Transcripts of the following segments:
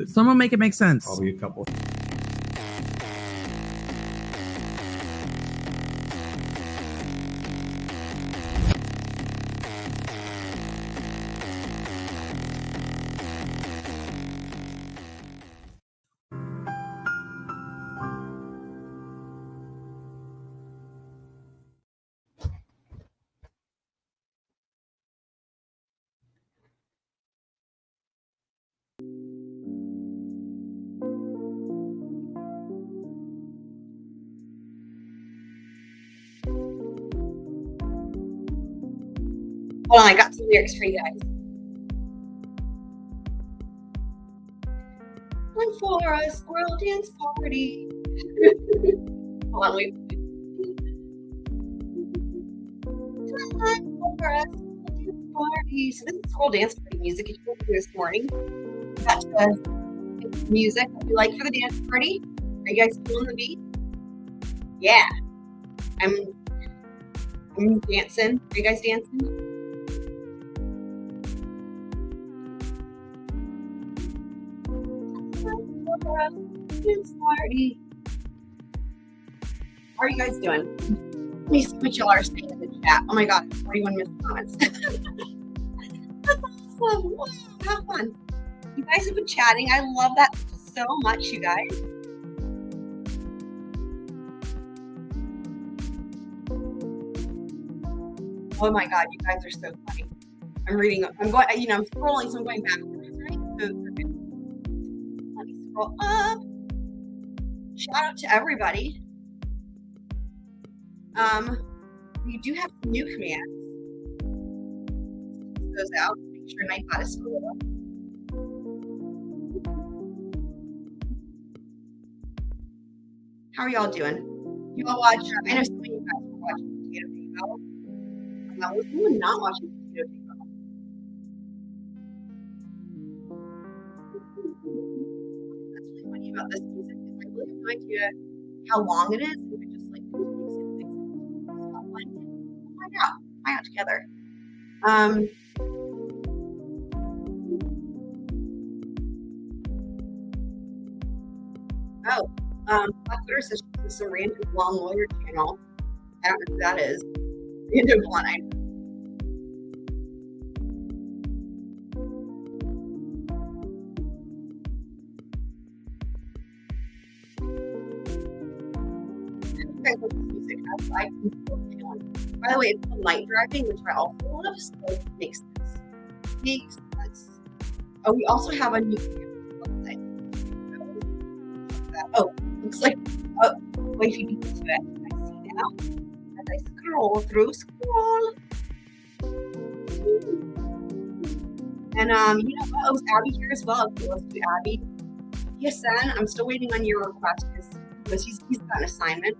Someone make it make sense. Probably a couple. Hold on, I got some lyrics for you guys. One for a squirrel dance party. Hold on, wait. Time for a squirrel dance party. So this is squirrel dance party music you heard this morning. That's the music that you like for the dance party. Are you guys feeling the beat? Yeah. I'm dancing. Are you guys dancing? Party. How are you guys doing? Let me see what y'all are saying in the chat. Oh my god, 41 missed comments. That's awesome. Wow, have fun. You guys have been chatting. I love that so much, you guys. Oh my god, you guys are so funny. I'm scrolling, so I'm going backwards, right? So, let me scroll up. Shout out to everybody. We do have some new commands. Those out. Make sure Nightbot is still with us. How are y'all doing? You all watch? I know some of you guys are watching Potato Daybell. Was anyone not watching Potato Daybell? That's really funny about this music. I really have no idea how long it is. If it just like we'll find out together. Black Twitter says she's some random blonde lawyer channel. I don't know who that is. Random blonde. By the way, it's called night driving, which I also love, so it makes sense. Oh, we also have a new website. Oh, looks like wifey beat me to it. I see now as I scroll. And you know what? Was Abby here as well? Okay, let's do Abby. Yes, Sen, I'm still waiting on your request because he's got an assignment.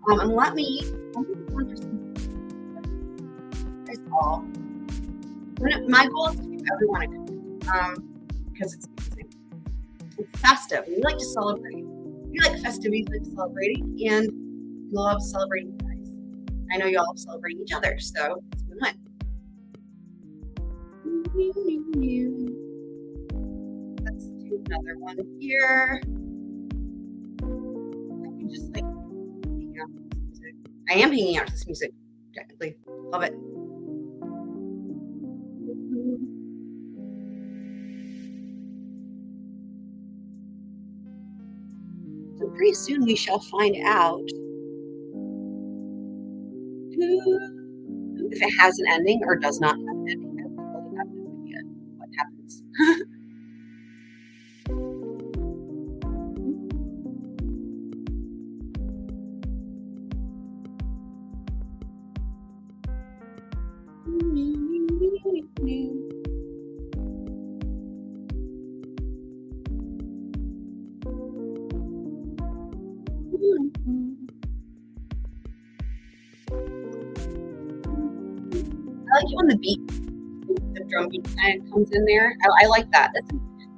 And let me that's all. My goal is to give everyone a good because it's amazing. It's festive. We like to celebrate. We like festivities, we like celebrating, and we love celebrating you guys. I know y'all love celebrating each other, so it's win-win. Let's do another one here. I can just like hang out to this music. I am hanging out to this music, technically. Love it. So pretty soon we shall find out if it has an ending or does not have an ending. I really have no idea what happens. I like it when the drum beat kind of comes in there. I like that. That's,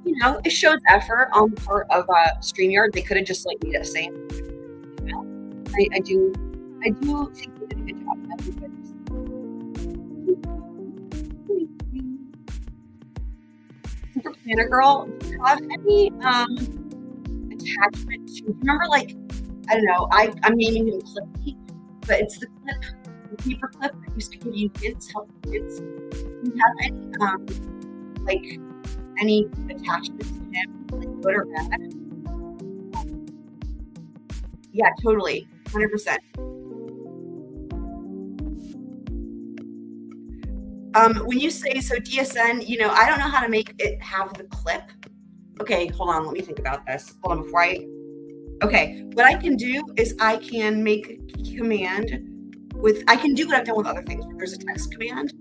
you know, it shows effort on the part of StreamYard. They could have just like made it same. You know, I do think they did a good job. Super Planner Girl, do you have any attachment to, remember, like, I don't know, I'm naming him Clippy, but it's the paper clip that used to give you hints, helpful hints. Do you have any like any attachments to him, like good or bad? Yeah, totally, 100%. When you say, so DSN, you know, I don't know how to make it have the clip. Okay, hold on, let me think about this. Hold on, before okay, what I can do is I can make a command with, I can do what I've done with other things. There's a text command.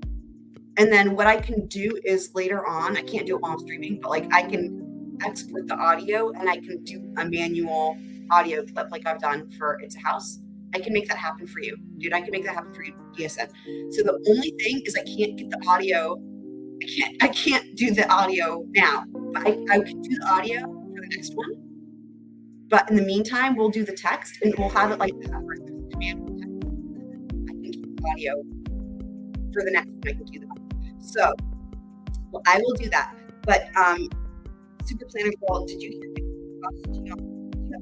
And then what I can do is later on, I can't do it while I'm streaming, but like I can export the audio and I can do a manual audio clip like I've done for It's a House. I can make that happen for you. Dude, I can make that happen for you, DSN. So the only thing is I can't get the audio. I can't do the audio now, but I can do the audio for the next one. But in the meantime, we'll do the text and we'll have it like that. There's a command text. I can keep the audio for the next one. I can do that. So, well, I will do that. But Super Planner Girl, did you hear me? Do you have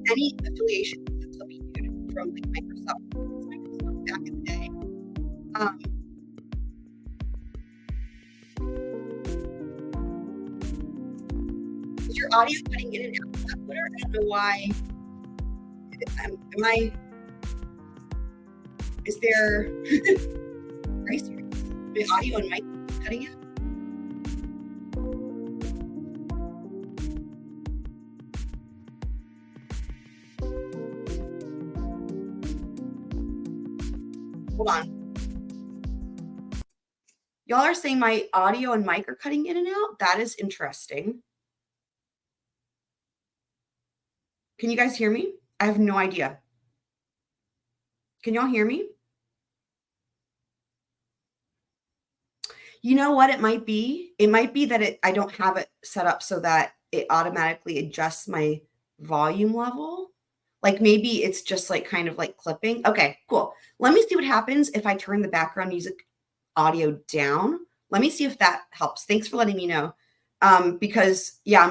any affiliation with the Clippy dude from like Microsoft? It's Microsoft back in the day. Is your audio cutting in and out of that Twitter? I don't know why. Is there, are you serious? The audio and mic cutting out? Hold on. Y'all are saying my audio and mic are cutting in and out? That is interesting. Can you guys hear me? I have no idea. Can y'all hear me? You know what it might be? It might be that I don't have it set up so that it automatically adjusts my volume level. Like maybe it's just like kind of like clipping. Okay, cool. Let me see what happens if I turn the background music audio down. Let me see if that helps. Thanks for letting me know. Because yeah,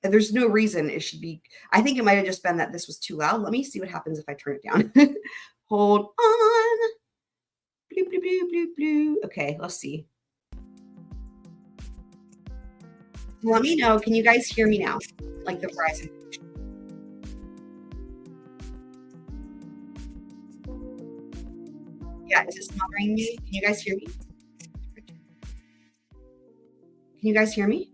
there's no reason it should be. I think it might have just been that this was too loud. Let me see what happens if I turn it down. Hold on. Bloop, bloop, bloop, bloop, bloop. Okay, let's see. Let me know. Can you guys hear me now? Like the Verizon. Yeah, is it smothering me? Can you guys hear me? Can you guys hear me?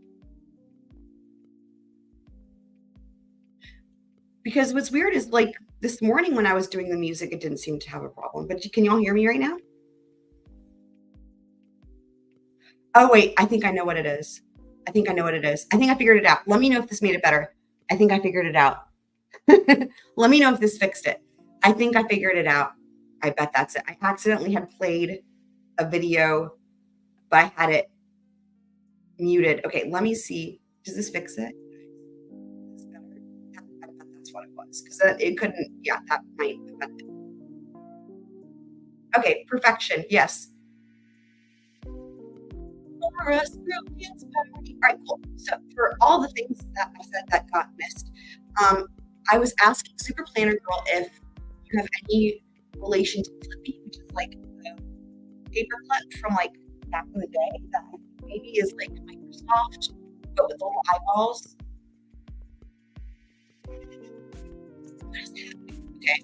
Because what's weird is like this morning when I was doing the music, it didn't seem to have a problem. But can y'all hear me right now? Oh, wait, I think I know what it is. I think I figured it out. Let me know if this made it better. I think I figured it out. Let me know if this fixed it. I think I figured it out. I bet that's it. I accidentally had played a video, but I had it muted. Okay, let me see. Does this fix it? Is this better? I bet that's what it was. Because it couldn't, yeah, that might have been it. Okay, perfection. Yes. All right, cool. So for all the things that I said that got missed, I was asking Super Planner Girl if you have any relation to Clippy, which is like the paper clip from like back in the day that maybe is like Microsoft, but with little eyeballs. What is happening? Okay.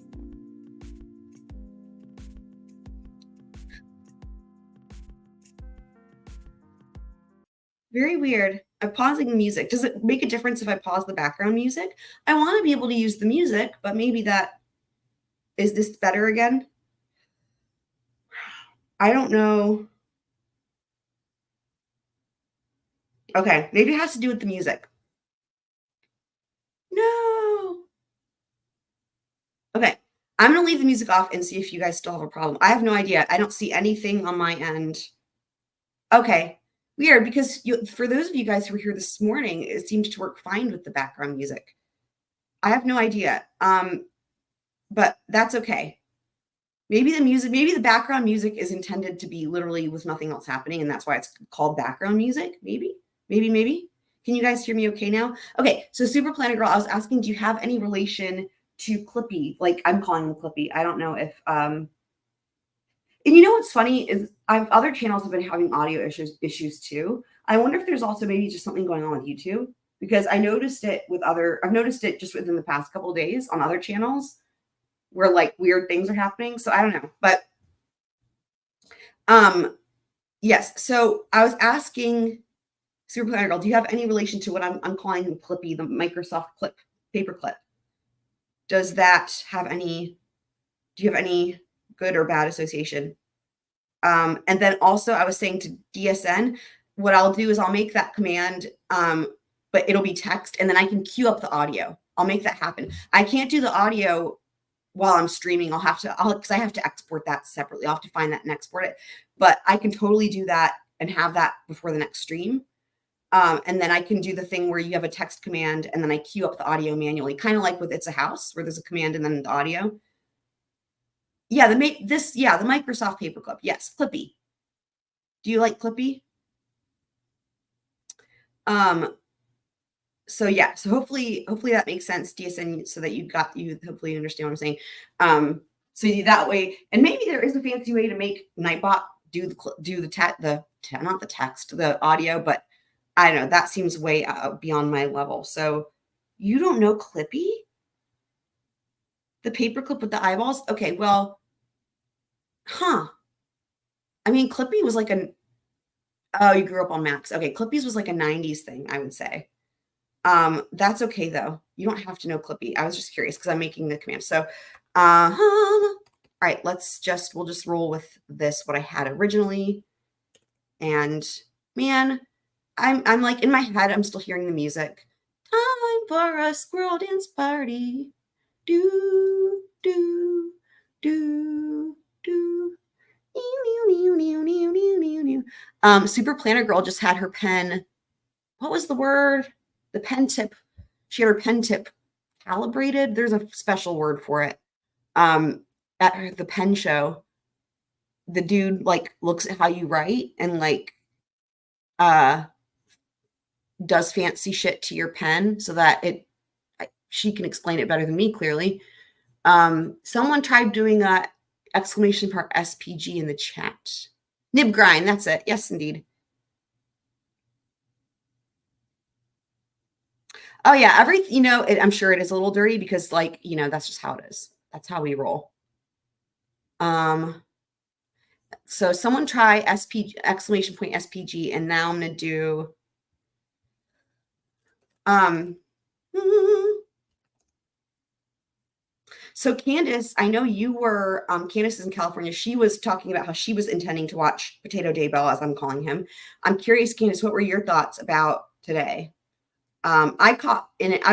Very weird. I'm pausing the music. Does it make a difference if I pause the background music? I want to be able to use the music, but maybe is this better again? I don't know. Okay, maybe it has to do with the music. No. Okay, I'm going to leave the music off and see if you guys still have a problem. I have no idea. I don't see anything on my end. Okay. Weird, because for those of you guys who were here this morning, it seemed to work fine with the background music. I have no idea, but that's okay. Maybe the background music is intended to be literally with nothing else happening, and that's why it's called background music. Maybe. Can you guys hear me okay now? Okay, so Super Planner Girl, I was asking, do you have any relation to Clippy? Like, I'm calling him Clippy. I don't know if and you know what's funny is other channels have been having audio issues too. I wonder if there's also maybe just something going on with YouTube, because I've noticed it just within the past couple of days on other channels where like weird things are happening. So I don't know, but yes. So I was asking Super Planner Girl, do you have any relation to what I'm calling him Clippy, the Microsoft clip paperclip? Does that have any? Do you have any good or bad association? And then also I was saying to DSN, what I'll do is I'll make that command, but it'll be text, and then I can queue up the audio. I'll make that happen. I can't do the audio while I'm streaming. Because I have to export that separately. I'll have to find that and export it. But I can totally do that and have that before the next stream. And then I can do the thing where you have a text command and then I queue up the audio manually, kind of like with It's a House, where there's a command and then the audio. Yeah, the Microsoft paperclip. Yes, Clippy. Do you like Clippy? So yeah, so hopefully that makes sense, DSN, so that you hopefully understand what I'm saying. So that way, and maybe there is a fancy way to make Nightbot do the audio, but I don't know, that seems way beyond my level. So you don't know Clippy? The paperclip with the eyeballs? Okay, well, I mean, Clippy was like oh, you grew up on Max. Okay, Clippy's was like a 90s thing, I would say. That's okay though. You don't have to know Clippy. I was just curious because I'm making the command. So, all right, we'll just roll with this, what I had originally. And man, I'm like in my head, I'm still hearing the music. Time for a squirrel dance party. Do, do, do, do. Super Planner Girl just had her pen. What was the word? The pen tip. She had her pen tip calibrated. There's a special word for it. At the pen show, the dude like looks at how you write and like does fancy shit to your pen so that she can explain it better than me, clearly. Someone tried doing a exclamation part SPG in the chat. Nib grind, that's it. Yes, indeed. Oh yeah, I'm sure it is a little dirty because that's just how it is. That's how we roll. So someone try exclamation point SPG, and now I'm gonna do So Candace, I know you were, Candace is in California. She was talking about how she was intending to watch Potato Daybell, as I'm calling him. I'm curious, Candace, what were your thoughts about today? I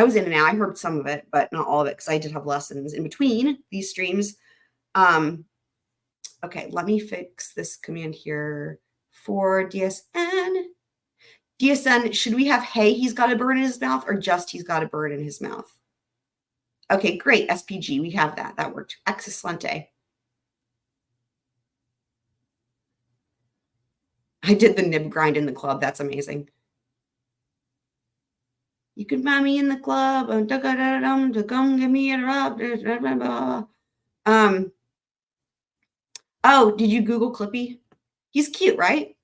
was in and out. I heard some of it, but not all of it, because I did have lessons in between these streams. Okay, let me fix this command here for DSN. DSN, should we have hey, he's got a bird in his mouth, or just he's got a bird in his mouth? Okay, great. SPG, we have that. That worked. Excelente. I did the nib grind in the club. That's amazing. You can find me in the club. To come give me a rub. Oh, did you Google Clippy? He's cute, right?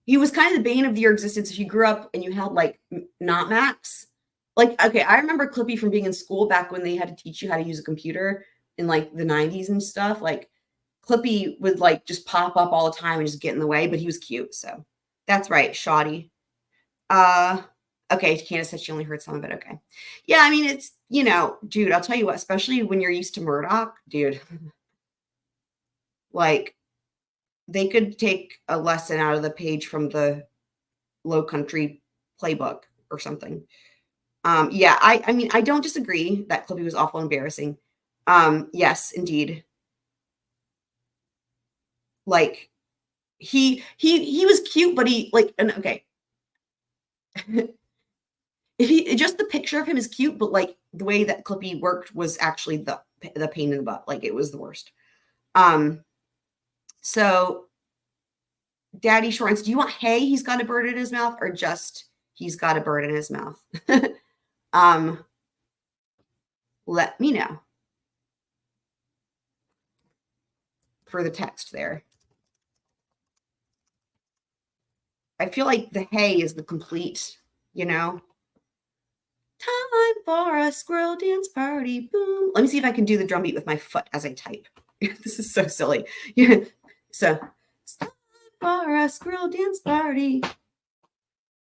He was kind of the bane of your existence if you grew up and you had like not Max. Like, okay, I remember Clippy from being in school back when they had to teach you how to use a computer in like the 90s and stuff. Like Clippy would like just pop up all the time and just get in the way, but he was cute. So that's right. Shoddy. Okay. Candace said she only heard some of it. Okay. Yeah. I mean, it's, dude, I'll tell you what, especially when you're used to Murdaugh, dude, like they could take a lesson out of the page from the Low Country playbook or something. Yeah, I mean, I don't disagree that Clippy was awful embarrassing. Yes, indeed. Like he was cute, but okay. Just the picture of him is cute, but like the way that Clippy worked was actually the pain in the butt. Like it was the worst. So Daddy Shorts, do you want hey, he's got a bird in his mouth, or just He's got a bird in his mouth. Let me know for the text there. I feel like the hey is the complete, you know. Time for a squirrel dance party. Boom. Let me see if I can do the drum beat with my foot as I type. This is so silly. Yeah. So, time for a squirrel dance party.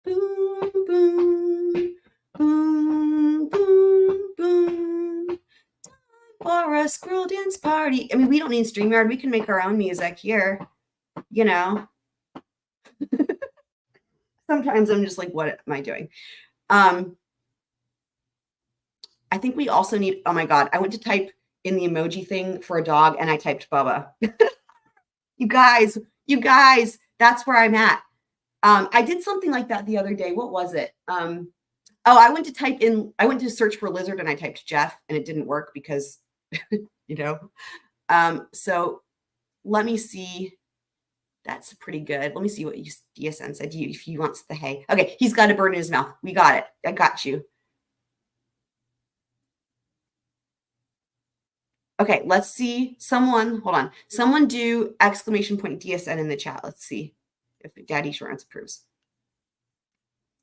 Boom, boom, boom, boom, boom. Time for a squirrel dance party. I mean, we don't need StreamYard. We can make our own music here, you know. Sometimes I'm just like, what am I doing? I think we also need, oh my God, I went to type in the emoji thing for a dog and I typed Bubba. You guys, that's where I'm at. I did something like that the other day. What was it? I went to search for lizard and I typed Jeff and it didn't work because, you know. So let me see. That's pretty good. Let me see what DSN said. If he wants the hay. Okay, he's got a bird in his mouth. We got it. I got you. Okay, let's see. Hold on. Someone do exclamation point DSN in the chat. Let's see if Daddy Shorance approves.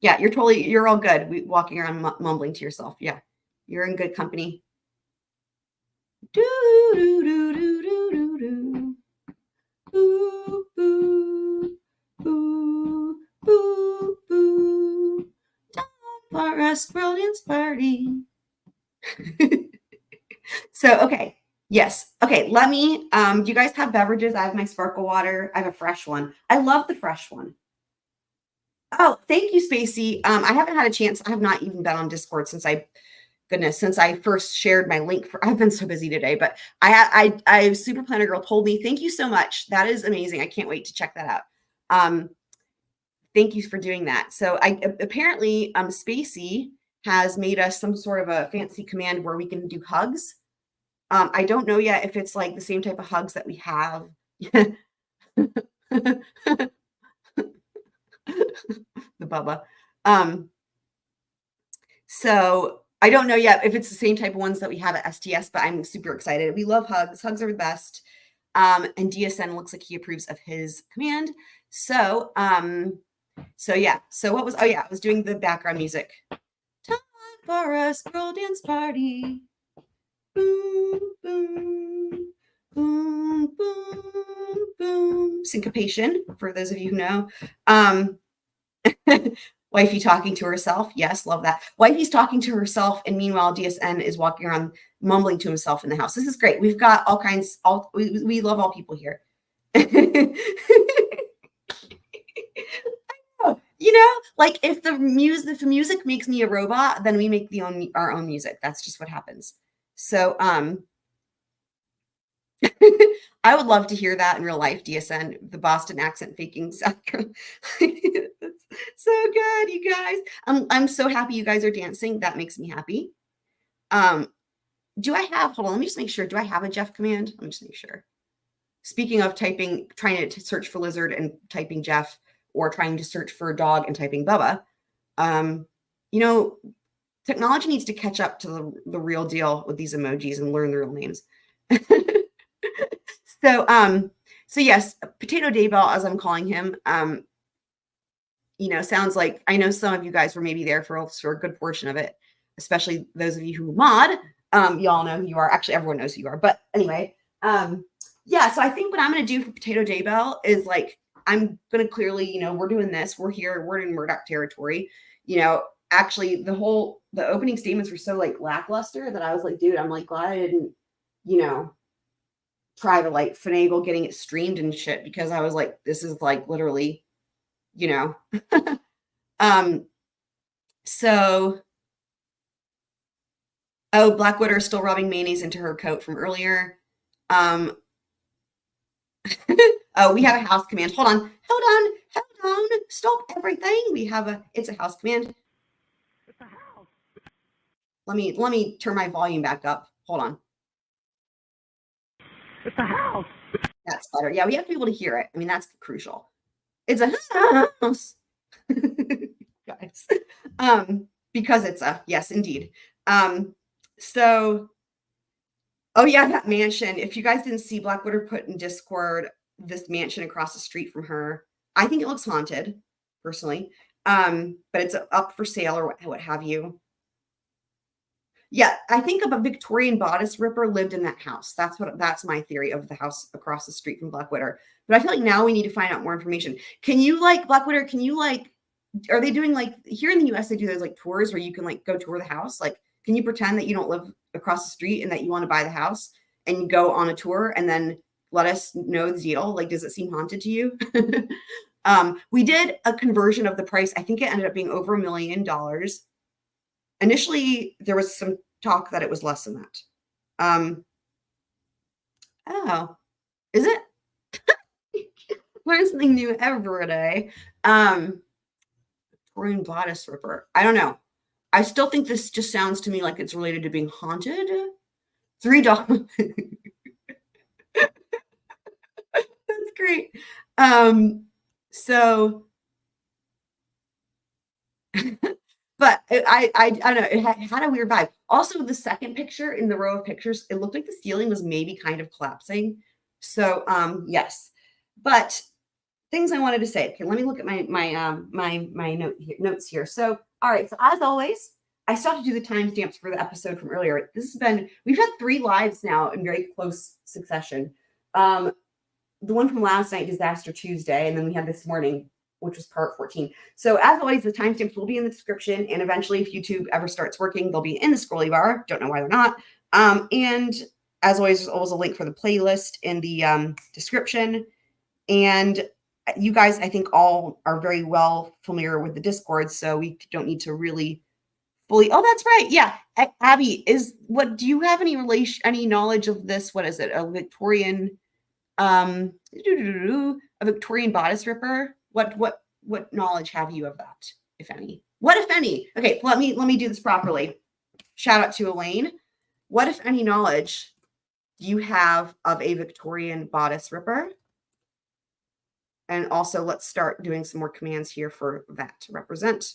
Yeah, you're all good. Walking around mumbling to yourself. Yeah, you're in good company. Do, do, do, do, do, do, do. Boo, boo, boo, boo, boo. Time for a squirrel dance party. So, okay. Yes. Okay. Let me, do you guys have beverages? I have my sparkle water. I have a fresh one. I love the fresh one. Oh, thank you, Spacey. I haven't had a chance. I have not even been on Discord since I first shared my link I've been so busy today, but I Super Planner Girl told me, thank you so much. That is amazing. I can't wait to check that out. Thank you for doing that. So apparently Spacey has made us some sort of a fancy command where we can do hugs. I don't know yet if it's like the same type of hugs that we have. The Bubba. So I don't know yet if it's the same type of ones that we have at STS, but I'm super excited. We love hugs. Hugs are the best. And DSN looks like he approves of his command. So yeah. So what was, I was doing the background music. Time for a squirrel dance party. Boom, boom, boom, boom, boom. Syncopation, for those of you who know. Wifey talking to herself. Yes, love that. Wifey's talking to herself, and meanwhile, DSN is walking around mumbling to himself in the house. This is great. We've got all kinds. We love all people here. You know, like if the music makes me a robot, then we make our own music. That's just what happens. So, I would love to hear that in real life, DSN, the Boston accent faking. So good, you guys. I'm so happy you guys are dancing. That makes me happy. Do I have, hold on, let me just make sure. Do I have a Jeff command? Let me just make sure. Speaking of trying to search for lizard and typing Jeff, or trying to search for a dog and typing Bubba, you know, technology needs to catch up to the real deal with these emojis and learn the real names. So yes, Potato Daybell, as I'm calling him, you know, sounds like, I know some of you guys were maybe there for a good portion of it, especially those of you who mod. Y'all know who you are. Actually, everyone knows who you are. But anyway, yeah, so I think what I'm going to do for Potato Daybell is like, I'm going to clearly, you know, we're doing this. We're here. We're in Murdaugh territory. You know, actually, the opening statements were so like lackluster that I was like, dude, I'm like glad I didn't, you know, try to like finagle getting it streamed and shit, because I was like, this is like literally, you know. So, oh, Black Widow is still rubbing mayonnaise into her coat from earlier. Oh, we have a house command. Hold on. Stop everything. It's a house command. It's a house. Let me turn my volume back up. Hold on. It's a house. That's better. Yeah, we have to be able to hear it. I mean, that's crucial. It's a house. guys. Because it's a yes, indeed. So, oh yeah, that mansion. If you guys didn't see, Blackwater put in Discord this mansion across the street from her. I think it looks haunted, personally. But it's up for sale or what have you. Yeah, I think a Victorian bodice ripper lived in that house. That's my theory of the house across the street from Blackwater. But I feel like now we need to find out more information. Can you Blackwater? Can you are they doing here in the US, they do those tours where you can go tour the house? Can you pretend that you don't live across the street and that you want to buy the house and you go on a tour and then let us know the deal? Does it seem haunted to you? We did a conversion of the price. I think it ended up being over $1 million. Initially, there was some talk that it was less than that. Oh, is it? Learn something new every day. Victorian bodice ripper. I don't know. I still think this just sounds to me like it's related to being haunted. $3. That's great. So, but I don't know. It had a weird vibe. Also, the second picture in the row of pictures, it looked like the ceiling was maybe kind of collapsing. So, yes. But things I wanted to say. Okay, let me look at my notes here. So, all right. So as always, I still have to do the timestamps for the episode from earlier. We've had 3 lives now in very close succession. The one from last night, Disaster Tuesday, and then we had this morning, which was part 14. So as always, the timestamps will be in the description, and eventually, if YouTube ever starts working, they'll be in the scrolly bar. Don't know why they're not. And as always, there's always a link for the playlist in the description. And you guys, I think, all are very well familiar with the Discord, so we don't need to really fully. Oh, that's right. Yeah, Abby, do you have any knowledge of this? What is it? A Victorian, a Victorian bodice ripper? What knowledge have you of that, if any? What, if any? Okay, let me do this properly. Shout out to Elaine. What, if any, knowledge do you have of a Victorian bodice ripper? And also, let's start doing some more commands here for that to represent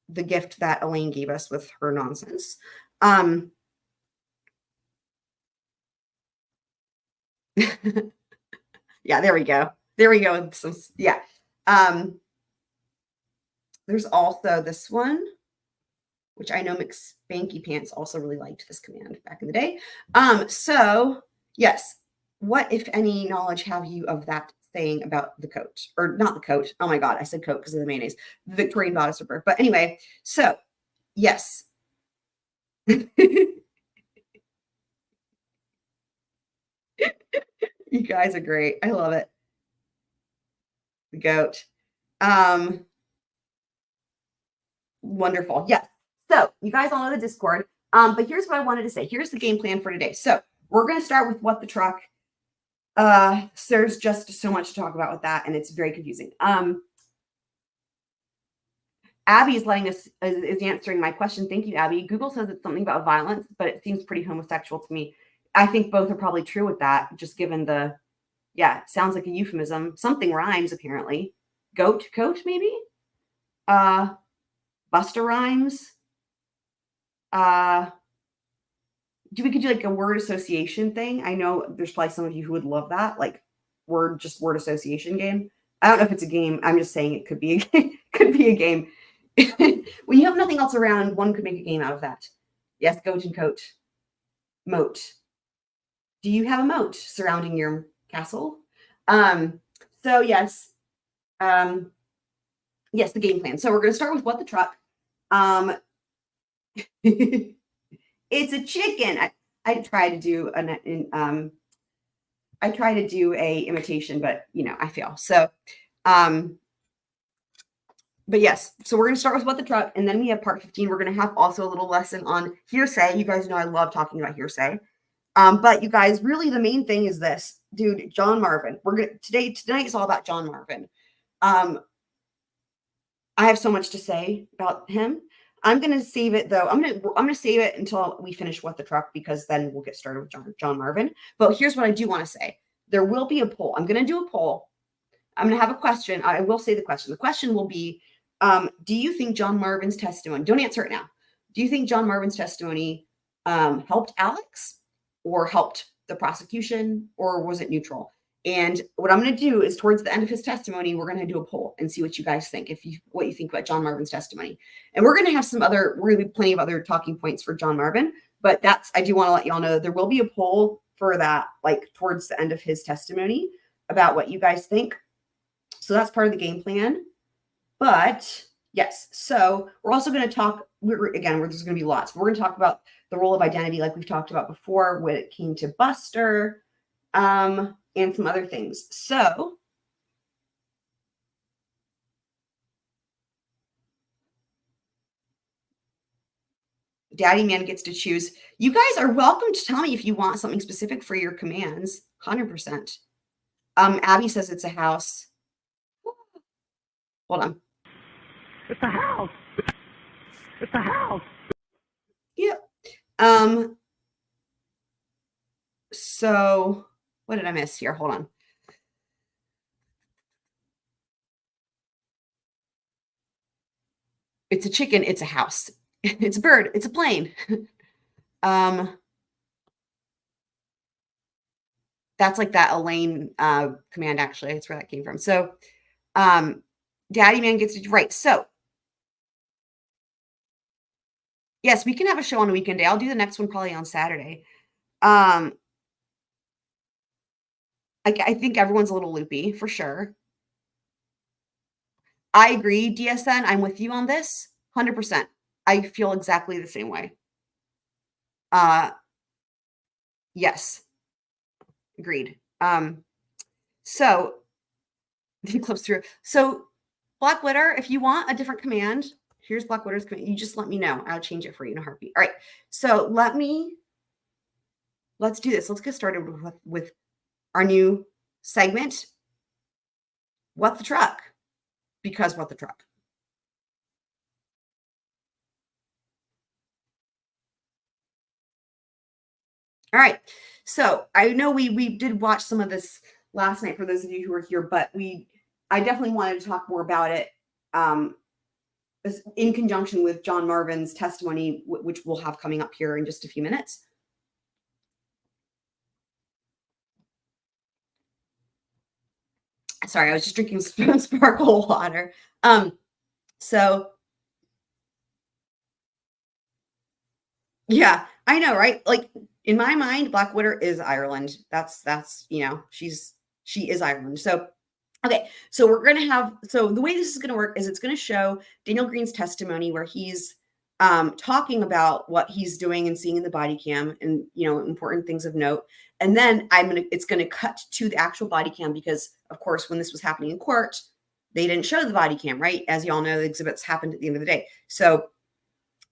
the gift that Elaine gave us with her nonsense. Yeah, there we go. There we go. Yeah. There's also this one, which I know McSpanky Pants also really liked this command back in the day. So yes, what, if any, knowledge have you of that saying about the coat? Or not the coat. Oh my God, I said coat because of the mayonnaise. The Victorian bodice ripper. But anyway, so yes. You guys are great. I love it. The goat. Wonderful. Yes. So you guys all know the Discord. But here's what I wanted to say. Here's the game plan for today. So we're going to start with what the truck. There's just so much to talk about with that, and it's very confusing. Abby is is answering my question. Thank you, Abby. Google says it's something about violence, but it seems pretty homosexual to me. I think both are probably true with that, just given sounds like a euphemism. Something rhymes, apparently. Goat, coat, maybe? Buster rhymes. We could do a word association thing. I know there's probably some of you who would love that, word association game. I don't know if it's a game. I'm just saying it could be a game. Could be a game. When you have nothing else around, one could make a game out of that. Yes, goat and coat. Moat. Do you have a moat surrounding your castle? So yes. Yes, the game plan. So we're going to start with what the truck. It's a chicken. I try to do a imitation, but I fail. So, but yes, so we're going to start with what the truck, and then we have part 15. We're going to have also a little lesson on hearsay. You guys know I love talking about hearsay. But you guys, really the main thing is this, dude, John Marvin. Tonight is all about John Marvin. I have so much to say about him. I'm going to save it though. I'm going to save it until we finish What the Truck, because then we'll get started with John Marvin. But here's what I do want to say. There will be a poll. I'm going to do a poll. I'm going to have a question. I will say the question. The question will be, Do you think John Marvin's testimony, don't answer it now. Do you think John Marvin's testimony helped Alex or helped the prosecution, or was it neutral? And what I'm going to do is towards the end of his testimony, we're going to do a poll and see what you guys think, what you think about John Marvin's testimony. And we're going to have we're going to be plenty of other talking points for John Marvin, but I do want to let y'all know there will be a poll for that, like towards the end of his testimony about what you guys think. So that's part of the game plan. But yes, so we're also going to talk, there's going to be lots. We're going to talk about the role of identity like we've talked about before when it came to Buster, and some other things. So Daddy Man gets to choose. You guys are welcome to tell me if you want something specific for your commands. 100%. Abby says it's a house. Hold on. It's a house. It's a house. Yep. So what did I miss here? Hold on. It's a chicken. It's a house. It's a bird. It's a plane. That's like that Elaine command, actually. That's where that came from. So Daddy Man gets it right. So yes, we can have a show on a weekend day. I'll do the next one probably on Saturday. I think everyone's a little loopy for sure. I agree, DSN. I'm with you on this 100%. I feel exactly the same way. Yes. Agreed. So the clips through. So Black Witter, if you want a different command, here's Black Witter's command. You just let me know. I'll change it for you in a heartbeat. All right. So let's do this. Let's get started with our new segment. What the truck? Because what the truck? All right. So I know we did watch some of this last night for those of you who were here, but I definitely wanted to talk more about it in conjunction with John Marvin's testimony, which we'll have coming up here in just a few minutes. Sorry, I was just drinking some sparkle water. So yeah, I know, right? Like in my mind, Black Witter is Ireland. That's she is Ireland. So okay, so we're gonna have the way this is gonna work is it's gonna show Daniel Green's testimony where he's talking about what he's doing and seeing in the body cam and important things of note. And then it's gonna cut to the actual body cam because of course when this was happening in court, they didn't show the body cam, right? As you all know, the exhibits happened at the end of the day. So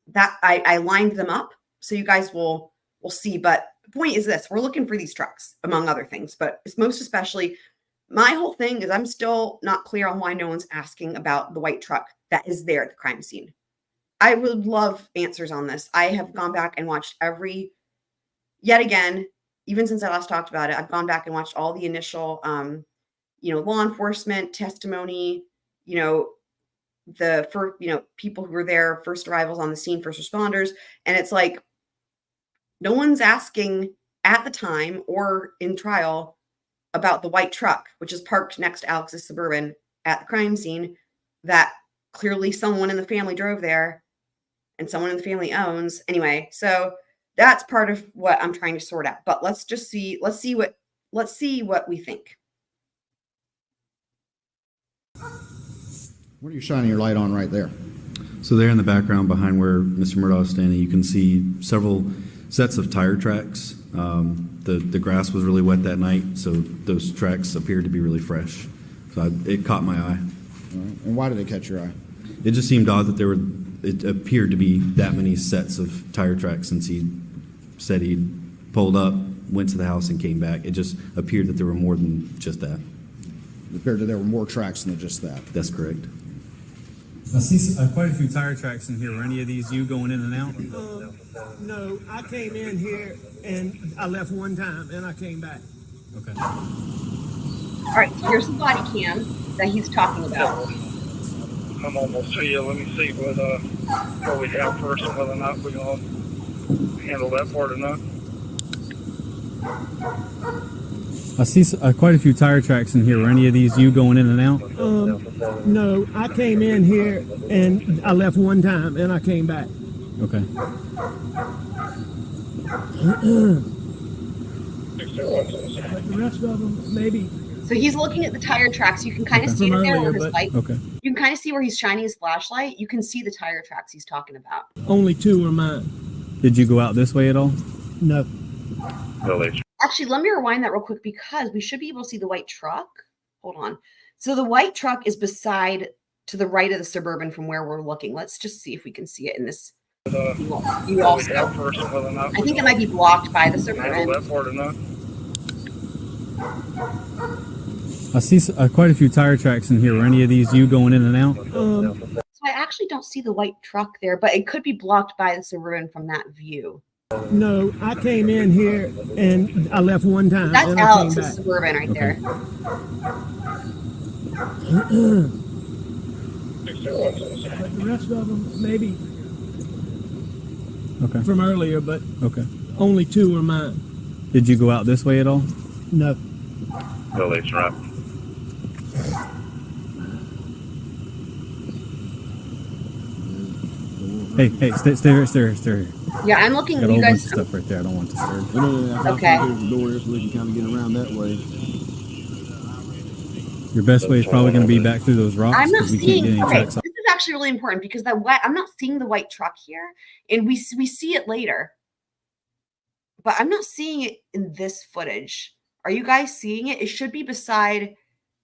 that I lined them up so you guys will see. But the point is this: we're looking for these trucks, among other things, but it's most especially my whole thing is I'm still not clear on why no one's asking about the white truck that is there at the crime scene. I would love answers on this. I have gone back and watched yet again, even since I last talked about it, I've gone back and watched all the initial, law enforcement testimony, people who were there, first arrivals on the scene, first responders. And it's like, no one's asking at the time or in trial about the white truck, which is parked next to Alex's Suburban at the crime scene that clearly someone in the family drove there and someone in the family owns. Anyway, so that's part of what I'm trying to sort out. But let's see what we think. What are you shining your light on right there? So there in the background behind where Mr. Murdaugh is standing, you can see several sets of tire tracks. The grass was really wet that night, so those tracks appeared to be really fresh. So it caught my eye. And why did it catch your eye? It just seemed odd that it appeared to be that many sets of tire tracks since he said he'd pulled up, went to the house, and came back. It just appeared that there were more than just that. It appeared that there were more tracks than just that. That's correct. I see quite a few tire tracks in here. Were any of these you going in and out? No, I came in here and I left one time and I came back. Okay. All right, so here's the body cam that he's talking about. I'm almost to you. Let me see what we have first and whether or not we all handle that part or not. I see quite a few tire tracks in here. Were any of these you going in and out? No, I came in here and I left one time and I came back. Okay. But the rest of them, maybe. So he's looking at the tire tracks. You can kind of see it From there earlier, with his but- light. Okay. You can kind of see where he's shining his flashlight. You can see the tire tracks he's talking about. Only 2 are mine. Did you go out this way at all? No. Actually, let me rewind that real quick because we should be able to see the white truck. Hold on. So the white truck is beside to the right of the Suburban from where we're looking. Let's just see if we can see it in this. You also. I think it might be blocked by the Suburban. Handle that part or not. I see quite a few tire tracks in here. Were any of these you going in and out? So I actually don't see the white truck there, but it could be blocked by the Suburban from that view. No, I came in here and I left one time. That's and I came Alex's back. Suburban right there. But the rest of them, maybe Okay. from earlier, but Okay. only 2 are mine. Did you go out this way at all? No. Hey, stay here. Yeah, I'm looking. Got a You whole bunch guys. of stuff right there. I don't want disturbed. Okay. The door there so we can kind of get around that way. Your best way is probably going to be back through those rocks I'm not because we can't seeing. get any Okay, tracks this is actually really important because I'm not seeing the white truck here, and we see it later, but I'm not seeing it in this footage. Are you guys seeing it? It should be beside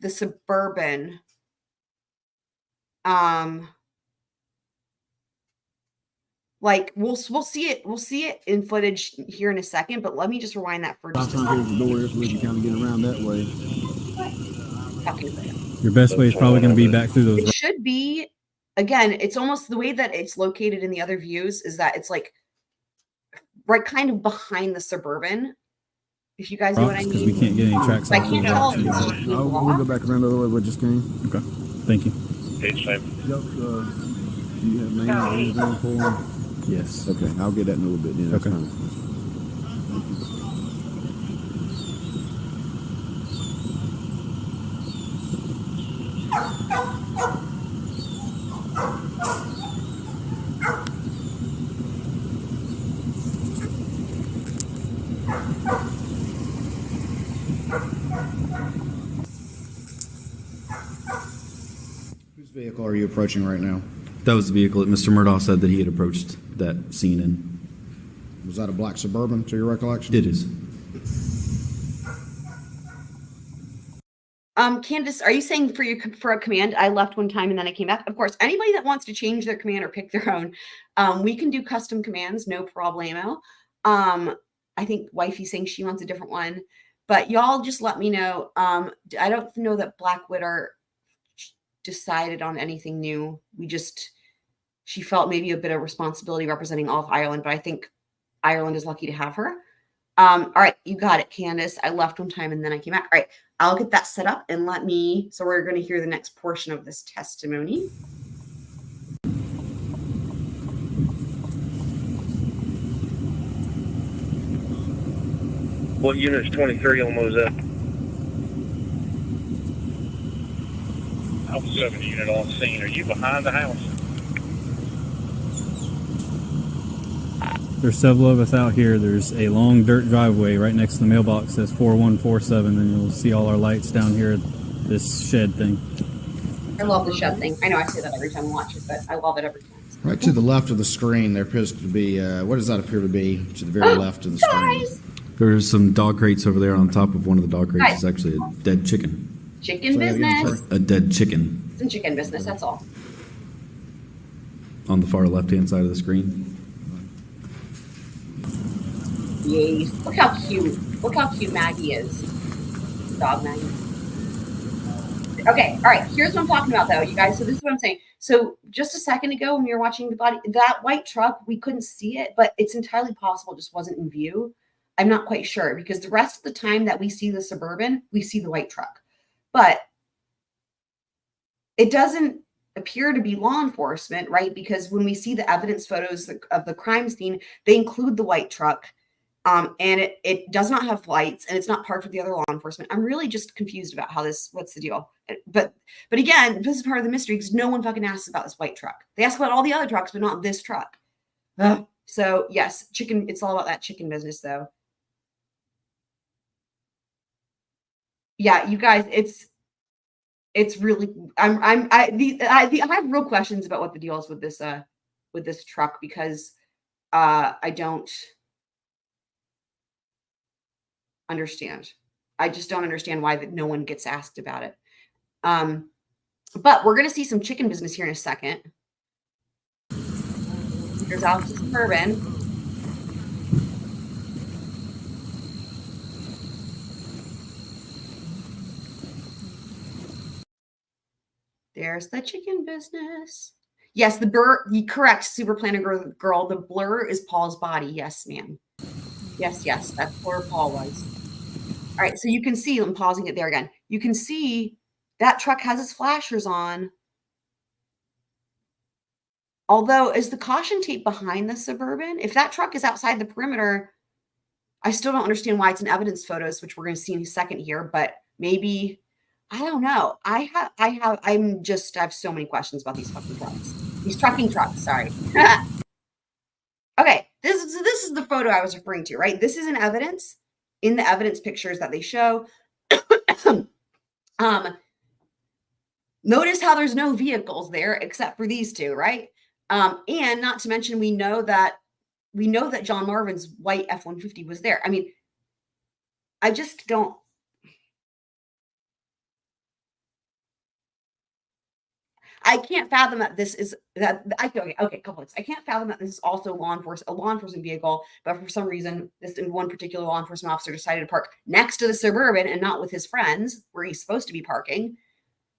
the Suburban. Like we'll see it. We'll see it in footage here in a second, but let me just rewind that for just a second. The door there so we can kind of get around that way. Fucking clear. Your best way is probably going to be back through those It rocks. should be, again, it's almost the way that it's located in the other views is that it's like right kind of behind the Suburban. If you guys know what I Because we mean. can't get any tracks I off can't those tell rocks. if it's just being We'll go blocked. back around the other way we just came. Okay. Thank you. Yep, do you have name or anything for him? Yes. Okay, I'll get that in a little bit then. That's Okay. fine. Whose vehicle are you approaching right now? That was the vehicle that Mr. Murdaugh said that he had approached that scene in. Was that a black Suburban to your recollection? It is. Candace, are you saying for a command? I left one time and then I came back. Of course, anybody that wants to change their command or pick their own, we can do custom commands, no problemo. I think Wifey's saying she wants a different one, but y'all just let me know. I don't know that Black Widow decided on anything new. She felt maybe a bit of responsibility representing all of Ireland, but I think Ireland is lucky to have her. All right, you got it, Candace. I left one time and then I came back. All right, I'll get that set up and so we're going to hear the next portion of this testimony. What unit's 23 on Moselle? Alpha 7 unit on scene. Are you behind the house? There's several of us out here. There's a long dirt driveway right next to the mailbox that says 4147, and you'll see all our lights down here at this shed thing. I love the shed thing. I know I say that every time I watch it, but I love it every time. Right to the left of the screen, there appears to be, what does that appear to be to the very left of the screen? Guys, There's some dog crates over there. On top of one of the dog crates Guys. is actually a dead chicken. chicken Say that again, business. sorry. A dead chicken It's in chicken business, that's all. on the far left-hand side of the screen. Yes. Look how cute. Look how cute Maggie is. Dog Maggie. Okay, all right. Here's what I'm talking about, though, you guys. So this is what I'm saying. So just a second ago, when you were watching the body, that white truck, we couldn't see it, but it's entirely possible it just wasn't in view. I'm not quite sure because the rest of the time that we see the Suburban, we see the white truck. But it doesn't appear to be law enforcement, right? Because when we see the evidence photos of the crime scene, they include the white truck. And it does not have lights, and it's not parked with the other law enforcement. I'm really just confused about what's the deal. But again, this is part of the mystery because no one fucking asks about this white truck. They ask about all the other trucks, but not this truck. Ugh. So yes, it's all about that chicken business though. Yeah, you guys, it's really, I have real questions about what the deal is with this truck because I don't understand. I just don't understand why no one gets asked about it. But we're gonna see some chicken business here in a second. Here's Alex's bourbon. There's the chicken business. Yes, the correct super planner girl. The blur is Paul's body. Yes, ma'am. Yes, that's where Paul was. All right, so you can see, I'm pausing it there again. You can see that truck has its flashers on. Although, is the caution tape behind the Suburban? If that truck is outside the perimeter, I still don't understand why it's in evidence photos, which we're going to see in a second here, but maybe, I don't know. I have so many questions about these fucking trucks. These trucking trucks, sorry. Okay, this is the photo I was referring to, right? This is in the evidence pictures that they show. Notice how there's no vehicles there except for these two, right? And not to mention, we know that John Marvin's white F-150 was there. I mean, I just don't. I can't fathom that this is that. Okay, couple things. I can't fathom that this is also a law enforcement vehicle, but for some reason, this one particular law enforcement officer decided to park next to the Suburban and not with his friends, where he's supposed to be parking.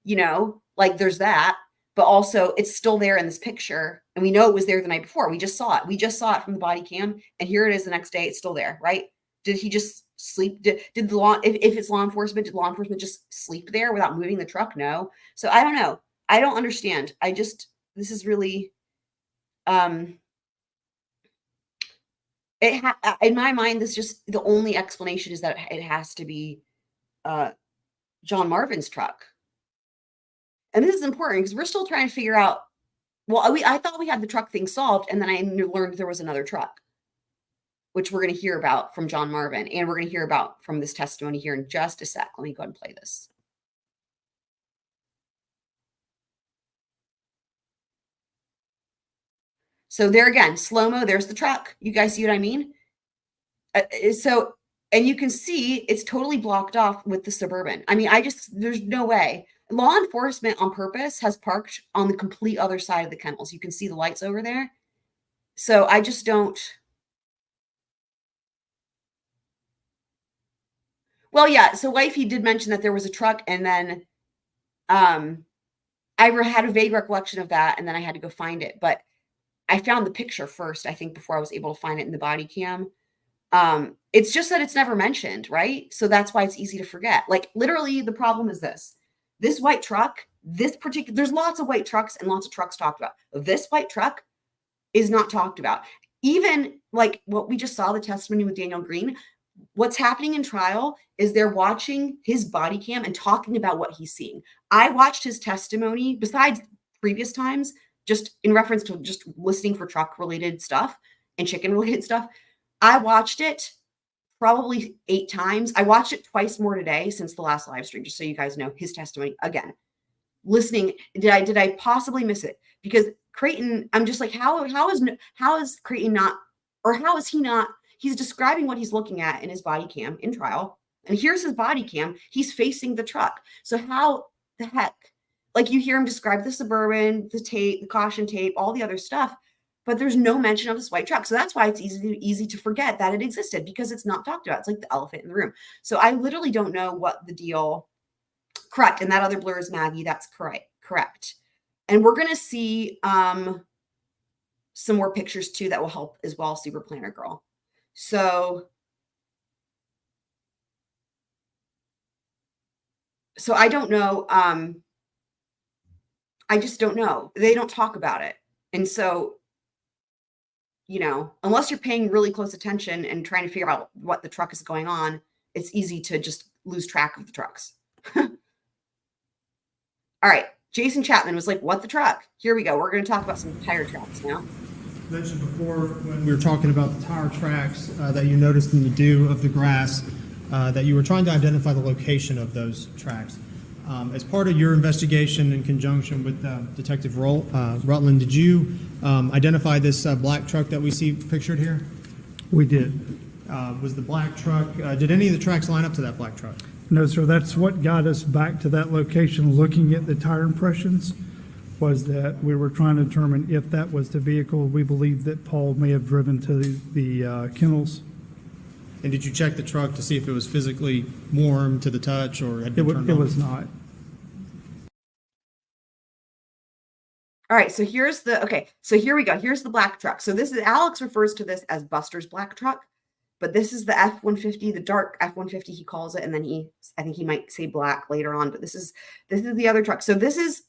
You know, like there's that. But also, it's still there in this picture, and we know it was there the night before. We just saw it. We just saw it from the body cam, and here it is the next day. It's still there, right? Did he just sleep? Did the law? If it's law enforcement, did law enforcement just sleep there without moving the truck? No. So I don't know. I don't understand. This is really, in my mind, this just the only explanation is that it has to be John Marvin's truck. And this is important because we're still trying to figure out, well, I thought we had the truck thing solved, and then I learned there was another truck, which we're going to hear about from John Marvin, and we're going to hear about from this testimony here in just a sec. Let me go ahead and play this. So there again, slow-mo, there's the truck. You guys see what I mean? And you can see it's totally blocked off with the Suburban. I mean, there's no way. Law enforcement on purpose has parked on the complete other side of the kennels. You can see the lights over there. So I just don't. Well, yeah. So Wifey did mention that there was a truck, and then I had a vague recollection of that, and then I had to go find it. But I found the picture first, I think, before I was able to find it in the body cam. It's just that it's never mentioned, right? So that's why it's easy to forget. Like literally the problem is this white truck, there's lots of white trucks and lots of trucks talked about. This white truck is not talked about. Even like what we just saw, the testimony with Daniel Green, what's happening in trial is they're watching his body cam and talking about what he's seeing. I watched his testimony besides previous times, just in reference to just listening for truck related stuff and chicken related stuff. I watched it probably 8 times. I watched it twice more today since the last live stream, just so you guys know his testimony again. Listening, did I possibly miss it? Because Creighton, I'm just like, how is Creighton not, or how is he not? He's describing what he's looking at in his body cam in trial, and here's his body cam. He's facing the truck. So how the heck? Like you hear him describe the Suburban, the tape, the caution tape, all the other stuff. But there's no mention of this white truck. So that's why it's easy to forget that it existed because it's not talked about. It's like the elephant in the room. So I literally don't know what the deal. Correct. And that other blur is Maggie. That's correct. And we're going to see some more pictures too that will help as well, Super Planner Girl. So I don't know. I just don't know. They don't talk about it. And so, unless you're paying really close attention and trying to figure out what the truck is going on, it's easy to just lose track of the trucks. All right. Jason Chapman was like, what the truck? Here we go. We're going to talk about some tire tracks now. Mentioned before when we were talking about the tire tracks that you noticed in the dew of the grass, that you were trying to identify the location of those tracks. As part of your investigation in conjunction with Detective Rutland, did you identify this black truck that we see pictured here? We did. Was the black truck, did any of the tracks line up to that black truck? No, sir. That's what got us back to that location looking at the tire impressions, was that we were trying to determine if that was the vehicle we believe that Paul may have driven to the kennels. And did you check the truck to see if it was physically warm to the touch or had been turned on? It was not. All right, so here we go. Here's the black truck. So this is, Alex refers to this as Buster's black truck, but this is the F-150, the dark F-150 he calls it, and then I think he might say black later on, but this is the other truck. So this is,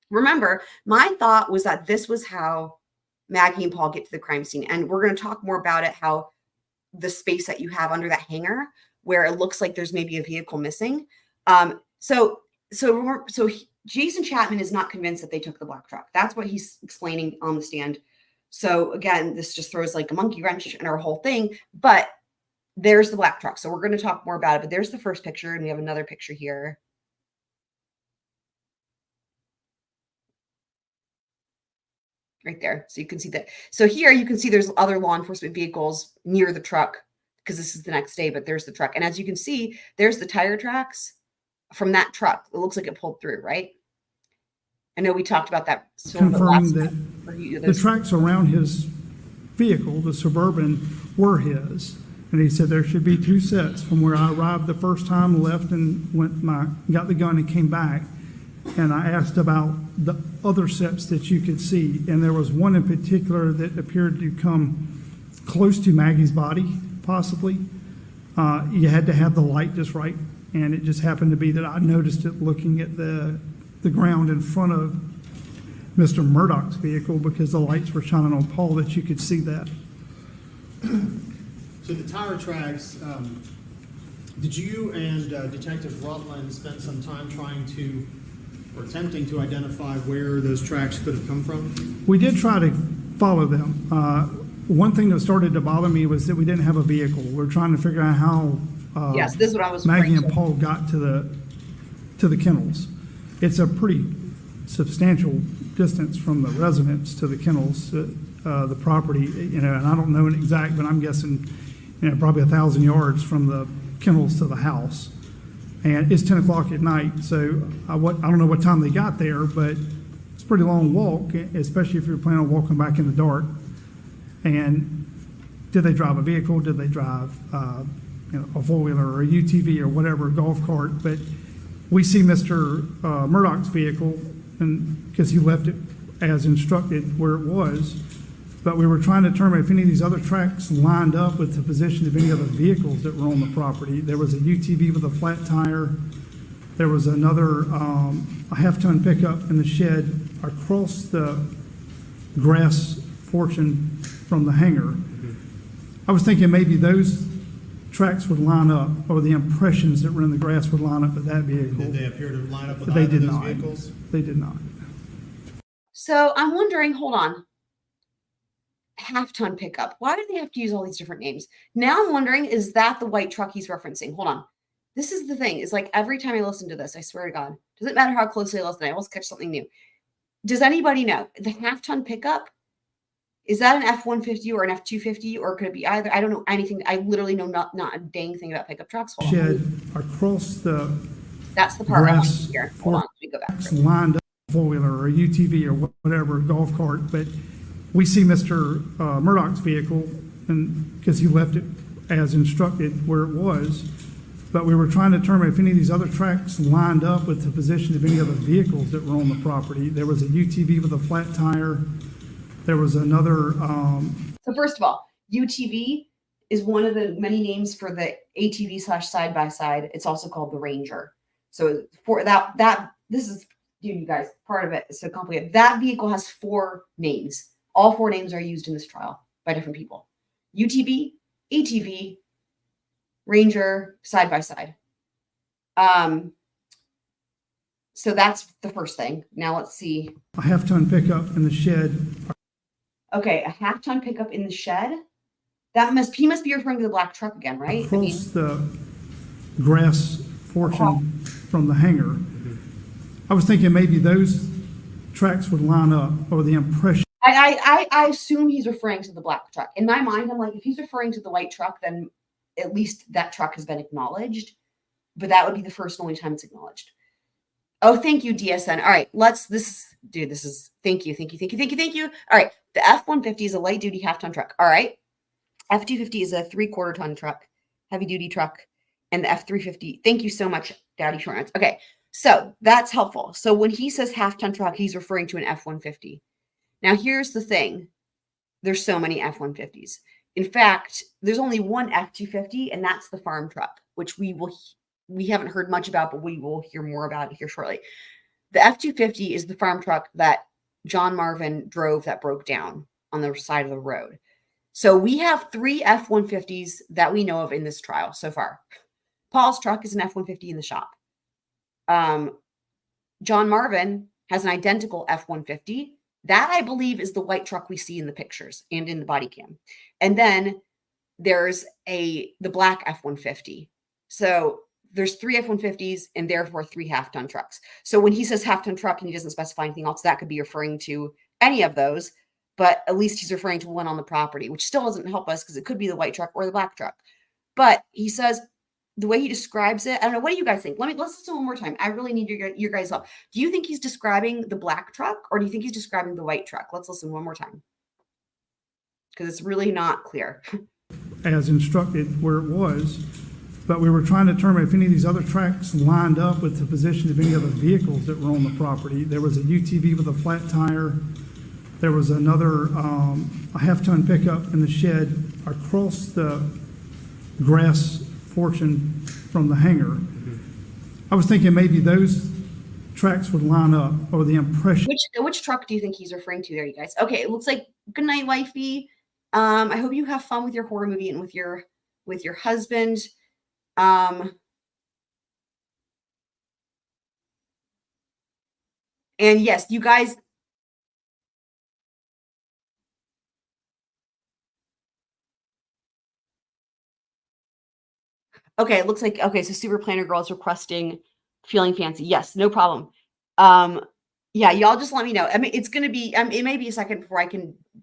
remember, my thought was that this was how Maggie and Paul get to the crime scene, and we're going to talk more about it, how the space that you have under that hangar where it looks like there's maybe a vehicle missing. So Jason Chapman is not convinced that they took the black truck. That's what he's explaining on the stand. So again, this just throws like a monkey wrench in our whole thing, but there's the black truck. So we're going to talk more about it, but there's the first picture and we have another picture here. Right there. So you can see that. So here you can see there's other law enforcement vehicles near the truck because this is the next day, but there's the truck. And as you can see, there's the tire tracks from that truck. It looks like it pulled through, right? I know we talked about that. Confirming that the tracks around his vehicle, the Suburban, were his. And he said there should be two sets from where I arrived the first time, left and got the gun and came back. And I asked about the other sets that you could see. And there was one in particular that appeared to come close to Maggie's body, possibly. You had to have the light just right. And it just happened to be that I noticed it looking at the ground in front of Mr. Murdaugh's vehicle because the lights were shining on Paul that you could see that. So the tire tracks, did you and Detective Rutland spend some time trying to, or attempting to identify where those tracks could have come from? We did try to follow them. One thing that started to bother me was that we didn't have a vehicle. We're trying to figure out how yes, this is what I was Maggie and Paul got to the kennels. It's a pretty substantial distance from the residence to the kennels, the property, and I don't know an exact, but I'm guessing, probably 1,000 yards from the kennels to the house. And it's 10 o'clock at night, so I don't know what time they got there, but it's a pretty long walk, especially if you're planning on walking back in the dark. And did they drive a vehicle? Did they drive a four-wheeler or a UTV or whatever, a golf cart? But we see Mr. Murdaugh's vehicle, and because he left it as instructed where it was, but we were trying to determine if any of these other tracks lined up with the position of any other vehicles that were on the property. There was a UTV with a flat tire. There was another a half-ton pickup in the shed across the grass portion from the hangar. I was thinking maybe those tracks would line up, or the impressions that were in the grass would line up with that vehicle. Did they appear to line up with They either did of those not. vehicles? They did not. So I'm wondering, hold on. Half-ton pickup. Why do they have to use all these different names? Now I'm wondering, is that the white truck he's referencing? Hold on. This is the thing. Is like every time I listen to this, I swear to God, doesn't matter how closely I listen, I always catch something new. Does anybody know the half-ton pickup? Is that an F-150 or an F-250, or could it be either? I don't know anything. I literally know not a dang thing about pickup trucks. Hold Shed on. across the That's the part I want grass to hear. Hold on. Let me go back. lined up, four-wheeler or a UTV or whatever, golf cart. But we see Mr. Murdaugh's vehicle, and because he left it as instructed where it was, but we were trying to determine if any of these other tracks lined up with the position of any other vehicles that were on the property. There was a UTV with a flat tire. There was another. So first of all, UTV is one of the many names for the ATV / side-by-side. It's also called the Ranger. So for that this is dude, you guys, part of it is so complicated. That vehicle has 4 names. All 4 names are used in this trial by different people. UTV, ATV, Ranger, side by side. So that's the first thing. Now let's see. A half-ton pickup in the shed. Okay, a half-ton pickup in the shed. He must be referring to the black truck again, right? Across the grass portion from the hangar. I was thinking maybe those tracks would line up, or the impression. I assume he's referring to the black truck. In my mind, I'm like, if he's referring to the white truck, then at least that truck has been acknowledged. But that would be the first and only time it's acknowledged. Oh, thank you, DSN. All right, thank you. All right, the F-150 is a light duty half-ton truck. All right, F-250 is a 3/4 ton truck, heavy duty truck, and the F-350. Thank you so much, Daddy Short. Okay, so that's helpful. So when he says half-ton truck, he's referring to an F-150. Now, here's the thing. There's so many F-150s. In fact, there's only one F-250, and that's the farm truck, which we haven't heard much about, but we will hear more about it here shortly. The F-250 is the farm truck that John Marvin drove that broke down on the side of the road. So we have 3 F-150s that we know of in this trial so far. Paul's truck is an F-150 in the shop. John Marvin has an identical F-150. That, I believe, is the white truck we see in the pictures and in the body cam. And then there's the black F-150. So there's 3 F-150s and therefore 3 half-ton trucks. So when he says half-ton truck and he doesn't specify anything else, that could be referring to any of those, but at least he's referring to one on the property, which still doesn't help us because it could be the white truck or the black truck. But he says the way he describes it, I don't know. What do you guys think? Let's listen one more time. I really need your guys' help. Do you think he's describing the black truck or do you think he's describing the white truck? Let's listen one more time because it's really not clear. As instructed where it was, but we were trying to determine if any of these other tracks lined up with the position of any other vehicles that were on the property. There was a UTV with a flat tire. There was another a half-ton pickup in the shed across the grass portion from the hangar. I was thinking maybe those tracks would line up, or the impression. Which truck do you think he's referring to there, you guys? Okay, it looks like good night, wifey. I hope you have fun with your horror movie and with your husband. And yes, you guys. Okay, it looks like, okay, so Super Planner Girl is requesting Feeling Fancy. Yes, no problem. Yeah, y'all just let me know. I mean, it's going to be, it may be a second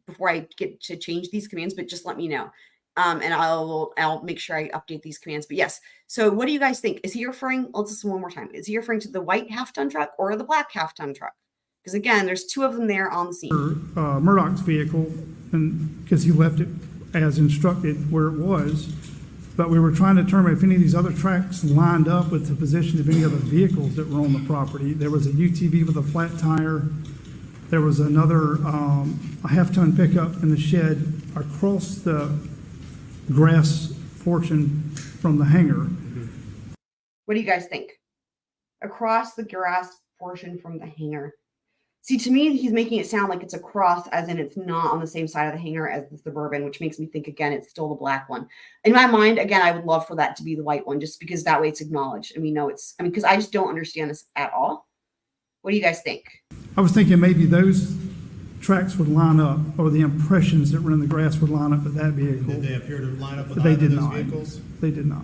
before I get to change these commands, but just let me know. And I'll make sure I update these commands. But yes, so what do you guys think? Is he referring, let's listen one more time. Is he referring to the white half-ton truck or the black half-ton truck? Because again, there's 2 of them there on the scene. Murdaugh's vehicle, and because he left it as instructed where it was, but we were trying to determine if any of these other tracks lined up with the position of any other vehicles that were on the property. There was a UTV with a flat tire. There was another a half-ton pickup in the shed across the grass portion from the hangar. What do you guys think? Across the grass portion from the hangar. See, to me, he's making it sound like it's across, as in it's not on the same side of the hangar as the Suburban, which makes me think, again, it's still the black one. In my mind, again, I would love for that to be the white one, just because that way it's acknowledged. And we know it's, I mean, because I just don't understand this at all. What do you guys think? I was thinking maybe those tracks would line up, or the impressions that were in the grass would line up with that vehicle. Did they appear to line up with They either did of those not. vehicles? They did not.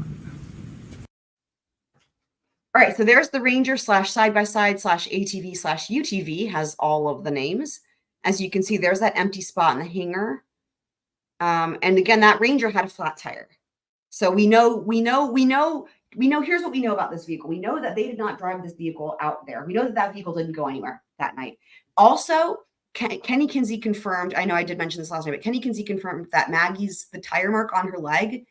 All right, so there's the Ranger / side-by-side / ATV / UTV has all of the names. As you can see, there's that empty spot in the hangar. And again, that Ranger had a flat tire. So we know, here's what we know about this vehicle. We know that they did not drive this vehicle out there. We know that that vehicle didn't go anywhere that night. Also, Kenny Kinsey confirmed, I know I did mention this last night, but Kenny Kinsey confirmed that the tire mark on her leg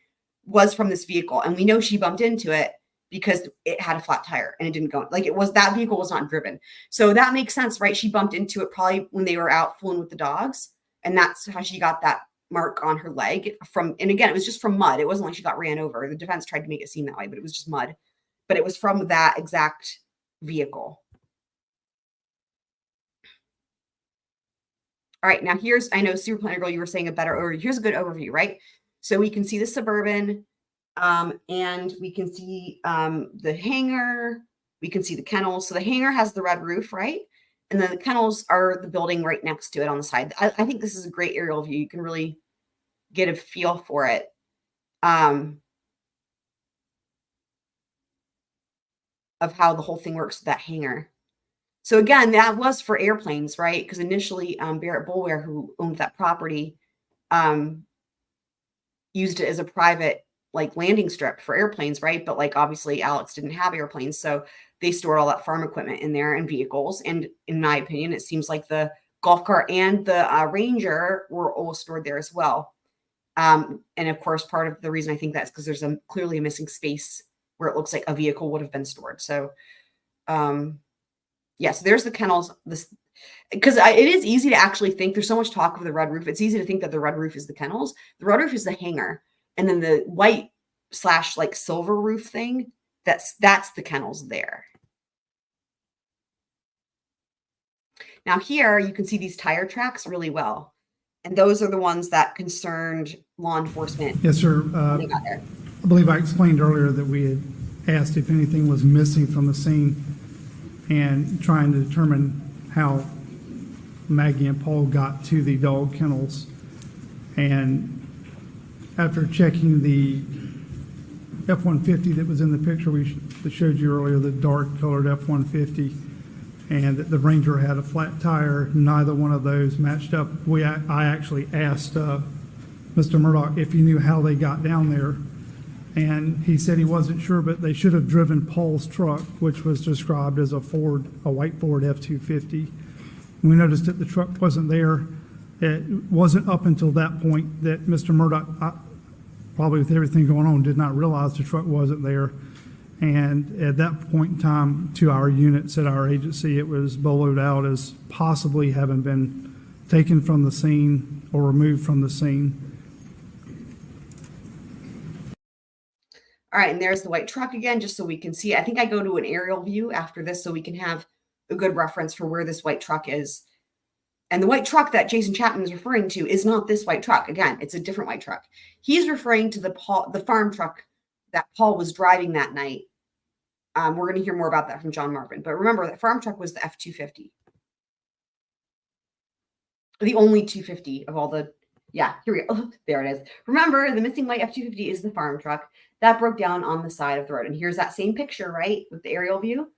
was from this vehicle. And we know she bumped into it because it had a flat tire and it didn't go, like that vehicle was not driven. So that makes sense, right? She bumped into it probably when they were out fooling with the dogs. And that's how she got that mark on her leg and again, it was just from mud. It wasn't like she got ran over. The defense tried to make it seem that way, but it was just mud. But it was from that exact vehicle. All right, now here's, I know Super Planner Girl, you were saying a better overview. Here's a good overview, right? So we can see the Suburban, and we can see the hangar. We can see the kennels. So the hangar has the red roof, right? And then the kennels are the building right next to it on the side. I think this is a great aerial view. You can really get a feel for it. Of how the whole thing works with that hangar. So again, that was for airplanes, right? Because initially Barrett Boulware, who owned that property, used it as a private like landing strip for airplanes, right? But like obviously Alex didn't have airplanes, so they stored all that farm equipment in there and vehicles. And in my opinion, it seems like the golf cart and the Ranger were all stored there as well. And of course, part of the reason I think that's because there's clearly a missing space where it looks like a vehicle would have been stored. So, yes, there's the kennels. Because it is easy to actually think, there's so much talk of the red roof. It's easy to think that the red roof is the kennels. The red roof is the hangar. And then the white / like silver roof thing, that's the kennels there. Now here you can see these tire tracks really well. And those are the ones that concerned law enforcement. Yes, sir. When they got there. I believe I explained earlier that we had asked if anything was missing from the scene and trying to determine how Maggie and Paul got to the dog kennels. And after checking the F-150 that was in the picture that showed you earlier, the dark colored F-150, and the Ranger had a flat tire, neither one of those matched up. I actually asked Mr. Murdaugh if he knew how they got down there. And he said he wasn't sure, but they should have driven Paul's truck, which was described as a white Ford F-250. We noticed that the truck wasn't there. It wasn't up until that point that Mr. Murdaugh, probably with everything going on, did not realize the truck wasn't there. And at that point in time, to our units at our agency, it was boloed out as possibly having been taken from the scene or removed from the scene. All right, and there's the white truck again, just so we can see. I think I go to an aerial view after this so we can have a good reference for where this white truck is. And the white truck that Jason Chapman is referring to is not this white truck. Again, it's a different white truck. He's referring to the farm truck that Paul was driving that night. We're going to hear more about that from John Marvin. But remember, that farm truck was the F-250. The only 250 of all the... Yeah, here we go. Oh, there it is. Remember, the missing white F-250 is the farm truck. That broke down on the side of the road. And here's that same picture, right, with the aerial view.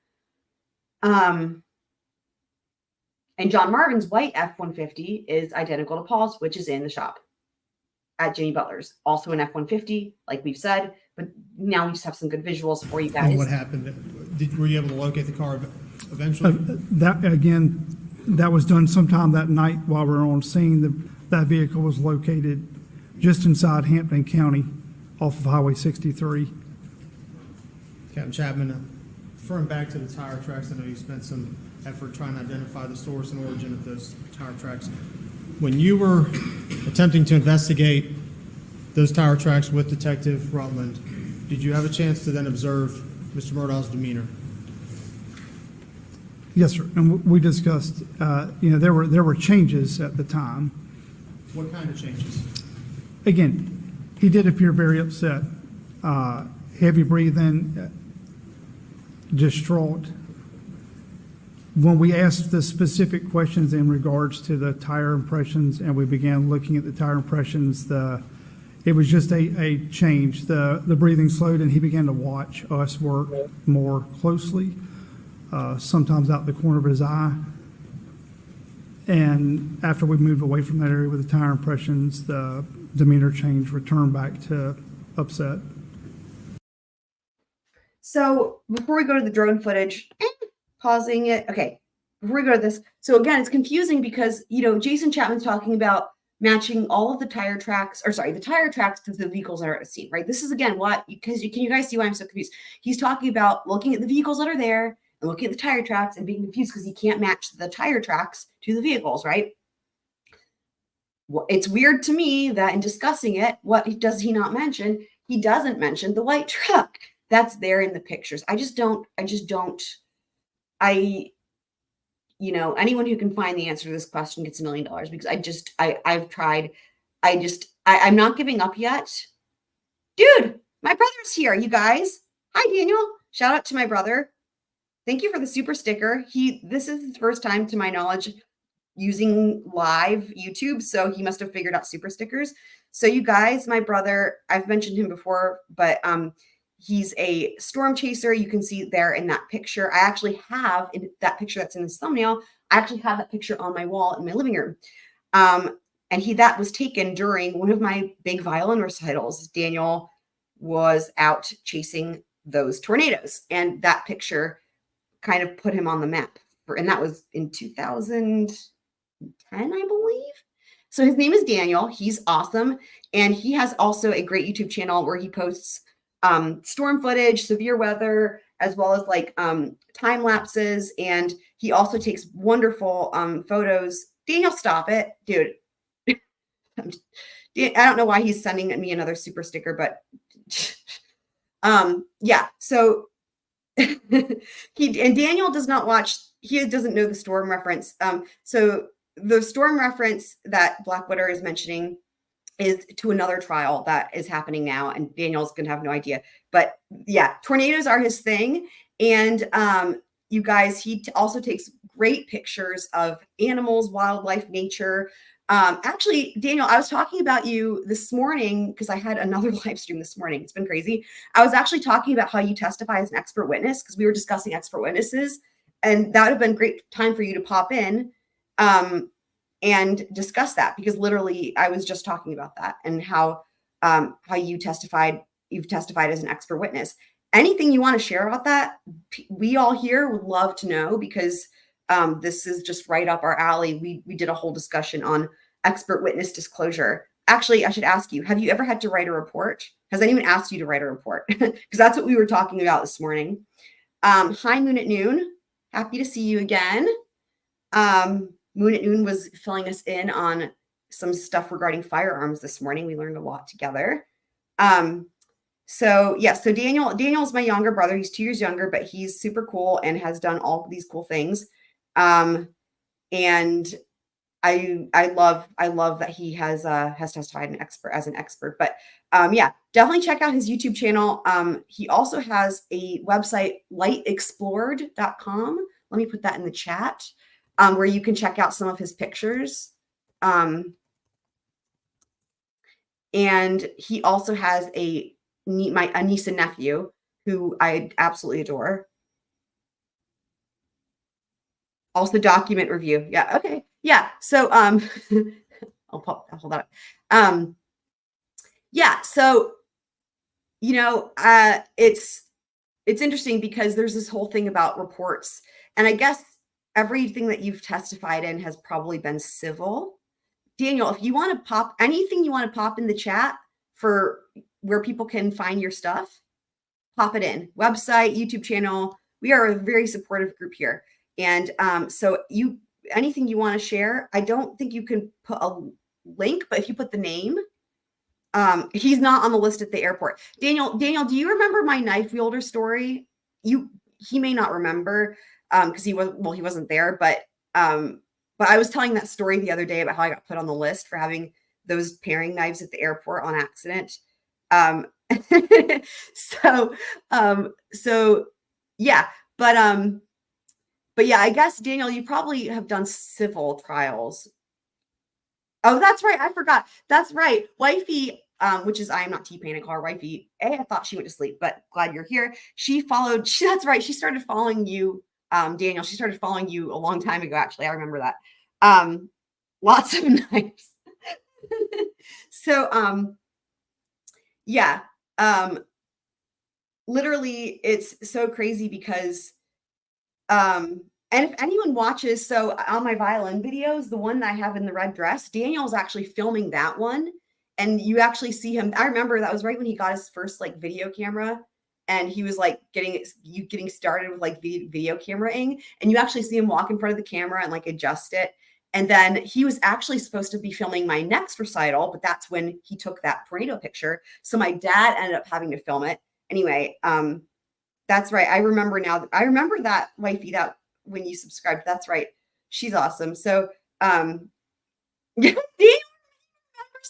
And John Marvin's white F-150 is identical to Paul's, which is in the shop at Jimmy Butler's. Also an F-150, like we've said. But now we just have some good visuals for you guys. And what happened? Were you able to locate the car eventually? That was done sometime that night while we were on scene. That vehicle was located just inside Hampton County off of Highway 63. Captain Chapman, referring back to the tire tracks, I know you spent some effort trying to identify the source and origin of those tire tracks. When you were attempting to investigate those tire tracks with Detective Rutland, did you have a chance to then observe Mr. Murdaugh's demeanor? Yes, sir. And we discussed, there were changes at the time. What kind of changes? Again, he did appear very upset, heavy breathing, distraught. When we asked the specific questions in regards to the tire impressions and we began looking at the tire impressions, it was just a change. The breathing slowed and he began to watch us work more closely, sometimes out the corner of his eye. And after we moved away from that area with the tire impressions, the demeanor change returned back to upset. So before we go to the drone footage, pausing it. Okay, before we go to this. So again, it's confusing because, Jason Chapman's talking about matching all of the tire tracks, the tire tracks to the vehicles that are at the scene, right? This is, again, can you guys see why I'm so confused? He's talking about looking at the vehicles that are there and looking at the tire tracks and being confused because he can't match the tire tracks to the vehicles, right? Well, it's weird to me that in discussing it, what does he not mention? He doesn't mention the white truck that's there in the pictures. you know, anyone who can find the answer to this question gets $1 million, because I've tried. I'm not giving up yet. Dude, my brother's here, you guys. Hi, Daniel. Shout out to my brother. Thank you for the super sticker. This is his first time, to my knowledge, using live YouTube, so he must have figured out super stickers. So you guys, my brother, I've mentioned him before, but he's a storm chaser. You can see there in that picture. I actually have in that picture that's in this thumbnail. I actually have that picture on my wall in my living room. And that was taken during one of my big violin recitals. Daniel was out chasing those tornadoes, and that picture kind of put him on the map. And that was in 2010, I believe. So his name is Daniel. He's awesome. And he has also a great YouTube channel where he posts storm footage, severe weather, as well as like time lapses. And he also takes wonderful photos. Daniel, stop it, dude. I don't know why he's sending me another super sticker, but yeah. So Daniel does not watch. He doesn't know the storm reference. So the storm reference that Blackwater is mentioning is to another trial that is happening now, and Daniel's gonna have no idea. But yeah, tornadoes are his thing. And you guys, he also takes great pictures of animals, wildlife, nature. Actually, Daniel, I was talking about you this morning because I had another live stream this morning. It's been crazy. I was actually talking about how you testify as an expert witness, because we were discussing expert witnesses, and that would have been a great time for you to pop in and discuss that, because literally I was just talking about that and how you've testified as an expert witness. Anything you want to share about that, we all here would love to know, because this is just right up our alley. We did a whole discussion on expert witness disclosure. Actually, I should ask you, have you ever had to write a report? Has anyone asked you to write a report? Because that's what we were talking about this morning. Hi, Moon at Noon. Happy to see you again. Moon at Noon was filling us in on some stuff regarding firearms this morning. We learned a lot together. So yeah, so Daniel's my younger brother. He's 2 years younger, but he's super cool and has done all these cool things. And I love that he has testified as an expert. But yeah, definitely check out his YouTube channel. He also has a website, lightexplored.com. Let me put that in the chat, where you can check out some of his pictures. And he also has a niece and nephew who I absolutely adore. Also document review. Yeah. Okay. Yeah. So, I'll hold that up. Yeah. So, you know, it's interesting because there's this whole thing about reports, and I guess everything that you've testified in has probably been civil. Daniel, if you want to pop anything you want to pop in the chat for where people can find your stuff, pop it in. Website, YouTube channel. We are a very supportive group here. And so anything you want to share, I don't think you can put a link, but if you put the name, he's not on the list at the airport. Daniel, do you remember my knife wielder story? He may not remember because he wasn't there, but I was telling that story the other day about how I got put on the list for having those paring knives at the airport on accident. So yeah, but yeah, I guess, Daniel, you probably have done civil trials. Oh, that's right. I forgot. That's right. Wifey, which is, I am not T-Pain, I call her Wifey. I thought she went to sleep, but glad you're here. That's right. She started following you, Daniel. She started following you a long time ago, actually. I remember that. Lots of knives. So, yeah. Literally, it's so crazy because and if anyone watches, so on my violin videos, the one that I have in the red dress, Daniel's actually filming that one. And you actually see him. I remember that was right when he got his first like video camera, and he was like getting started with like video cameraing. And you actually see him walk in front of the camera and like adjust it. And then he was actually supposed to be filming my next recital, but that's when he took that tornado picture. So my dad ended up having to film it. Anyway, that's right. I remember now. I remember that, Wifey, that when you subscribed, that's right. She's awesome. So, Daniel remembers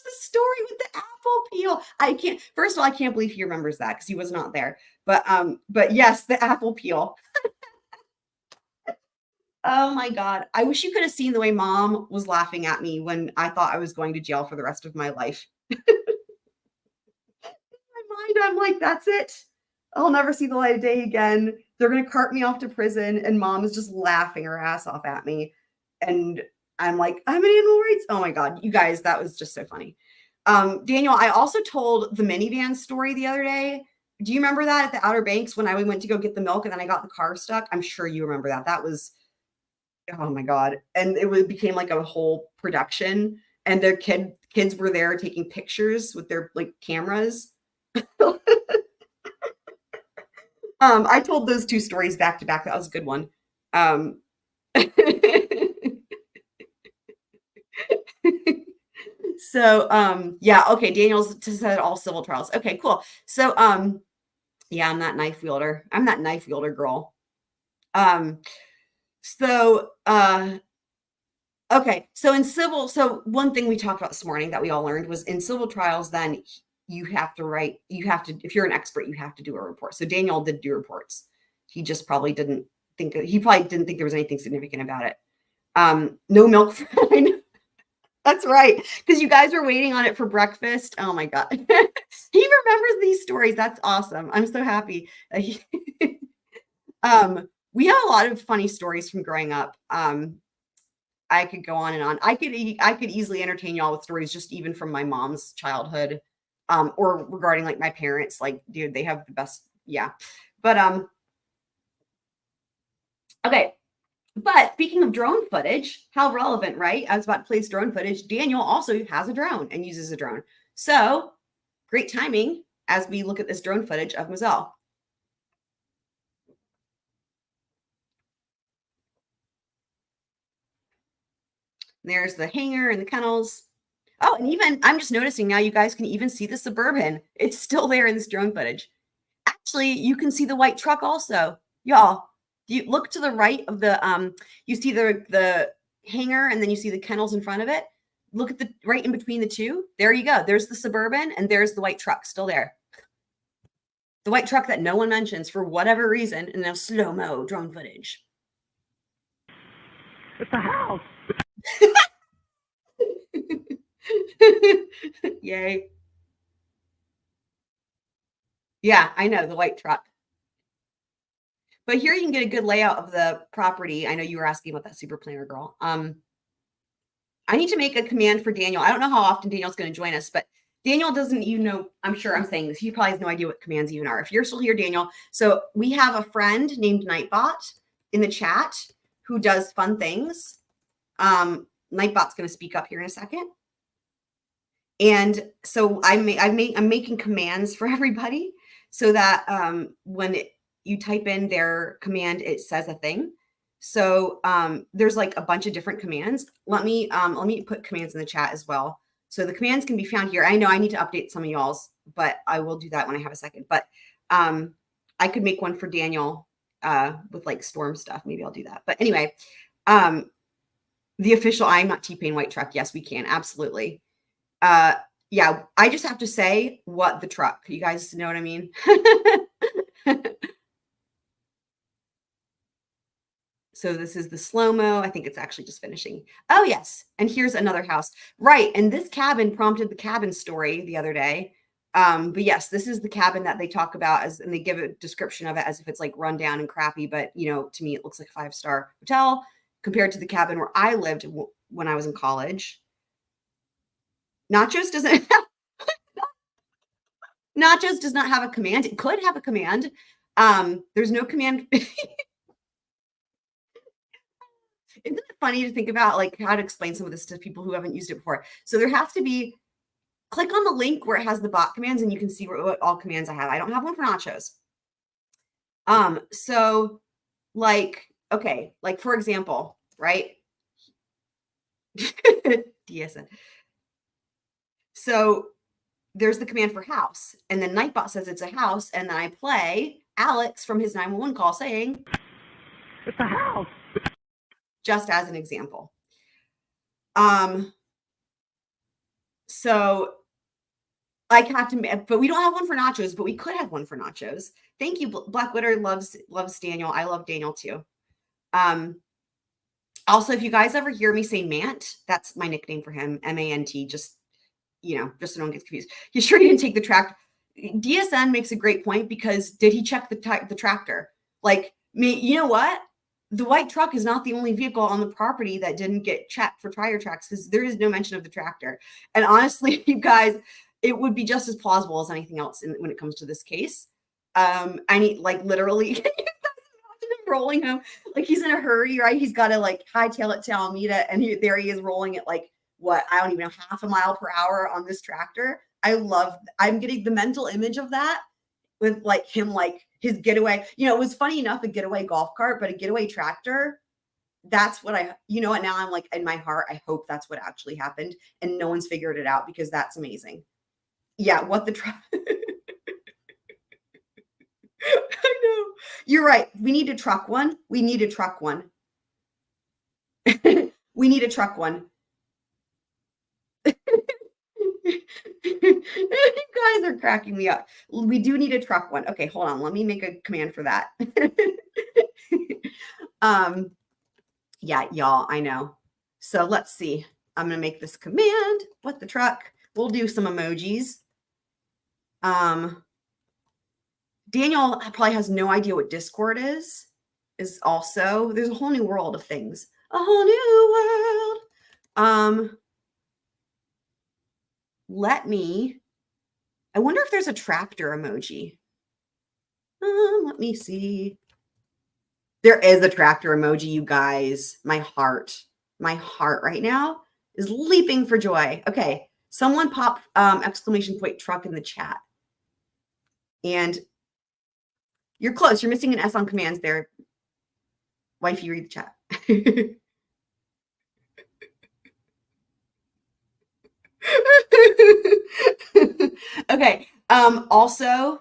the story with the apple peel. First of all, I can't believe he remembers that because he was not there. But yes, the apple peel. Oh my God. I wish you could have seen the way Mom was laughing at me when I thought I was going to jail for the rest of my life. In my mind, I'm like, that's it. I'll never see the light of day again. They're going to cart me off to prison. And Mom is just laughing her ass off at me. And I'm like, I'm an animal rights. Oh my God. You guys, that was just so funny. Daniel, I also told the minivan story the other day. Do you remember that at the Outer Banks when I went to go get the milk and then I got the car stuck? I'm sure you remember that. That was, oh my God. And it became like a whole production. And their kids were there taking pictures with their like cameras. I told those two stories back to back. That was a good one. So, yeah, okay. Daniel's said all civil trials. Okay, cool. So, yeah, I'm that knife wielder. I'm that knife wielder girl. Okay. So in civil, so one thing we talked about this morning that we all learned was in civil trials, then you have to, if you're an expert, you have to do a report. So Daniel did do reports. He just probably didn't think there was anything significant about it. No milk fine. That's right. Because you guys were waiting on it for breakfast. Oh my God. He remembers these stories. That's awesome. I'm so happy. We have a lot of funny stories from growing up. I could go on and on. I could easily entertain y'all with stories just even from my mom's childhood, or regarding like my parents. Like, dude, they have the best. Yeah. But, okay. But speaking of drone footage, how relevant, right? I was about to place drone footage. Daniel also has a drone and uses a drone. So great timing as we look at this drone footage of Moselle. There's the hangar and the kennels. Oh, and even I'm just noticing now you guys can even see the Suburban. It's still there in this drone footage. Actually, you can see the white truck also. Y'all, you look to the right of the you see the hangar and then you see the kennels in front of it. Look at the right in between the two. There you go. There's the Suburban and there's the white truck still there. The white truck that no one mentions for whatever reason in the slow-mo drone footage. It's a house. Yay. Yeah, I know, the white truck. But here you can get a good layout of the property. I know you were asking about that super planner girl. I need to make a command for Daniel. I don't know how often Daniel's going to join us, but Daniel doesn't even know. I'm sure I'm saying this. He probably has no idea what commands even are. If you're still here, Daniel. So we have a friend named Nightbot in the chat who does fun things. Nightbot's going to speak up here in a second. And so I'm making commands for everybody so that when you type in their command, it says a thing. So there's like a bunch of different commands. Let me put commands in the chat as well. So the commands can be found here. I know I need to update some of y'all's, but I will do that when I have a second. But I could make one for Daniel with like storm stuff. Maybe I'll do that. But anyway, the official I'm not T-Pain white truck. Yes, we can. Absolutely. Yeah, I just have to say what the truck. You guys know what I mean? So this is the slow-mo. I think it's actually just finishing. Oh, yes. And here's another house. Right. And this cabin prompted the cabin story the other day. But yes, this is the cabin that they talk about and they give a description of it as if it's like run down and crappy. But, you know, to me, it looks like a 5-star hotel compared to the cabin where I lived when I was in college. Nachos does not have a command. It could have a command. There's no command. Isn't it funny to think about like how to explain some of this to people who haven't used it before? So there has to be, click on the link where it has the bot commands and you can see what all commands I have. I don't have one for nachos. So like, okay, like for example, right? DSN. So there's the command for house and then Nightbot says it's a house. And then I play Alex from his 911 call saying, It's a house. just as an example. So I have to, but we don't have one for nachos, but we could have one for nachos. Thank you. Black Witter loves Daniel. I love Daniel too. Also, if you guys ever hear me say Mant, that's my nickname for him, M-A-N-T, just so no one gets confused. You sure he didn't take the tractor? DSN makes a great point, because did he check the tractor? Like, you know what? The white truck is not the only vehicle on the property that didn't get checked for tire tracks, because there is no mention of the tractor. And honestly, you guys, it would be just as plausible as anything else when it comes to this case. I need, like, literally rolling him like he's in a hurry, right? He's got to like hightail it to Alameda, and there he is rolling it like, what, I don't even know, half a mile per hour on this tractor. I'm getting the mental image of that with like him, like his getaway. It was funny enough, a getaway golf cart, but a getaway tractor. That's what what, now I'm like, in my heart, I hope that's what actually happened and no one's figured it out, because that's amazing. Yeah, what the truck. I know. You're right. We need a truck one. We need a truck one. We need a truck one. You guys are cracking me up. We do need a truck one. Okay, hold on. Let me make a command for that. Yeah, y'all, I know. So let's see. I'm going to make this command. What the truck? We'll do some emojis. Daniel probably has no idea what Discord is also, there's a whole new world of things. A whole new world. I wonder if there's a tractor emoji. Let me see. There is a tractor emoji, you guys. My heart right now is leaping for joy. Okay. Someone pop exclamation point truck in the chat. And you're close. You're missing an S on commands there. Wifey, read the chat. Okay. Also,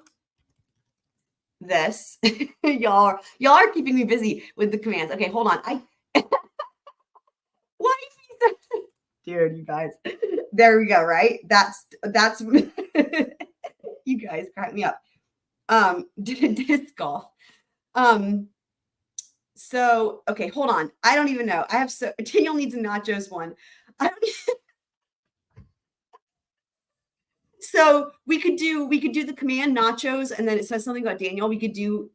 this y'all are keeping me busy with the commands. Okay, hold on. Dude, you guys. There we go. Right. That's you guys crack me up. Disc golf. So, okay, hold on. I don't even know. Daniel needs a nachos one. So we could do the command nachos, and then it says something about Daniel. We could do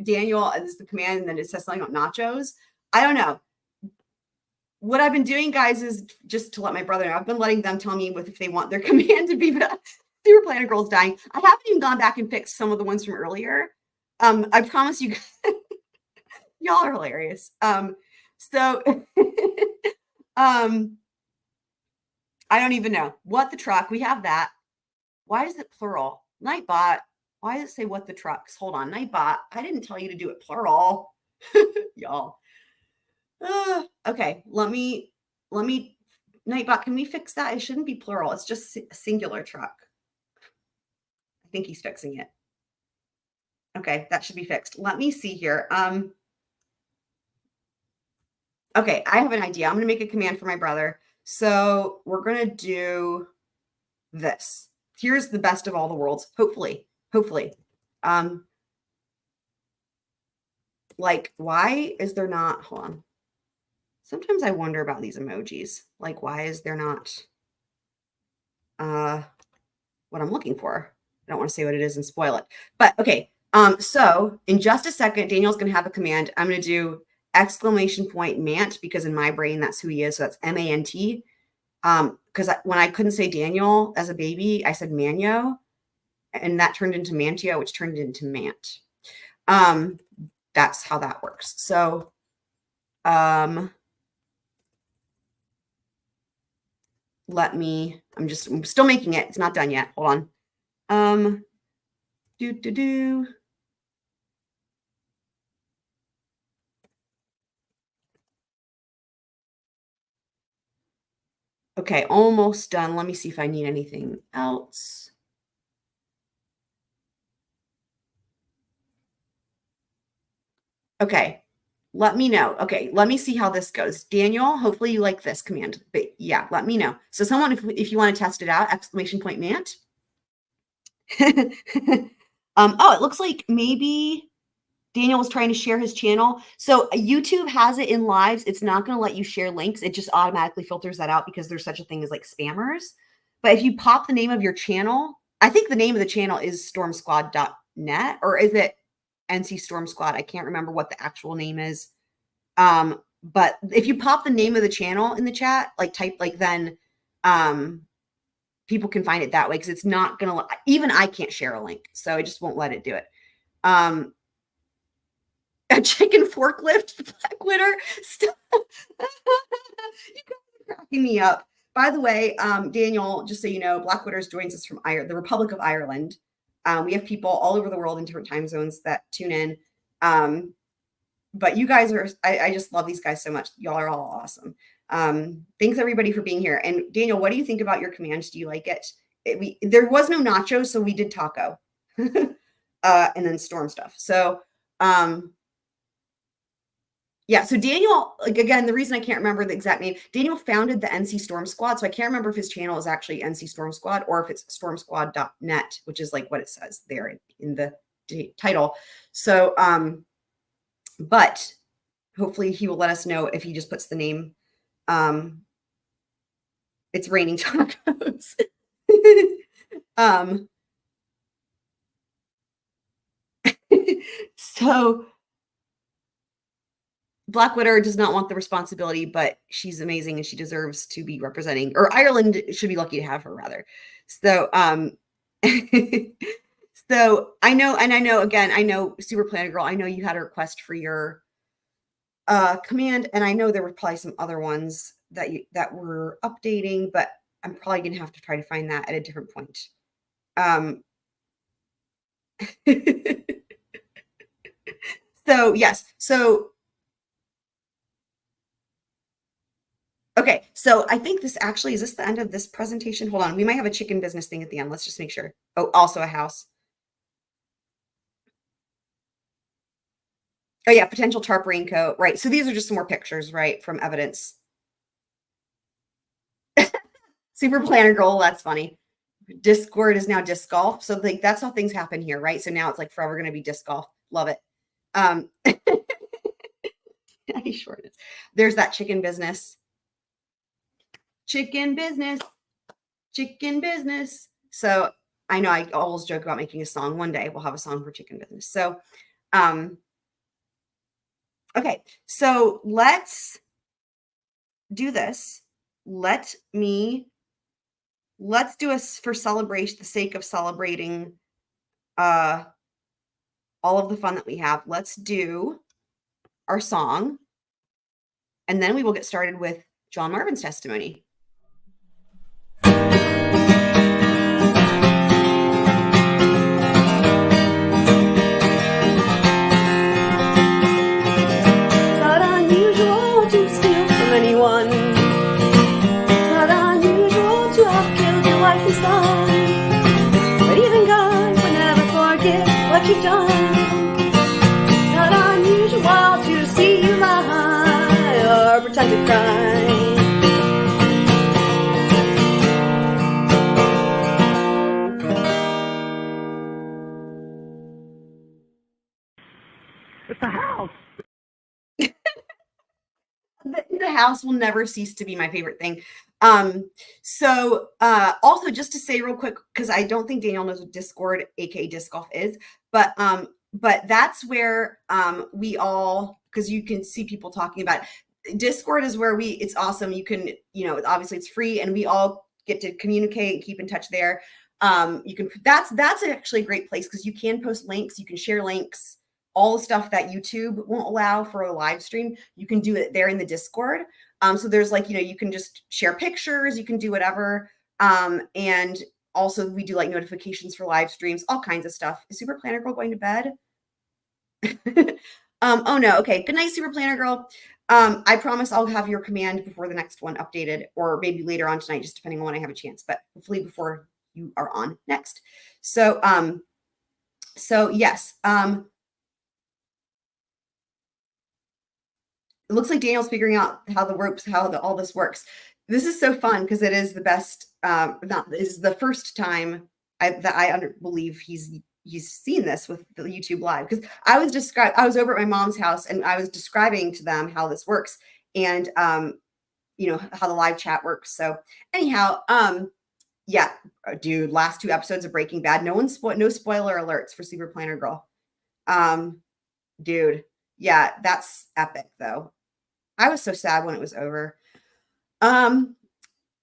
Daniel as the command, and then it says something about nachos. I don't know. What I've been doing, guys, is just to let my brother know. I've been letting them tell me if they want their command to be the Super Planet Girls dying. I haven't even gone back and fixed some of the ones from earlier. I promise you guys, y'all are hilarious. So I don't even know. What the truck? We have that. Why is it plural? Nightbot. Why does it say what the trucks? Hold on. Nightbot. I didn't tell you to do it plural. Y'all. Okay. Let me Nightbot, can we fix that? It shouldn't be plural. It's just a singular truck. I think he's fixing it. Okay, that should be fixed. Let me see here. Okay, I have an idea. I'm going to make a command for my brother. So we're going to do this. Here's the best of all the worlds. Hopefully. Like, why is there not, hold on. Sometimes I wonder about these emojis. Like, why is there not what I'm looking for? I don't want to say what it is and spoil it. But okay. So in just a second, Daniel's going to have a command. I'm going to do exclamation point Mant, because in my brain, that's who he is. So that's M-A-N-T. Because when I couldn't say Daniel as a baby, I said Manyo, and that turned into Mantio, which turned into Mant. That's how that works. So, I'm still making it. It's not done yet. Hold on. Okay, almost done. Let me see if I need anything else. Okay. let me know. Okay, let me see how this goes. Daniel, hopefully you like this command. But yeah, let me know. So someone, if you want to test it out, exclamation point Mant. Oh, it looks like maybe Daniel was trying to share his channel. So YouTube has it in lives. It's not going to let you share links. It just automatically filters that out because there's such a thing as like spammers. But if you pop the name of your channel, I think the name of the channel is StormSquadDotNet, or is it NC Storm Squad? I can't remember what the actual name is. But if you pop the name of the channel in the chat, like type like then people can find it that way, because it's not going to, even I can't share a link. So I just won't let it do it. A chicken forklift, Black Witter. Stop. You guys are cracking me up. By the way, Daniel, just so you know, Black Witters joins us from the Republic of Ireland. We have people all over the world in different time zones that tune in. But you guys are, I just love these guys so much. Y'all are all awesome. Thanks everybody for being here. And Daniel, what do you think about your commands? Do you like it? There was no nachos, so we did taco. And then storm stuff. So, yeah, so Daniel, like, again, the reason I can't remember the exact name, Daniel founded the NC Storm Squad. So I can't remember if his channel is actually NC Storm Squad or if it's StormSquad.net, which is like what it says there in the title. So, but hopefully he will let us know if he just puts the name. It's raining tacos. So Black Widow does not want the responsibility, but she's amazing and she deserves to be representing, or Ireland should be lucky to have her rather. So, so I know, and I know, again, I know Super Planner Girl, I know you had a request for your command, and I know there were probably some other ones that were updating, but I'm probably going to have to try to find that at a different point. So yes, so okay, so I think this actually, is this the end of this presentation? Hold on, we might have a chicken business thing at the end. Let's just make sure. Oh, also a house. Oh yeah, potential tarp raincoat, right? So these are just some more pictures, right, from evidence. Super Planner Girl, that's funny. Discord is now disc golf, so like that's how things happen here, right? So now it's like forever going to be disc golf. Love it. There's that chicken business. Chicken business. Chicken business. So I know I always joke about making a song. One day we'll have a song for chicken business. So, okay. So let's do this. Let's do us for celebration, the sake of celebrating all of the fun that we have. Let's do our song, and then we will get started with John Marvin's testimony. Not unusual to steal from anyone. Not unusual to have killed your wife and son. But even God would never forget what you've done. Not unusual to see you lie or pretend to cry. It's a house. The house will never cease to be my favorite thing. So also just to say real quick, because I don't think Daniel knows what Discord, aka disc golf, is, but that's where we all, because you can see people talking about it. Discord is where it's awesome. You can, obviously it's free and we all get to communicate and keep in touch there. That's actually a great place because you can post links, you can share links, all the stuff that YouTube won't allow for a live stream. You can do it there in the Discord. So there's like, you can just share pictures, you can do whatever. And also we do like notifications for live streams, all kinds of stuff. Is Super Planner Girl going to bed? Oh no. Okay. Good night, Super Planner Girl. I promise I'll have your command before the next one updated, or maybe later on tonight, just depending on when I have a chance, but hopefully before you are on next. So yes. it looks like Daniel's figuring out how all this works. This is so fun because it is the best. Is the first time that I believe he's seen this with the YouTube live, because I was over at my mom's house and I was describing to them how this works and you know, how the live chat works. So anyhow, yeah, dude, last 2 episodes of Breaking Bad. No spoiler alerts for Super Planner Girl. Dude, yeah, that's epic though. I was so sad when it was over.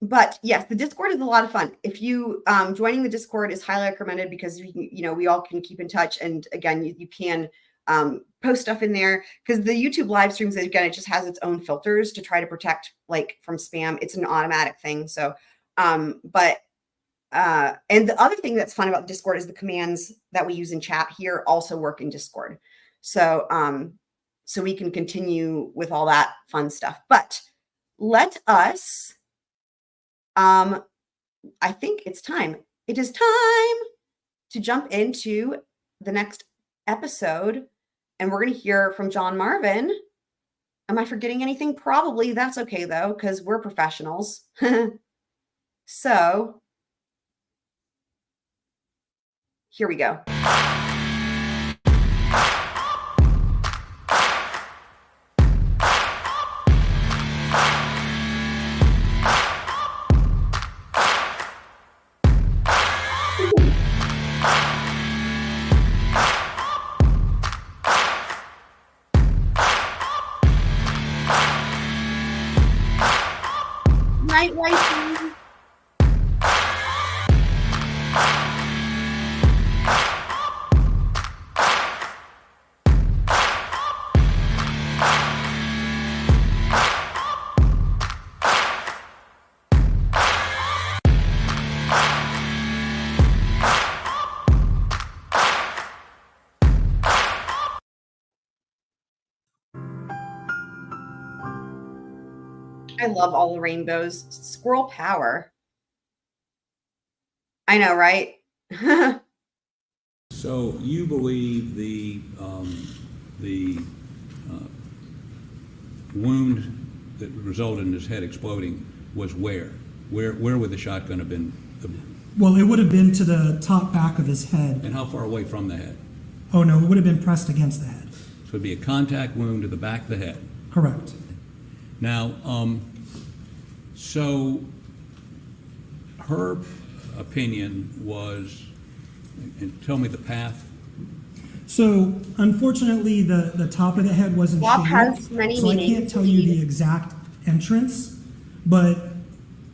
But yes, the Discord is a lot of fun. If you joining the Discord is highly recommended because we all can keep in touch. And again, you can post stuff in there because the YouTube live streams, again, it just has its own filters to try to protect like from spam. It's an automatic thing. So, and the other thing that's fun about Discord is the commands that we use in chat here also work in Discord. So, so we can continue with all that fun stuff, but let us, I think it's time. It is time to jump into the next episode, and we're going to hear from John Marvin. Am I forgetting anything? Probably. That's okay though, because we're professionals. So here we go. Night wifey. I love all the rainbows. Squirrel power. I know, right? So you believe the wound that resulted in his head exploding was where? Where would the shotgun have been? Well, it would have been to the top back of his head. And how far away from the head? Oh, no, it would have been pressed against the head. So it'd be a contact wound to the back of the head. Correct. Now, so her opinion was, and tell me the path. So, unfortunately, the top of the head wasn't Swap shaved, has many so I meanings. can't tell you the exact entrance, but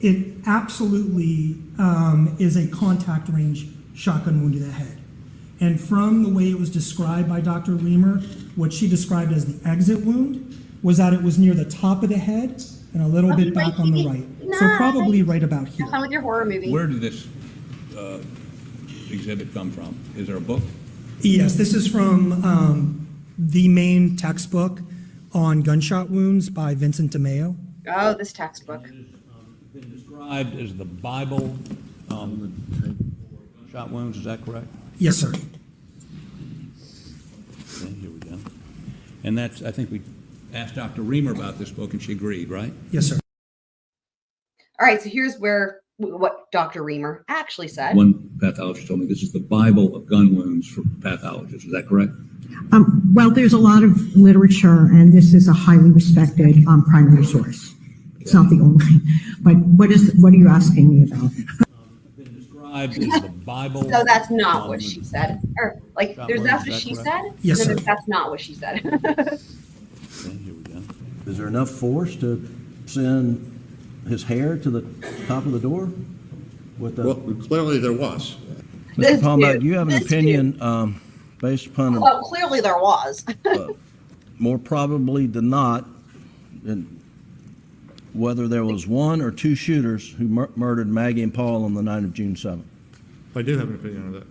it absolutely is a contact range shotgun wound to the head. And from the way it was described by Dr. Reamer, what she described as the exit wound was that it was near the top of the head and a little bit back on the right. So probably right about here. Have fun with your horror movie. Where did this exhibit come from? Is there a book? Yes, this is from the main textbook on gunshot wounds by Vincent DeMeo. Oh, this textbook. Been described as the Bible shot wounds, is that correct? Yes, sir. Okay, here we go. And that's, I think we asked Dr. Reamer about this book and she agreed, right? Yes, sir. All right, so here's what Dr. Reamer actually said. One pathologist told me this is the Bible of gun wounds for pathologists. Is that correct? Well, there's a lot of literature, and this is a highly respected primary source. It's not the only. But what are you asking me about? Been described as the Bible. So that's not what she said. Or like, there's that's what she said. Yes, and then sir. that's not what she said. Okay, here we go. Is there enough force to send his hair to the top of the door? Well, clearly there was. Mr. Palmbach, do you have an opinion based upon Well, clearly there was. more probably than not, and whether there was one or two shooters who murdered Maggie and Paul on the night of June 7th? I do have an opinion on that.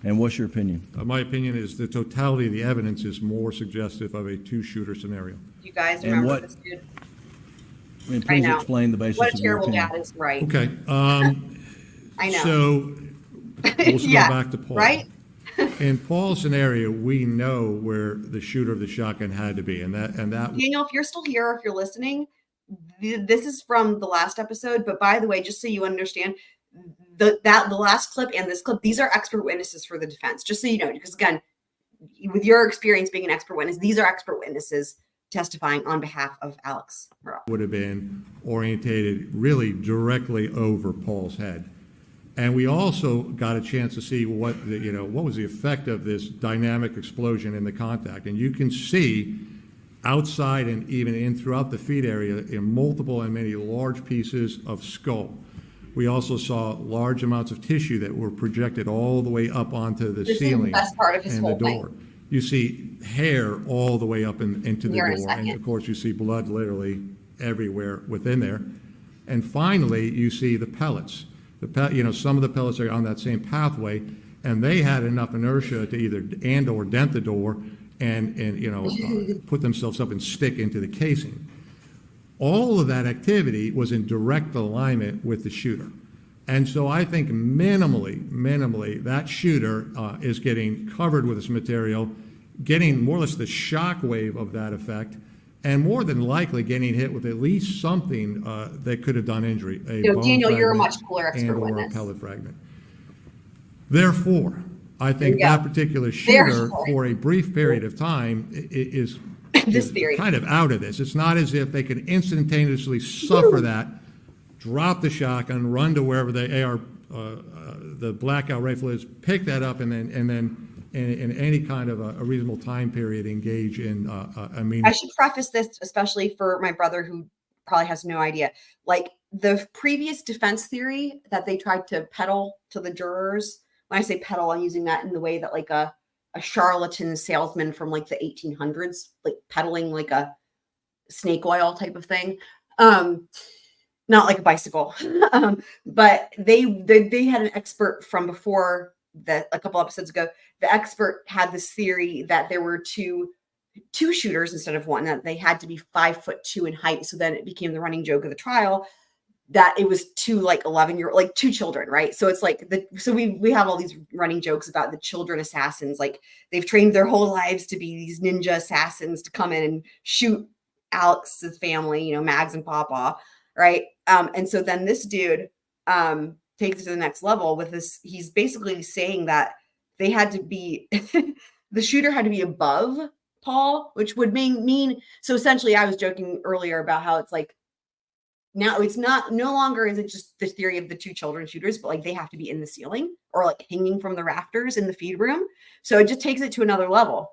And what's your opinion? My opinion is the totality of the evidence is more suggestive of a two-shooter scenario. You guys And remember what- this dude? I mean, please know. explain the basis What a of your terrible opinion. dad is right. Okay. I know. So we'll Yeah, go back to Paul. right? In Paul's scenario, we know where the shooter of the shotgun had to be, and that Daniel, if you're still here, or if you're listening, this is from the last episode. But by the way, just so you understand, the last clip and this clip, these are expert witnesses for the defense. Just so you know, because again, with your experience being an expert witness, these are expert witnesses testifying on behalf of Alex Murdaugh. would have been orientated really directly over Paul's head. And we also got a chance to see what was the effect of this dynamic explosion in the contact. And you can see outside and even in throughout the feet area in multiple and many large pieces of skull. We also saw large amounts of tissue that were projected all the way up onto the ceiling is the best part of his and the whole door. thing. You see hair all the way up into the Here in a door. And second. of course, you see blood literally everywhere within there. And finally, you see the pellets. Some of the pellets are on that same pathway, and they had enough inertia to either or dent the door and put themselves up and stick into the casing. All of that activity was in direct alignment with the shooter. And so I think minimally, that shooter is getting covered with this material, getting more or less the shock wave of that effect, and more than likely getting hit with at least something that could have done injury. Daniel, you're a much cooler expert or witness. a pellet fragment. Therefore, I think that particular shooter, for a brief period of time, is kind of out of this. It's not as if they can instantaneously suffer that, drop the shotgun, run to wherever the blackout rifle is, pick that up, and then in any kind of a reasonable time period engage in I should preface this, especially for my brother who probably has no idea. Like the previous defense theory that they tried to peddle to the jurors. When I say peddle, I'm using that in the way that like a charlatan salesman from like the 1800s, like peddling like a snake oil type of thing. Not like a bicycle. But they had an expert from before that a couple episodes ago. The expert had this theory that there were two shooters instead of one, that they had to be 5'2" in height. So then it became the running joke of the trial that it was two like 11-year-old, like two children, right? So it's like so we have all these running jokes about the children assassins, like they've trained their whole lives to be these ninja assassins to come in and shoot Alex's family, Mags and Pawpaw, right? And so then this dude takes it to the next level with this. He's basically saying that they had to be the shooter had to be above Paul, which would mean so essentially I was joking earlier about how it's like now it's no longer is it just the theory of the two children shooters, but like they have to be in the ceiling or like hanging from the rafters in the feed room. So it just takes it to another level,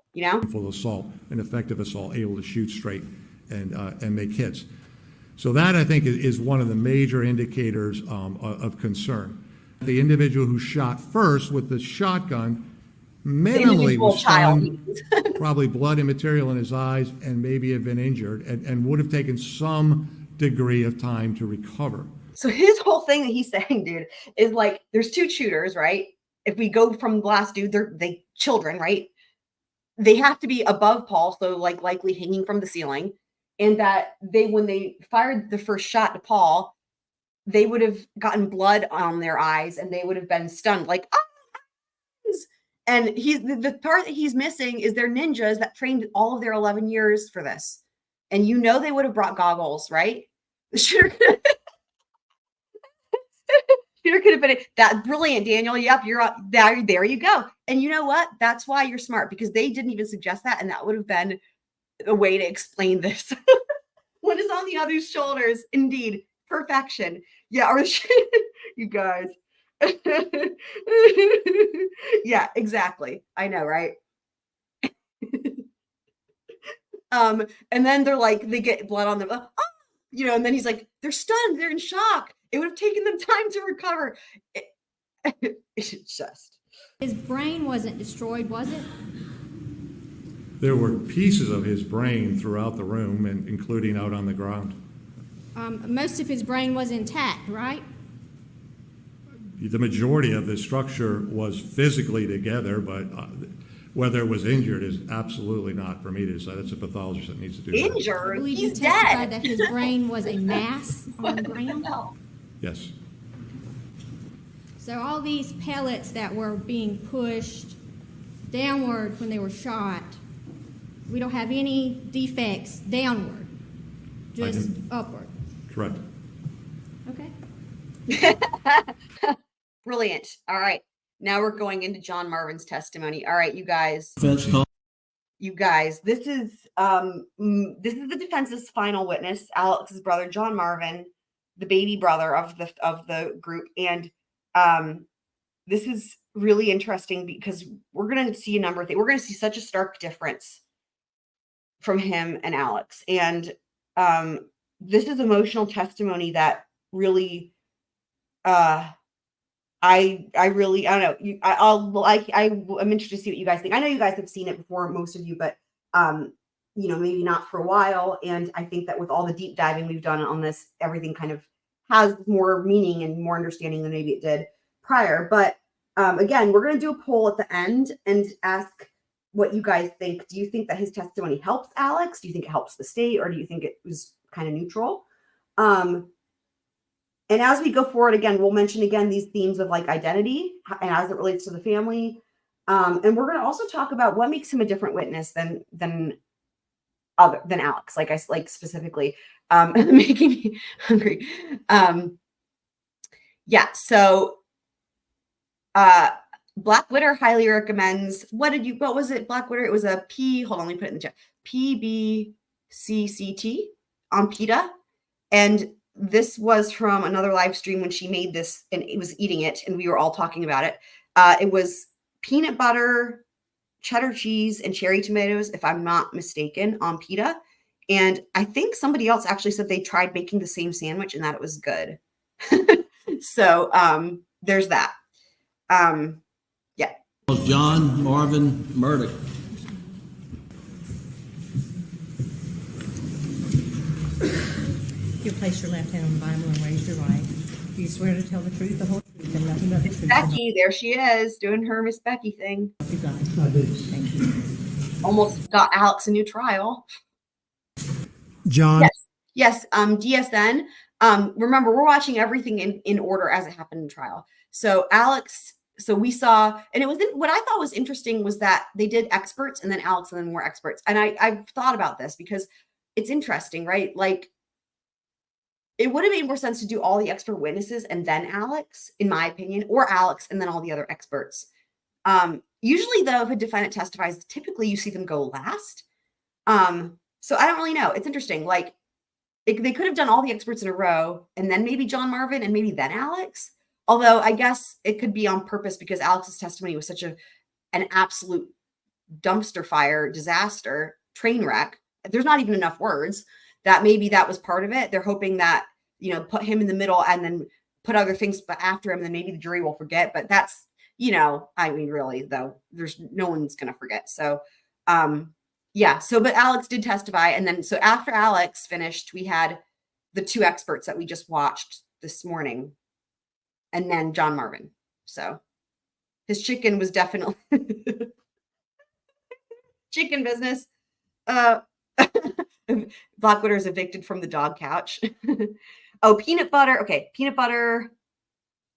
Full assault, an effective assault, able to shoot straight and make hits. So that, I think, is one of the major indicators of concern. The individual who shot first with the shotgun minimally was stunned, probably blood and material in his eyes, and maybe have been injured, and would have taken some degree of time to recover. So his whole thing that he's saying, dude, is like there's two shooters, right? If we go from the last dude, they children, right? They have to be above Paul, so like likely hanging from the ceiling. And that when they fired the first shot to Paul, they would have gotten blood on their eyes and they would have been stunned, like, oh! And the part that he's missing is they're ninjas that trained all of their 11 years for this. And they would have brought goggles, right? The shooter could have been that brilliant, Daniel. Yep, you're up. There you go. And you know what? That's why you're smart, because they didn't even suggest that. And that would have been a way to explain this. What is on the other's shoulders? Indeed, perfection. Yeah, or you guys. Yeah, exactly. I know, right? And then they're like, they get blood on them. Oh! And then he's like, they're stunned. They're in shock. It would have taken them time to recover. It's just. His brain wasn't destroyed, was it? There were pieces of his brain throughout the room, and including out on the ground. Most of his brain was intact, right? The majority of the structure was physically together, but whether it was injured is absolutely not for me to decide. That's a pathologist that needs to do that. Injured? I believe He's you testified dead. that his brain was a mass on the ground. Yes. So all these pellets that were being pushed downward when they were shot. We don't have any defects downward, just upward. Correct. Okay. Brilliant. All right. Now we're going into John Marvin's testimony. All right, you guys. You guys, this is the defense's final witness, Alex's brother, John Marvin, the baby brother of the group, and this is really interesting because we're going to see a number of things. We're going to see such a stark difference from him and Alex, and this is emotional testimony that really, I don't know. I'm interested to see what you guys think. I know you guys have seen it before, most of you, but maybe not for a while. And I think that with all the deep diving we've done on this, everything kind of has more meaning and more understanding than maybe it did prior. But again, we're going to do a poll at the end and ask what you guys think. Do you think that his testimony helps Alex? Do you think it helps the state, or do you think it was kind of neutral? And as we go forward, again, we'll mention again these themes of like identity and as it relates to the family. And we're going to also talk about what makes him a different witness than Alex, like specifically, making me hungry. So Black Witter highly recommends, what was it, Black Witter? It was a hold on, let me put it in the chat. PBCCT on PETA. And this was from another live stream when she made this and it was eating it and we were all talking about it. It was peanut butter, cheddar cheese, and cherry tomatoes, if I'm not mistaken, on pita. And I think somebody else actually said they tried making the same sandwich and that it was good. So there's that. John Marvin Murdaugh. You place your left hand on the Bible and raise your right. Do you swear to tell the truth, the whole truth, and nothing but the truth? Becky, there she is, doing her Miss Becky thing. You got it. I do. Thank you. Almost got Alex a new trial. John. Yes. DSN. Remember, we're watching everything in order as it happened in trial. So Alex, we saw, and it was what I thought was interesting was that they did experts and then Alex and then more experts. And I've thought about this because it's interesting, right? Like, it would have made more sense to do all the expert witnesses and then Alex, in my opinion, or Alex and then all the other experts. Usually, though, if a defendant testifies, typically you see them go last. So I don't really know. It's interesting. Like, they could have done all the experts in a row and then maybe John Marvin and maybe then Alex. Although I guess it could be on purpose because Alex's testimony was such an absolute dumpster fire, disaster, train wreck. There's not even enough words. That maybe that was part of it. They're hoping that, put him in the middle and then put other things after him, and then maybe the jury will forget. But that's, really, though, there's no one's going to forget. So, but Alex did testify. And then, so after Alex finished, we had the two experts that we just watched this morning, and then John Marvin. So his chicken was definitely chicken business. Blackwater is evicted from the dog couch. Peanut butter. Okay. Peanut butter,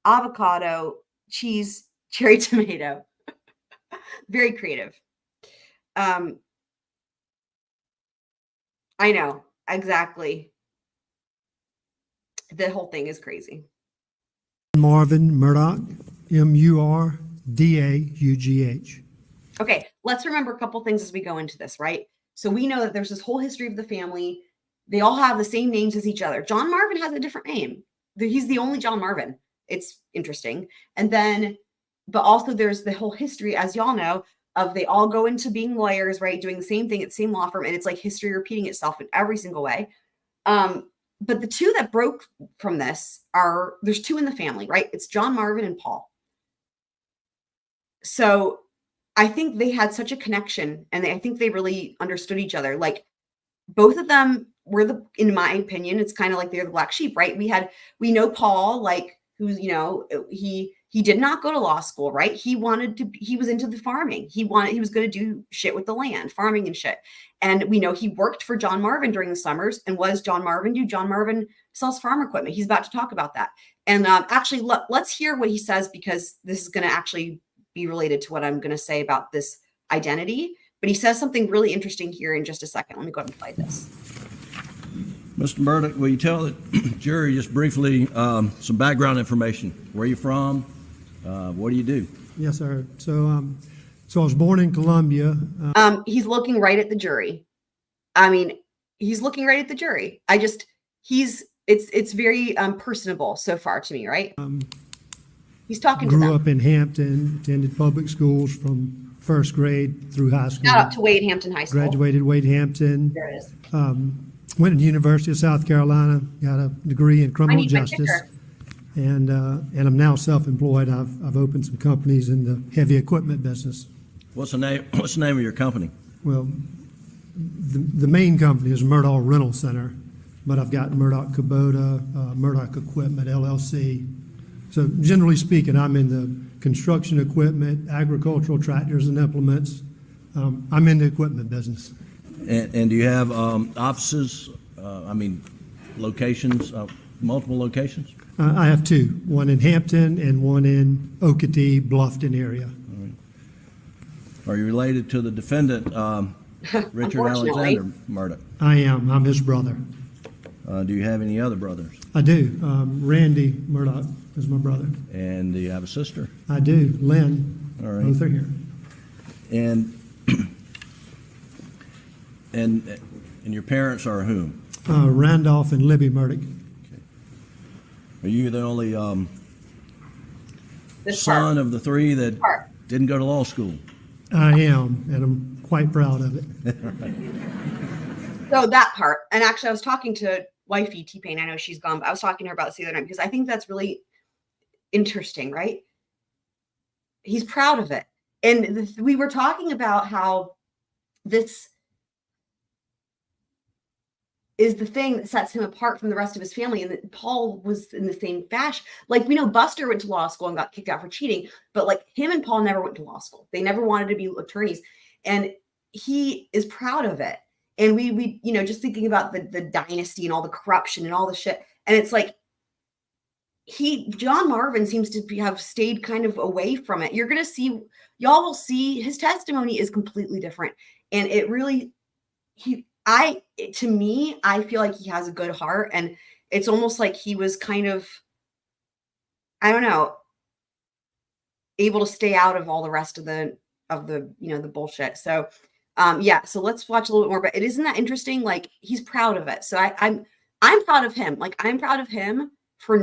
avocado, cheese, cherry tomato. Very creative. I know. Exactly. The whole thing is crazy. Marvin Murdaugh, Murdaugh. Okay. Let's remember a couple things as we go into this, right? So we know that there's this whole history of the family. They all have the same names as each other. John Marvin has a different name. He's the only John Marvin. It's interesting. And then, but also there's the whole history, as y'all know, of they all go into being lawyers, right? Doing the same thing at the same law firm. And it's like history repeating itself in every single way. But the two that broke from this there's two in the family, right? It's John Marvin and Paul. So I think they had such a connection and I think they really understood each other. Like both of them were in my opinion, it's kind of like they're the black sheep, right? We know Paul, like who's, he did not go to law school, right? He was into the farming. He was going to do shit with the land, farming and shit. And we know he worked for John Marvin during the summers and John Marvin sells farm equipment. He's about to talk about that. And actually let's hear what he says because this is going to actually be related to what I'm going to say about this identity. But he says something really interesting here in just a second. Let me go ahead and play this. Mr. Murdaugh, will you tell the jury just briefly some background information? Where are you from? What do you do? Yes, sir. So I was born in Colombia. He's looking right at the jury. I mean, he's looking right at the jury. It's very personable so far to me, right? He's talking to them. Grew up in Hampton, attended public schools from first grade through high school. Shout out to Wade Hampton High School. Graduated Wade Hampton. There it is. Went to the University of South Carolina, got a degree in criminal need my justice. kicker. And I'm now self-employed. I've opened some companies in the heavy equipment business. What's the name of your company? Well, the main company is Murdaugh Rental Center, but I've got Murdaugh Kubota, Murdaugh Equipment LLC. So generally speaking, I'm in the construction equipment, agricultural tractors and implements. I'm in the equipment business. And do you have offices? Locations? Multiple locations? I have two, one in Hampton and one in Okatee, Bluffton area. All right. Are you related to the defendant, Richard Alexander Murdaugh? I am. I'm his brother. Do you have any other brothers? I do. Randy Murdaugh is my brother. And do you have a sister? I do. Lynn. All right. Both are here. And your parents are whom? Randolph and Libby Murdaugh. Are you the only son of the three that didn't go to law school? I am, and I'm quite proud of it. So that part, and actually I was talking to wifey T-Pain, I know she's gone, but I was talking to her about this the other night because I think that's really interesting, right? He's proud of it. And we were talking about how this is the thing that sets him apart from the rest of his family. And that Paul was in the same fashion. Like, we know Buster went to law school and got kicked out for cheating, but like him and Paul never went to law school. They never wanted to be attorneys. And he is proud of it. And we just thinking about the dynasty and all the corruption and all the shit. And it's like, John Marvin seems to have stayed kind of away from it. You're going to see, y'all will see his testimony is completely different. And it really, to me, I feel like he has a good heart, and it's almost like he was kind of, I don't know, able to stay out of all the rest of the bullshit. So, so let's watch a little bit more, but isn't that interesting? Like, he's proud of it. So I'm proud of him. Like, I'm proud of him for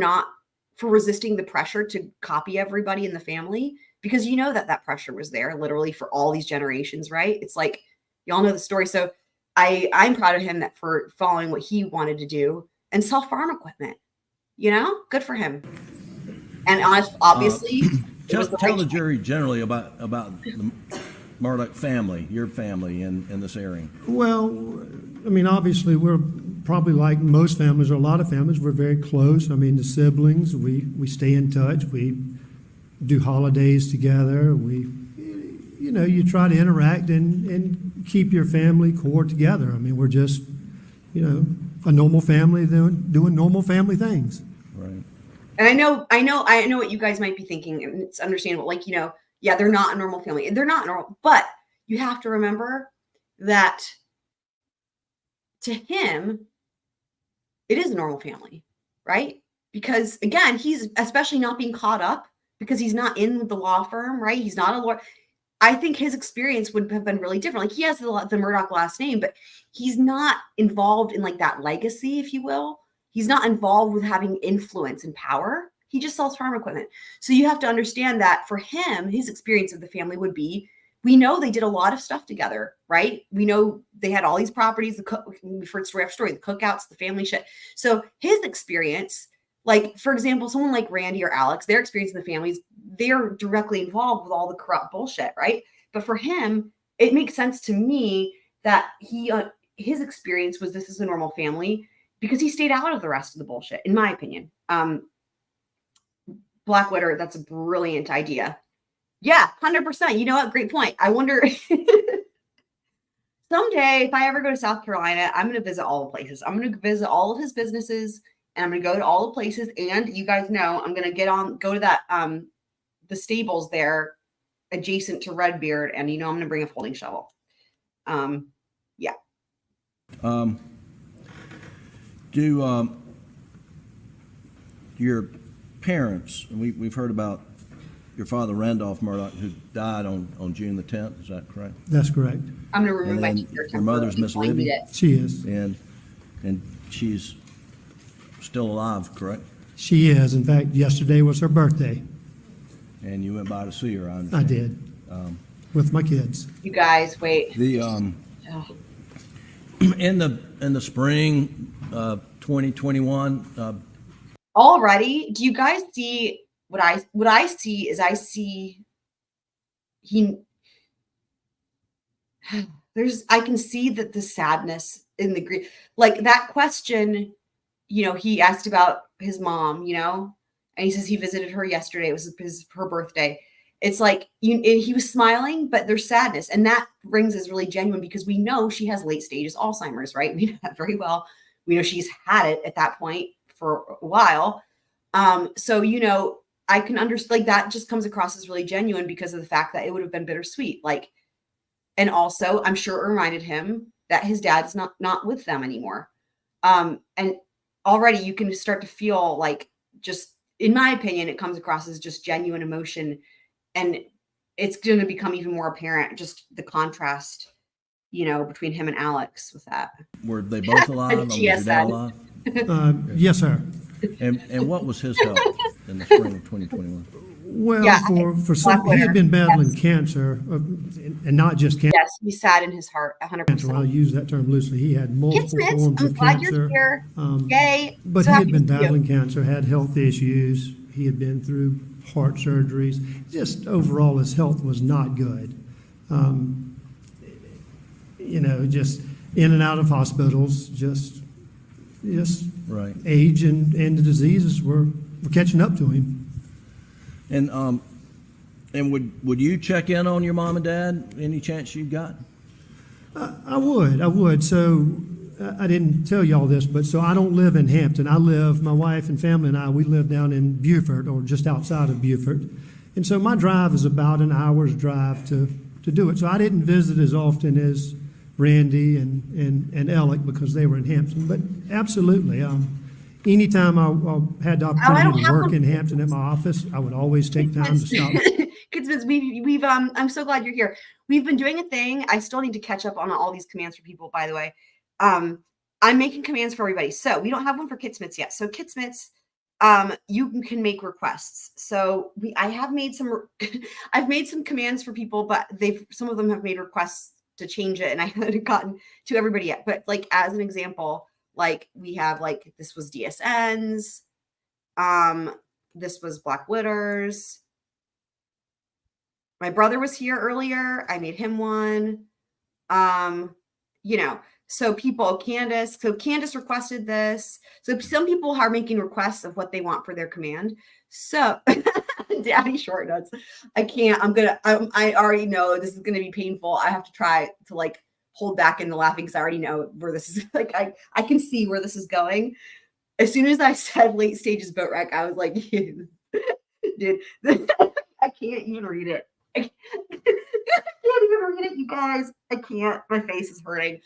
resisting the pressure to copy everybody in the family, because that pressure was there literally for all these generations, right? It's like, y'all know the story. So I'm proud of him for following what he wanted to do and sell farm equipment. Good for him. And obviously, tell the jury generally about the Murdaugh family, your family in this area. Well, I mean, obviously, we're probably like most families or a lot of families. We're very close. I mean, the siblings, we stay in touch. We do holidays together. You try to interact and keep your family core together. I mean, we're just, a normal family doing normal family things. Right. And I know what you guys might be thinking, and it's understandable. Like, they're not a normal family. They're not normal, but you have to remember that to him, it is a normal family, right? Because again, he's especially not being caught up because he's not in the law firm, right? He's not a lawyer. I think his experience would have been really different. Like, he has the Murdaugh last name, but he's not involved in like that legacy, if you will. He's not involved with having influence and power. He just sells farm equipment. So you have to understand that for him, his experience of the family would be, we know they did a lot of stuff together, right? We know they had all these properties, we've heard story after story, the cookouts, the family shit. So his experience, like, for example, someone like Randy or Alex, their experience in the families, they're directly involved with all the corrupt bullshit, right? But for him, it makes sense to me that his experience was this is a normal family because he stayed out of the rest of the bullshit, in my opinion. Blackwater, that's a brilliant idea. Yeah, 100%. You know what? Great point. I wonder someday if I ever go to South Carolina, I'm going to visit all the places. I'm going to visit all of his businesses, and I'm going to go to all the places. And you guys know, I'm going to go to that, the stables there adjacent to Redbeard, and I'm going to bring a folding shovel. Yeah. Do your parents, and we've heard about your father, Randolph Murdaugh, who died on June the 10th, is that correct? That's correct. I'm going to remove my And t-shirt. your mother's Miss temporarily. I Libby? need it. She is. And she's still alive, correct? She is. In fact, yesterday was her birthday. And you went by to see her, I I understand. did. With my kids. You guys, wait. The Oh. in the spring of 2021, Already, do you guys see what I see is I can see that the sadness in the grief, like that question, he asked about his mom, and he says he visited her yesterday. It was her birthday. It's like he was smiling, but there's sadness, and that rings is really genuine because we know she has late stages Alzheimer's, right? We know that very well. We know she's had it at that point for a while. So I can understand, like, that just comes across as really genuine because of the fact that it would have been bittersweet. Like, and also I'm sure it reminded him that his dad's not with them anymore. And already you can start to feel like, just in my opinion, it comes across as just genuine emotion. And it's going to become even more apparent, just the contrast, between him and Alex with that. were they both alive? Or was your dad alive? Yes, sir. And what was his health in the spring of 2021? Well, Yeah, for some, he had been battling cancer, and not just cancer. Yes, he's sad in his heart, 100%. I'll use that term loosely. He had multiple Kismet, forms I'm of glad cancer. you're here. Yay. But So he had happy been to see you. battling cancer, had health issues. He had been through heart surgeries. Just overall, his health was not good. Just in and out of hospitals, just Right. age and the diseases were catching up to him. And would you check in on your mom and dad any chance you got? I would. So I didn't tell y'all this, but so I don't live in Hampton. My wife and family and we live down in Beaufort, or just outside of Beaufort. And so my drive is about an hour's drive to do it. So I didn't visit as often as Randy and Alec because they were in Hampton. But absolutely, anytime I had the opportunity to work in Hampton at my office, I would always take time to stop. Kids, we've I'm so glad you're here. We've been doing a thing. I still need to catch up on all these commands for people, by the way. I'm making commands for everybody. So we don't have one for Kitsmits yet. So Kitsmits, you can make requests. So I have made I've made some commands for people, but some of them have made requests to change it, and I haven't gotten to everybody yet. But like, as an example, like we have, like, this was DSNs, this was Black Widows. My brother was here earlier. I made him one. So Candace requested this. So some people are making requests of what they want for their command. So Daddy Short Nuts. I can't. I already know this is gonna be painful. I have to try to like hold back in the laughing because I already know where this is. Like I can see where this is going. As soon as I said late stages boat wreck, I was like, dude, I can't even read it. I can't even read it, you guys. I can't. My face is hurting.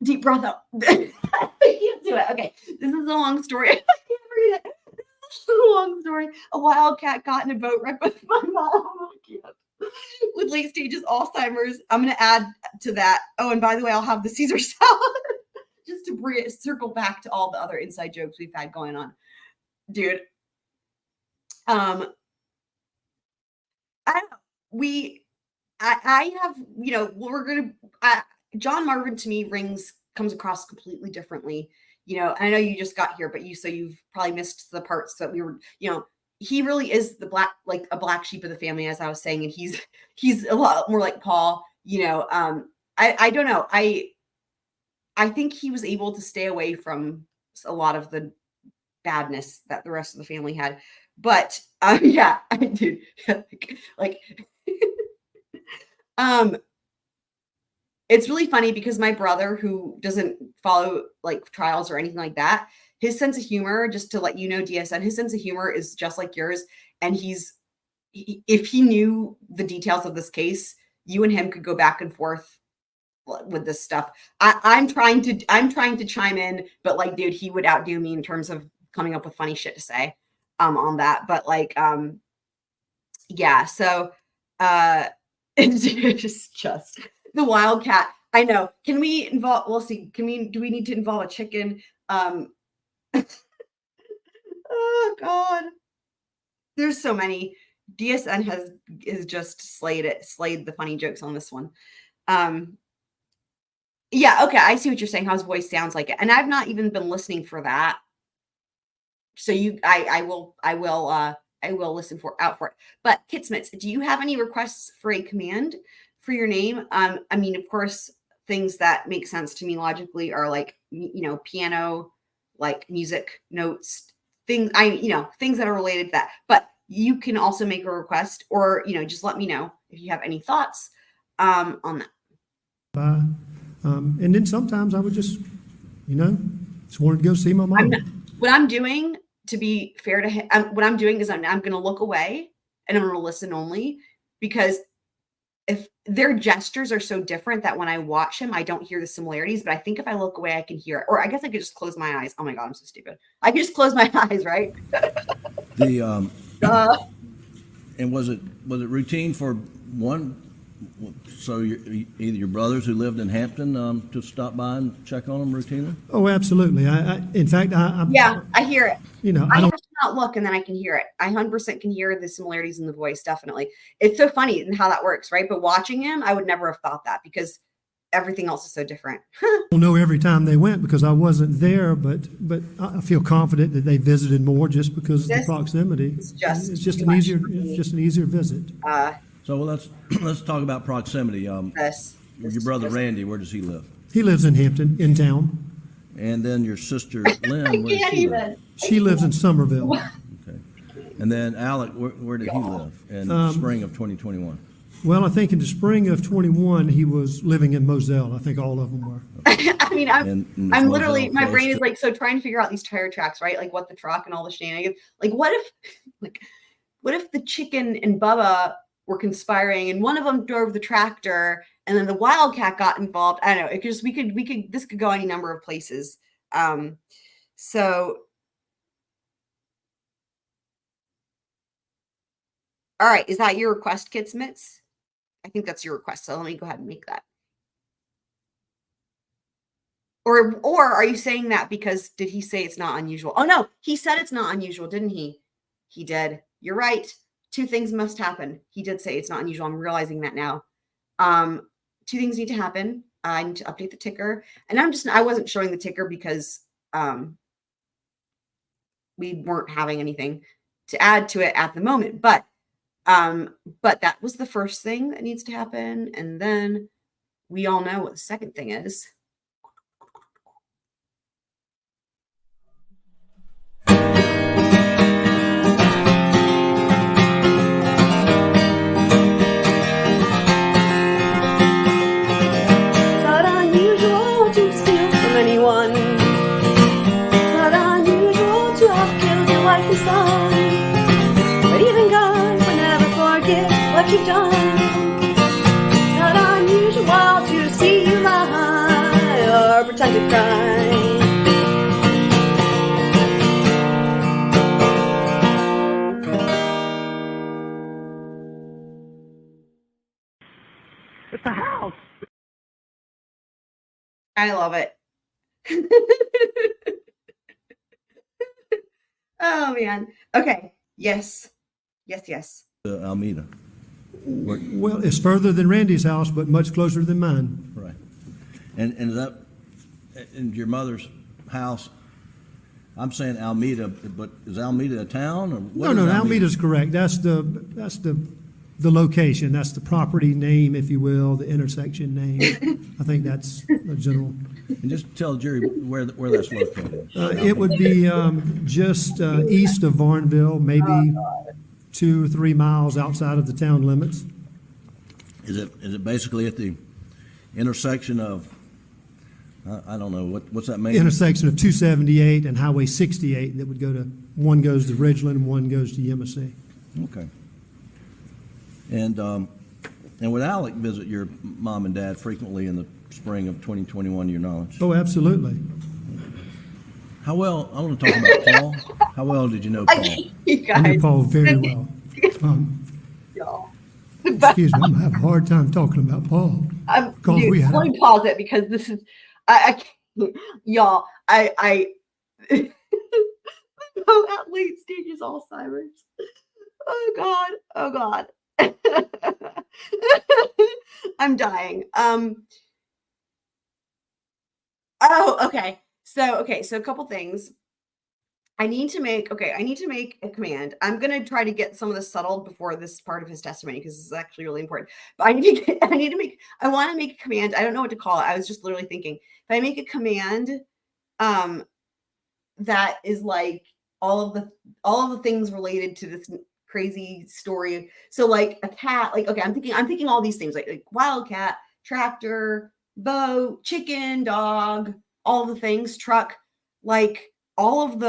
Deep breath out. I can't do it. Okay, this is a long story. I can't read it. This is a long story. A wildcat got in a boat wreck with my mom. I can't. With late stages Alzheimer's. I'm going to add to that. Oh, and by the way, I'll have the Caesar salad just to circle back to all the other inside jokes we've had going on. Dude. I have, John Marvin to me comes across completely differently. I know you just got here, but you've probably missed the parts that we were, he really is a black sheep of the family, as I was saying. And he's a lot more like Paul, I don't know. I think he was able to stay away from a lot of the badness that the rest of the family had. But yeah, I do. It's really funny because my brother, who doesn't follow like trials or anything like that, his sense of humor, just to let you know, DSN, his sense of humor is just like yours. And he's if he knew the details of this case, you and him could go back and forth with this stuff. I'm trying to chime in, but like, dude, he would outdo me in terms of coming up with funny shit to say on that. But like, yeah, so it's just the wildcat. I know. Can we involve, we'll see. Do we need to involve a chicken? Oh God. There's so many. DSN is just slayed the funny jokes on this one. Yeah, okay, I see what you're saying, how his voice sounds like it. And I've not even been listening for that. So I will listen out for it. But Kitsmits, do you have any requests for a command for your name? I mean, of course, things that make sense to me logically are like, piano, like music notes, things that are related to that. But you can also make a request, or just let me know if you have any thoughts on that. And then sometimes I would just, just wanted to go see my mom. What I'm doing, to be fair to him, what I'm doing is I'm going to look away and I'm going to listen only, because if their gestures are so different that when I watch him, I don't hear the similarities. But I think if I look away, I can hear it. Or I guess I could just close my eyes. Oh my God, I'm so stupid. I could just close my eyes, right? And was it routine for one? So either your brothers who lived in Hampton to stop by and check on them routinely? Oh, absolutely. In fact, yeah, I hear it. I have to not look, and then I can hear it. I 100% can hear the similarities in the voice. Definitely, it's so funny and how that works, right? But watching him, I would never have thought that, because everything else is so different. don't know every time they went because I wasn't there, but I feel confident that they visited more just because of the proximity. It's just an easier visit. So let's talk about proximity. Your brother Randy, where does he live? He lives in Hampton, in town. And then your sister Lynn, where does she live? She lives in Somerville. Okay. And then Alec, where did he live in spring of 2021? Well, I think in the spring of 21, he was living in Moselle. I think all of them were. I mean, I'm literally, my brain is like, so trying to figure out these tire tracks, right? Like what the truck and all the shenanigans. Like what if the chicken and Bubba were conspiring and one of them drove the tractor and then the wildcat got involved? I don't know. This could go any number of places. So, all right. Is that your request, Kitsmits? I think that's your request. So let me go ahead and make that. Or are you saying that because did he say it's not unusual? Oh no, he said it's not unusual, didn't he? He did. You're right. Two things must happen. He did say it's not unusual. I'm realizing that now. Two things need to happen. I need to update the ticker. And I wasn't showing the ticker because we weren't having anything to add to it at the moment. But that was the first thing that needs to happen. And then we all know what the second thing is. But even God will never forget what you've done. It's not unusual to see you lie or pretend to cry. It's a house. I love it. Oh man. Okay. Yes. Almeida. Well, it's further than Randy's house, but much closer than mine. Right. And is that in your mother's house? I'm saying Almeida, but is Almeida a town or what? No, Almeida's correct. That's the location. That's the property name, if you will, the intersection name. I think that's a general. And just tell the jury where that's located. It would be just east of Varnville, maybe 2 or 3 miles outside of the town limits. Is it basically at the intersection of I don't know what's that mean? Intersection of 278 and Highway 68 that would go to, one goes to Ridgeland and one goes to Hearsay. Okay. And would Alec visit your mom and dad frequently in the spring of 2021, to your knowledge? Oh, absolutely. How well, I want to talk about Paul. How well did you know Paul? You I know guys. Paul very well. Y'all. Excuse me, I'm having a hard time talking about Paul. Because Dude, we had let me pause it because this is, I can't, y'all, I know at late stages Alzheimer's. Oh God. I'm dying. Okay. So a couple things. I need to make a command. I'm going to try to get some of this settled before this part of his testimony because this is actually really important. But I want to make a command. I don't know what to call it. I was just literally thinking, if I make a command that is like all of the things related to this crazy story. So like a cat, like, okay, I'm thinking all these things like wildcat, tractor, boat, chicken, dog, all the things, truck, like all of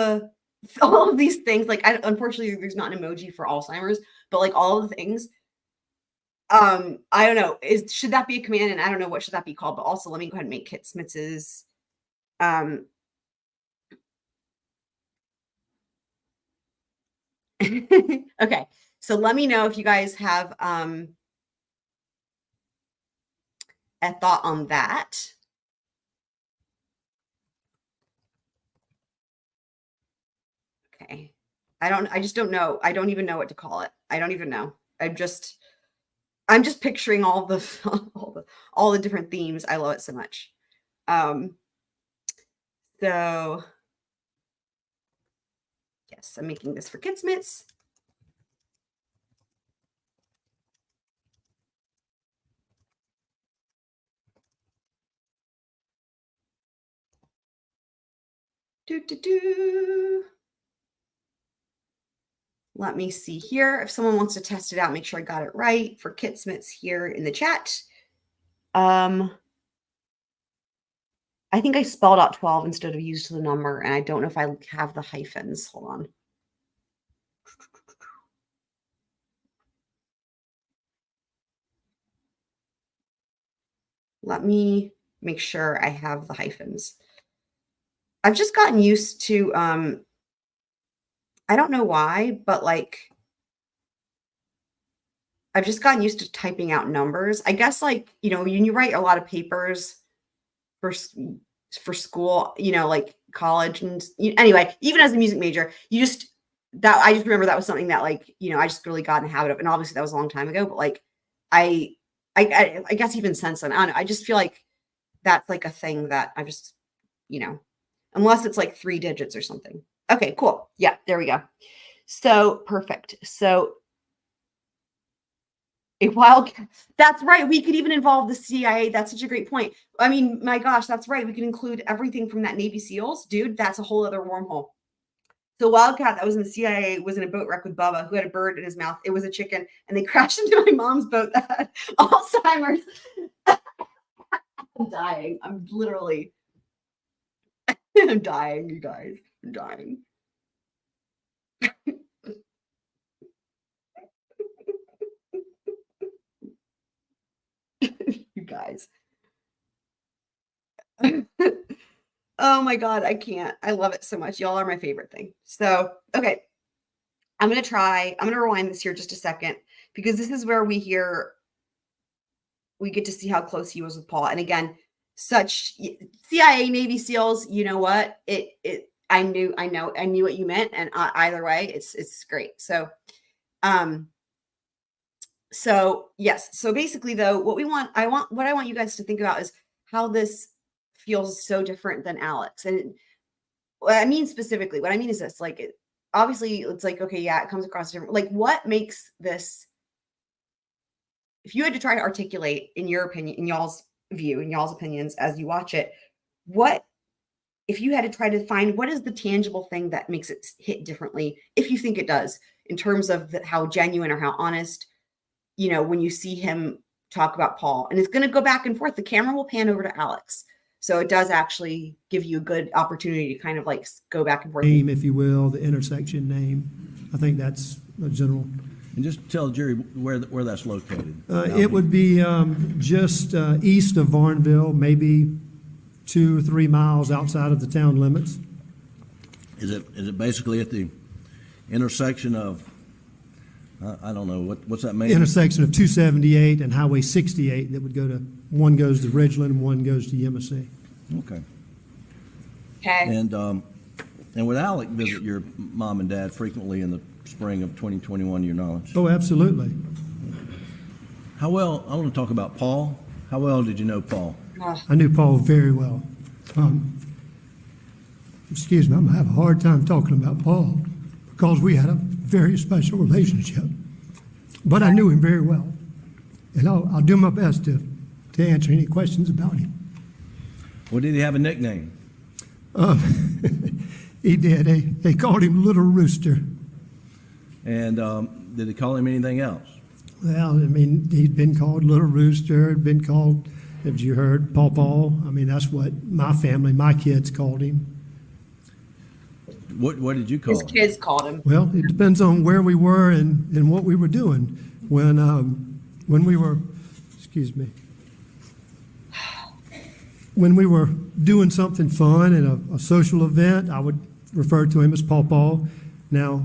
these things. Like, unfortunately, there's not an emoji for Alzheimer's, but like all of the things. I don't know. Should that be a command? And I don't know what should that be called. But also, let me go ahead and make Kit Smitz's. Okay, so let me know if you guys have a thought on that. Okay. I just don't know. I don't even know what to call it. I don't even know. I'm just picturing all the different themes. I love it so much. So yes, I'm making this for Kidsmiths. Let me see here. If someone wants to test it out, make sure I got it right for Kidsmiths here in the chat. I think I spelled out 12 instead of used the number, and I don't know if I have the hyphens. Hold on. Let me make sure I have the hyphens. I've just gotten used to, I don't know why, but like, I've just gotten used to typing out numbers. I guess like, you know, when you write a lot of papers for school, you know, like college and anyway, even as a music major, I just remember that was something that like, you know, I just really got in the habit of, and obviously that was a long time ago, but like, I guess even since then, I don't know, I just feel like that's like a thing that I just, you know, unless it's like 3 digits or something. Okay, cool. Yeah, there we go. So perfect. So a wildcat. That's right. We could even involve the CIA. That's such a great point. I mean, my gosh, that's right. We could include everything from that Navy SEALs. Dude, that's a whole other wormhole. So wildcat that was in the CIA was in a boat wreck with Bubba, who had a bird in his mouth. It was a chicken, and they crashed into my mom's boat that had Alzheimer's. I'm dying. I'm literally I'm dying, you guys. I'm dying. You guys. Oh my God, I can't. I love it so much. Y'all are my favorite thing. So, okay. I'm going to rewind this here just a second, because this is where we get to see how close he was with Paul. And again, such CIA, Navy SEALs, you know what? I knew what you meant. And either way, it's great. So, yes. So basically though, what I want you guys to think about is how this feels so different than Alex. And what I mean specifically, what I mean is this, like, obviously it's like, okay, yeah, it comes across different. Like, what makes this, if you had to try to articulate in your opinion, in y'all's view, in y'all's opinions as you watch it, if you had to try to find what is the tangible thing that makes it hit differently, if you think it does, in terms of how genuine or how honest, you know, when you see him talk about Paul. And it's going to go back and forth. The camera will pan over to Alex. So it does actually give you a good opportunity to kind of like go back and forth. Name, if you will, the intersection name. I think that's a general And just tell Jerry where that's located. It would be just east of Varnville, maybe 2 or 3 miles outside of the town limits. Is it basically at the intersection of, I don't know, what's that mean? Intersection of 278 and Highway 68 that would go to, one goes to Ridgeland and one goes to Yemassee. Okay. Okay. And would Alec visit your mom and dad frequently in the spring of 2021, to your knowledge? Oh, absolutely. How well, I want to talk about Paul. How well did you know Paul? I knew Paul very well. Excuse me, I'm going to have a hard time talking about Paul because we had a very special relationship. But I knew him very well. And I'll do my best to answer any questions about him. Well, did he have a nickname? He did. They called him Little Rooster. And did they call him anything else? Well, I mean, he'd been called Little Rooster, had been called, as you heard, Paw Paw. I mean, that's what my family, my kids called him. What did you call His him? kids called him. Well, it depends on where we were and what we were doing. When we were, excuse me, when we were doing something fun at a social event, I would refer to him as Paw Paw. Now,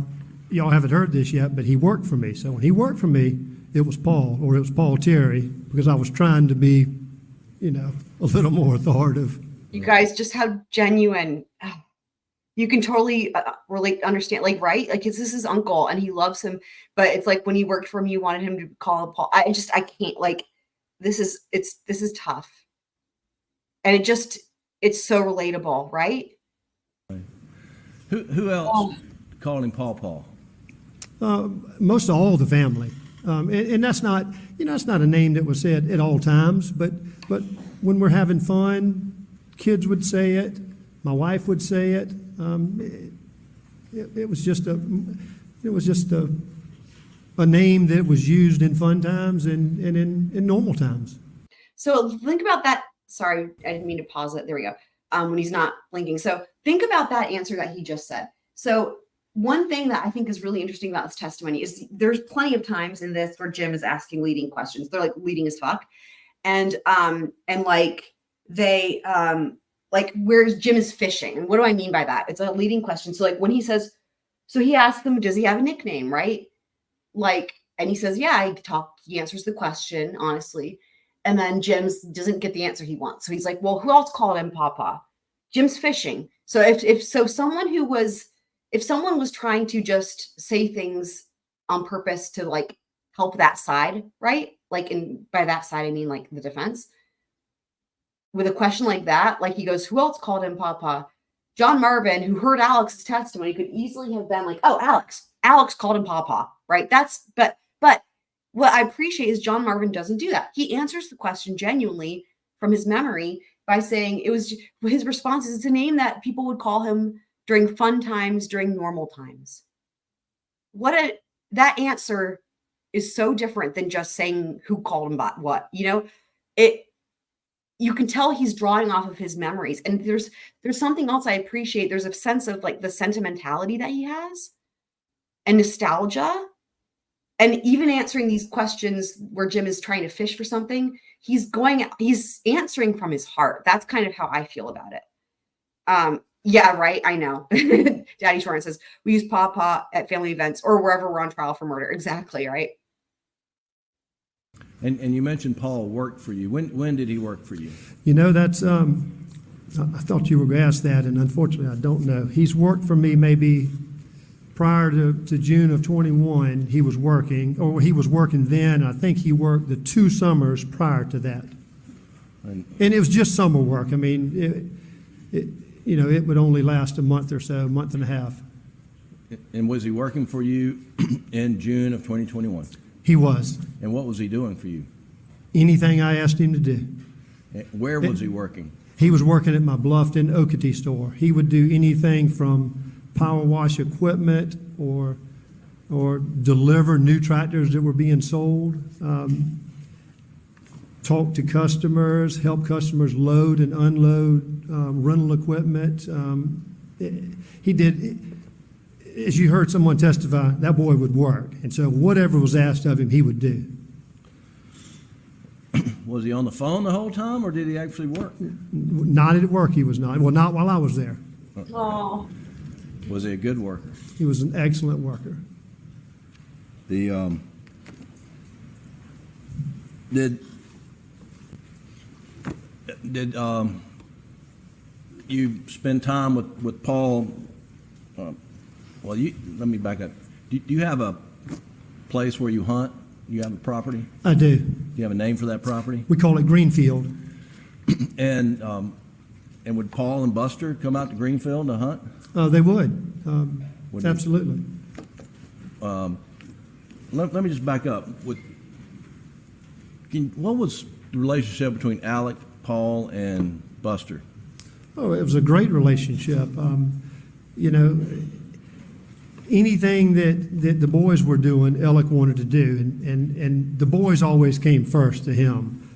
y'all haven't heard this yet, but he worked for me. So when he worked for me, it was Paul, or it was Paul Terry, because I was trying to be, a little more authoritative. You guys, just how genuine. You can totally relate, understand, like, right? Like, this is his uncle and he loves him, but it's like when he worked for him, you wanted him to call him Paul. I can't, like, this is tough. And it's so relatable, right? Who else called him Paw Paw? Most of all the family. And that's not, it's not a name that was said at all times, but when we're having fun, kids would say it, my wife would say it. It was just a name that was used in fun times and in normal times. So think about that. Sorry, I didn't mean to pause it. There we go. When he's not blinking. So think about that answer that he just said. So one thing that I think is really interesting about this testimony is there's plenty of times in this where Jim is asking leading questions. They're like leading as fuck. And like they, like where's Jim is fishing. And what do I mean by that? It's a leading question. So like when he says, so he asks him, does he have a nickname? Right? Like, and he says, yeah, he answers the question, honestly. And then Jim's doesn't get the answer he wants. So he's like, well, who else called him Papa? Jim's fishing. So if someone was trying to just say things on purpose to like help that side, right? Like, by that side, I mean like the defense. With a question like that, like he goes, who else called him Papa? John Marvin, who heard Alex's testimony, could easily have been like, oh, Alex called him Papa, right? But what I appreciate is John Marvin doesn't do that. He answers the question genuinely from his memory by saying his response is it's a name that people would call him during fun times, during normal times. That answer is so different than just saying who called him what, you can tell he's drawing off of his memories. And there's something else I appreciate. There's a sense of like the sentimentality that he has and nostalgia. And even answering these questions where Jim is trying to fish for something, he's answering from his heart. That's kind of how I feel about it. Yeah, right. I know. Daddy Shorn says we use Papa at family events or wherever we're on trial for murder. Exactly. Right. And you mentioned Paul worked for you. When did he work for you? That's, I thought you were going to ask that, and unfortunately I don't know. He's worked for me maybe prior to June of 21. He was working then. I think he worked the 2 summers prior to that. And it was just summer work. I mean, it would only last a month or so, a month and a half. And was he working for you in June of 2021? He was. And what was he doing for you? Anything I asked him to do. Where was he working? He was working at my Bluffton Oakety store. He would do anything from power wash equipment or deliver new tractors that were being sold, talk to customers, help customers load and unload rental equipment. He did as you heard someone testify, that boy would work. And so whatever was asked of him, he would do. Was he on the phone the whole time, or did he actually work? Not at work, he was not. Well, not while I was there. Oh. Was he a good worker? He was an excellent worker. The did you spend time with Paul? Well, let me back up. Do you have a place where you hunt? You have a property? I do. Do you have a name for that property? We call it Greenfield. And would Paul and Buster come out to Greenfield to hunt? They would. Would Absolutely. Let me just back up. What was the relationship between Alec, Paul, and Buster? Oh, it was a great relationship. You know, anything that the boys were doing, Alec wanted to do, and the boys always came first to him.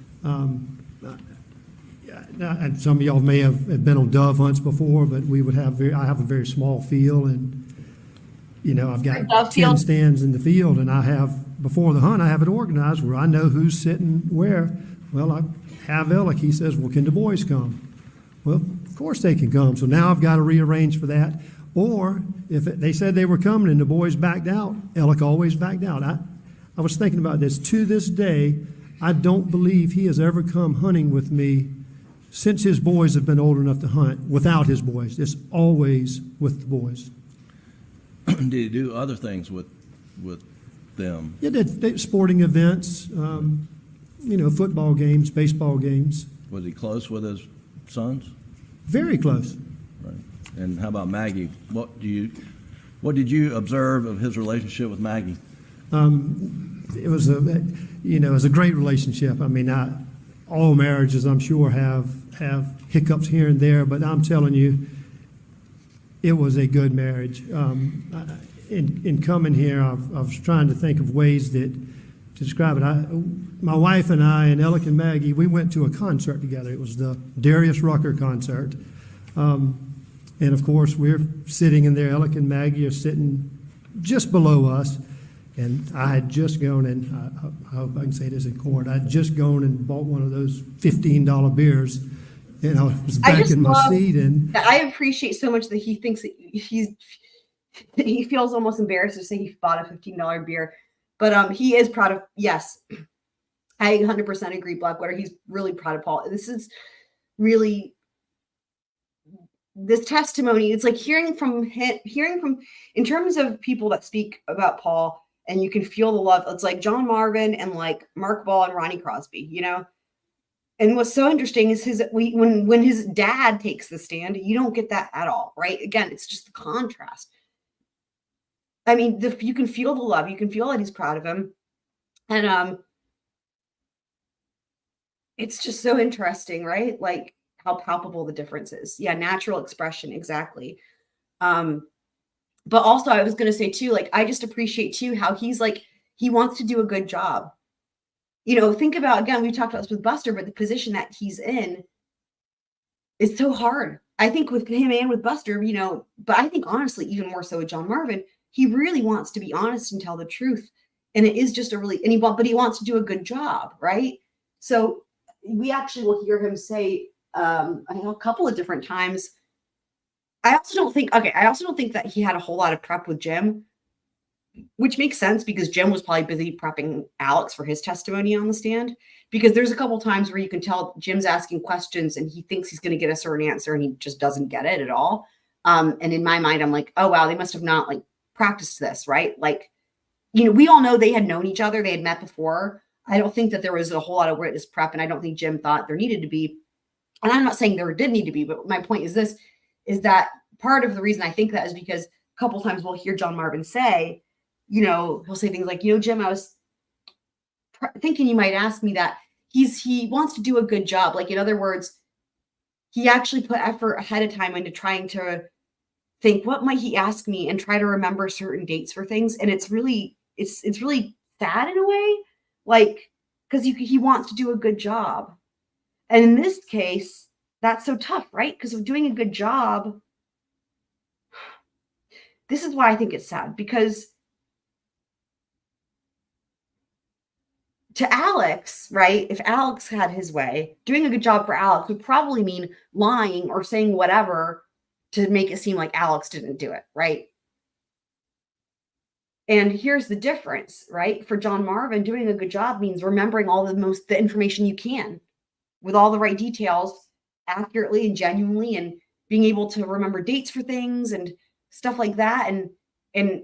And some of y'all may have been on dove hunts before, but we would have I have a very small field, and you know, I've got 10 stands in the field, and I have, before the hunt, I have it organized where I know who's sitting where. Well, I have Alec. He says, well, can the boys come? Well, of course they can come. So now I've got to rearrange for that. Or if they said they were coming and the boys backed out, Alec always backed out. I was thinking about this. To this day, I don't believe he has ever come hunting with me since his boys have been old enough to hunt without his boys. It's always with the boys. Did he do other things with them? Yeah, they sporting events, you know, football games, baseball games. Was he close with his sons? Very close. Right. And how about Maggie? What did you observe of his relationship with Maggie? It was a great relationship. I mean, all marriages, I'm sure, have hiccups here and there, but I'm telling you, it was a good marriage. In coming here, I was trying to think of ways to describe it. My wife and I and Alec and Maggie, we went to a concert together. It was the Darius Rucker concert. And of course, we're sitting in there. Alec and Maggie are sitting just below us. And I had just gone, and I hope I can say this in court, I'd just gone and bought one of those $15 beers. And I was back in my seat. And I appreciate so much that he thinks that he feels almost embarrassed to say he bought a $15 beer. But he is proud of, yes, I 100% agree, Blackwater. He's really proud of Paul. This is really, this testimony, it's like hearing from, in terms of people that speak about Paul, and you can feel the love. It's like John Marvin and like Mark Ball and Ronnie Crosby, you know? And what's so interesting is when his dad takes the stand, you don't get that at all, right? Again, it's just the contrast. I mean, you can feel the love. You can feel that he's proud of him. And it's just so interesting, right? Like how palpable the difference is. Yeah, natural expression, exactly. But also I was going to say too, like, I just appreciate too how he's like, he wants to do a good job. You know, think about, again, we talked about this with Buster, but the position that he's in is so hard. I think with him and with Buster, you know, but I think honestly, even more so with John Marvin, he really wants to be honest and tell the truth. And it is just but he wants to do a good job, right? So we actually will hear him say a couple of different times. I also don't think that he had a whole lot of prep with Jim, which makes sense because Jim was probably busy prepping Alex for his testimony on the stand, because there's a couple times where you can tell Jim's asking questions and he thinks he's going to get a certain answer and he just doesn't get it at all. And in my mind, I'm like, oh, wow, they must have not like practiced this, right? Like, you know, we all know they had known each other. They had met before. I don't think that there was a whole lot of witness prep, and I don't think Jim thought there needed to be. And I'm not saying there did need to be, but my point is this, is that part of the reason I think that is because a couple times we'll hear John Marvin say, you know, he'll say things like, you know, Jim, I was thinking you might ask me that. He wants to do a good job. Like, in other words, he actually put effort ahead of time into trying to think, what might he ask me, and try to remember certain dates for things. And it's really sad in a way, like, because he wants to do a good job. And in this case, that's so tough, right? Because of doing a good job, this is why I think it's sad, because to Alex, right, if Alex had his way, doing a good job for Alex would probably mean lying or saying whatever to make it seem like Alex didn't do it, right? And here's the difference, right? For John Marvin, doing a good job means remembering all the information you can with all the right details accurately and genuinely, and being able to remember dates for things and stuff like that, and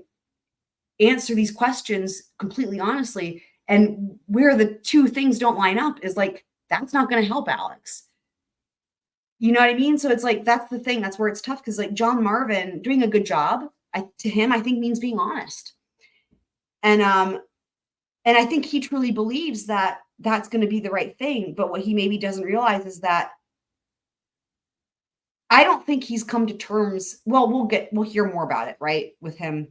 answer these questions completely honestly. And where the two things don't line up is like, that's not going to help Alex. You know what I mean? So it's like, that's the thing. That's where it's tough. Because like John Marvin doing a good job, to him, I think means being honest. And I think he truly believes that that's going to be the right thing. But what he maybe doesn't realize is that I don't think he's come to terms. Well, we'll hear more about it, right, with him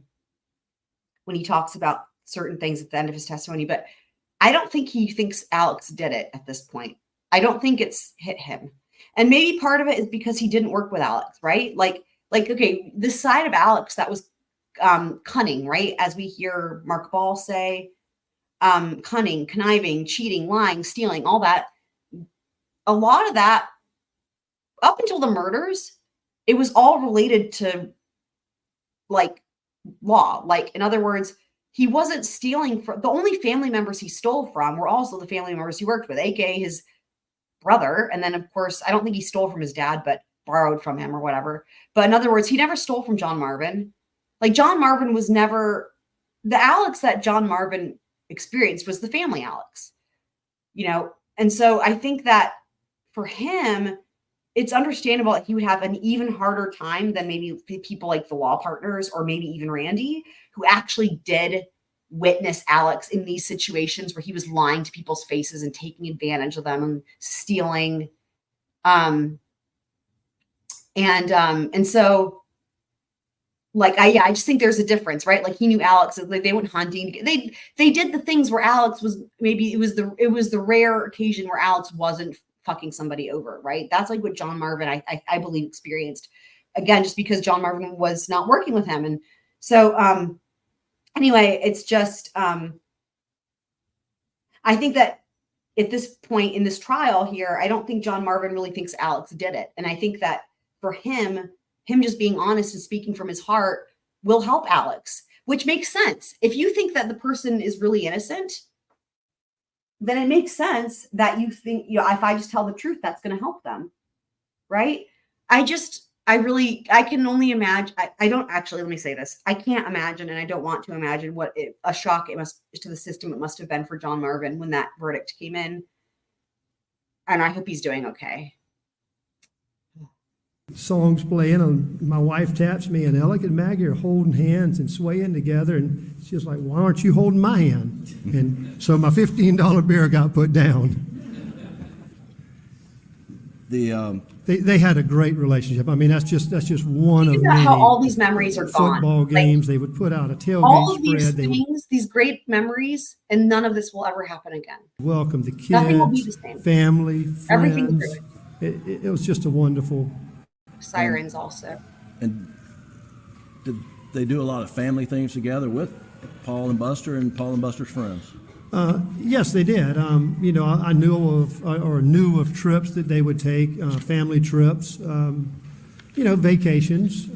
when he talks about certain things at the end of his testimony. But I don't think he thinks Alex did it at this point. I don't think it's hit him. And maybe part of it is because he didn't work with Alex, right? Like, okay, this side of Alex that was cunning, right? As we hear Mark Ball say, cunning, conniving, cheating, lying, stealing, all that. A lot of that, up until the murders, it was all related to like law. Like, in other words, he wasn't stealing from the only family members he stole from were also the family members he worked with, aka his brother. And then, of course, I don't think he stole from his dad, but borrowed from him or whatever. But in other words, he never stole from John Marvin. Like, John Marvin was never the Alex that John Marvin experienced was the family Alex, you know? And so I think that for him, it's understandable that he would have an even harder time than maybe people like the law partners or maybe even Randy, who actually did witness Alex in these situations where he was lying to people's faces and taking advantage of them and stealing. And so like, I just think there's a difference, right? Like, he knew Alex, like they went hunting. They did the things where Alex was, maybe it was the rare occasion where Alex wasn't fucking somebody over, right? That's like what John Marvin, I believe, experienced, again, just because John Marvin was not working with him. And so, anyway, it's just, I think that at this point in this trial here, I don't think John Marvin really thinks Alex did it. And I think that for him just being honest and speaking from his heart will help Alex, which makes sense. If you think that the person is really innocent, then it makes sense that you think, you know, if I just tell the truth, that's going to help them. Right. I can only imagine. I don't actually, let me say this. I can't imagine, and I don't want to imagine what a shock it must to the system. It must have been for John Marvin when that verdict came in. And I hope he's doing okay. Songs playing, and my wife taps me, and Alec and Maggie are holding hands and swaying together, and she's like, "Why aren't you holding my hand?" And so my $15 beer got put down. They had a great relationship. I mean, that's just one of many. How all these memories are gone. Football games, they would put out a tailgate all of these spread. Things, these great memories, and none of this will ever happen again. Welcome the kids, Nothing will be the same. family, Everything friends. It was just a wonderful. Sirens also. And did they do a lot of family things together with Paul and Buster and Paul and Buster's friends? Yes, they did. You know, I knew of trips that they would take, family trips, you know, vacations.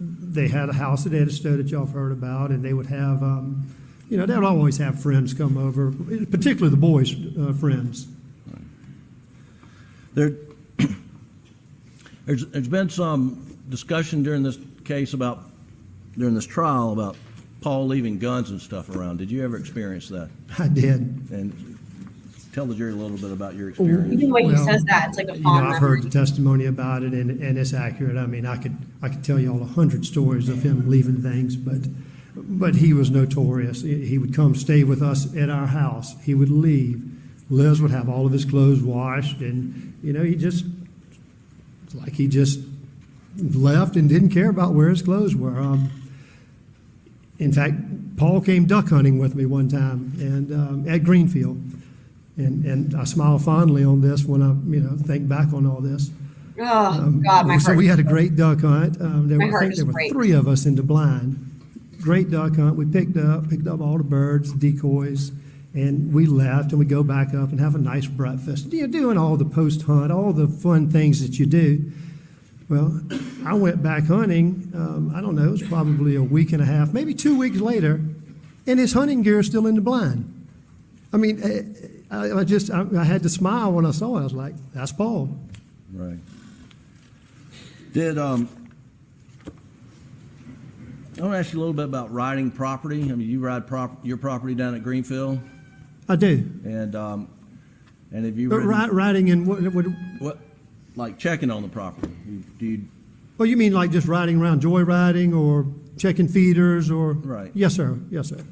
They had a house at Edisto that y'all have heard about, and they would have, you know, they would always have friends come over, particularly the boys' friends. There's been some discussion during this trial about Paul leaving guns and stuff around. Did you ever experience that? I did. And tell the jury a little bit about your experience. Even the way he says that, it's like a fond I've heard the testimony about it, and it's accurate. I mean, I could tell you all 100 stories of him leaving things, but he was notorious. He would come stay with us at our house. He would leave. Liz would have all of his clothes washed, and you know, he just left and didn't care about where his clothes were. In fact, Paul came duck hunting with me one time, and at Greenfield, and I smile fondly on this when I think back on all this. Oh, God, my So heart. we had a great duck hunt. My I heart think is there were great. 3 of us in the blind. Great duck hunt. We picked up all the birds, decoys, and we left, and we go back up and have a nice breakfast. You're doing all the post hunt, all the fun things that you do. Well, I went back hunting, I don't know, it was probably a week and a half, maybe 2 weeks later, and his hunting gear is still in the blind. I mean, I had to smile when I saw it. I was like, that's Paul. Right. Did, I want to ask you a little bit about riding property. I mean, you ride your property down at Greenfield? I do. And have you But riding in what, like checking on the property? Do you? Well, you mean like just riding around, joyriding, or checking feeders, or? Right. Yes, sir. Yes, sir.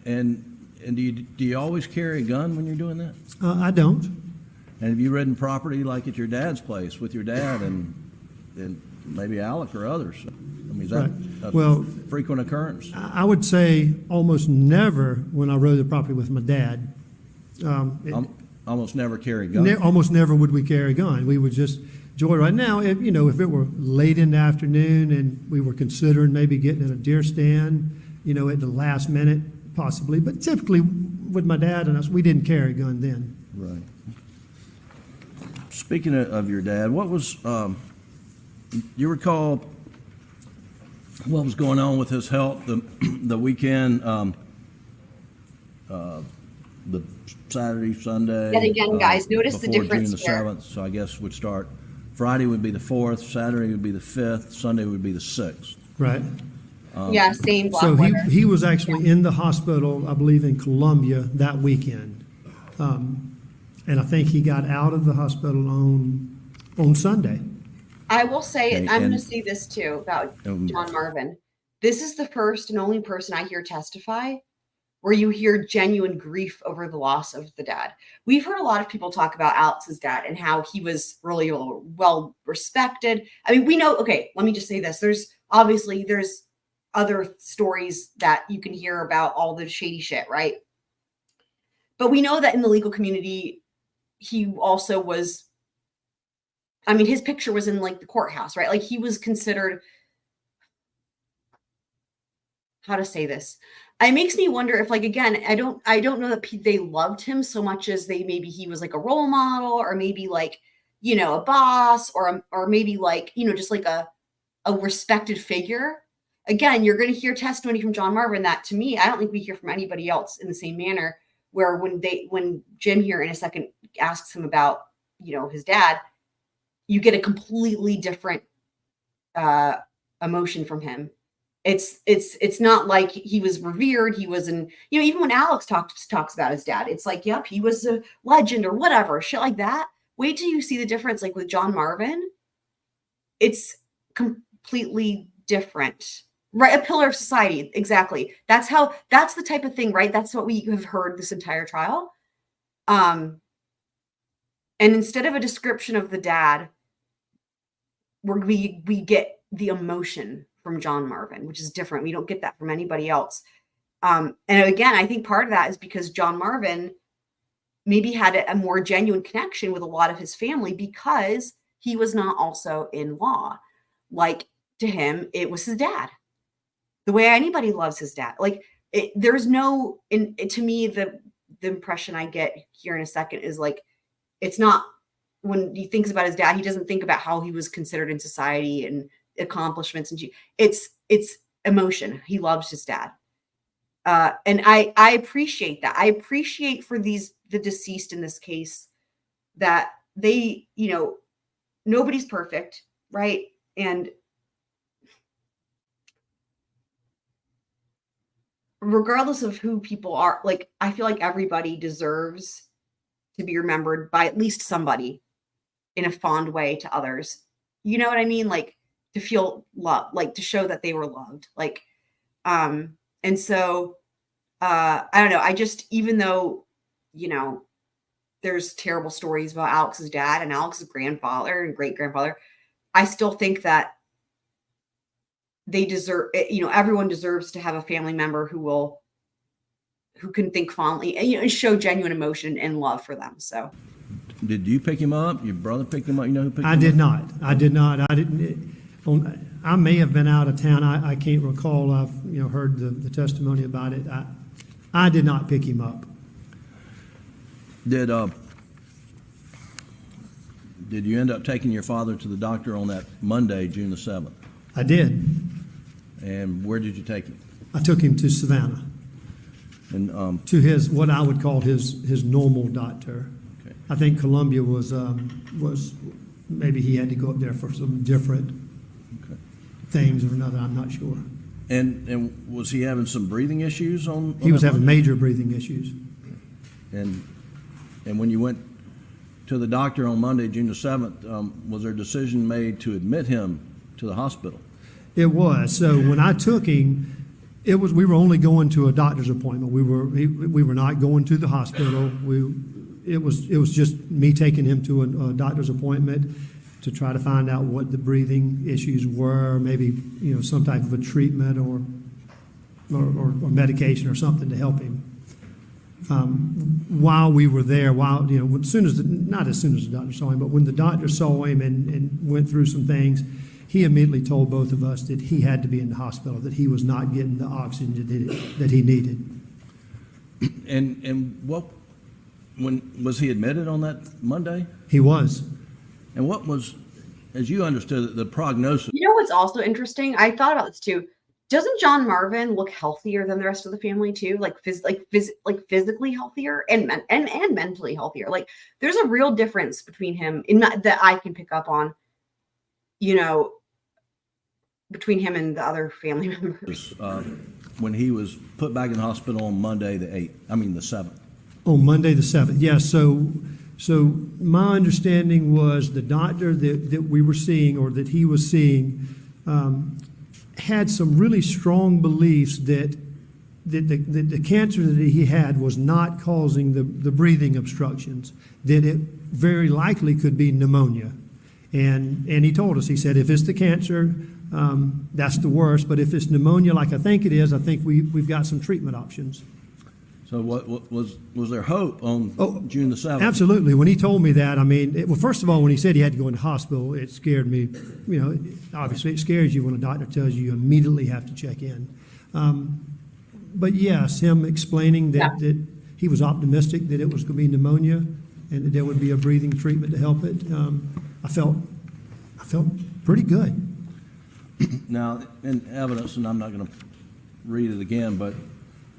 And do you always carry a gun when you're doing that? I don't. And have you ridden property like at your dad's place with your dad and maybe Alec or others? I mean, is that a frequent occurrence? I would say almost never when I rode the property with my dad. Almost never carry a gun. Almost never would we carry a gun. We would just joyride. Now, if it were late in the afternoon and we were considering maybe getting in a deer stand, at the last minute, possibly. But typically, with my dad and us, we didn't carry a gun then. Right. Speaking of your dad, what was, you recall what was going on with his health the weekend, the Saturday, Sunday? Yet again, guys, notice the before difference June the here. 7th, so I guess would start, Friday would be the 4th, Saturday would be the 5th, Sunday would be the 6th. Right. Yeah, same block So weather. he was actually in the hospital, I believe, in Columbia that weekend. And I think he got out of the hospital on Sunday. I will say, Okay, I'm going to and- say this too about John Marvin. This is the first and only person I hear testify where you hear genuine grief over the loss of the dad. We've heard a lot of people talk about Alex's dad and how he was really well respected. I mean, we know, okay, let me just say this. There's other stories that you can hear about all the shady shit, right? But we know that in the legal community, he also was, I mean, his picture was in like the courthouse, right? Like he was considered, how to say this? It makes me wonder if, like, again, I don't know that they loved him so much as maybe he was like a role model, or maybe like, a boss, or maybe like, just like a respected figure. Again, you're going to hear testimony from John Marvin that, to me, I don't think we hear from anybody else in the same manner, where when Jim here in a second asks him about, his dad, you get a completely different emotion from him. It's not like he was revered. He was even when Alex talks about his dad, it's like, yep, he was a legend or whatever, shit like that. Wait till you see the difference, like with John Marvin. It's completely different. Right, a pillar of society, exactly. That's the type of thing, right? That's what we have heard this entire trial. And instead of a description of the dad, we get the emotion from John Marvin, which is different. We don't get that from anybody else. And again, I think part of that is because John Marvin maybe had a more genuine connection with a lot of his family because he was not also in law. Like, to him, it was his dad. The way anybody loves his dad. Like, there's no, to me, the impression I get here in a second is like, it's not, when he thinks about his dad, he doesn't think about how he was considered in society and accomplishments. And it's emotion. He loves his dad. And I appreciate that. I appreciate for the deceased in this case that they, nobody's perfect, right? And regardless of who people are, like, I feel like everybody deserves to be remembered by at least somebody in a fond way to others. You know what I mean? Like, to feel love, like to show that they were loved. Like, and so, I don't know. I just, even though, there's terrible stories about Alex's dad and Alex's grandfather and great grandfather, I still think that they deserve, everyone deserves to have a family member who can think fondly and, and show genuine emotion and love for them. So Did you pick him up? Your brother picked him up? You know who picked him up? I did not. I did not. I didn't. I may have been out of town. I can't recall. I've heard the testimony about it. I did not pick him up. Did you end up taking your father to the doctor on that Monday, June the 7th? I did. And where did you take him? I took him to Savannah. And to his what I would call his normal doctor. Okay. I think Columbia was maybe he had to go up there for some different things or another. I'm not sure. And was he having some breathing issues on He was that having Monday? major breathing issues. And when you went to the doctor on Monday, June the 7th, was there a decision made to admit him to the hospital? It was. So when I took him, we were only going to a doctor's appointment. We were not going to the hospital. It was just me taking him to a doctor's appointment to try to find out what the breathing issues were, maybe some type of a treatment or medication or something to help him. While we were there, not as soon as the doctor saw him, but when the doctor saw him and went through some things, he immediately told both of us that he had to be in the hospital, that he was not getting the oxygen that he needed. And when was he admitted on that Monday? He was. And what was, as you understood it, the prognosis? You know what's also interesting? I thought about this too. Doesn't John Marvin look healthier than the rest of the family too? Like physically healthier and mentally healthier. Like there's a real difference between him that I can pick up on. Between him and the other family members. When he was put back in the hospital on Monday the 7th. On Monday the 7th, yes. So my understanding was the doctor that we were seeing or that he was seeing had some really strong beliefs that the cancer that he had was not causing the breathing obstructions, that it very likely could be pneumonia. And he told us, he said, if it's the cancer, that's the worst. But if it's pneumonia, like I think it is, I think we've got some treatment options. So what was there hope on June the 7th? Absolutely. When he told me that, first of all, when he said he had to go into hospital, it scared me. Obviously it scares you when a doctor tells you immediately have to check in. But yes, him explaining that he was optimistic that it was going to be pneumonia and that there would be a breathing treatment to help it. I felt pretty good. Now, in evidence, and I'm not going to read it again, but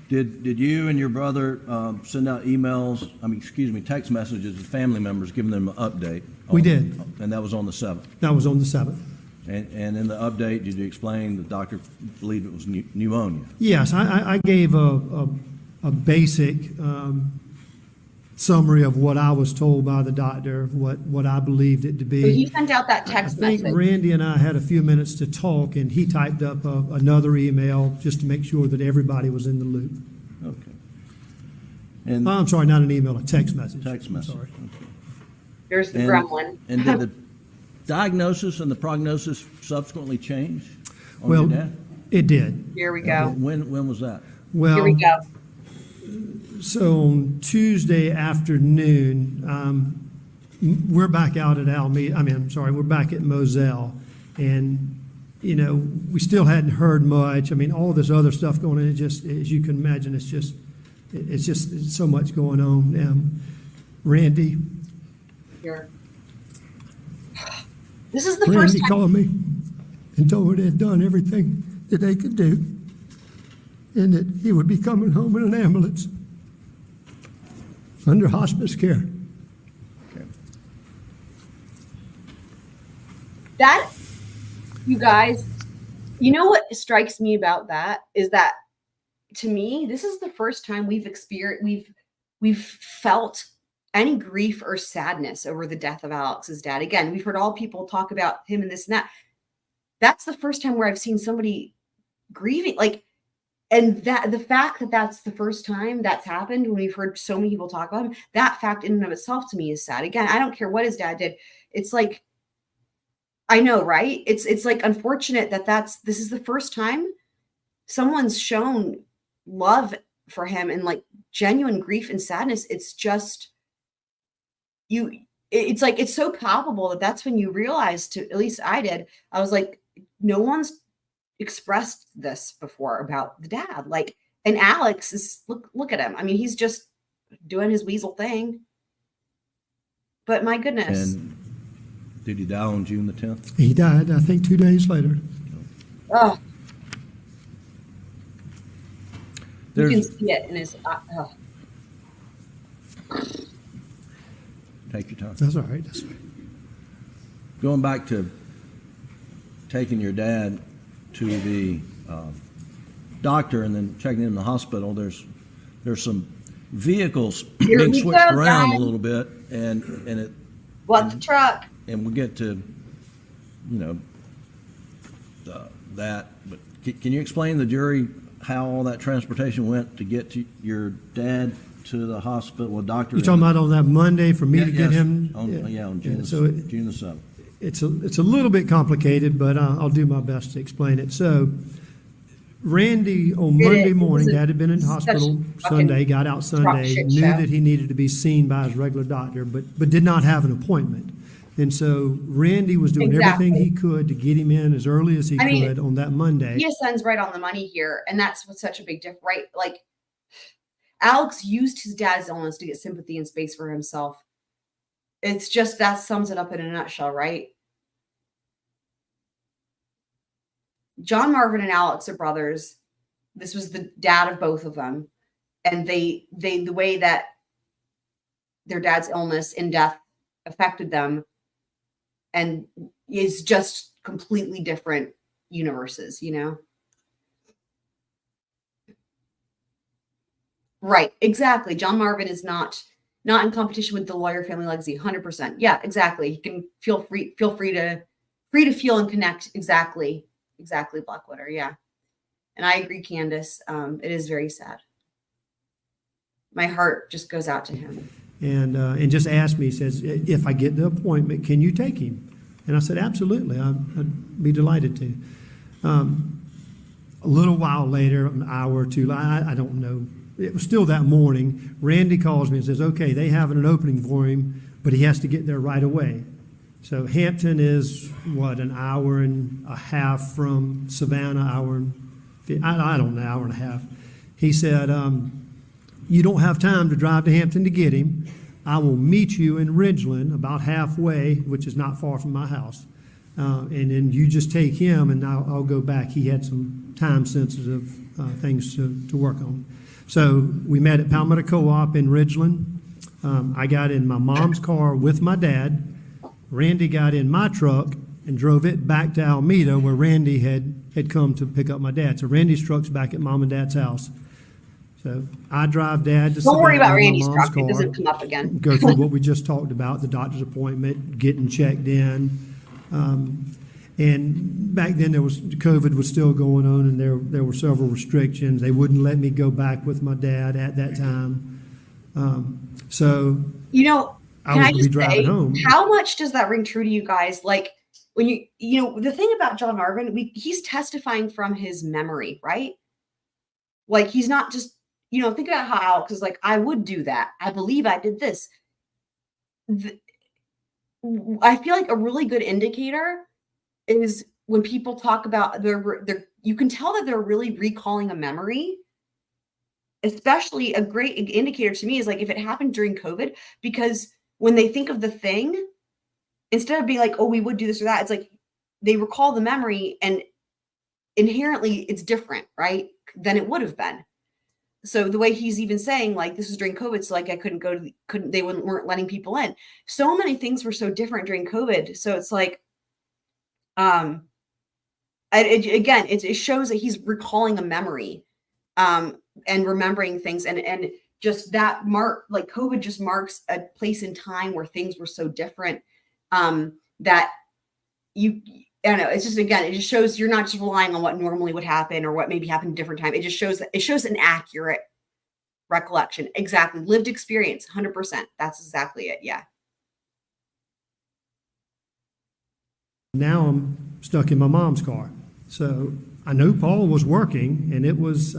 did you and your brother send out text messages to family members giving them an update? We did. And that was on the 7th? That was on the 7th. And in the update, did you explain the doctor believed it was pneumonia? Yes, I gave a basic summary of what I was told by the doctor, what I believed it to be. So you sent out that text message. I think Randy and I had a few minutes to talk, and he typed up another email just to make sure that everybody was in the loop. Okay. And I'm sorry, not an email, a text message. Text message. Sorry. Okay. There's the gremlin. And did the diagnosis and the prognosis subsequently change on Well, your dad? it did. Here we go. When was that? Well, Here we go. So on Tuesday afternoon, we're back out at we're back at Moselle, and we still hadn't heard much. All this other stuff going on. It just, as you can imagine, it's so much going on. Randy. Here. This is the first Randy time. called me and told me they'd done everything that they could do, and that he would be coming home in an ambulance under hospice care. Okay. That, you guys, you know what strikes me about that is that, to me, this is the first time we've felt any grief or sadness over the death of Alex's dad. Again, we've heard all people talk about him and this and that. That's the first time where I've seen somebody grieving, and that the fact that that's the first time that's happened, when we've heard so many people talk about him, that fact in and of itself to me is sad. Again, I don't care what his dad did. It's like, I know, right? It's like unfortunate that this is the first time someone's shown love for him and genuine grief and sadness. It's just, it's like, it's so palpable that that's when you realize, at least I did, I was like, no one's expressed this before about the dad. Like, and Alex is, look at him. I mean, he's just doing his weasel thing. But my goodness. And did he die on June the 10th? He died, I think, 2 days later. Oh. You There's- can see it in his Take your time. That's all right. That's all right. Going back to taking your dad to the doctor and then checking in the hospital, there's some vehicles Here being we switched go, around guys. a little bit, and it What the truck? and we get to that. But can you explain to the jury how all that transportation went to get to your dad to the hospital? Well, doctor. You're talking about on that Monday for me to get him? On June, So June the 7th. it's a little bit complicated, but I'll do my best to explain it. So Randy, on Monday morning, Dad had been in hospital Sunday, got out Sunday, knew that he needed to be seen by his regular doctor, but did not have an appointment. And so Randy was doing everything he could to get him in as early as he could on that Monday. PSN's right on the money here, and that's what's such a big difference, right? Like, Alex used his dad's illness to get sympathy and space for himself. It's just, that sums it up in a nutshell, right? John Marvin and Alex are brothers. This was the dad of both of them. And the way that their dad's illness and death affected them and is just completely different universes, you know? Right, exactly. John Marvin is not in competition with the lawyer family legacy, 100%. Yeah, exactly. He can feel free to feel and connect. Exactly, Blackwater. Yeah, and I agree, Candace. It is very sad. My heart just goes out to him. And just asked me, he says, if I get the appointment, can you take him? And I said, absolutely, I'd be delighted to. A little while later, an hour or two, I don't know, it was still that morning, Randy calls me and says, okay, they have an opening for him, but he has to get there right away. So Hampton is, an hour and a half from Savannah, I don't know, hour and a half. He said, you don't have time to drive to Hampton to get him. I will meet you in Ridgeland about halfway, which is not far from my house. And then you just take him and I'll go back. He had some time-sensitive things to work on. So we met at Palmetto Co-op in Ridgeland. I got in my mom's car with my dad. Randy got in my truck and drove it back to Alameda where Randy had come to pick up my dad. So Randy's truck's back at Mom and Dad's house. So I drive Dad to Don't worry about Savannah in my Randy's mom's truck. It car, doesn't come up again. go through what we just talked about, the doctor's appointment, getting checked in. And back then COVID was still going on and there were several restrictions. They wouldn't let me go back with my dad at that time. So can I just say, home. How much does that ring true to you guys? Like, when the thing about John Marvin, he's testifying from his memory, right? Like, he's not just, think about how Alex is like, I would do that. I believe I did this. I feel like a really good indicator is when people talk about you can tell that they're really recalling a memory. Especially a great indicator to me is like if it happened during COVID, because when they think of the thing, instead of being like, oh, we would do this or that, it's like they recall the memory and inherently it's different, right? Than it would have been. So the way he's even saying like, this was during COVID. So like I they weren't letting people in. So many things were so different during COVID. So it's like, it shows that he's recalling a memory, and remembering things and just that like COVID just marks a place in time where things were so different, that I don't know. It's just, again, it just shows you're not just relying on what normally would happen or what maybe happened at a different time. It just shows an accurate recollection. Exactly. Lived experience, 100%. That's exactly it. Yeah. Now I'm stuck in my mom's car. So I know Paul was working and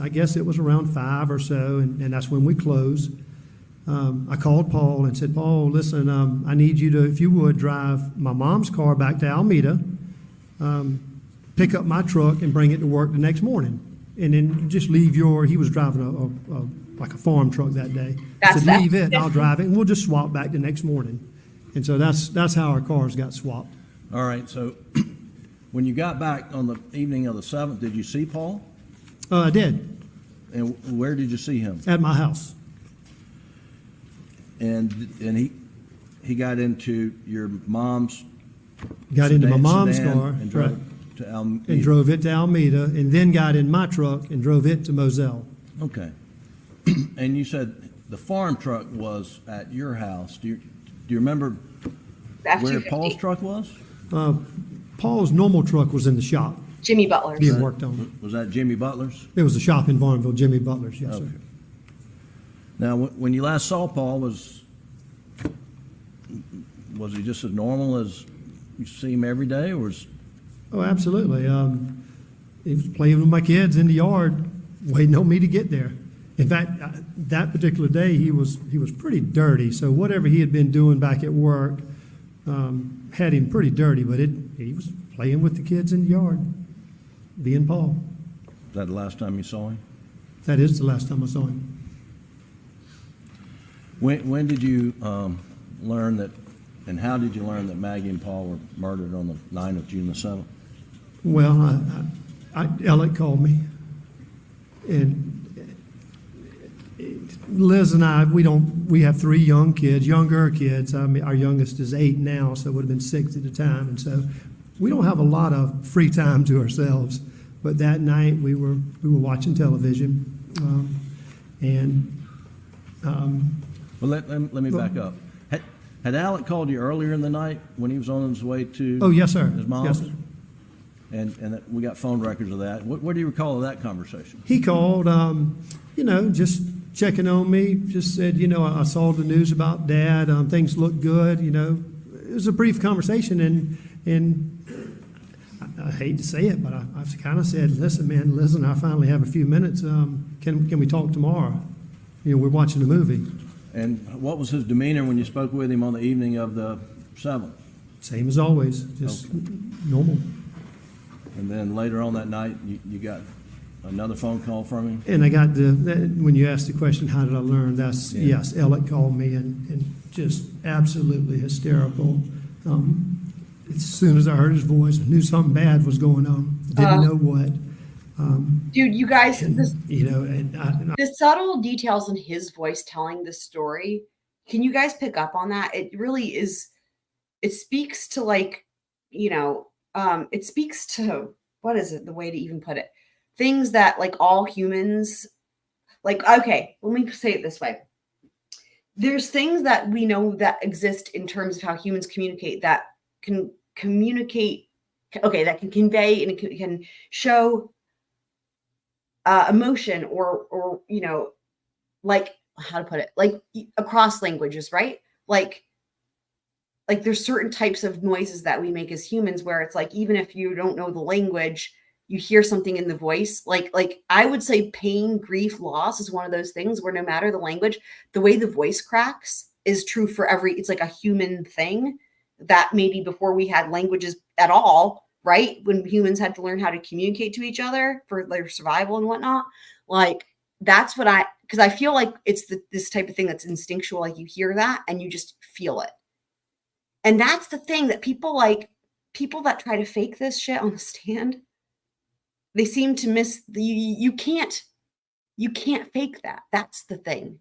I guess it was around 5 or so. And that's when we closed. I called Paul and said, Paul, listen, I need you to, if you would, drive my mom's car back to Alameda, pick up my truck and bring it to work the next morning. And then just leave he was driving like a farm truck that day. I said, leave it, and I'll drive it, and we'll just swap back the next morning. And so that's how our cars got swapped. All right, so when you got back on the evening of the 7th, did you see Paul? I did. And where did you see him? At my house. And he got into your mom's Into my mom's sedan car. and drove right. to Alameda. And drove it to Alameda, and then got in my truck and drove it to Moselle. Okay. And you said the farm truck was at your house. Do you remember where Paul's truck was? Paul's normal truck was in the shop. Jimmy Butler's. Being worked on. Was that Jimmy Butler's? It was a shop in Varnville, Jimmy Butler's, yes, Okay. sir. Now, when you last saw Paul, was he just as normal as you see him every day, or was? Oh, absolutely. He was playing with my kids in the yard, waiting on me to get there. In fact, that particular day, he was pretty dirty. So whatever he had been doing back at work had him pretty dirty. But he was playing with the kids in the yard, being Paul. Is that the last time you saw him? That is the last time I saw him. When did you learn that, and how did you learn that Maggie and Paul were murdered on the night of June the 7th? Well, Alec called me, and Liz and I, we have 3 younger kids. I mean, our youngest is 8 now, so it would have been 6 at the time. And so we don't have a lot of free time to ourselves. But that night we were watching television, Well, let me back up. Had Alec called you earlier in the night when he was on his way to Oh, yes, sir. his mom's? Yes, sir. And we got phone records of that. What do you recall of that conversation? He called, just checking on me, just said, I saw the news about Dad, things look good, It was a brief conversation, and I hate to say it, but I kind of said, listen, man, Liz and I finally have a few minutes. Can we talk tomorrow? We're watching a movie. And what was his demeanor when you spoke with him on the evening of the 7th? Same as always, just normal. And then later on that night, you got another phone call from him? And I got when you asked the question, how did I learn? Yes, Alec called me and just absolutely hysterical. As soon as I heard his voice, I knew something bad was going on. Didn't know what. Dude, you guys, the subtle details in his voice telling the story, can you guys pick up on that? It really is, it speaks to it speaks to, what is it, the way to even put it? Things that all humans, okay, let me say it this way. There's things that we know that exist in terms of how humans communicate that can convey and it can show emotion or how to put it, across languages, right? Like there's certain types of noises that we make as humans where it's even if you don't know the language, you hear something in the voice. Like I would say pain, grief, loss is one of those things where no matter the language, the way the voice cracks is true for it's like a human thing that maybe before we had languages at all, right? When humans had to learn how to communicate to each other for their survival and whatnot. That's what because I feel like it's this type of thing that's instinctual. You hear that and you just feel it. And that's the thing that people that try to fake this shit on the stand, they seem to miss you can't fake that. That's the thing.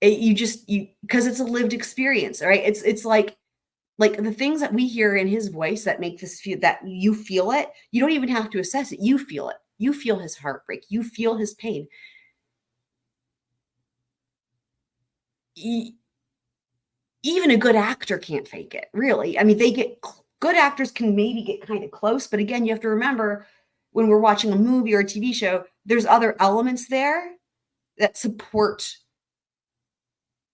Because it's a lived experience, right? It's like the things that we hear in his voice that make this feel that you feel it. You don't even have to assess it. You feel it. You feel his heartbreak. You feel his pain. Even a good actor can't fake it, really. I mean, good actors can maybe get kind of close, but again, you have to remember when we're watching a movie or a TV show, there's other elements there that support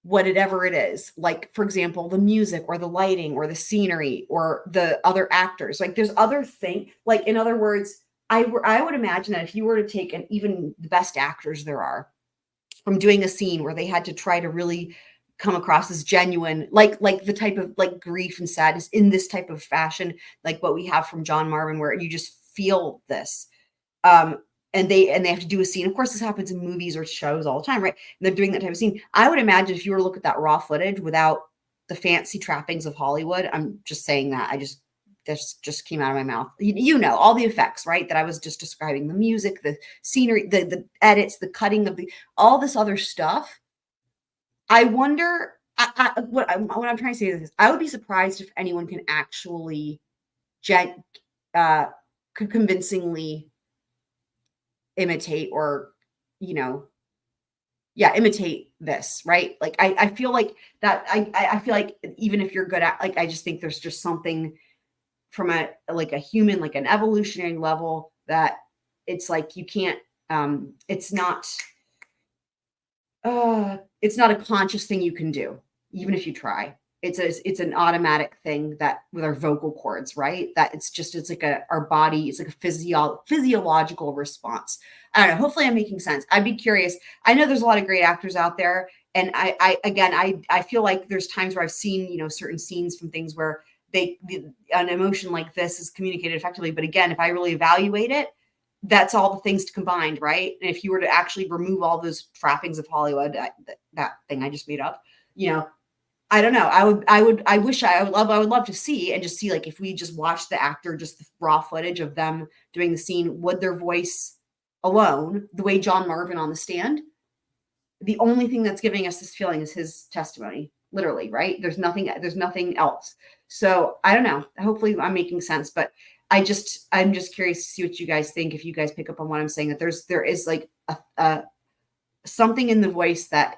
whatever it is. Like, for example, the music or the lighting or the scenery or the other actors. There's other things. In other words, I would imagine that if you were to take even the best actors there are, from doing a scene where they had to try to really come across as genuine, like the type of like grief and sadness in this type of fashion, like what we have from John Marvin, where you just feel this. And they have to do a scene. Of course, this happens in movies or shows all the time, right? And they're doing that type of scene. I would imagine if you were to look at that raw footage without the fancy trappings of Hollywood, I'm just saying that. This just came out of my mouth. You know, all the effects, right? That I was just describing, the music, the scenery, the edits, the cutting of all this other stuff. I wonder, what I'm trying to say is this. I would be surprised if anyone can actually could convincingly imitate or, imitate this, right? Like, I feel like that, I feel like even if you're good at, like, I just think there's just something from a human, like an evolutionary level, that it's like, you can't, it's not a conscious thing you can do, even if you try. It's an automatic thing that with our vocal cords, right? That it's like our body, it's like a physiological response. I don't know. Hopefully I'm making sense. I'd be curious. I know there's a lot of great actors out there. And I feel like there's times where I've seen, certain scenes from things where an emotion like this is communicated effectively. But again, if I really evaluate it, that's all the things combined, right? And if you were to actually remove all those trappings of Hollywood, that thing I just made up, I don't know. I would love to see, and just see, like, if we just watch the actor, just the raw footage of them doing the scene, would their voice alone, the way John Marvin on the stand, the only thing that's giving us this feeling is his testimony, literally, right? There's nothing else. So I don't know. Hopefully I'm making sense, but I'm just curious to see what you guys think. If you guys pick up on what I'm saying, that there is like a something in the voice that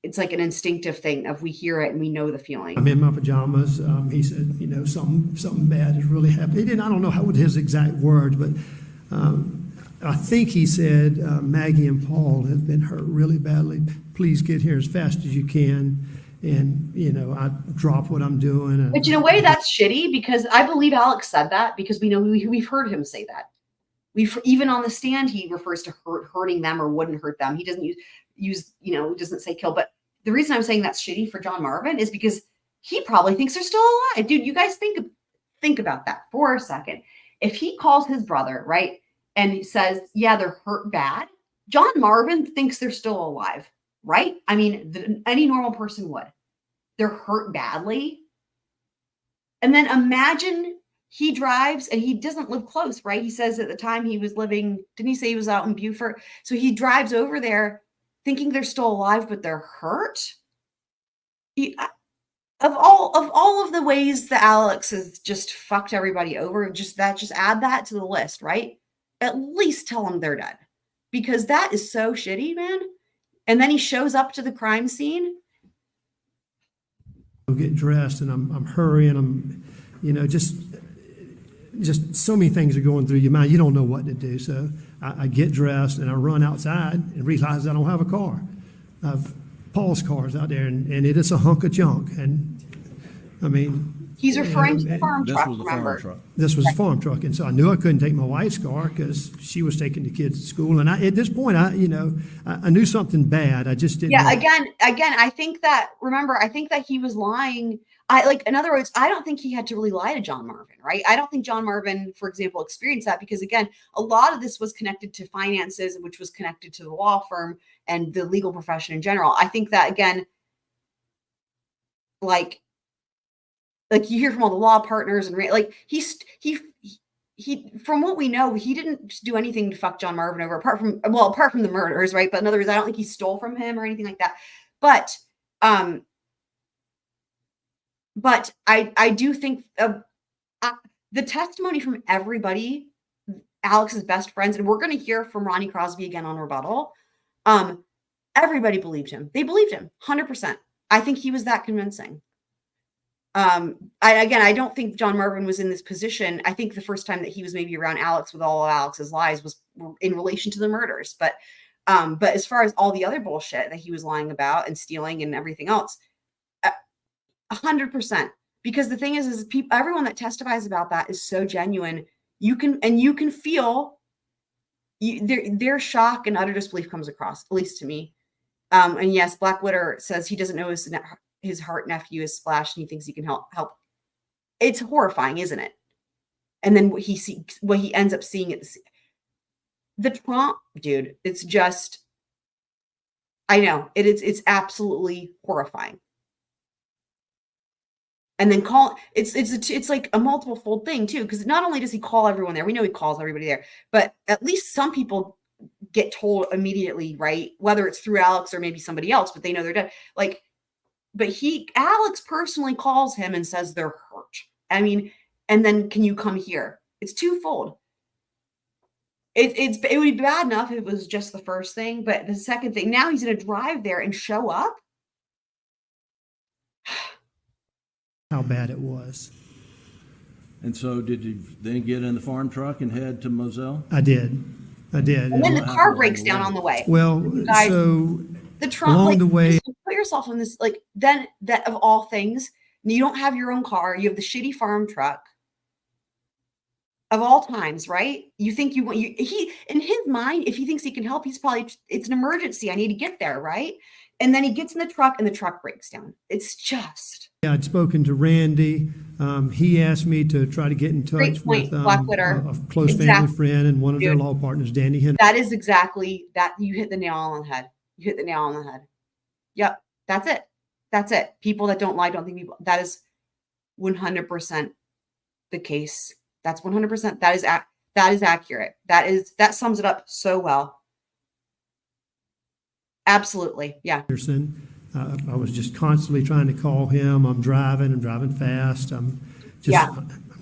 it's like an instinctive thing of we hear it and we know the feeling. I'm in my pajamas. He said, something bad is really happening. I don't know what his exact words, but I think he said, Maggie and Paul have been hurt really badly. Please get here as fast as you can. And, I drop what I'm doing. Which in a way that's shitty, because I believe Alex said that, because we've heard him say that. Even on the stand, he refers to hurting them or wouldn't hurt them. He doesn't use doesn't say kill. But the reason I'm saying that's shitty for John Marvin is because he probably thinks they're still alive. Dude, you guys think about that for a second. If he calls his brother, right, and he says, yeah, they're hurt bad, John Marvin thinks they're still alive, right? I mean, any normal person would. They're hurt badly. And then imagine he drives, and he doesn't live close, right? He says at the time he was living, didn't he say he was out in Beaufort? So he drives over there thinking they're still alive, but they're hurt. Of all of the ways that Alex has just fucked everybody over, just add that to the list, right? At least tell them they're dead, because that is so shitty, man. And then he shows up to the crime scene. I get dressed and I'm hurrying. I'm, just so many things are going through your mind. You don't know what to do. So I get dressed and I run outside and realize I don't have a car. Paul's car's out there, and it is a hunk of junk. And I mean, he's referring to the farm truck. This was a farm truck, and so I knew I couldn't take my wife's car because she was taking the kids to school. And at this point, I knew something bad. I just didn't. Yeah. Again, I think that he was lying. In other words, I don't think he had to really lie to John Marvin, right? I don't think John Marvin, for example, experienced that, because again, a lot of this was connected to finances, which was connected to the law firm and the legal profession in general. I think that, again, like you hear from all the law partners, and he from what we know, he didn't do anything to fuck John Marvin over, apart from the murders, right? But in other words, I don't think he stole from him or anything like that. But I do think the testimony from everybody, Alex's best friends, and we're going to hear from Ronnie Crosby again on rebuttal. Everybody believed him. They believed him 100%. I think he was that convincing. I don't think John Marvin was in this position. I think the first time that he was maybe around Alex with all of Alex's lies was in relation to the murders. But as far as all the other bullshit that he was lying about and stealing and everything else, 100%. Because the thing is everyone that testifies about that is so genuine. You can feel their shock and utter disbelief comes across, at least to me. And yes, Black Witter says he doesn't know his heart nephew is splashed and he thinks he can help. It's horrifying, isn't it? And then what he ends up seeing at the Trump dude, it's just, I know it's absolutely horrifying. And then it's like a multiple fold thing too, because not only does he call everyone there, we know he calls everybody there, but at least some people get told immediately, right? Whether it's through Alex or maybe somebody else, but they know they're dead. Like, but Alex personally calls him and says they're hurt. I mean, and then can you come here? It's twofold. It would be bad enough if it was just the first thing, but the second thing, now he's going to drive there and show up. How bad it was. And so did you then get in the farm truck and head to Moselle? I did. And then the car breaks down on the way. Well, Guys, so the Trump, along the way, put yourself in this, like, then that of all things, you don't have your own car. You have the shitty farm truck. Of all times, right? You think he in his mind, if he thinks he can help, he's probably, it's an emergency. I need to get there, right? And then he gets in the truck and the truck breaks down. It's just. Yeah, I'd spoken to Randy. He asked me to try to get in touch with a close family friend and one of their law partners, Danny Henry. That is exactly that. You hit the nail on the head. You hit the nail on the head. Yep. That's it. That's it. People that don't lie don't think people. That is 100% the case. That's 100%. That is accurate. That sums it up so well. Absolutely. Yeah. I was just constantly trying to call him. I'm driving fast. I'm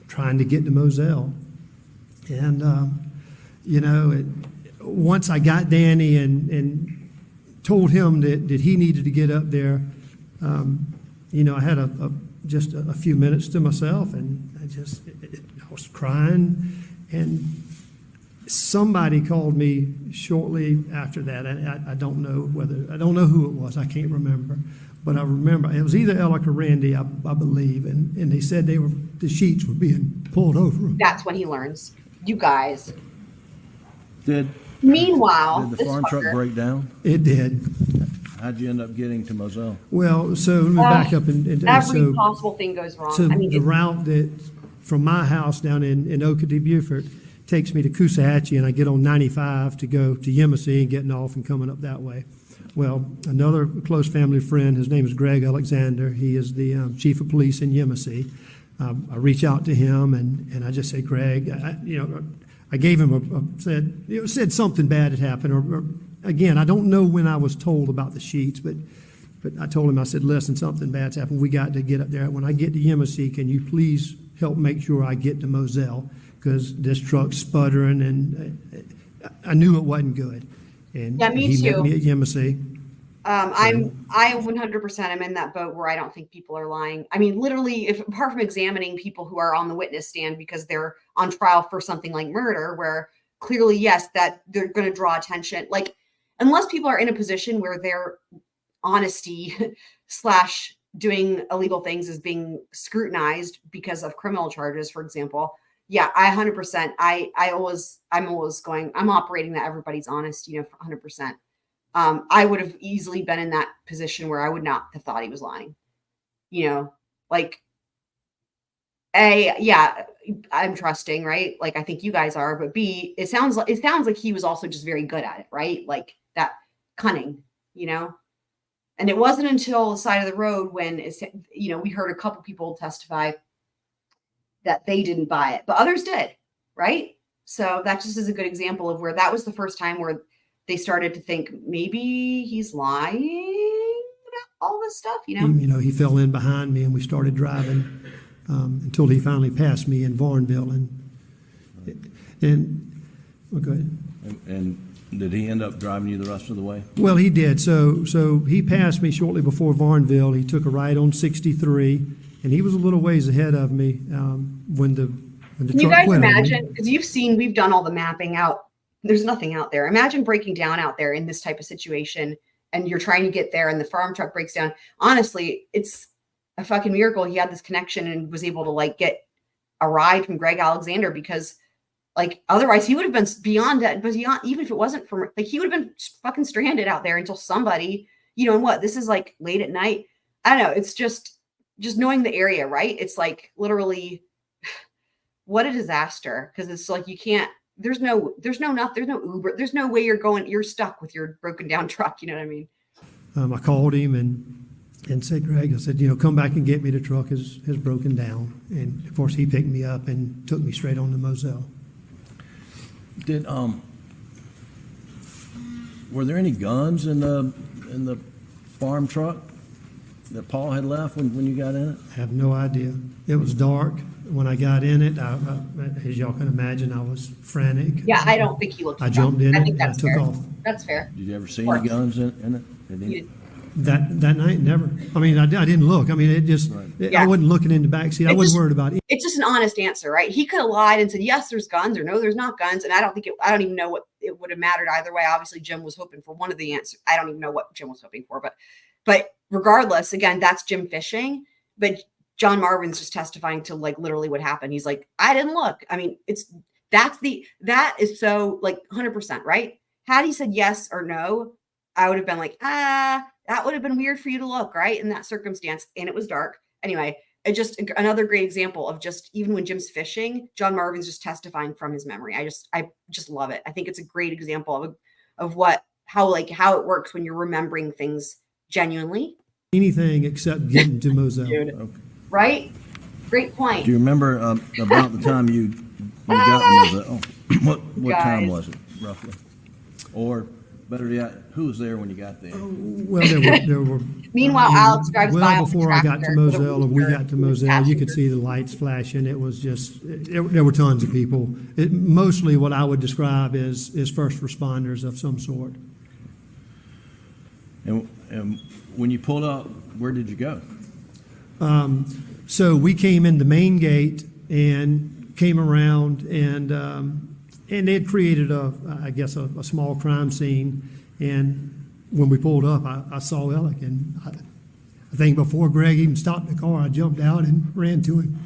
trying to get to Moselle. And, once I got Danny and told him that he needed to get up there, I had just a few minutes to myself, and I was crying, and somebody called me shortly after that. I don't know who it was. I can't remember, but I remember it was either Alec or Randy, I believe, and they said the sheets were being pulled over them. That's when he learns. You guys. Did Meanwhile, the farm truck break down? It did. How'd you end up getting to Moselle? Well, so let me back up and every possible thing goes wrong. So the route that from my house down in Okatee, Beaufort, takes me to Coosawhatchee, and I get on 95 to go to Hearsay and getting off and coming up that way. Well, another close family friend, his name is Greg Alexander. He is the chief of police in Hearsay. I reach out to him and I just say, Greg, I gave him said something bad had happened, or again, I don't know when I was told about the sheets, but I told him, I said, listen, something bad's happened. We got to get up there. When I get to Hearsay, can you please help make sure I get to Moselle? Because this truck's sputtering, and I knew it wasn't good. And yeah, me he too. met me at Hearsay. I 100% am in that boat where I don't think people are lying. I mean, literally, apart from examining people who are on the witness stand because they're on trial for something like murder, where clearly, yes, that they're going to draw attention. Like, unless people are in a position where their honesty / doing illegal things is being scrutinized because of criminal charges, for example. Yeah, I 100%. I'm always going, I'm operating that everybody's honest, 100%. I would have easily been in that position where I would not have thought he was lying. Like, yeah, I'm trusting, right? Like, I think you guys are, but B, it sounds like he was also just very good at it, right? Like that cunning, And it wasn't until the side of the road when we heard a couple people testify that they didn't buy it, but others did, right? So that just is a good example of where that was the first time where they started to think maybe he's lying about all this stuff, He fell in behind me, and we started driving until he finally passed me in Varnville, and go ahead. And did he end up driving you the rest of the way? Well, he did. So he passed me shortly before Varnville. He took a right on 63, and he was a little ways ahead of me when the Can you guys imagine? Because we've done all the mapping out. There's nothing out there. Imagine breaking down out there in this type of situation, and you're trying to get there, and the farm truck breaks down. Honestly, it's a fucking miracle he had this connection and was able to get a ride from Greg Alexander, because otherwise he would have been beyond that. But even if it wasn't for he would have been fucking stranded out there until somebody and what, this is like late at night. I don't know. It's just knowing the area, right? It's like literally what a disaster. Cause it's like, you can't, there's no Uber. There's no way you're stuck with your broken down truck. You know what I mean? I called him and said, Greg, I said, come back and get me. The truck has broken down. And of course he picked me up and took me straight on to Moselle. Were there any guns in the farm truck that Paul had left when you got in it? I have no idea. It was dark. When I got in it, as y'all can imagine, I was frantic. Yeah, I don't think he looked. I jumped in I it think and I that's took fair. off. That's fair. Did you ever see any guns in it? That night, never. I mean, I didn't look. I mean, it just, I wasn't looking in the backseat. I wasn't worried about it. It's just an honest answer, right? He could have lied and said, yes, there's guns, or no, there's not guns. And I don't even know what it would have mattered either way. Obviously, Jim was hoping for one of the answers. I don't even know what Jim was hoping for, but regardless, again, that's Jim fishing. But John Marvin's just testifying to like literally what happened. He's like, I didn't look. I mean, that is so like 100%, right? Had he said yes or no, I would have been like, that would have been weird for you to look, right? In that circumstance. And it was dark. Anyway, it just another great example of just, even when Jim's fishing, John Marvin's just testifying from his memory. I just love it. I think it's a great example of how it works when you're remembering things genuinely. Anything except getting to Moselle. Okay. Right? Great point. Do you remember about the time you got in Moselle? What time was it, roughly? Or better yet, who was there when you got there? Well, there were. Meanwhile, Alex drives by. Well, before I got to Moselle, or we got to Moselle, you could see the lights flashing. It was just, there were tons of people. Mostly what I would describe is first responders of some sort. And when you pulled up, where did you go? So we came in the main gate and came around, and they had created a small crime scene. And when we pulled up, I saw Alec, and I think before Greg even stopped the car, I jumped out and ran to him.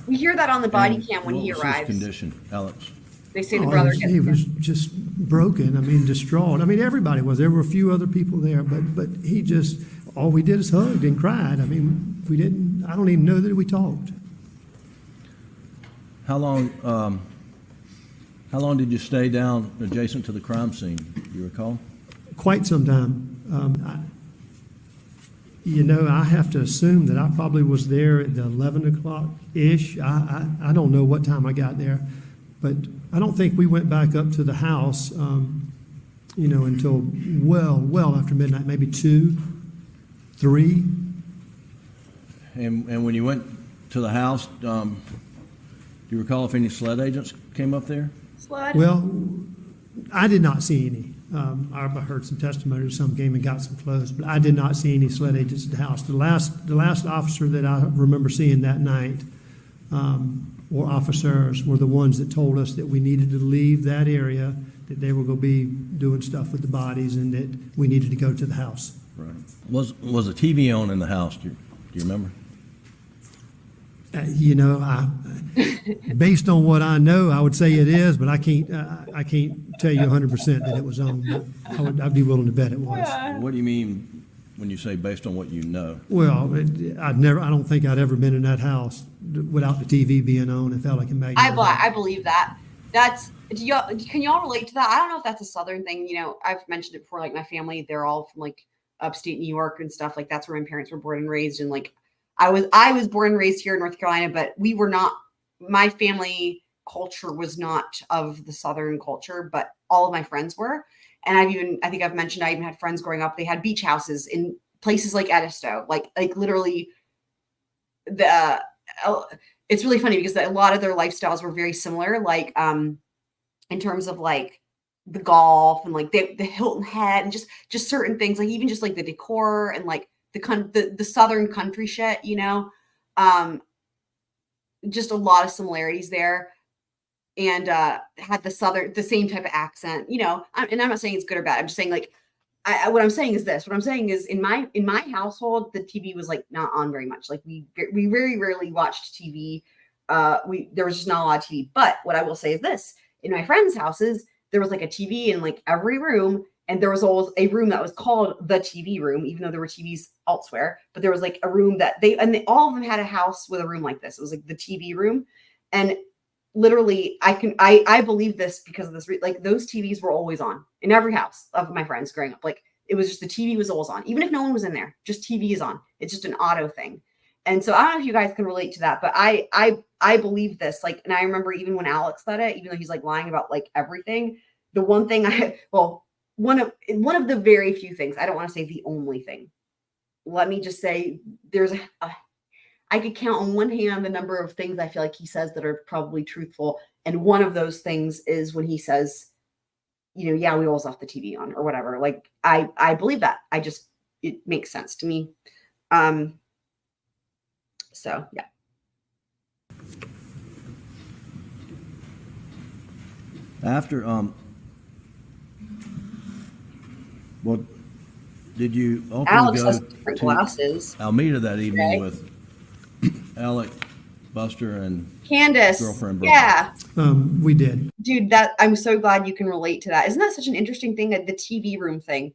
We hear that on the body cam when he What was arrives. his condition, Alex? They say the brother gets he was just broken. I mean, distraught. I mean, everybody was. There were a few other people there, but he just, all we did is hugged and cried. I mean, I don't even know that we talked. How long did you stay down adjacent to the crime scene? Do you recall? Quite some time. I have to assume that I probably was there at the 11 o'clock-ish. I don't know what time I got there, but I don't think we went back up to the house, until well after midnight, maybe 2, 3. And when you went to the house, do you recall if any SLED agents came up there? SLED? Well, I did not see any. I heard some testimony of some came and got some clothes, but I did not see any SLED agents at the house. The last officer that I remember seeing that night, or officers, were the ones that told us that we needed to leave that area, that they were going to be doing stuff with the bodies, and that we needed to go to the house. Right. Was a TV on in the house? Do you remember? Based on what I know, I would say it is, but I can't tell you 100% that it was on. I'd be willing to bet it was. What do you mean when you say based on what you know? Well, I don't think I'd ever been in that house without the TV being on. It felt like a magnet. I believe that. Can y'all relate to that? I don't know if that's a Southern thing. I've mentioned it before. Like my family, they're all from like upstate New York and stuff. Like that's where my parents were born and raised. And like I was born and raised here in North Carolina, but we were not. My family culture was not of the Southern culture, but all of my friends were. And I think I've mentioned, I even had friends growing up. They had beach houses in places like Edisto, like literally it's really funny because a lot of their lifestyles were very similar. Like, in terms of like the golf and like the Hilton Head and just certain things, like even just like the decor and like the Southern country shit, just a lot of similarities there. And had the same type of accent, and I'm not saying it's good or bad. I'm just saying like, what I'm saying is this. What I'm saying is in my household, the TV was like not on very much. Like we very rarely watched TV. There was just not a lot of TV. But what I will say is this: in my friends' houses, there was like a TV in like every room, And there was always a room that was called the TV room, even though there were TVs elsewhere. But there was like a room that all of them had a house with a room like this. It was like the TV room. And literally, I believe this because of this. Like those TVs were always on in every house of my friends growing up. Like it was just the TV was always on, even if no one was in there. Just TV is on. It's just an auto thing. And so I don't know if you guys can relate to that, but I believe this. Like, and I remember even when Alex said it, even though he's like lying about like everything. The one thing one of the very few things, I don't want to say the only thing. Let me just say I could count on one hand the number of things I feel like he says that are probably truthful. And one of those things is when he says, yeah, we always left the TV on or whatever. Like, I believe that. It makes sense to me. So, yeah. After, well, did you Alex ultimately has go different to glasses. Almeida that evening Okay. with Alec, Buster, and Candace. girlfriend Brooke? Yeah. We did. Dude, I'm so glad you can relate to that. Isn't that such an interesting thing, that the TV room thing?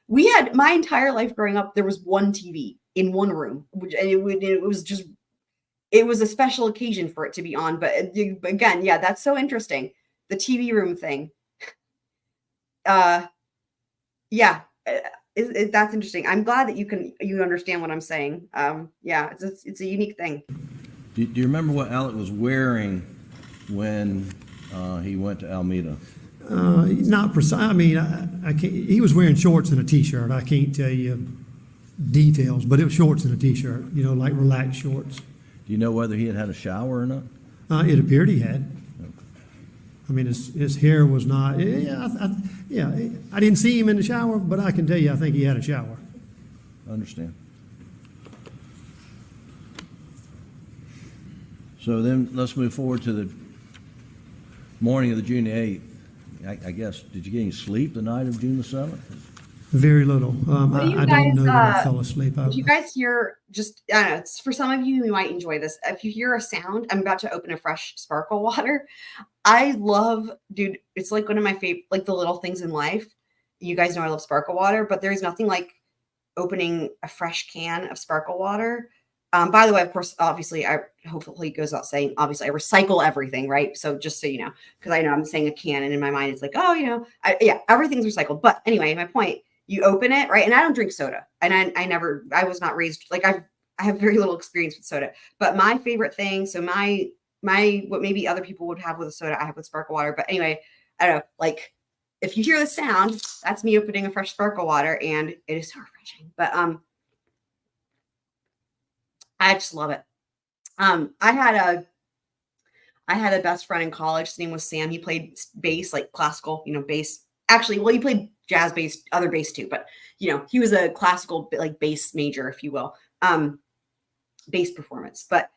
We had my entire life growing up, there was one TV in one room, it was a special occasion for it to be on. But again, yeah, that's so interesting. The TV room thing. Yeah, that's interesting. I'm glad that you understand what I'm saying. Yeah, it's a unique thing. Do you remember what Alec was wearing when he went to Almeida? Not precise. I mean, I can't, he was wearing shorts and a t-shirt. I can't tell you details, but it was shorts and a t-shirt, like relaxed shorts. Do you know whether he had a shower or not? It appeared he had. I mean, his hair was not. Yeah, I didn't see him in the shower, but I can tell you, I think he had a shower. I understand. So then let's move forward to the morning of the June 8th. I guess, did you get any sleep the night of June the 7th? Very little. I don't know that I fell asleep. If you guys hear, I don't know, it's for some of you who might enjoy this. If you hear a sound, I'm about to open a fresh sparkle water. I love, dude, it's like one of my favorite, like the little things in life. You guys know I love sparkle water, but there's nothing like opening a fresh can of sparkle water. By the way, of course, obviously, hopefully it goes out saying, obviously, I recycle everything, right? So just so you know, because I know I'm saying a can, and in my mind, it's like, oh, everything's recycled. But anyway, my point, you open it, right? And I don't drink soda, and I was not raised, like I have very little experience with soda. But my favorite thing, so my what maybe other people would have with a soda, I have with sparkle water. But anyway, I don't know, like if you hear the sound, that's me opening a fresh sparkle water, and it is so refreshing. But I just love it. I had a best friend in college. His name was Sam. He played bass, like classical, bass. Actually, well, he played jazz bass, other bass too, but he was a classical, like bass major, if you will, bass performance. But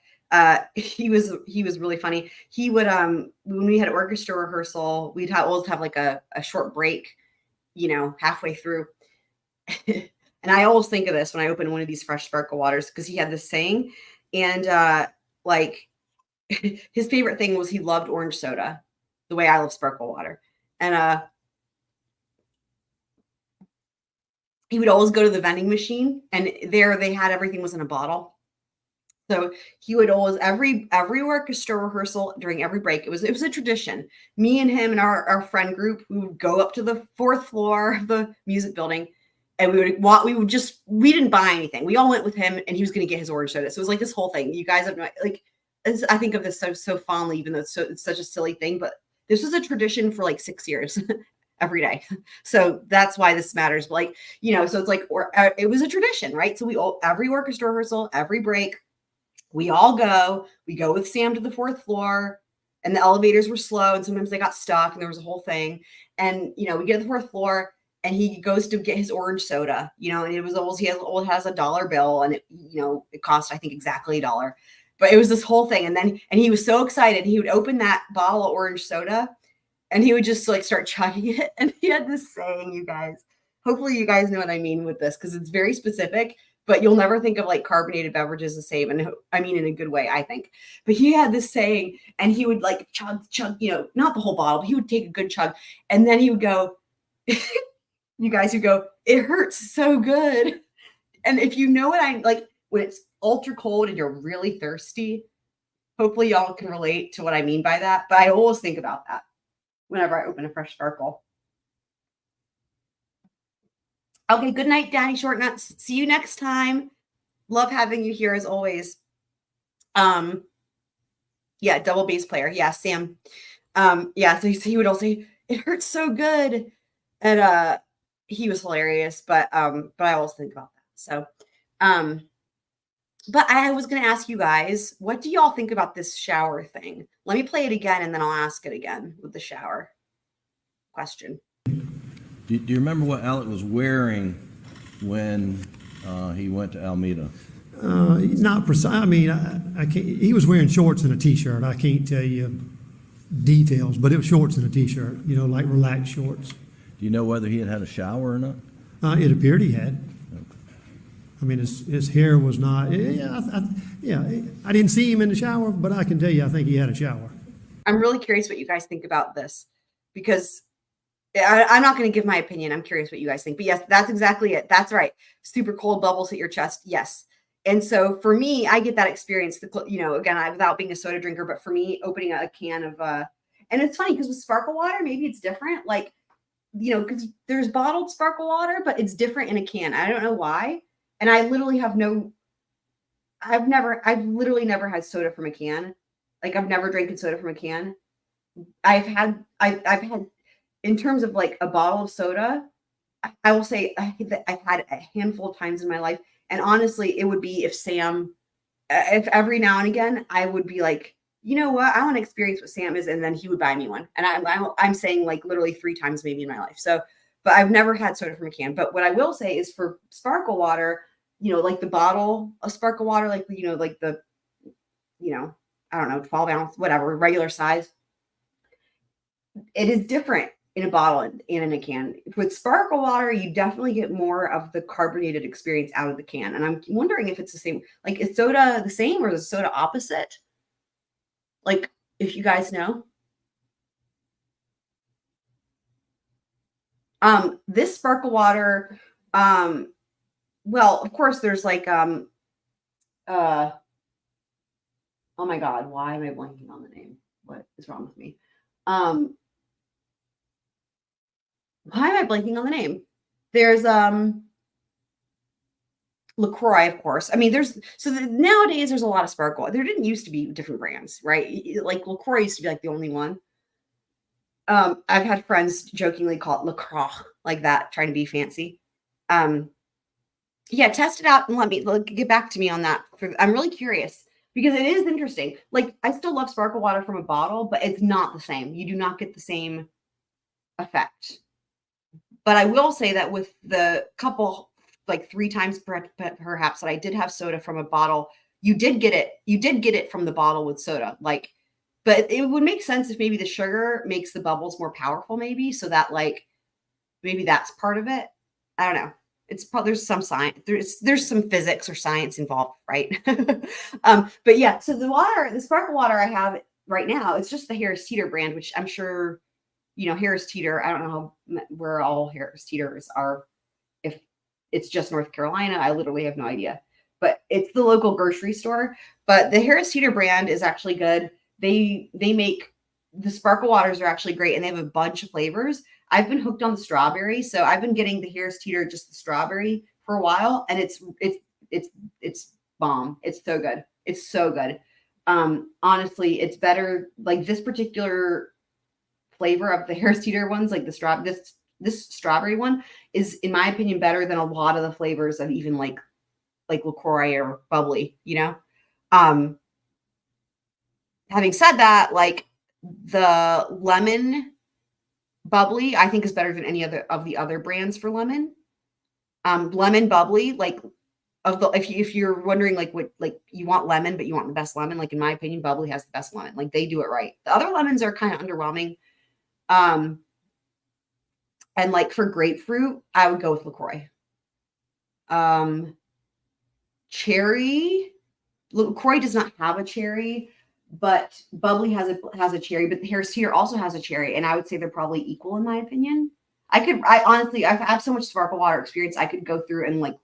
he was really funny. He would when we had orchestra rehearsal, we'd always have like a short break, halfway through. And I always think of this when I open one of these fresh sparkle waters, because he had this saying, and like his favorite thing was he loved orange soda, the way I love sparkle water. And he would always go to the vending machine, and there they had everything was in a bottle. So he would always, every orchestra rehearsal, during every break, it was a tradition. Me and him and our friend group, we would go up to the 4th floor of the music building. And we didn't buy anything. We all went with him, and he was going to get his orange soda. So it was like this whole thing. You guys have I think of this so fondly, even though it's such a silly thing, but this was a tradition for like 6 years every day. So that's why this matters. But so it's like, it was a tradition, right? So every orchestra rehearsal, every break, we go with Sam to the 4th floor, and the elevators were slow, and sometimes they got stuck, and there was a whole thing. And, we get to the 4th floor, and he goes to get his orange soda, and it was always, he has a $1 bill, and it cost, I think, exactly $1. But it was this whole thing. And he was so excited. He would open that bottle of orange soda, and he would just like start chugging it. And he had this saying, you guys, hopefully you guys know what I mean with this, because it's very specific, but you'll never think of like carbonated beverages the same. And I mean, in a good way, I think. But he had this saying, and he would like chug, not the whole bottle, but he would take a good chug. And then he would go, you guys who go, it hurts so good. And if you know what I'm like, when it's ultra cold and you're really thirsty, hopefully y'all can relate to what I mean by that. But I always think about that whenever I open a fresh sparkle. Okay, good night, Daddy Short Nuts. See you next time. Love having you here as always. Yeah, double bass player. Yeah, Sam. Yeah, so he would also say, it hurts so good. And he was hilarious, but I always think about that. So but I was gonna ask you guys, what do y'all think about this shower thing? Let me play it again and then I'll ask it again with the shower question. Do you remember what Alec was wearing when he went to Alameda? Not precise. I mean, I can't. He was wearing shorts and a t-shirt. I can't tell you details, but it was shorts and a t-shirt. You know, like relaxed shorts. Do you know whether he had had a shower or not? It appeared he had. I mean, his hair was not. Yeah, I didn't see him in the shower, but I can tell you, I think he had a shower. I'm really curious what you guys think about this because I'm not going to give my opinion. I'm curious what you guys think. But yes, that's exactly it. That's right. Super cold bubbles hit your chest. Yes. And so for me, I get that experience, you know, again, without being a soda drinker, but for me, opening a can of, and it's funny because with sparkle water, maybe it's different. Like, you know, because there's bottled sparkle water, but it's different in a can. I don't know why. And I literally have I've literally never had soda from a can. Like I've never drank soda from a can. I've had, in terms of like a bottle of soda, I will say I've had a handful of times in my life. And honestly, it would be if every now and again, I would be like, you know what? I want to experience what Sam is. And then he would buy me one. And I'm saying like literally 3 times maybe in my life. So, but I've never had soda from a can. But what I will say is for sparkle water, you know, like the bottle of sparkle water, like, you know, like the, you know, I don't know, 12 ounce, whatever, regular size. It is different in a bottle and in a can. With sparkle water, you definitely get more of the carbonated experience out of the can. And I'm wondering if it's the same. Like, is soda the same or is soda opposite? Like, if you guys know. This sparkle water, well, of course, there's like, oh my God, why am I blanking on the name? What is wrong with me? Why am I blanking on the name? There's LaCroix, of course. I mean, nowadays there's a lot of sparkle. There didn't used to be different brands, right? Like LaCroix used to be like the only one. I've had friends jokingly call it LaCroix, like that, trying to be fancy. Yeah, test it out and get back to me on that. I'm really curious because it is interesting. Like, I still love sparkle water from a bottle, but it's not the same. You do not get the same effect. But I will say that with the couple, like 3 times perhaps that I did have soda from a bottle, you did get it from the bottle with soda. Like, but it would make sense if maybe the sugar makes the bubbles more powerful, maybe, so that like maybe that's part of it. I don't know. It's probably there's some science, there's some physics or science involved, right? But yeah, so the sparkle water I have right now, it's just the Harris Teeter brand, which I'm sure, you know, Harris Teeter, I don't know where all Harris Teeters are. If it's just North Carolina, I literally have no idea. But it's the local grocery store. But the Harris Teeter brand is actually good. They make the sparkle waters are actually great, and they have a bunch of flavors. I've been hooked on the strawberry, so I've been getting the Harris Teeter, just the strawberry, for a while, and it's bomb. It's so good. It's so good. Honestly, it's better. Like this particular flavor of the Harris Teeter ones, like this strawberry one, is, in my opinion, better than a lot of the flavors of even like LaCroix or bubbly. You know. Having said that, like the lemon bubbly, I think is better than any other of the other brands for lemon. Lemon bubbly, like if you're wondering like what, like you want lemon, but you want the best lemon, like in my opinion, bubbly has the best lemon. Like they do it right. The other lemons are kind of underwhelming. And like for grapefruit, I would go with LaCroix. Cherry, LaCroix does not have a cherry, but bubbly has a cherry, but the Harris Teeter also has a cherry, and I would say they're probably equal in my opinion. I honestly, I have so much sparkle water experience. I could go through and like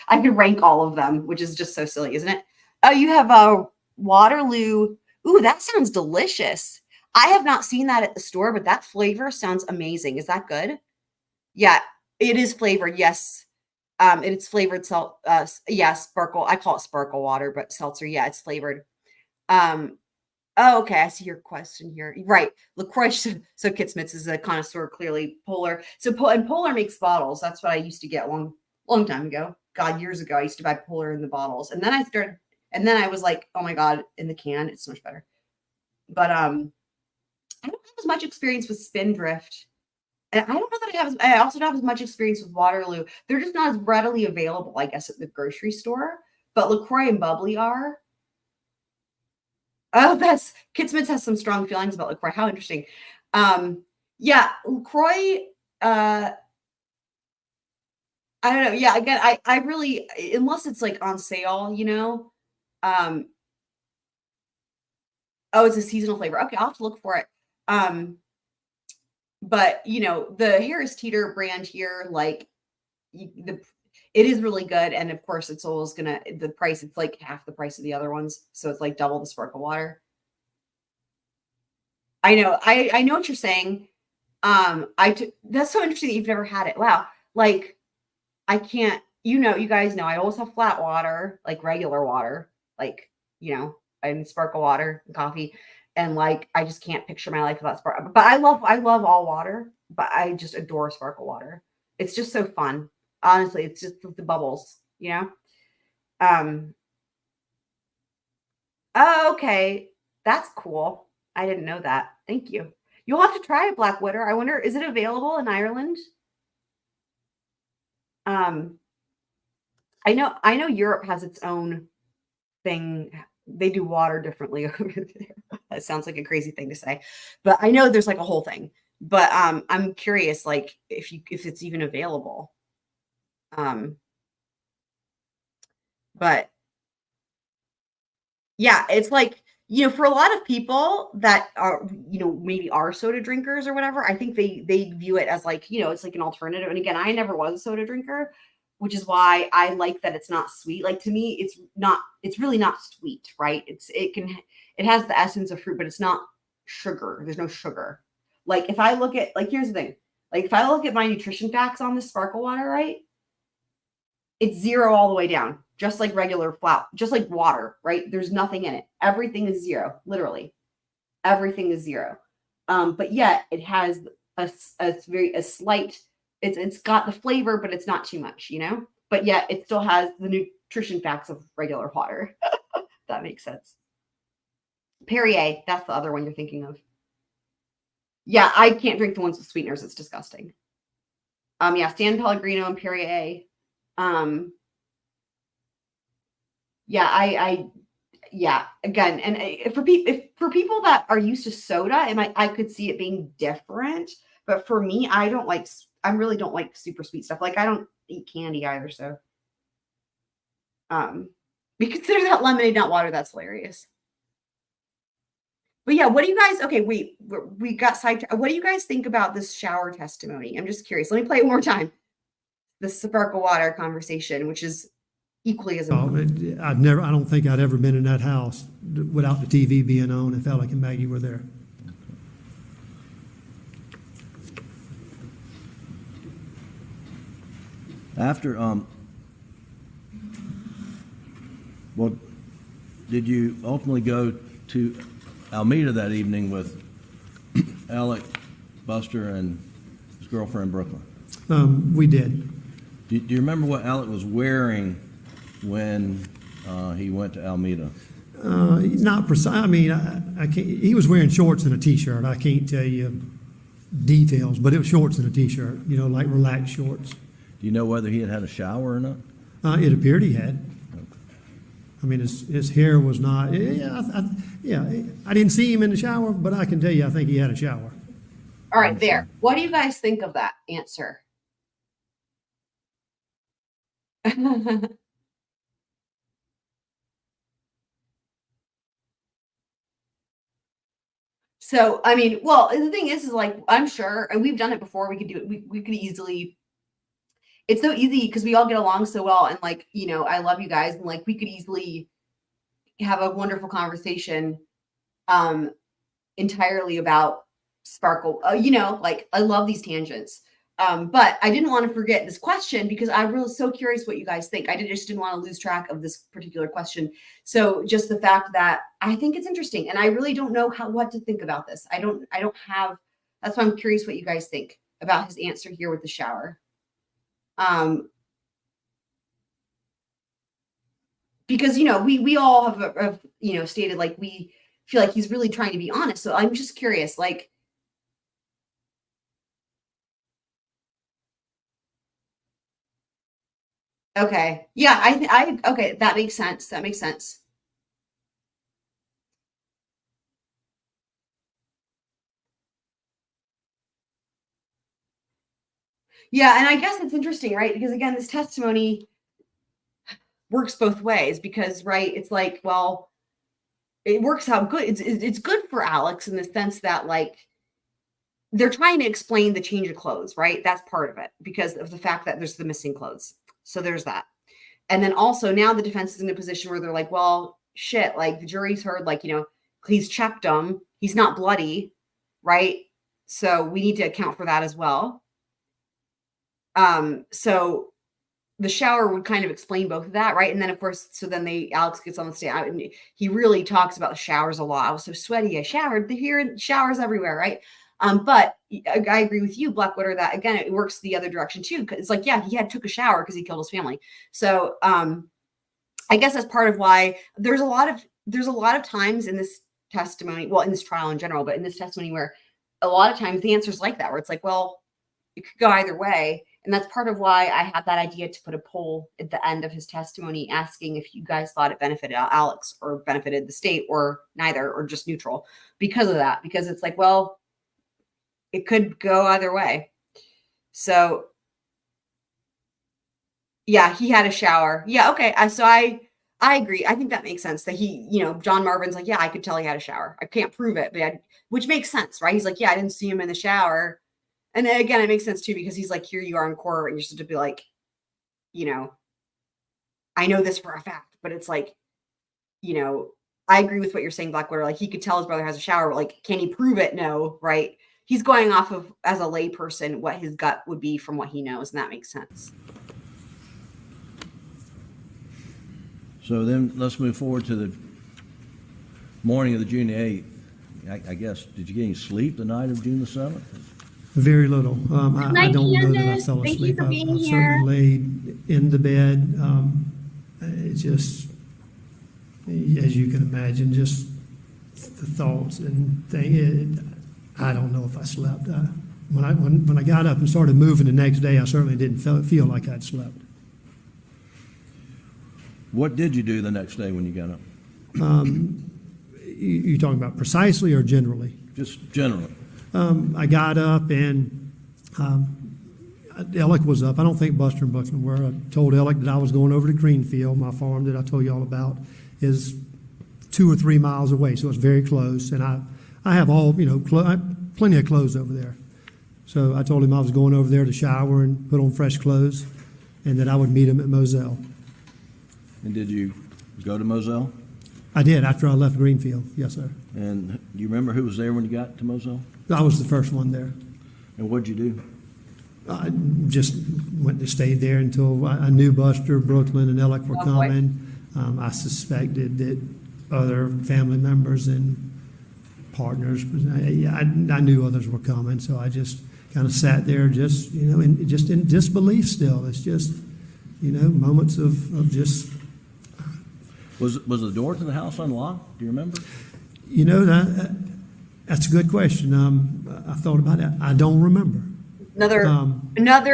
I could rank all of them, which is just so silly, isn't it? Oh, you have a Waterloo. Ooh, that sounds delicious. I have not seen that at the store, but that flavor sounds amazing. Is that good? Yeah, it is flavored. Yes. It's flavored salt. Yeah, sparkle. I call it sparkle water, but seltzer. Yeah, it's flavored. Oh, okay. I see your question here. Right. LaCroix. So Kit Smiths is a connoisseur, clearly. Polar. And Polar makes bottles. That's what I used to get long time ago. God, years ago, I used to buy Polar in the bottles. And then I was like, oh my God, in the can, it's so much better. But I don't have as much experience with Spindrift. And I don't know that I also don't have as much experience with Waterloo. They're just not as readily available, I guess, at the grocery store. But LaCroix and Bubbly are. Oh, Kit Smith has some strong feelings about LaCroix. How interesting. Yeah, LaCroix, I don't know. Yeah, again, I really, unless it's like on sale, oh, it's a seasonal flavor. Okay, I'll have to look for it. But the Harris Teeter brand here, like it is really good. And of course it's always the price, it's like half the price of the other ones. So it's like double the sparkle water. I know. I know what you're saying. That's so interesting that you've never had it. Wow. Like I can't, you guys know, I always have flat water, like regular water, like, and sparkle water and coffee. And like, I just can't picture my life without sparkle. But I love all water, but I just adore sparkle water. It's just so fun. Honestly, it's just the bubbles, Oh, okay. That's cool. I didn't know that. Thank you. You'll have to try it, Black Witter. I wonder, is it available in Ireland? I know Europe has its own thing. They do water differently over there. That sounds like a crazy thing to say, but I know there's like a whole thing. But I'm curious, like if it's even available. But yeah, it's like for a lot of people that are maybe are soda drinkers or whatever, I think they view it as like it's like an alternative. And again, I never was a soda drinker, which is why I like that it's not sweet. Like to me, it's really not sweet, right? It has the essence of fruit, but it's not sugar. There's no sugar. Like if I look at, like, here's the thing, like if I look at my nutrition facts on this sparkle water, right? It's 0 all the way down, just like regular flat, just like water, right? There's nothing in it. Everything is 0, literally. Everything is 0. But yet it has a slight, it's got the flavor, but it's not too much, but yet it still has the nutrition facts of regular water. That makes sense. Perrier, that's the other one you're thinking of. Yeah, I can't drink the ones with sweeteners. It's disgusting. Yeah, San Pellegrino and Perrier. Yeah, again, and for people that are used to soda, I could see it being different. But for me, I really don't like super sweet stuff. Like I don't eat candy either. So, we consider that lemonade, not water. That's hilarious. But yeah, what do you guys? Okay, we got sidetracked. What do you guys think about this shower testimony? I'm just curious. Let me play it one more time. The sparkle water conversation, which is equally as important. I don't think I'd ever been in that house without the TV being on. It felt like and Maggie were there. After, well, did you ultimately go to Alameda that evening with Alex, Buster, and his girlfriend, Brooklyn? We did. Do you remember what Alex was wearing when he went to Alameda? Not precise. I mean, I can't, he was wearing shorts and a T-shirt. I can't tell you details, but it was shorts and a T-shirt, like relaxed shorts. Do you know whether he had had a shower or not? It appeared he had. I mean, his hair was not. Yeah, I didn't see him in the shower, but I can tell you, I think he had a shower. All right, there. What do you guys think of that answer? So, I mean, well, the thing is like, I'm sure, and we've done it before. We could do it. We could easily, it's so easy because we all get along so well. And like, you know, I love you guys. And like, we could easily have a wonderful conversation entirely about Sparkle. You know, like I love these tangents. But I didn't want to forget this question because I'm really so curious what you guys think. I just didn't want to lose track of this particular question. So just the fact that I think it's interesting, and I really don't know what to think about this. I don't have. That's why I'm curious what you guys think about his answer here with the shower. Because you know we all have you know stated like we feel like he's really trying to be honest. So I'm just curious, like. Okay. Yeah, I okay, that makes sense. That makes sense. Yeah, and I guess it's interesting, right? Because again, this testimony works both ways because, right, it's like, well, it works out good. It's good for Alex in the sense that like they're trying to explain the change of clothes, right? That's part of it because of the fact that there's the missing clothes. So there's that. And then also now the defense is in a position where they're like, well, shit, like the jury's heard, like, you know, he's checked him. He's not bloody, right? So we need to account for that as well. So the shower would kind of explain both of that, right? And then of course, so then Alex gets on the stand and he really talks about the showers a lot. I was so sweaty. I showered here, showers everywhere, right? But I agree with you, Blackwater, that again, it works the other direction too. Cause it's like, yeah, he took a shower because he killed his family. So, I guess that's part of why there's a lot of times in this testimony, well, in this trial in general, but in this testimony where a lot of times the answer's like that, where it's like, well, it could go either way. And that's part of why I had that idea to put a poll at the end of his testimony asking if you guys thought it benefited Alex or benefited the state or neither, or just neutral because of that, because it's like, well, it could go either way. So yeah, he had a shower. Yeah. Okay. So I agree. I think that makes sense that he, you know, John Marvin's like, yeah, I could tell he had a shower. I can't prove it, but which makes sense, right? He's like, yeah, I didn't see him in the shower. And then again, it makes sense too, because he's like, here you are in court and you're supposed to be like, you know, I know this for a fact, but it's like, you know, I agree with what you're saying, Blackwater. Like he could tell his brother has a shower, but like, can he prove it? No, right? He's going off of, as a lay person, what his gut would be from what he knows, and that makes sense. So then let's move forward to the morning of the June 8th. I guess, did you get any sleep the night of June the 7th? Very little. I don't know that I fell Thank you asleep. for being I here. certainly laid in the bed. It just, as you can imagine, just the thoughts and things. I don't know if I slept. When I got up and started moving the next day, I certainly didn't feel like I'd slept. What did you do the next day when you got up? You talking about precisely or generally? Just generally. I got up and Alec was up. I don't think Buster and Buxton were. I told Alec that I was going over to Greenfield. My farm that I told you all about is 2 or 3 miles away, so it's very close. And I have all, you know, plenty of clothes over there. So I told him I was going over there to shower and put on fresh clothes and that I would meet him at Moselle. And did you go to Moselle? I did after I left Greenfield, yes, sir. And do you remember who was there when you got to Moselle? I was the first one there. And what'd you do? I just went to stay there until I knew Buster, Brooklyn, and Alec were coming. I suspected that other family members and partners, I knew others were coming, so I just kind of sat there, just, you know, in disbelief still. It's just, you know, moments of just. Was the door to the house unlocked? Do you remember? You know, that's a good question. I thought about it. I don't remember. Another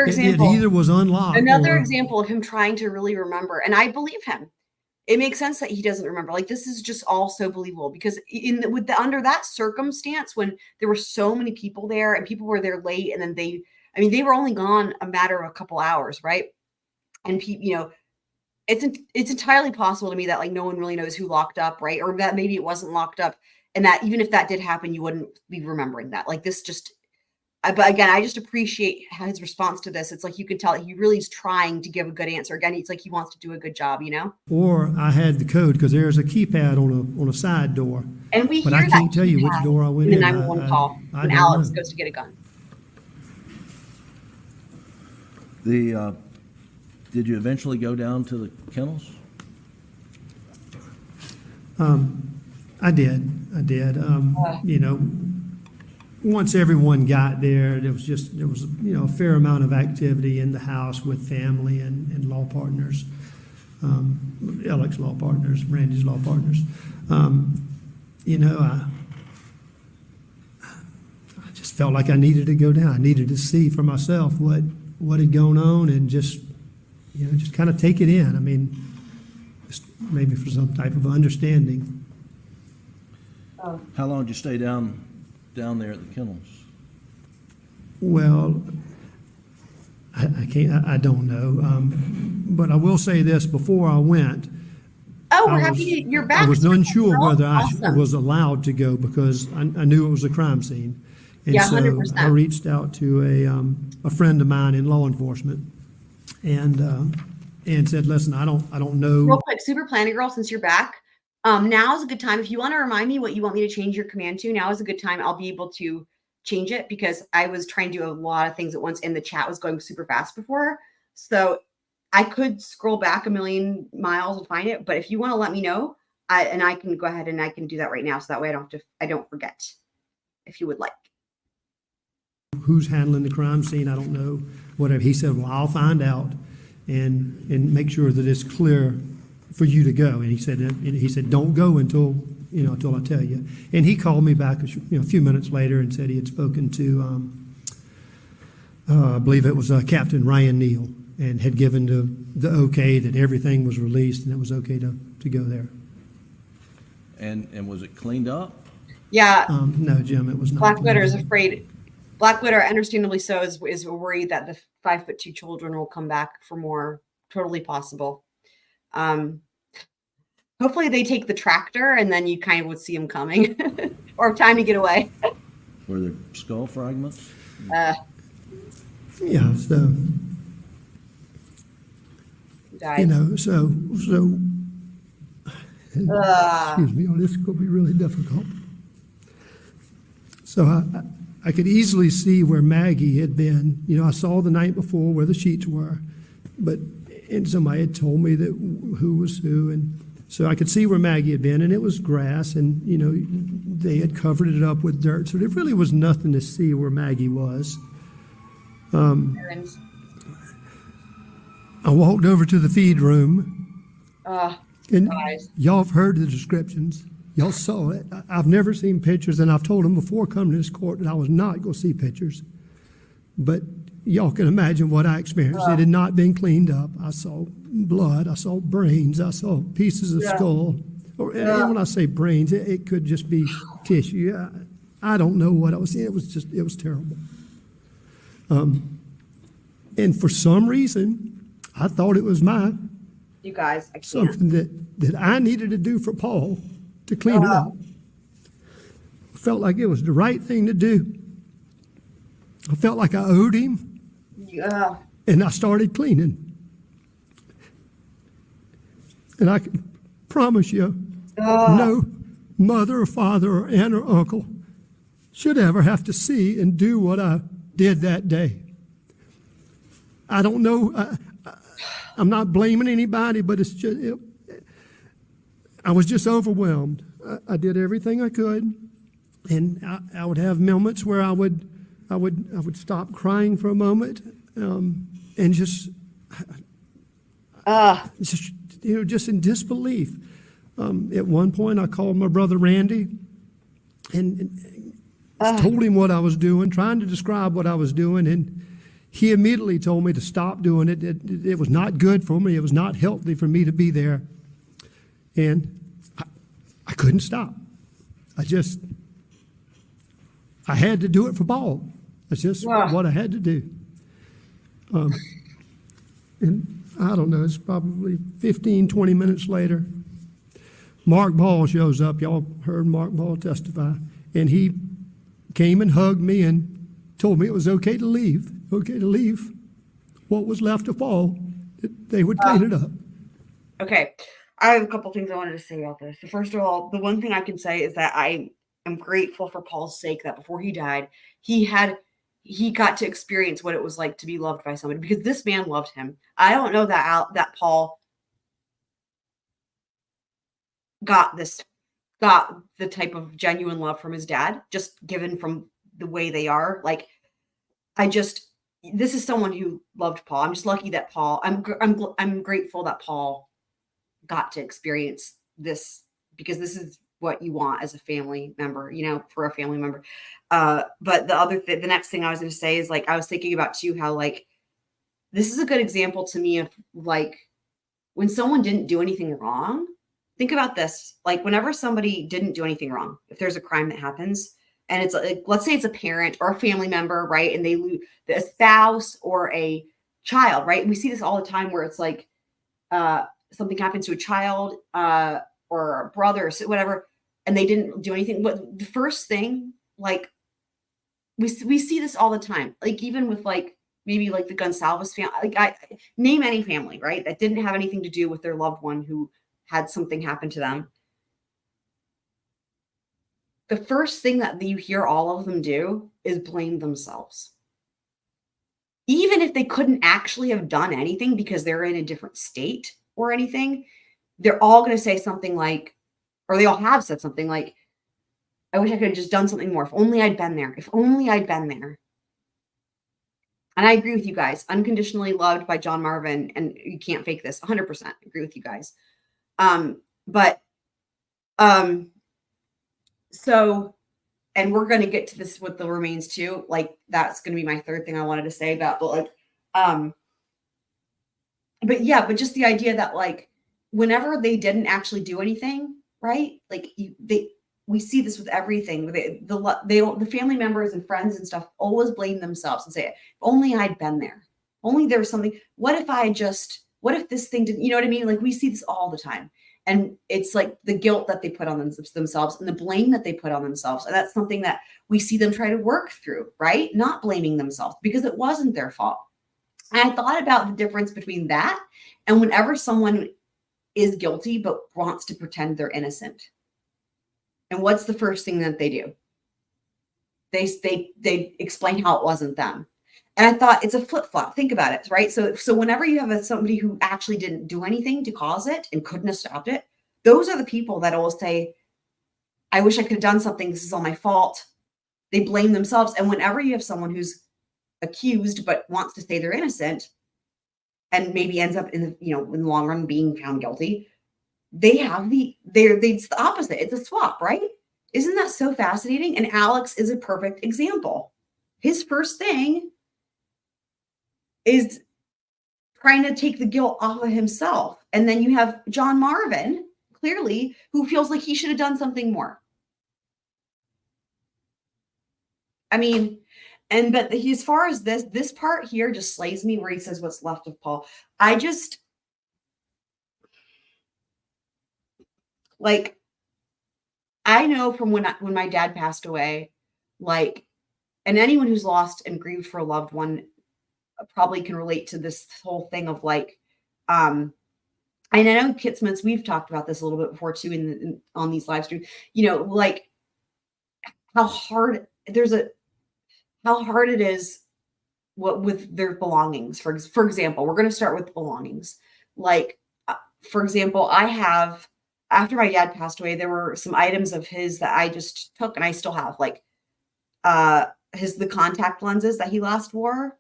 example. It either was unlocked. Another example of him trying to really remember, and I believe him. It makes sense that he doesn't remember. Like, this is just all so believable because under that circumstance, when there were so many people there and people were there late, and then they were only gone a matter of a couple hours, right? And you know, it's entirely possible to me that like no one really knows who locked up, right? Or that maybe it wasn't locked up. and that even if that did happen, you wouldn't be remembering that. Like this just, but again, I just appreciate his response to this. It's like you can tell he really is trying to give a good answer. Again, it's like he wants to do a good job, you know? Or I had the code because there's a keypad on a side door. And we but hear I can't that tell you which keypad door I went in the in. 911 call I when don't Alex know. goes to get a gun. Did you eventually go down to the kennels? I did. You know, once everyone got there, there was a fair amount of activity in the house with family and law partners, Alex law partners, Randy's law partners. You know, I just felt like I needed to go down. I needed to see for myself what had gone on and just kind of take it in. I mean, just maybe for some type of understanding. How long did you stay down there at the kennels? Well, I don't know. But I will say this, before I went, Oh, we're happy you're back. I was unsure whether Awesome. I was allowed to go because I knew it was a crime scene. And Yeah, so 100%. I reached out to a friend of mine in law enforcement and said, listen, I don't know. Real quick, Super Planning Girl, since you're back, now is a good time. If you want to remind me what you want me to change your command to, now is a good time. I'll be able to change it because I was trying to do a lot of things at once and the chat was going super fast before. So I could scroll back a million miles and find it. But if you want to let me know, I can go ahead and I can do that right now. So that way I don't forget if you would like. Who's handling the crime scene? I don't know. Whatever. He said, well, I'll find out and make sure that it's clear for you to go. And he said, don't go until I tell you. And he called me back a few minutes later and said he had spoken to, I believe it was Captain Ryan Neal, and had given the okay that everything was released and it was okay to go there. And was it cleaned up? Yeah. No, Jim, it was not. Black Widow is afraid. Black Widow, understandably so, is worried that the 5'2" children will come back for more. Totally possible. Hopefully they take the tractor and then you kind of would see them coming or time to get away. Were there skull fragments? Yeah, so died. So excuse me, this is going to be really difficult. So I could easily see where Maggie had been. I saw the night before where the sheets were, and somebody had told me that who was who, and so I could see where Maggie had been, and it was grass, and they had covered it up with dirt, so there really was nothing to see where Maggie was. I walked over to the feed room, and y'all have heard the descriptions. Y'all saw it. I've never seen pictures, and I've told them before coming to this court that I was not going to see pictures. But y'all can imagine what I experienced. It had not been cleaned up. I saw blood. I saw brains. I saw pieces of skull. And when I say brains, it could just be tissue. I don't know what I was seeing. It was terrible. And for some reason, I thought it was you guys, I can't. something that I needed to do for Paul to clean it up. I felt like it was the right thing to do. I felt like I owed him. Yeah. And I started cleaning. And I can promise you, no mother or father or aunt or uncle should ever have to see and do what I did that day. I don't know. I'm not blaming anybody, but it's just, I was just overwhelmed. I did everything I could, and I would have moments where I would stop crying for a moment, and just in disbelief. At one point, I called my brother Randy, and told him what I was doing, trying to describe what I was doing, and he immediately told me to stop doing it. It was not good for me. It was not healthy for me to be there. And I couldn't stop. I had to do it for Paul. That's just what I had to do. And I don't know, it's probably 15, 20 minutes later. Mark Ball shows up. Y'all heard Mark Ball testify. And he came and hugged me and told me it was okay to leave. Okay to leave. What was left to fall, they would clean it up. Okay. I have a couple things I wanted to say about this. So first of all, the one thing I can say is that I am grateful for Paul's sake that before he died, he got to experience what it was like to be loved by somebody, because this man loved him. I don't know that Paul got the type of genuine love from his dad, just given from the way they are. Like, this is someone who loved Paul. I'm just lucky that Paul, I'm grateful that Paul got to experience this, because this is what you want as a family member, for a family member. But the next thing I was going to say is, like, I was thinking about too, how, like, this is a good example to me of, like, when someone didn't do anything wrong. Think about this. Like, whenever somebody didn't do anything wrong, if there's a crime that happens, and it's like, let's say it's a parent or a family member, right? And they lose a spouse or a child, right? We see this all the time where it's like, something happens to a child or a brother or whatever, and they didn't do anything. But the first thing, like, we see this all the time, like, even with, like, maybe like the Gonsalves family, like, name any family, right, that didn't have anything to do with their loved one who had something happen to them. The first thing that you hear all of them do is blame themselves. Even if they couldn't actually have done anything because they're in a different state or anything, they're all going to say something like, or they all have said something like, I wish I could have just done something more. If only I'd been there. If only I'd been there. And I agree with you guys. Unconditionally loved by John Marvin, and you can't fake this. 100% agree with you guys. So, and we're going to get to this with the remains too. Like, that's going to be my third thing I wanted to say about, but just the idea that, like, whenever they didn't actually do anything, right? Like, we see this with everything. The family members and friends and stuff always blame themselves and say, if only I'd been there. Only there was something. What if this thing didn't, you know what I mean? Like, we see this all the time. And it's like the guilt that they put on themselves and the blame that they put on themselves. And that's something that we see them try to work through, right? Not blaming themselves because it wasn't their fault. And I thought about the difference between that and whenever someone is guilty but wants to pretend they're innocent. And what's the first thing that they do? They explain how it wasn't them. And I thought it's a flip-flop. Think about it, right? So whenever you have somebody who actually didn't do anything to cause it and couldn't have stopped it, those are the people that will say, I wish I could have done something. This is all my fault. They blame themselves. And whenever you have someone who's accused but wants to say they're innocent and maybe ends up in the long run being found guilty, it's the opposite. It's a swap, right? Isn't that so fascinating? And Alex is a perfect example. His first thing is trying to take the guilt off of himself. And then you have John Marvin, clearly, who feels like he should have done something more. I mean, but as far as this part here just slays me, where he says what's left of Paul. I just, like, I know from when my dad passed away, like, and anyone who's lost and grieved for a loved one probably can relate to this whole thing of, like, and I know Kitsmans, we've talked about this a little bit before too on these live streams, like how hard it is with their belongings. For example, we're going to start with belongings. Like, for example, after my dad passed away, there were some items of his that I just took and I still have, like, the contact lenses that he last wore,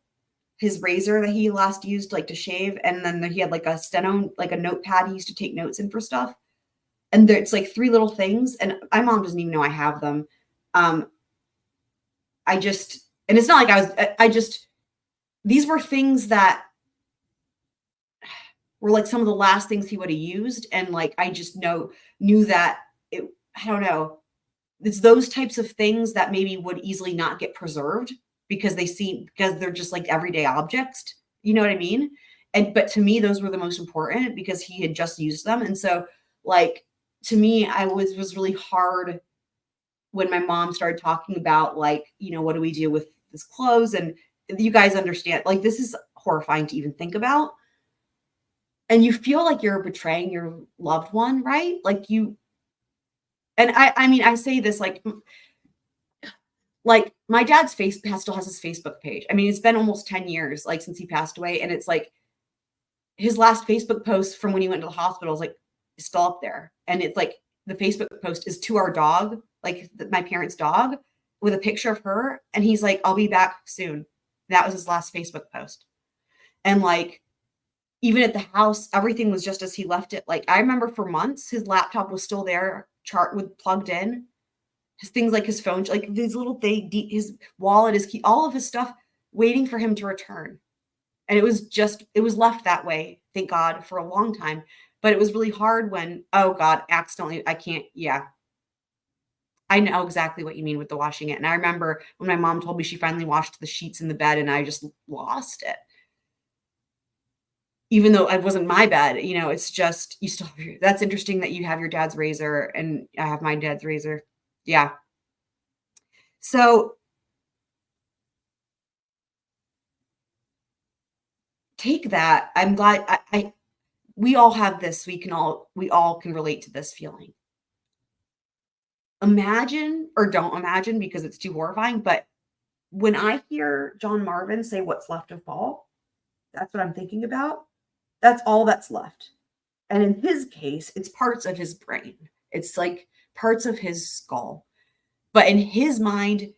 his razor that he last used, like, to shave. And then he had, like, a steno, like a notepad he used to take notes in for stuff. And it's like 3 little things. And my mom doesn't even know I have them. And it's not like these were things that were like some of the last things he would have used. And, like, I just knew that I don't know. It's those types of things that maybe would easily not get preserved because they're just like everyday objects. You know what I mean? But to me, those were the most important because he had just used them. And so, like, to me, I was really hard when my mom started talking about, like, you know, what do we do with this clothes? And you guys understand, like, this is horrifying to even think about. And you feel like you're betraying your loved one, right? Like you, and I mean, I say this like my dad's still has his Facebook page. I mean, it's been almost 10 years, like, since he passed away. And it's like his last Facebook post from when he went to the hospital is like, still up there. And it's like, the Facebook post is to our dog, like my parents' dog, with a picture of her. And he's like, I'll be back soon. That was his last Facebook post. And like, even at the house, everything was just as he left it. Like, I remember for months, his laptop was still there, chart with plugged in. His things like his phone, like these little thing, his wallet, his key, all of his stuff waiting for him to return. And it was left that way, thank God, for a long time. But it was really hard when, oh God, accidentally, I know exactly what you mean with the washing it. And I remember when my mom told me she finally washed the sheets in the bed, and I just lost it. Even though it wasn't my bed, you know, it's just, you still, that's interesting that you have your dad's razor and I have my dad's razor. Yeah. So take that. I'm glad we all have this. We all can relate to this feeling. Imagine, or don't imagine because it's too horrifying, but when I hear John Marvin say what's left of Paul, that's what I'm thinking about. That's all that's left. And in his case, it's parts of his brain. It's like parts of his skull. But in his mind,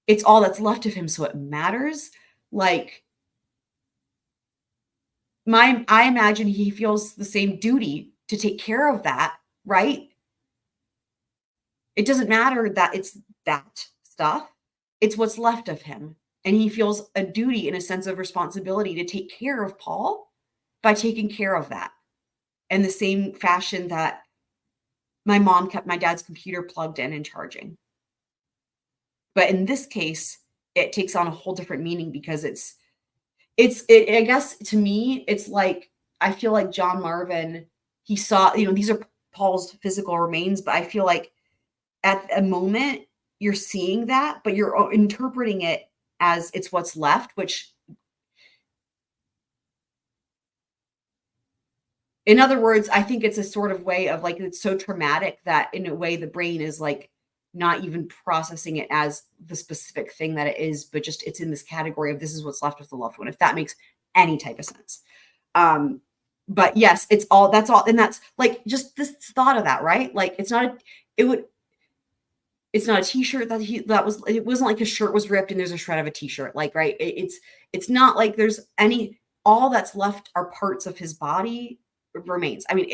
it's all that's left of him. So it matters. Like, I imagine he feels the same duty to take care of that, right? It doesn't matter that it's that stuff. It's what's left of him. And he feels a duty and a sense of responsibility to take care of Paul by taking care of that. In the same fashion that my mom kept my dad's computer plugged in and charging. But in this case, it takes on a whole different meaning because I guess to me, it's like, I feel like John Marvin, he saw, you know, these are Paul's physical remains, but I feel like at a moment you're seeing that, but you're interpreting it as it's what's left, which, in other words, I think it's a sort of way of like, it's so traumatic that in a way the brain is like not even processing it as the specific thing that it is, but just it's in this category of this is what's left of the loved one, if that makes any type of sense. But yes, that's all. And that's like, just this thought of that, right? Like, it's not a t-shirt it wasn't like his shirt was ripped and there's a shred of a t-shirt, like, right. It's not like there's all that's left are parts of his body remains. I mean,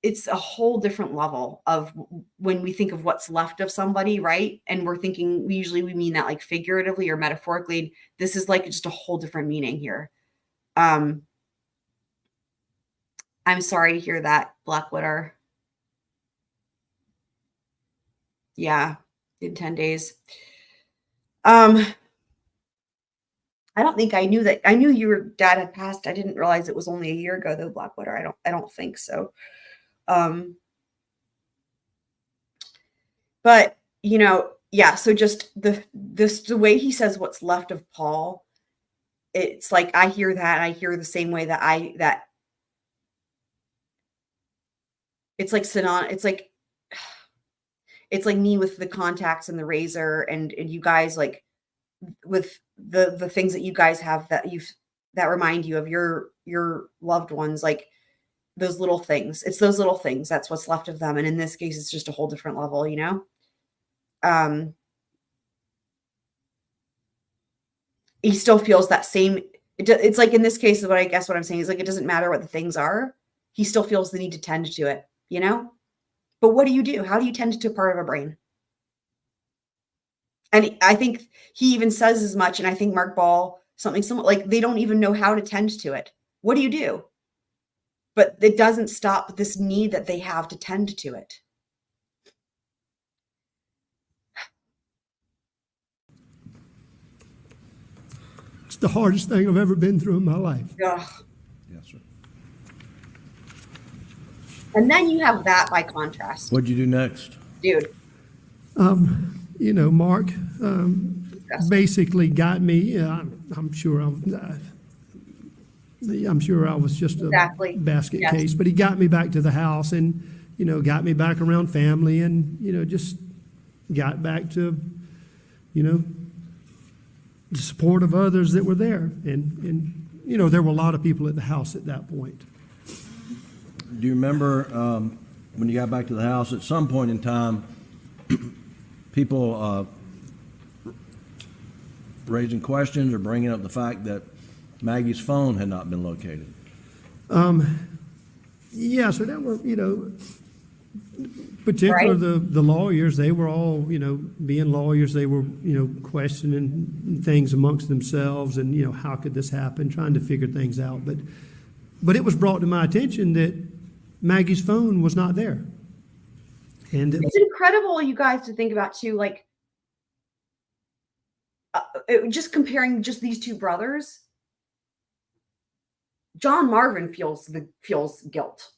it's a whole different level of when we think of what's left of somebody, right? And we're thinking, we mean that like figuratively or metaphorically. This is like just a whole different meaning here. I'm sorry to hear that, Blackwater. Yeah, in 10 days. I don't think I knew that. I knew your dad had passed. I didn't realize it was only a year ago, though, Blackwater. I don't think so. But you know, yeah. So just the way he says what's left of Paul, it's like I hear that. I hear the same way that it's like it's like me with the contacts and the razor, and you guys like with the things that you guys have that remind you of your loved ones, like those little things. It's those little things. That's what's left of them. And in this case, it's just a whole different level, you know? He still feels that same, it's like in this case, what I'm saying is like, it doesn't matter what the things are. He still feels the need to tend to it, you know? But what do you do? How do you tend to a part of a brain? And I think he even says as much, and I think Mark Ball, something like they don't even know how to tend to it. What do you do? But it doesn't stop this need that they have to tend to it. It's the hardest thing I've ever been through in my life. Yeah. Yes, sir. And then you have that by contrast. What'd you do next? Dude. You know, Mark basically got me. I'm sure I was just a basket case, but he got me back to the house and, you know, got me back around family and, you know, just got back to, you know, the support of others that were there. And you know, there were a lot of people at the house at that point. Do you remember when you got back to the house, at some point in time, people raising questions or bringing up the fact that Maggie's phone had not been located? Yeah, so that were, you know, particularly the lawyers, they were all, you know, being lawyers, they were, you know, questioning things amongst themselves and, you know, how could this happen, trying to figure things out. But it was brought to my attention that Maggie's phone was not there. And it's incredible, you guys, to think about too, like just comparing just these two brothers. John Marvin feels guilt.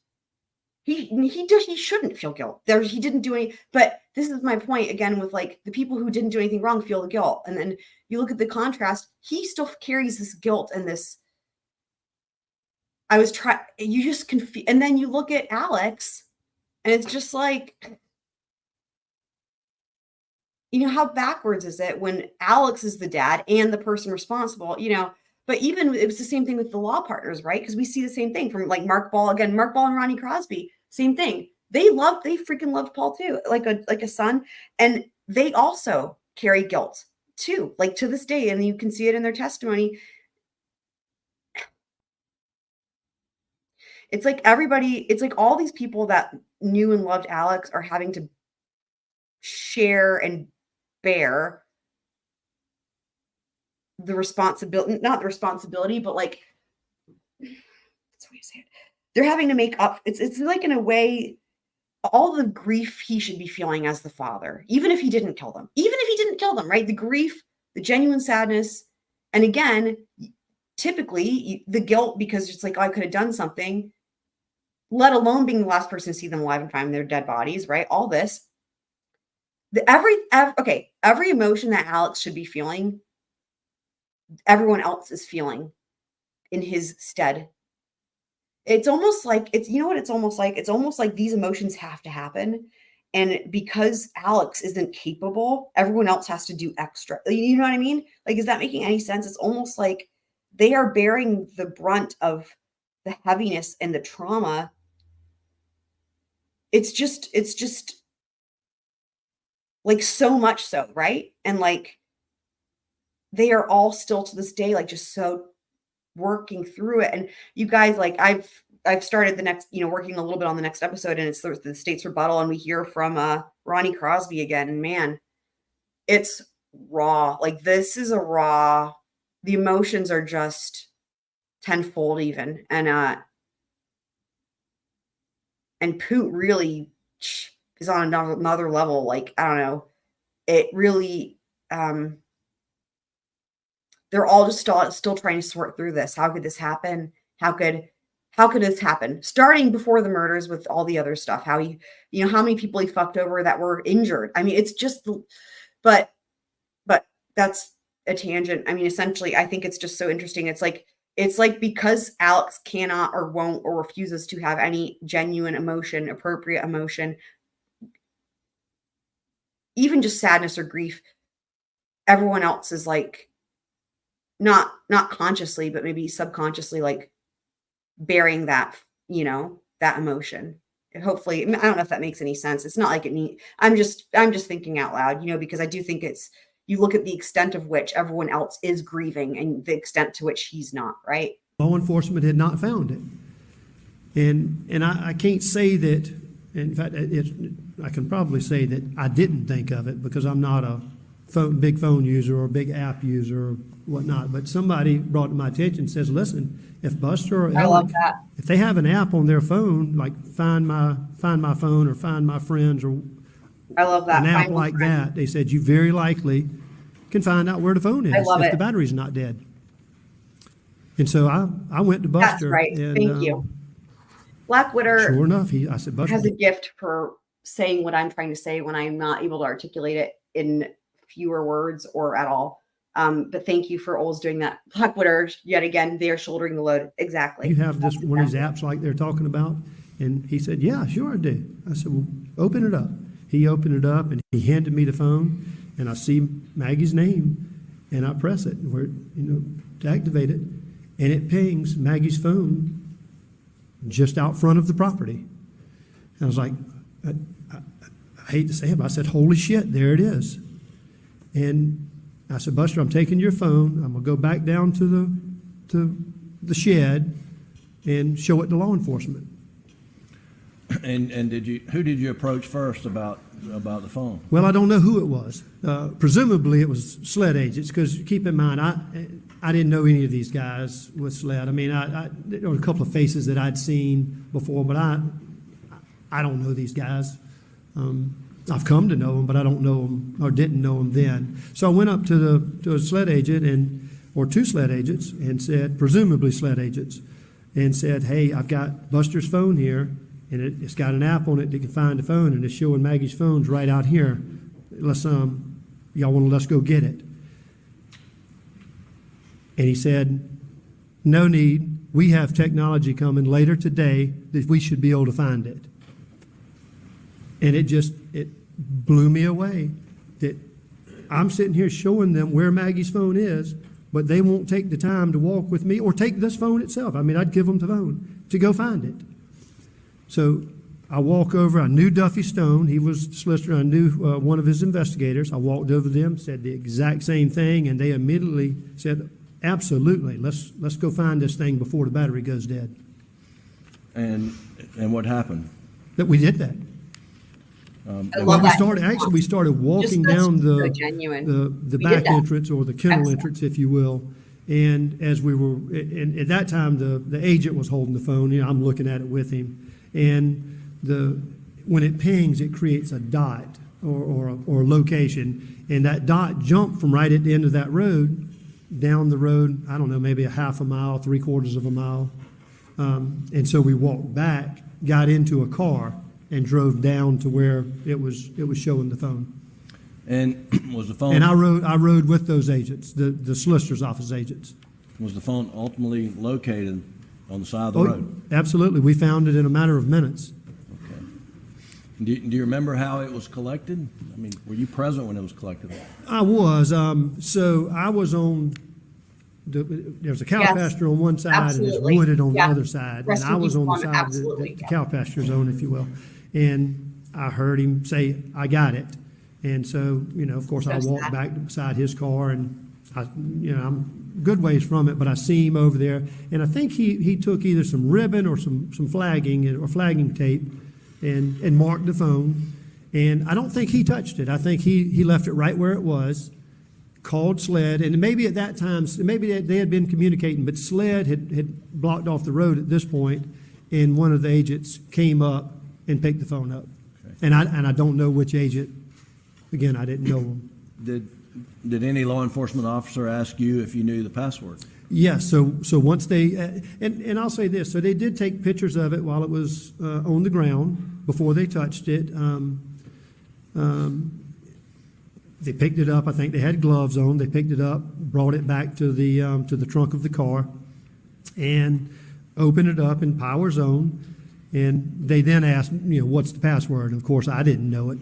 He shouldn't feel guilt. He didn't do any, but this is my point again with like the people who didn't do anything wrong feel the guilt. And then you look at the contrast, he still carries this guilt and this, you just confuse, and then you look at Alex and it's just like, you know, how backwards is it when Alex is the dad and the person responsible, you know? But even it was the same thing with the law partners, right? Because we see the same thing from like Mark Ball and Ronnie Crosby, same thing. They freaking loved Paul too, like a son. And they also carry guilt too, like to this day. And you can see it in their testimony. It's like it's like all these people that knew and loved Alex are having to share and bear the responsibility, not the responsibility, but like, that's what you say it. They're having to make up. It's like, in a way, all the grief he should be feeling as the father, even if he didn't kill them, right? The grief, the genuine sadness. And again, typically the guilt, because it's like, oh, I could have done something, let alone being the last person to see them alive and find their dead bodies, right? All this, every emotion that Alex should be feeling, everyone else is feeling in his stead. It's almost like, you know what it's almost like? It's almost like these emotions have to happen. And because Alex isn't capable, everyone else has to do extra. You know what I mean? Like, is that making any sense? It's almost like they are bearing the brunt of the heaviness and the trauma. It's just like so much so, right? And like, they are all still to this day, like just so working through it. And you guys, like I've started the next, you know, working a little bit on the next episode, and it's the state's rebuttal, and we hear from Ronnie Crosby again, and man, it's raw. Like, this is a raw, the emotions are just tenfold even. And Poot really is on another level. Like, I don't know, it really, they're all just still trying to sort through this. How could this happen? How could this happen? Starting before the murders with all the other stuff, how he, you know, how many people he fucked over that were injured. I mean, it's just, but that's a tangent. I mean, essentially, I think it's just so interesting. It's like because Alex cannot or won't or refuses to have any genuine emotion, appropriate emotion, even just sadness or grief, everyone else is like, not consciously, but maybe subconsciously, like bearing that, you know, that emotion. And hopefully, I don't know if that makes any sense. It's not like it needs, I'm just thinking out loud, you know, because I do think you look at the extent of which everyone else is grieving and the extent to which he's not, right? Law enforcement had not found it. And I can't say that, in fact, I can probably say that I didn't think of it because I'm not a big phone user or big app user or whatnot, but somebody brought to my attention and says, listen, if Buster or Alec, if they have an app on their phone, like find my phone or find my friends, or I love that, an app like that, they said you very likely can find out where the phone is if the battery's not dead. And so I went to Buster. That's right. And, Thank you. Black Witter Sure enough, I said, Buster, has a gift for saying what I'm trying to say when I'm not able to articulate it in fewer words or at all. But thank you for always doing that. Black Witter, yet again, they are shouldering the load. Exactly. you have this one of these apps like they're talking about? And he said, yeah, sure I do. I said, well, open it up. He opened it up and he handed me the phone, and I see Maggie's name, and I press it to activate it, and it pings Maggie's phone just out front of the property. And I was like, I hate to say it, but I said, holy shit, there it is. And I said, Buster, I'm taking your phone. I'm going to go back down to the shed and show it to law enforcement. And who did you approach first about the phone? Well, I don't know who it was. Presumably it was SLED agents, because keep in mind, I didn't know any of these guys with SLED. I mean, there were a couple of faces that I'd seen before, but I don't know these guys. I've come to know them, but I don't know them or didn't know them then. So I went up to a SLED agent or two SLED agents and said, presumably SLED agents, and said, hey, I've got Buster's phone here, and it's got an app on it that can find the phone, and it's showing Maggie's phone's right out here. Let's go get it. And he said, no need. We have technology coming later today that we should be able to find it. And it blew me away that I'm sitting here showing them where Maggie's phone is, but they won't take the time to walk with me or take this phone itself. I mean, I'd give them the phone to go find it. So I walk over. I knew Duffy Stone. He was the solicitor. I knew one of his investigators. I walked over to them, said the exact same thing, and they immediately said, absolutely, let's go find this thing before the battery goes dead. And what happened? That we did that. We started walking down the back entrance, or the kennel entrance, if you will. And as we were, and at that time, the agent was holding the phone. I'm looking at it with him. And when it pings, it creates a dot or a location, and that dot jumped from right at the end of that road down the road. I don't know, maybe a half a mile, 3/4 of a mile, and so we walked back, got into a car, and drove down to where it was showing the phone. And was the phone? And I rode with those agents, the solicitor's office agents. Was the phone ultimately located on the side of the road? Absolutely. We found it in a matter of minutes. Okay. Do you remember how it was collected? I mean, were you present when it was collected? I was. So I was on. There's a cow pasture on one side, and it's wooded on the other side. And I was on the side of the cow pasture zone, if you will. And I heard him say, I got it. And so, of course, I walked back beside his car, and I'm good ways from it, but I see him over there. And I think he took either some ribbon or some flagging or flagging tape and marked the phone. And I don't think he touched it. I think he left it right where it was, called SLED, and maybe at that time, maybe they had been communicating, but SLED had blocked off the road at this point, and one of the agents came up and picked the phone up. Okay. And I don't know which agent. Again, I didn't know him. Did any law enforcement officer ask you if you knew the password? Yes. So once they and I'll say this. So they did take pictures of it while it was on the ground before they touched it. They picked it up. I think they had gloves on. They picked it up, brought it back to the trunk of the car, and opened it up in power zone. And they then asked, what's the password? And of course, I didn't know it.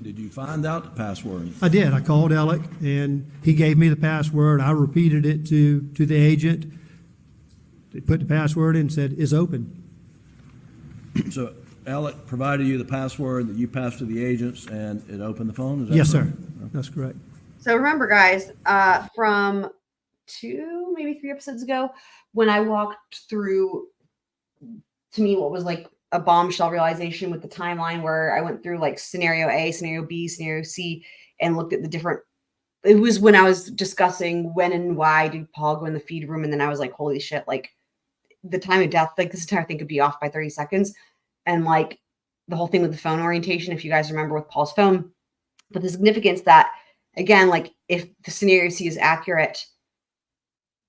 Did you find out the password? I did. I called Alex, and he gave me the password. I repeated it to the agent. They put the password in and said, "It's open." So Alex provided you the password that you passed to the agents, and it opened the phone? Is that yes, correct? sir. That's correct. So remember, guys, from 2, maybe 3 episodes ago, when I walked through, to me, what was like a bombshell realization with the timeline, where I went through like scenario A, scenario B, scenario C, and looked at the different. It was when I was discussing when and why did Paul go in the feed room, and then I was like, holy shit, like the time of death, like this entire thing could be off by 30 seconds. And like the whole thing with the phone orientation, if you guys remember with Paul's phone, but the significance that, again, like if the scenario C is accurate,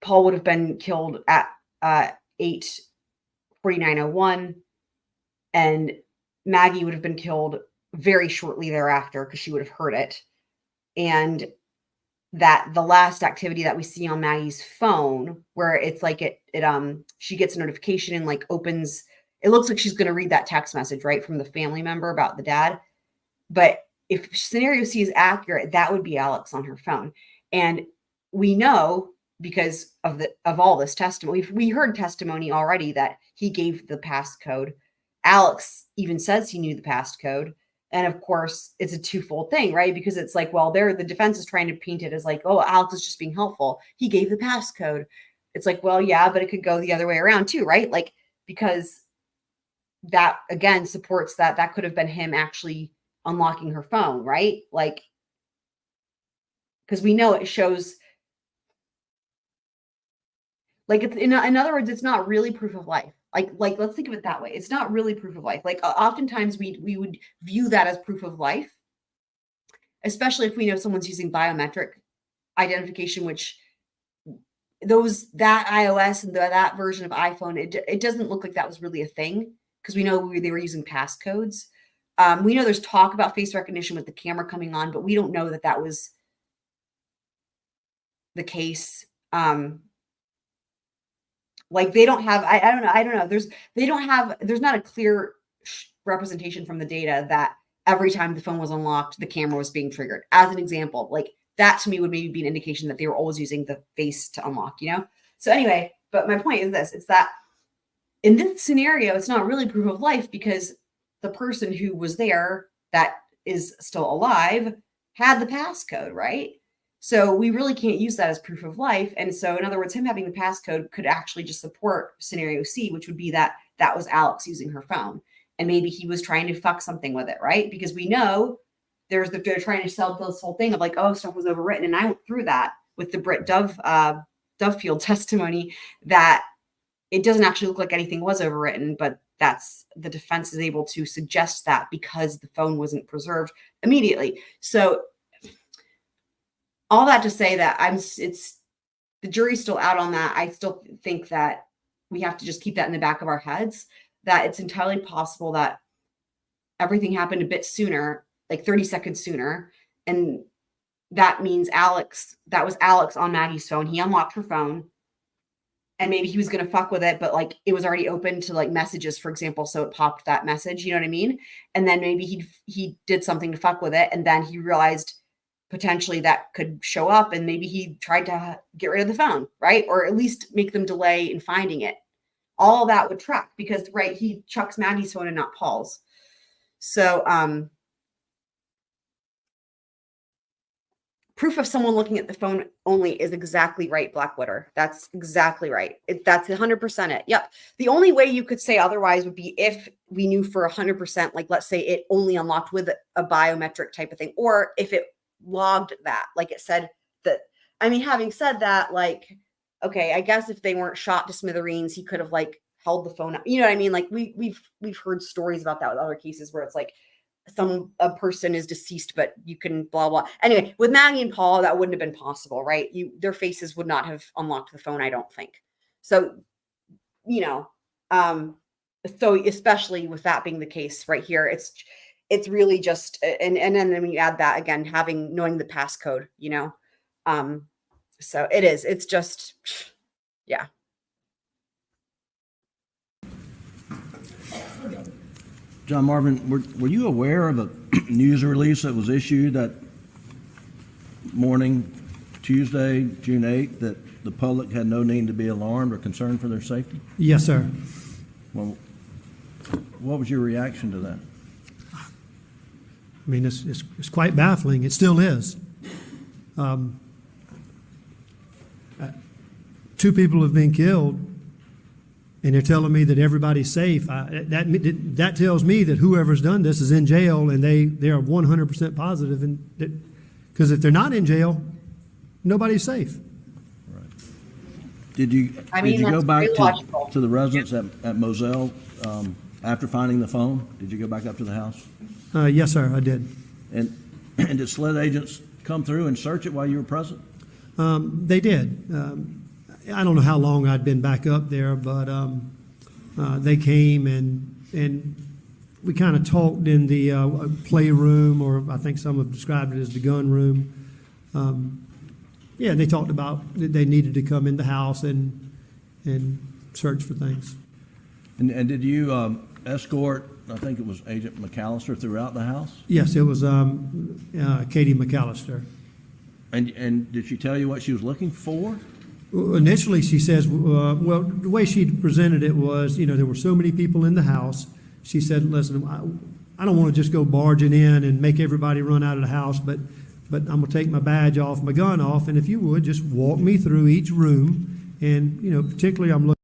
Paul would have been killed at 4901, and Maggie would have been killed very shortly thereafter because she would have heard it. And that the last activity that we see on Maggie's phone, where it's like she gets a notification and like opens, it looks like she's going to read that text message, right, from the family member about the dad. But if scenario C is accurate, that would be Alex on her phone. And we know because of all this testimony, we heard testimony already that he gave the passcode. Alex even says he knew the passcode. And of course, it's a twofold thing, right? Because it's like, well, the defense is trying to paint it as like, oh, Alex is just being helpful. He gave the passcode. It's like, well, yeah, but it could go the other way around too, right? Like, because that again supports that could have been him actually unlocking her phone, right? Like, because we know it shows, like, it's, in other words, it's not really proof of life. Like, let's think of it that way. It's not really proof of life. Like, oftentimes we would view that as proof of life, especially if we know someone's using biometric identification, which that iOS and that version of iPhone, it doesn't look like that was really a thing because we know they were using passcodes. We know there's talk about face recognition with the camera coming on, but we don't know that was the case. Like they don't have, I don't know. There's not a clear representation from the data that every time the phone was unlocked, the camera was being triggered. As an example, like that to me would maybe be an indication that they were always using the face to unlock, you know? So anyway, but my point is this, it's that in this scenario, it's not really proof of life because the person who was there that is still alive had the passcode, right? So we really can't use that as proof of life. And so in other words, him having the passcode could actually just support scenario C, which would be that was Alex using her phone. And maybe he was trying to fuck something with it, right? Because we know they're trying to sell this whole thing of like, oh, stuff was overwritten. And I went through that with the Britt Dovefield testimony that it doesn't actually look like anything was overwritten, but that's the defense is able to suggest that because the phone wasn't preserved immediately. So all that to say that the jury's still out on that. I still think that we have to just keep that in the back of our heads, that it's entirely possible that everything happened a bit sooner, like 30 seconds sooner. And that means that was Alex on Maggie's phone. He unlocked her phone and maybe he was going to fuck with it, but like it was already open to like messages, for example. So it popped that message, you know what I mean? And then maybe he did something to fuck with it. And then he realized potentially that could show up and maybe he tried to get rid of the phone, right? Or at least make them delay in finding it. All of that would track because, right, he chucks Maggie's phone and not Paul's. So proof of someone looking at the phone only is exactly right, Blackwater. That's exactly right. That's 100% it. Yep. The only way you could say otherwise would be if we knew for 100%, like let's say it only unlocked with a biometric type of thing, or if it logged that, like it said that. I mean, having said that, like, okay, I guess if they weren't shot to smithereens, he could have like held the phone up. You know what I mean? Like we've heard stories about that with other cases where it's like a person is deceased, but you can blah, blah. Anyway, with Maggie and Paul, that wouldn't have been possible, right? Their faces would not have unlocked the phone, I don't think. So, you know, so especially with that being the case right here, it's really just, and then when you add that again, knowing the passcode, you know, so it's just, yeah. John Marvin, were you aware of a news release that was issued that morning, Tuesday, June 8th, that the public had no need to be alarmed or concerned for their safety? Yes, sir. Well, what was your reaction to that? I mean, it's quite baffling. It still is. 2 people have been killed, and they're telling me that everybody's safe. That tells me that whoever's done this is in jail, and they are 100% positive. And because if they're not in jail, nobody's safe. Right. Did you go back to the residence at Moselle after finding the phone? Did you go back up to the house? Yes, sir, I did. And did SLED agents come through and search it while you were present? They did. I don't know how long I'd been back up there, but They came and we kind of talked in the playroom, or I think some have described it as the gun room. Yeah, they talked about that they needed to come in the house and search for things. And did you escort, I think it was Agent McAllister, throughout the house? Yes, it was Katie McAllister. And did she tell you what she was looking for? Initially, she says, well, the way she presented it was, there were so many people in the house. She said, listen, I don't want to just go barging in and make everybody run out of the house, but I'm going to take my badge off, my gun off, and if you would, just walk me through each room. And, particularly I'm looking.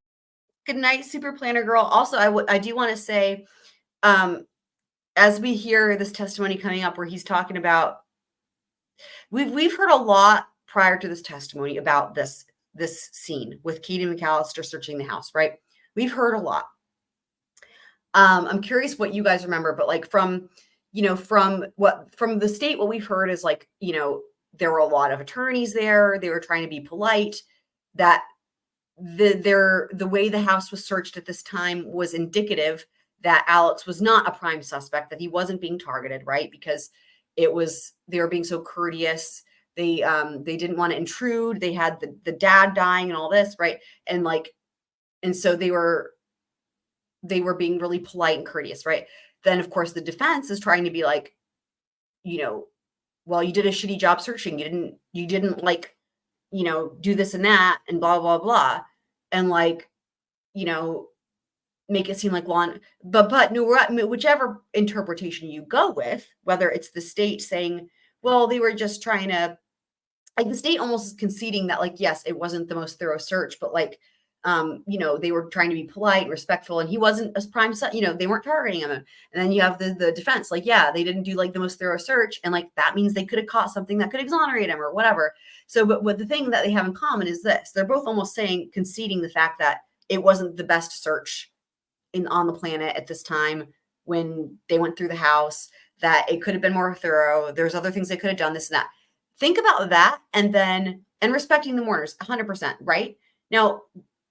Good night, Super Planner Girl. Also, I do want to say, as we hear this testimony coming up where he's talking about, we've heard a lot prior to this testimony about this scene with Katie McAllister searching the house, right? We've heard a lot. I'm curious what you guys remember, but like from the state, what we've heard is like, there were a lot of attorneys there. They were trying to be polite, that the way the house was searched at this time was indicative that Alex was not a prime suspect, that he wasn't being targeted, right? Because they were being so courteous. They didn't want to intrude. They had the dad dying and all this, right? And so they were being really polite and courteous, right? Then of course the defense is trying to be like, well, you did a shitty job searching. You didn't like, do this and that and blah, blah, blah. And make it seem like law, but no, whichever interpretation you go with, whether it's the state saying, well, they were just trying to, like, the state almost is conceding that, like, yes, it wasn't the most thorough search, but like, they were trying to be polite and respectful, and he wasn't a prime, they weren't targeting him. And then you have the defense, like, yeah, they didn't do like the most thorough search, and like that means they could have caught something that could exonerate him or whatever. So, but the thing that they have in common is this: they're both almost conceding the fact that it wasn't the best search on the planet at this time when they went through the house, that it could have been more thorough. There's other things they could have done, this and that. Think about that, and respecting the mourners 100%, right? Now,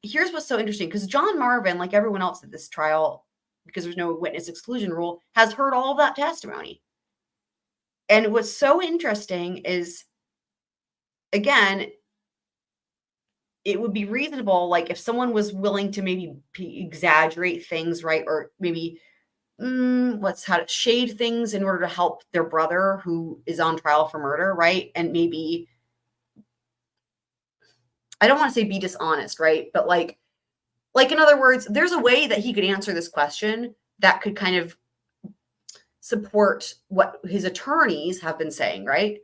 here's what's so interesting, because John Marvin, like everyone else at this trial, because there's no witness exclusion rule, has heard all of that testimony. And what's so interesting is, again, it would be reasonable, like if someone was willing to maybe exaggerate things, right? Or maybe shade things in order to help their brother who is on trial for murder, right? And maybe, I don't want to say be dishonest, right? But like in other words, there's a way that he could answer this question that could kind of support what his attorneys have been saying, right?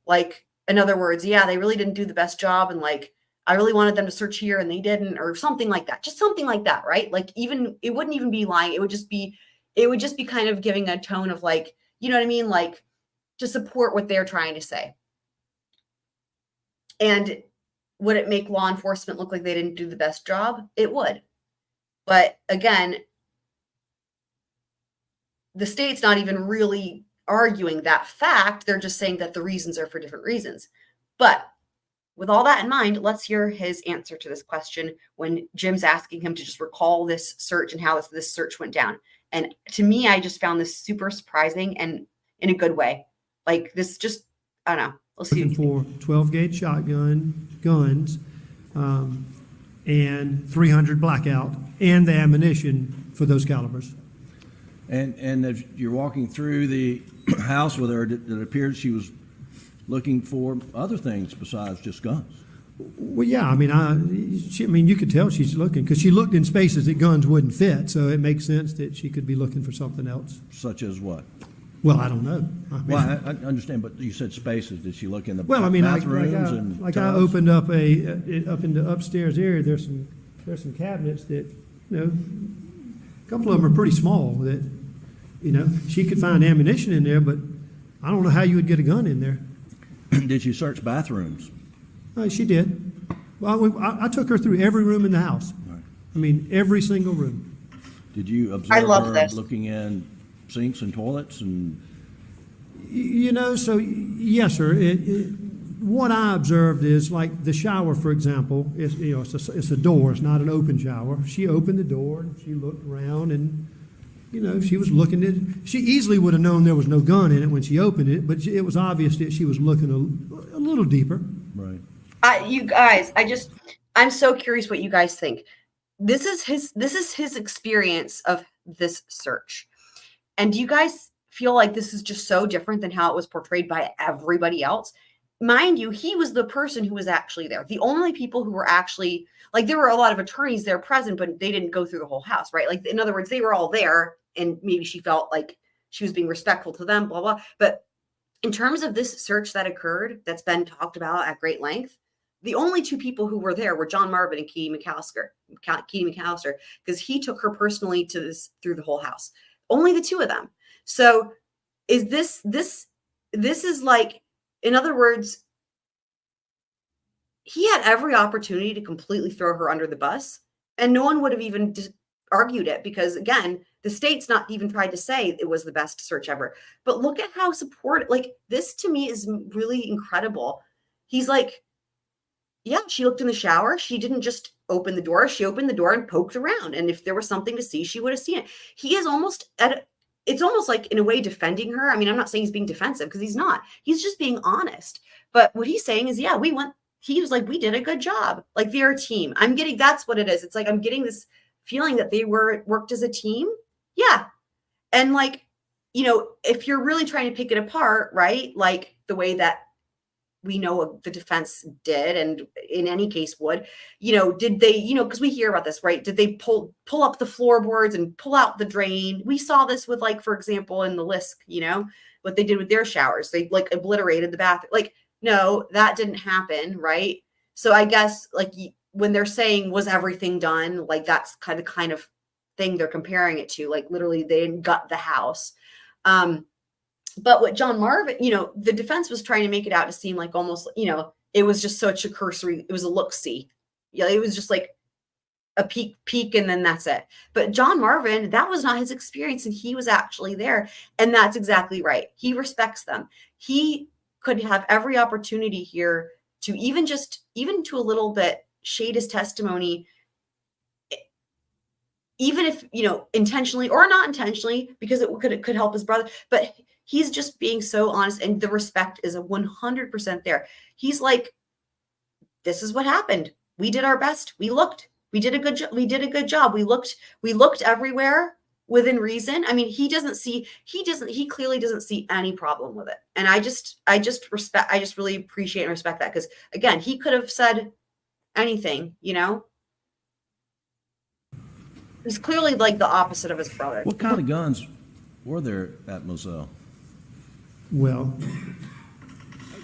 Like, in other words, yeah, they really didn't do the best job, and like, I really wanted them to search here and they didn't, or something like that. Just something like that, right? Like, even, it wouldn't even be lying. It would just be kind of giving a tone of like, you know what I mean? Like, to support what they're trying to say. And would it make law enforcement look like they didn't do the best job? It would. But again, the state's not even really arguing that fact. They're just saying that the reasons are for different reasons. But with all that in mind, let's hear his answer to this question when Jim's asking him to just recall this search and how this search went down. And to me, I just found this super surprising and in a good way. Like, this just, I don't know. Let's see. Looking for 12-gauge shotgun guns and 300 blackout and the ammunition for those calibers. And as you're walking through the house with her, it appeared she was looking for other things besides just guns. Well, yeah, I mean, you could tell she's looking, because she looked in spaces that guns wouldn't fit, so it makes sense that she could be looking for something else. Such as what? Well, I don't know. I understand, but you said spaces. Did she look in the bathrooms? and I opened up up in the upstairs area. There's some cabinets that, a couple of them are pretty small. That, she could find ammunition in there, but I don't know how you would get a gun in there. Did you search bathrooms? She did. Well, I took her through every room in the house. Right. I mean, every single room. Did you observe her looking in sinks and toilets and? So yes, sir. what I observed is like the shower, for example, is, it's a door. It's not an open shower. She opened the door and she looked around and, she was looking at it. She easily would have known there was no gun in it when she opened it, but it was obvious that she was looking a little deeper. Right. You guys, I'm so curious what you guys think. This is his experience of this search. And do you guys feel like this is just so different than how it was portrayed by everybody else? Mind you, he was the person who was actually there. The only people who were actually, like, there were a lot of attorneys there present, but they didn't go through the whole house, right? Like, in other words, they were all there, and maybe she felt like she was being respectful to them, blah, blah. But in terms of this search that occurred, that's been talked about at great length, the only two people who were there were John Marvin and Katie McAllister, because he took her personally through the whole house. Only the two of them. So is this is like, in other words, he had every opportunity to completely throw her under the bus, and no one would have even argued it because, again, the state's not even tried to say it was the best search ever. But look at how supportive, like, this to me is really incredible. He's like, yeah, she looked in the shower. She didn't just open the door. She opened the door and poked around. And if there was something to see, she would have seen it. He is almost it's almost like, in a way, defending her. I mean, I'm not saying he's being defensive because he's not. He's just being honest. But what he's saying is, yeah, he was like, we did a good job. Like, they're a team. That's what it is. It's like, I'm getting this feeling that they worked as a team. Yeah. And like, if you're really trying to pick it apart, right? Like the way that we know the defense did, and in any case would, did they, because we hear about this, right? Did they pull up the floorboards and pull out the drain? We saw this with, like, for example, in the LISC, what they did with their showers. They like obliterated the bathroom. Like, no, that didn't happen, right? So I guess, like, when they're saying, was everything done? Like, that's kind of thing they're comparing it to. Like, literally, they didn't gut the house. But what John Marvin, the defense was trying to make it out to seem like almost, it was just such a cursory, it was a look-see. Yeah, it was just like a peek, and then that's it. But John Marvin, that was not his experience, and he was actually there. And that's exactly right. He respects them. He could have every opportunity here to even to a little bit shade his testimony, even if, intentionally or not intentionally, because it could help his brother. But he's just being so honest, and the respect is 100% there. He's like, this is what happened. We did our best. We did a good job. We did a good job. We looked everywhere within reason. I mean, he clearly doesn't see any problem with it. And I just really appreciate and respect that. Because again, he could have said anything, He's clearly like the opposite of his brother. What kind of guns were there at Moselle? Well,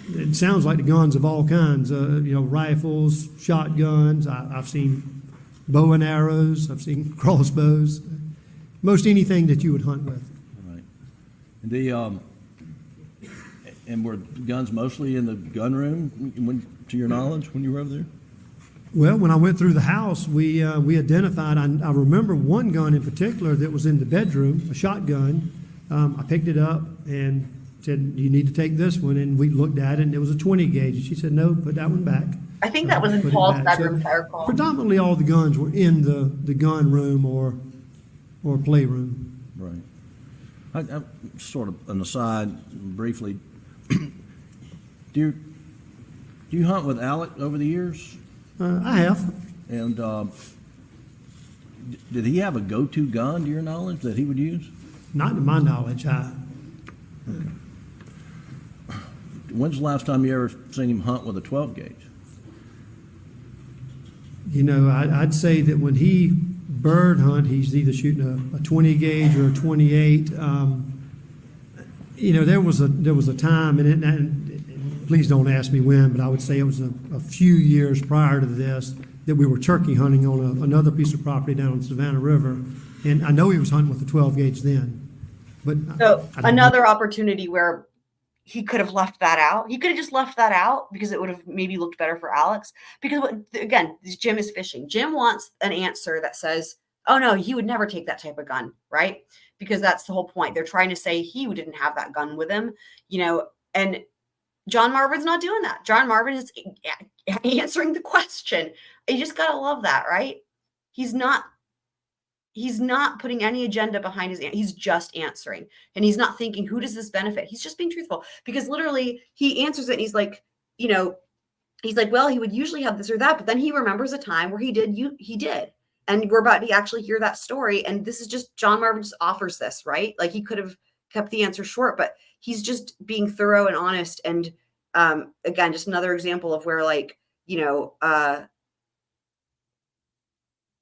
it sounds like the guns of all kinds, rifles, shotguns. I've seen bow and arrows. I've seen crossbows. Most anything that you would hunt with. Right. And were guns mostly in the gun room, to your knowledge, when you were over there? Well, when I went through the house, we identified, I remember one gun in particular that was in the bedroom, a shotgun. I picked it up and said, you need to take this one. And we looked at it, and it was a 20 gauge. And she said, no, put that one back. I think that was in Paul's bedroom, if I recall. Predominantly all the guns were in the gun room or playroom. Right. I sort of an aside, briefly, do you hunt with Alex over the years? I have. And did he have a go-to gun, to your knowledge, that he would use? Not to my knowledge. When's the last time you ever seen him hunt with a 12 gauge? I'd say that when he bird hunt, he's either shooting a 20 gauge or a 28. There was a time, and please don't ask me when, but I would say it was a few years prior to this that we were turkey hunting on another piece of property down on the Savannah River, and I know he was hunting with a 12 gauge then. But so another opportunity where he could have left that out. He could have just left that out because it would have maybe looked better for Alex. Because again, Jim is fishing. Jim wants an answer that says, oh no, he would never take that type of gun, right? Because that's the whole point. They're trying to say he didn't have that gun with him, and John Marvin's not doing that. John Marvin is answering the question. You just got to love that, right? He's not putting any agenda behind his answer. He's just answering. And he's not thinking, who does this benefit? He's just being truthful, because literally he answers it and he's like, he's like, well, he would usually have this or that, but then he remembers a time where he did. And we're about to actually hear that story. And this is just, John Marvin just offers this, right? Like, he could have kept the answer short, but he's just being thorough and honest. And again, just another example of where, like,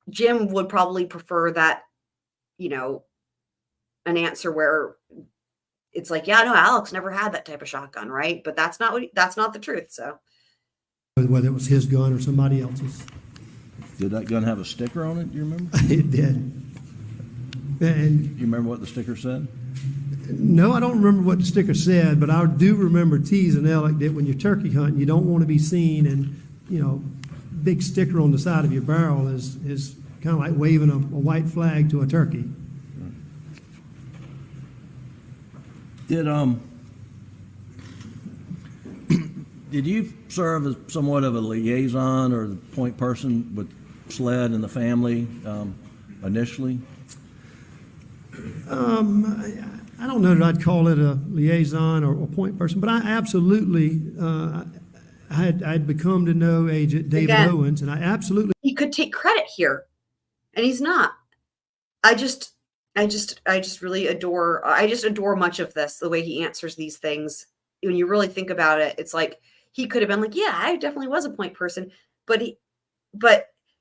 Jim would probably prefer that, an answer where it's like, yeah, no, Alex never had that type of shotgun, right? But that's not the truth. So whether it was his gun or somebody else's. Did that gun have a sticker on it? Do you remember? It did. And you remember what the sticker said? No, I don't remember what the sticker said, but I do remember teasing Alec that when you're turkey hunting, you don't want to be seen, and big sticker on the side of your barrel is kind of like waving a white flag to a turkey. Did you serve as somewhat of a liaison or the point person with SLED and the family initially? I don't know that I'd call it a liaison or point person, but I absolutely, I had become to know Agent David Owens, and I absolutely. He could take credit here, and he's not. I just really adore much of this, the way he answers these things. When you really think about it, it's like he could have been like, yeah, I definitely was a point person, but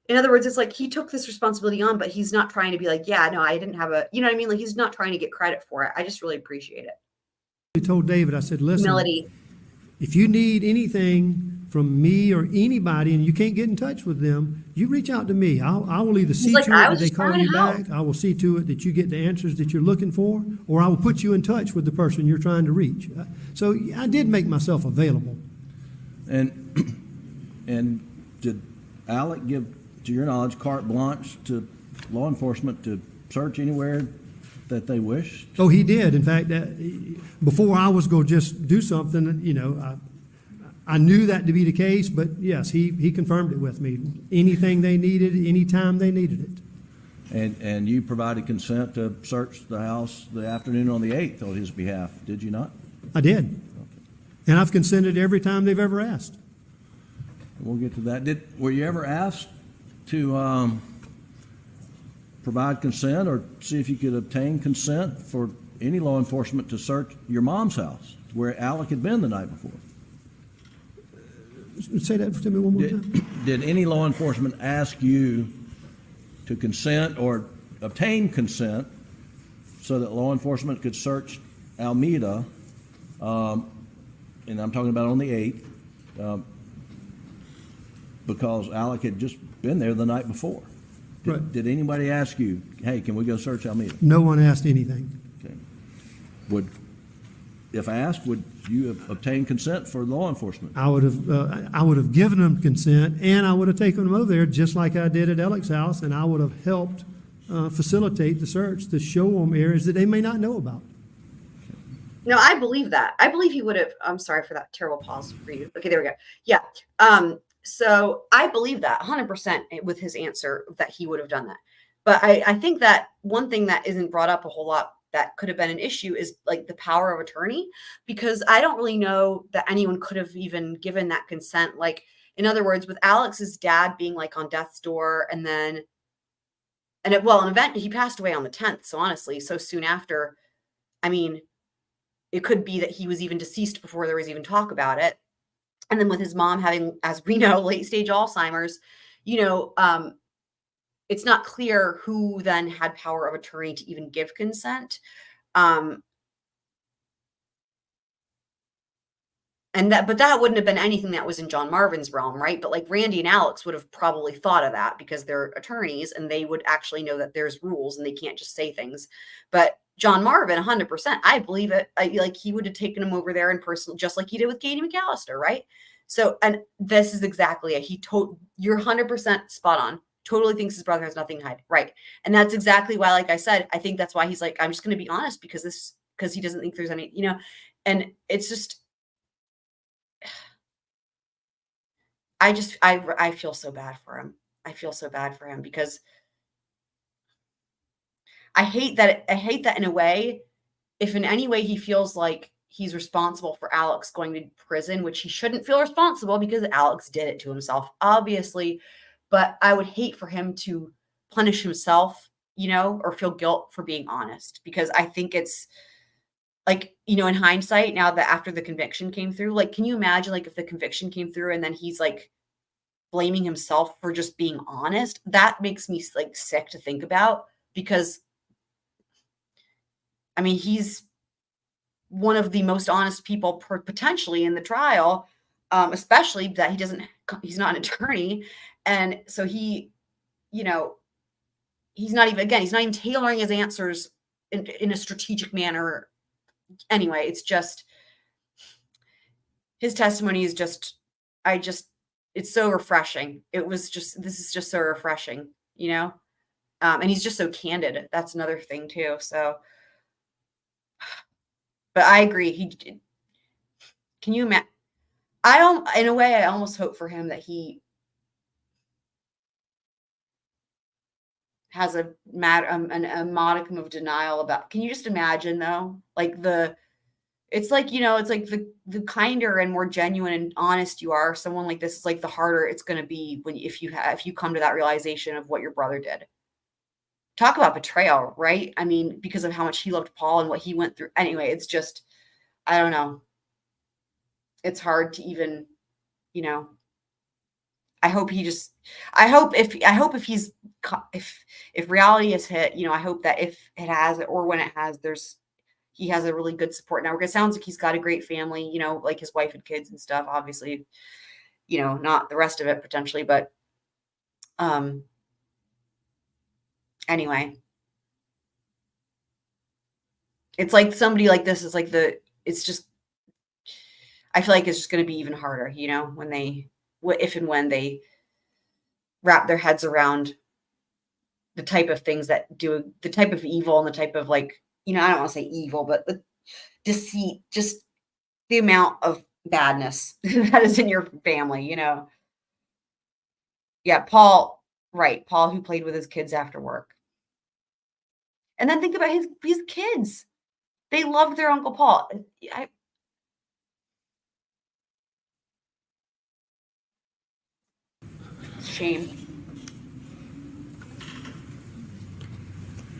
in other words, it's like he took this responsibility on, but he's not trying to be like, yeah, no, I didn't have you know what I mean? Like, he's not trying to get credit for it. I just really appreciate it. I told David, I said, listen, humility. If you need anything from me or anybody and you can't get in touch with them, you reach out to me. I will either see to it that they call you back. I will see to it that you get the answers that you're looking for, or I will put you in touch with the person you're trying to reach. So I did make myself available. And did Alec give, to your knowledge, carte blanche to law enforcement to search anywhere that they wish? Oh, he did. In fact, before I was going to just do something, I knew that to be the case, but yes, he confirmed it with me. Anything they needed, anytime they needed it. And you provided consent to search the house the afternoon on the 8th on his behalf, did you not? I did. Okay. And I've consented every time they've ever asked. We'll get to that. Were you ever asked to provide consent or see if you could obtain consent for any law enforcement to search your mom's house where Alec had been the night before? Say that to me one more time. Did any law enforcement ask you to consent or obtain consent so that law enforcement could search Almeda, and I'm talking about on the 8th, because Alec had just been there the night before? Did anybody ask you, hey, can we go search Almeda? No one asked anything. Okay. If asked, would you have obtained consent for law enforcement? I would have given them consent, and I would have taken them over there just like I did at Alex's house, and I would have helped facilitate the search to show them areas that they may not know about. No, I believe that. I believe he would have. I'm sorry for that terrible pause for you. Okay, there we go. Yeah. So I believe that 100% with his answer that he would have done that. But I think that one thing that isn't brought up a whole lot that could have been an issue is like the power of attorney, because I don't really know that anyone could have even given that consent. Like, in other words, with Alex's dad being like on death's door, and then, an event, he passed away on the 10th. So honestly, so soon after, I mean, it could be that he was even deceased before there was even talk about it. And then with his mom having, as we know, late stage Alzheimer's, it's not clear who then had power of attorney to even give consent. But that wouldn't have been anything that was in John Marvin's realm, right? But like Randy and Alex would have probably thought of that because they're attorneys and they would actually know that there's rules and they can't just say things. But John Marvin, 100%, I believe it. Like he would have taken him over there in person, just like he did with Katie McAllister, right? So, and this is exactly it. You're 100% spot on. Totally thinks his brother has nothing to hide. Right. And that's exactly why, like I said, I think that's why he's like, I'm just going to be honest because he doesn't think there's any, and it's just, I feel so bad for him. I feel so bad for him because I hate that in a way, if in any way he feels like he's responsible for Alex going to prison, which he shouldn't feel responsible because Alex did it to himself, obviously. But I would hate for him to punish himself, or feel guilt for being honest, because I think it's like, in hindsight, now that after the conviction came through, like, can you imagine like if the conviction came through and then he's like blaming himself for just being honest? That makes me like sick to think about, because I mean, he's one of the most honest people potentially in the trial, especially that he's not an attorney. And so he's not even tailoring his answers in a strategic manner. Anyway, it's just, his testimony is just, it's so refreshing. This is just so refreshing, and he's just so candid. That's another thing too. So, but I agree. Can you imagine? In a way, I almost hope for him that he has a modicum of denial about. Can you just imagine though? Like it's like the kinder and more genuine and honest you are, someone like this is like the harder it's going to be if you come to that realization of what your brother did. Talk about betrayal, right? I mean, because of how much he loved Paul and what he went through. Anyway, it's just, I don't know. It's hard to even, I hope if reality is hit, I hope that if it has, or when it has, he has a really good support network. It sounds like he's got a great family, like his wife and kids and stuff, obviously, not the rest of it potentially, but, anyway, it's like somebody like this is like it's just, I feel like it's just going to be even harder, if and when they wrap their heads around the type of things that do, the type of evil and the type of like, I don't want to say evil, but the deceit, just the amount of badness that is in your family, Yeah, Paul, right. Paul, who played with his kids after work. And then think about his kids. They loved their Uncle Paul. Shame.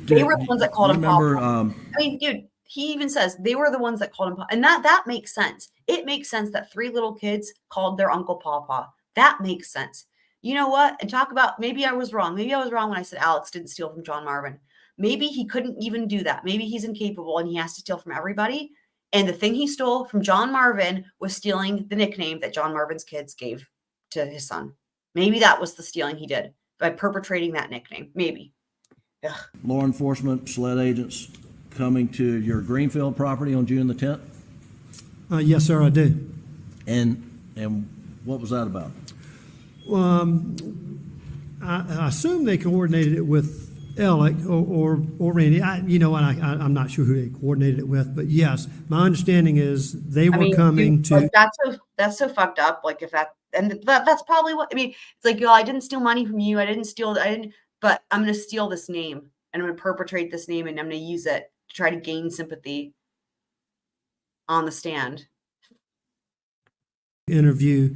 They were the ones that called him Paul. I mean, dude, he even says they were the ones that called him Paul. And that makes sense. It makes sense that 3 little kids called their Uncle Pawpaw. That makes sense. You know what? And talk about, maybe I was wrong. Maybe I was wrong when I said Alex didn't steal from John Marvin. Maybe he couldn't even do that. Maybe he's incapable and he has to steal from everybody. And the thing he stole from John Marvin was stealing the nickname that John Marvin's kids gave to his son. Maybe that was the stealing he did by perpetrating that nickname. Maybe. Ugh. Law enforcement, SLED agents coming to your Greenfield property on June the 10th? Yes, sir, I did. And what was that about? I assume they coordinated it with Alex or Randy. I'm not sure who they coordinated it with, but yes, my understanding is they were coming to. Like that's so fucked up. Like if that's probably what I mean. It's like, I didn't steal money from you. But I'm going to steal this name and I'm going to perpetrate this name and I'm going to use it to try to gain sympathy on the stand. Interview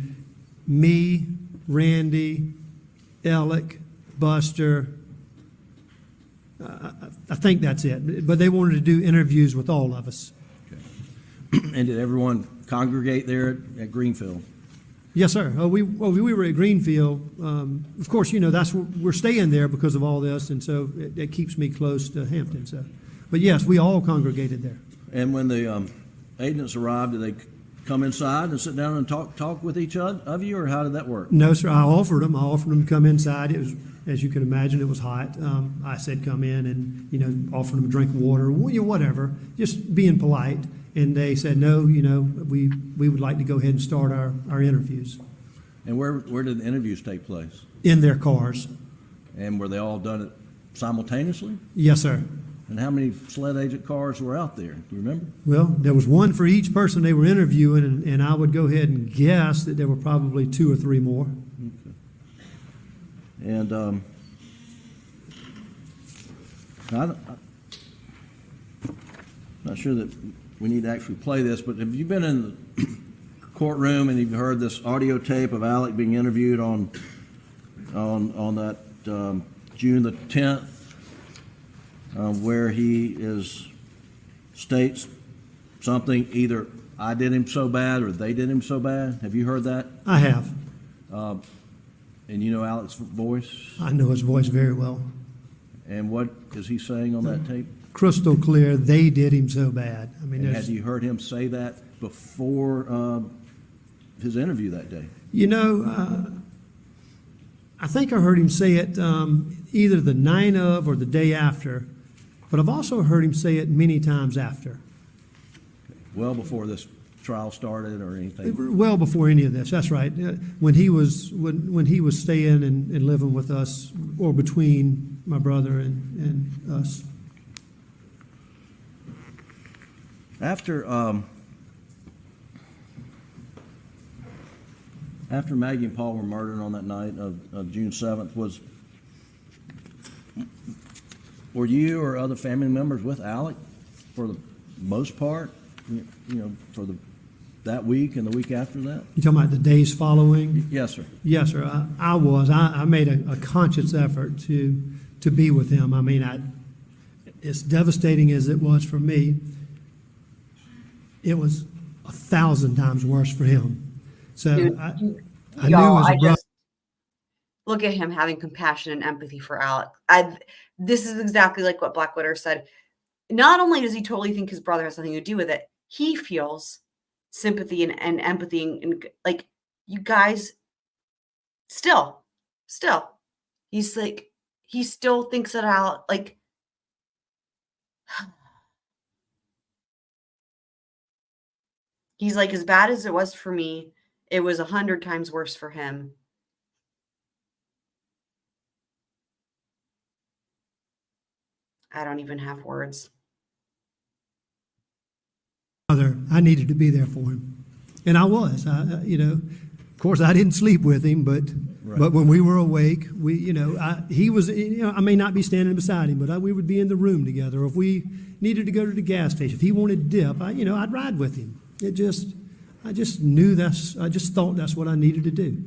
me, Randy, Alex, Buster. I think that's it. But they wanted to do interviews with all of us. Okay. And did everyone congregate there at Greenfield? Yes, sir. We were at Greenfield. Of course, that's we're staying there because of all this, and so it keeps me close to Hampton. So, but yes, we all congregated there. And when the agents arrived, did they come inside and sit down and talk with each of you, or how did that work? No, sir. I offered them to come inside. It was, as you can imagine, it was hot. I said come in and offered them a drink of water, whatever, just being polite. And they said, no, we would like to go ahead and start our interviews. And where did the interviews take place? In their cars. And were they all done simultaneously? Yes, sir. And how many sled agent cars were out there? Do you remember? Well, there was one for each person they were interviewing, and I would go ahead and guess that there were probably 2 or 3 more. Okay. And I'm not sure that we need to actually play this, but have you been in the courtroom and you've heard this audio tape of Alec being interviewed on that June the 10th, where he states something, either I did him so bad or they did him so bad? Have you heard that? I have. And you know Alec's voice? I know his voice very well. And what is he saying on that tape? Crystal clear, they did him so bad. I mean, And had you heard him say that before his interview that day? You know, I think I heard him say it either the night of or the day after, but I've also heard him say it many times after. Well before this trial started or anything? Well before any of this, that's right. When he was staying and living with us, or between my brother and us. After Maggie and Paul were murdered on that night of June 7th, were you or other family members with Alec for the most part? You know, for that week and the week after that? You talking about the days following? Yes, sir. Yes, sir. I was. I made a conscious effort to be with him. I mean, as devastating as it was for me, it was 1,000 times worse for him. So Dude, I y'all, knew as a brother. just look at him having compassion and empathy for Alec. This is exactly like what Blackwater said. Not only does he totally think his brother has something to do with it, he feels sympathy and empathy and like, you guys, still, he's like, he still thinks that Alec, like, he's like, as bad as it was for me, it was 100 times worse for him. I don't even have words. I needed to be there for him, and I was. You know, of course, I didn't sleep with him, but when we were awake, he was. You know, I may not be standing beside him, but we would be in the room together. Or if we needed to go to the gas station, if he wanted dip, I'd ride with him. I just knew I just thought that's what I needed to do.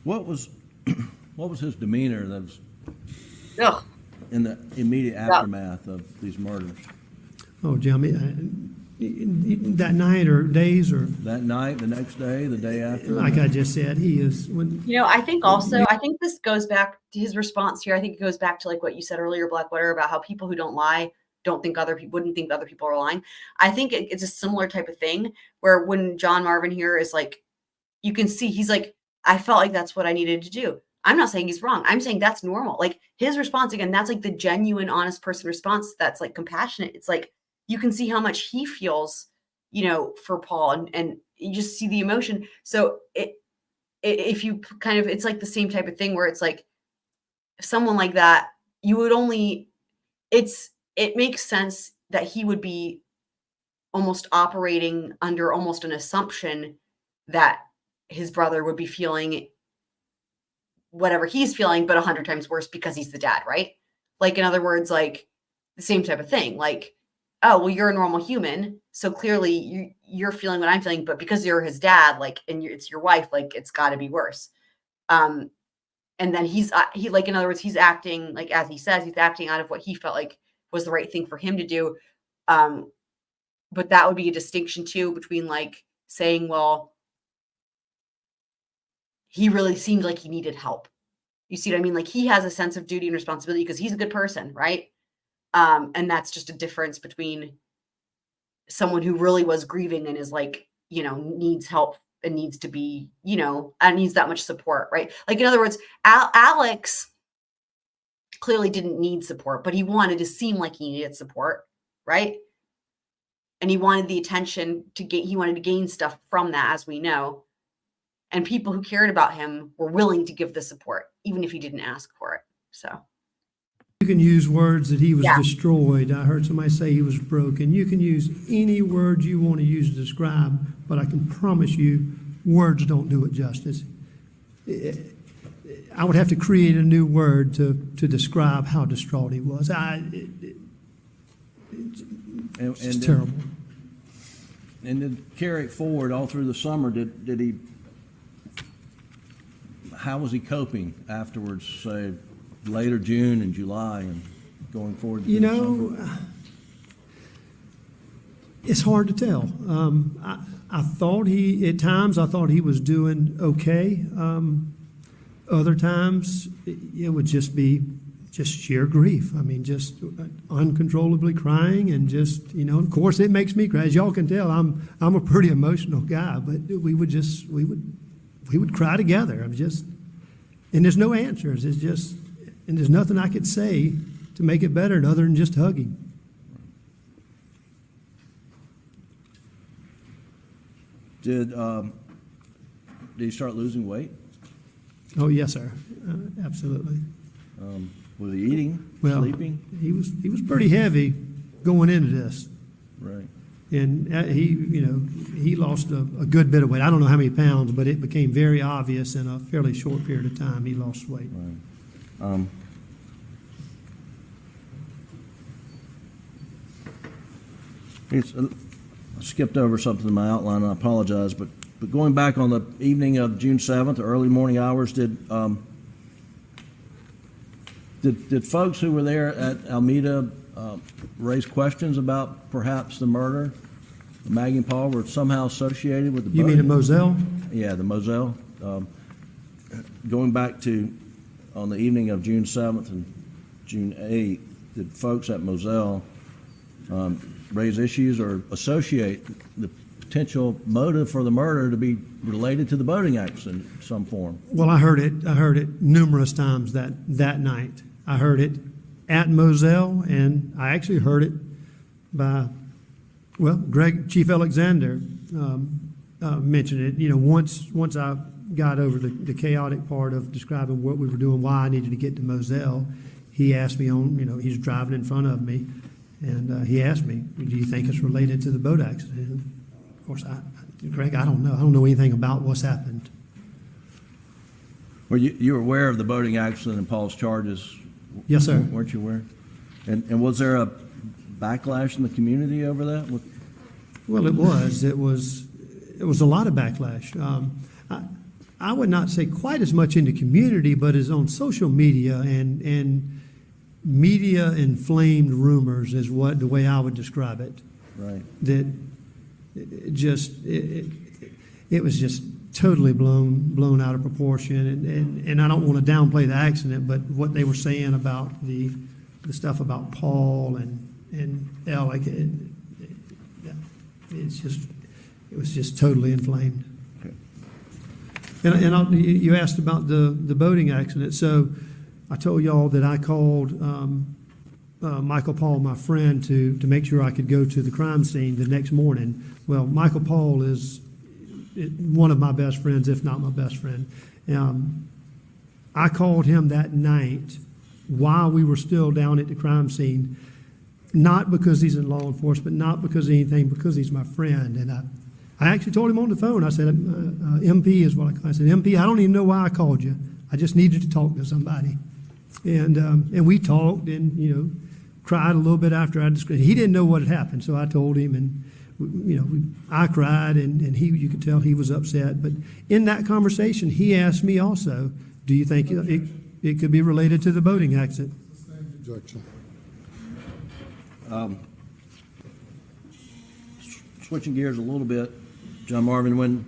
What was his demeanor that was Ugh. in the immediate aftermath of these murders? Oh, Jimmy, that night or days or that night, the next day, the day after. Like I just said, he is. I think also, I think this goes back to his response here. I think it goes back to like what you said earlier, Blackwater, about how people who don't lie wouldn't think other people are lying. I think it's a similar type of thing where when John Marvin here is like, you can see he's like, I felt like that's what I needed to do. I'm not saying he's wrong. I'm saying that's normal. Like his response, again, that's like the genuine, honest person response. That's like compassionate. It's like, you can see how much he feels, for Paul, and you just see the emotion. So if you kind of, it's like the same type of thing where it's like someone like that, you would only, it makes sense that he would be almost operating under almost an assumption that his brother would be feeling whatever he's feeling, but 100 times worse because he's the dad, right? Like, in other words, like the same type of thing. Like, oh, well, you're a normal human, so clearly you're feeling what I'm feeling, but because you're his dad, like, and it's your wife, like, it's got to be worse. And then he like, in other words, he's acting like, as he says, he's acting out of what he felt like was the right thing for him to do. But that would be a distinction too between like saying, well, he really seemed like he needed help. You see what I mean? Like he has a sense of duty and responsibility because he's a good person, right? And that's just a difference between someone who really was grieving and is like, needs help and needs to be, and needs that much support, right? Like, in other words, Alex clearly didn't need support, but he wanted to seem like he needed support, right? And he wanted the attention he wanted to gain stuff from that, as we know. And people who cared about him were willing to give the support, even if he didn't ask for it. So. You can use words that he was Yeah. destroyed. I heard somebody say he was broken. You can use any word you want to use to describe, but I can promise you, words don't do it justice. I would have to create a new word to describe how distraught he was. It's terrible. And to carry it forward all through the summer, did he, how was he coping afterwards, say, later June and July and going forward? You know, it's hard to tell. I thought at times I thought he was doing okay. Other times it would just be sheer grief. I mean, just uncontrollably crying and just, of course it makes me cry. As y'all can tell, I'm a pretty emotional guy, but we would cry together. And there's no answers. And there's nothing I could say to make it better other than just hugging. Did he start losing weight? Oh, yes, sir. Absolutely. Was he eating, sleeping? He was pretty heavy going into this. Right. And he lost a good bit of weight. I don't know how many pounds, but it became very obvious in a fairly short period of time he lost weight. Right. I skipped over something in my outline, I apologize, but going back on the evening of June 7th, or early morning hours, did folks who were there at Almeda raise questions about perhaps the murder? Maggie and Paul were somehow associated with the You mean in Moselle? Yeah, the Moselle. Going back to on the evening of June 7th and June 8th, did folks at Moselle raise issues or associate the potential motive for the murder to be related to the boating accident in some form? Well, I heard it numerous times that night. I heard it at Moselle, and I actually heard it by, Chief Alexander mentioned it. Once I got over the chaotic part of describing what we were doing, why I needed to get to Moselle, he asked me he's driving in front of me, and he asked me, do you think it's related to the boat accident? Of course, Greg, I don't know. I don't know anything about what's happened. Well, you were aware of the boating accident and Paul's charges? Yes, sir. Weren't you aware? And was there a backlash in the community over that? Well, it was. It was a lot of backlash. I would not say quite as much in the community, but as on social media and media inflamed rumors is the way I would describe it. Right. That it was just totally blown out of proportion, and I don't want to downplay the accident, but what they were saying about the stuff about Paul and Alec, it was just totally inflamed. Okay. And you asked about the boating accident, so I told y'all that I called Michael Paul, my friend, to make sure I could go to the crime scene the next morning. Well, Michael Paul is one of my best friends, if not my best friend. I called him that night while we were still down at the crime scene, not because he's in law enforcement, not because of anything, because he's my friend. And I actually told him on the phone, I said, MP is what I said, MP, I don't even know why I called you. I just needed to talk to somebody. And we talked and, cried a little bit after I described. He didn't know what had happened, so I told him, and I cried, and you could tell he was upset. But in that conversation, he asked me also, do you think it could be related to the boating accident? Switching gears a little bit, John Marvin, when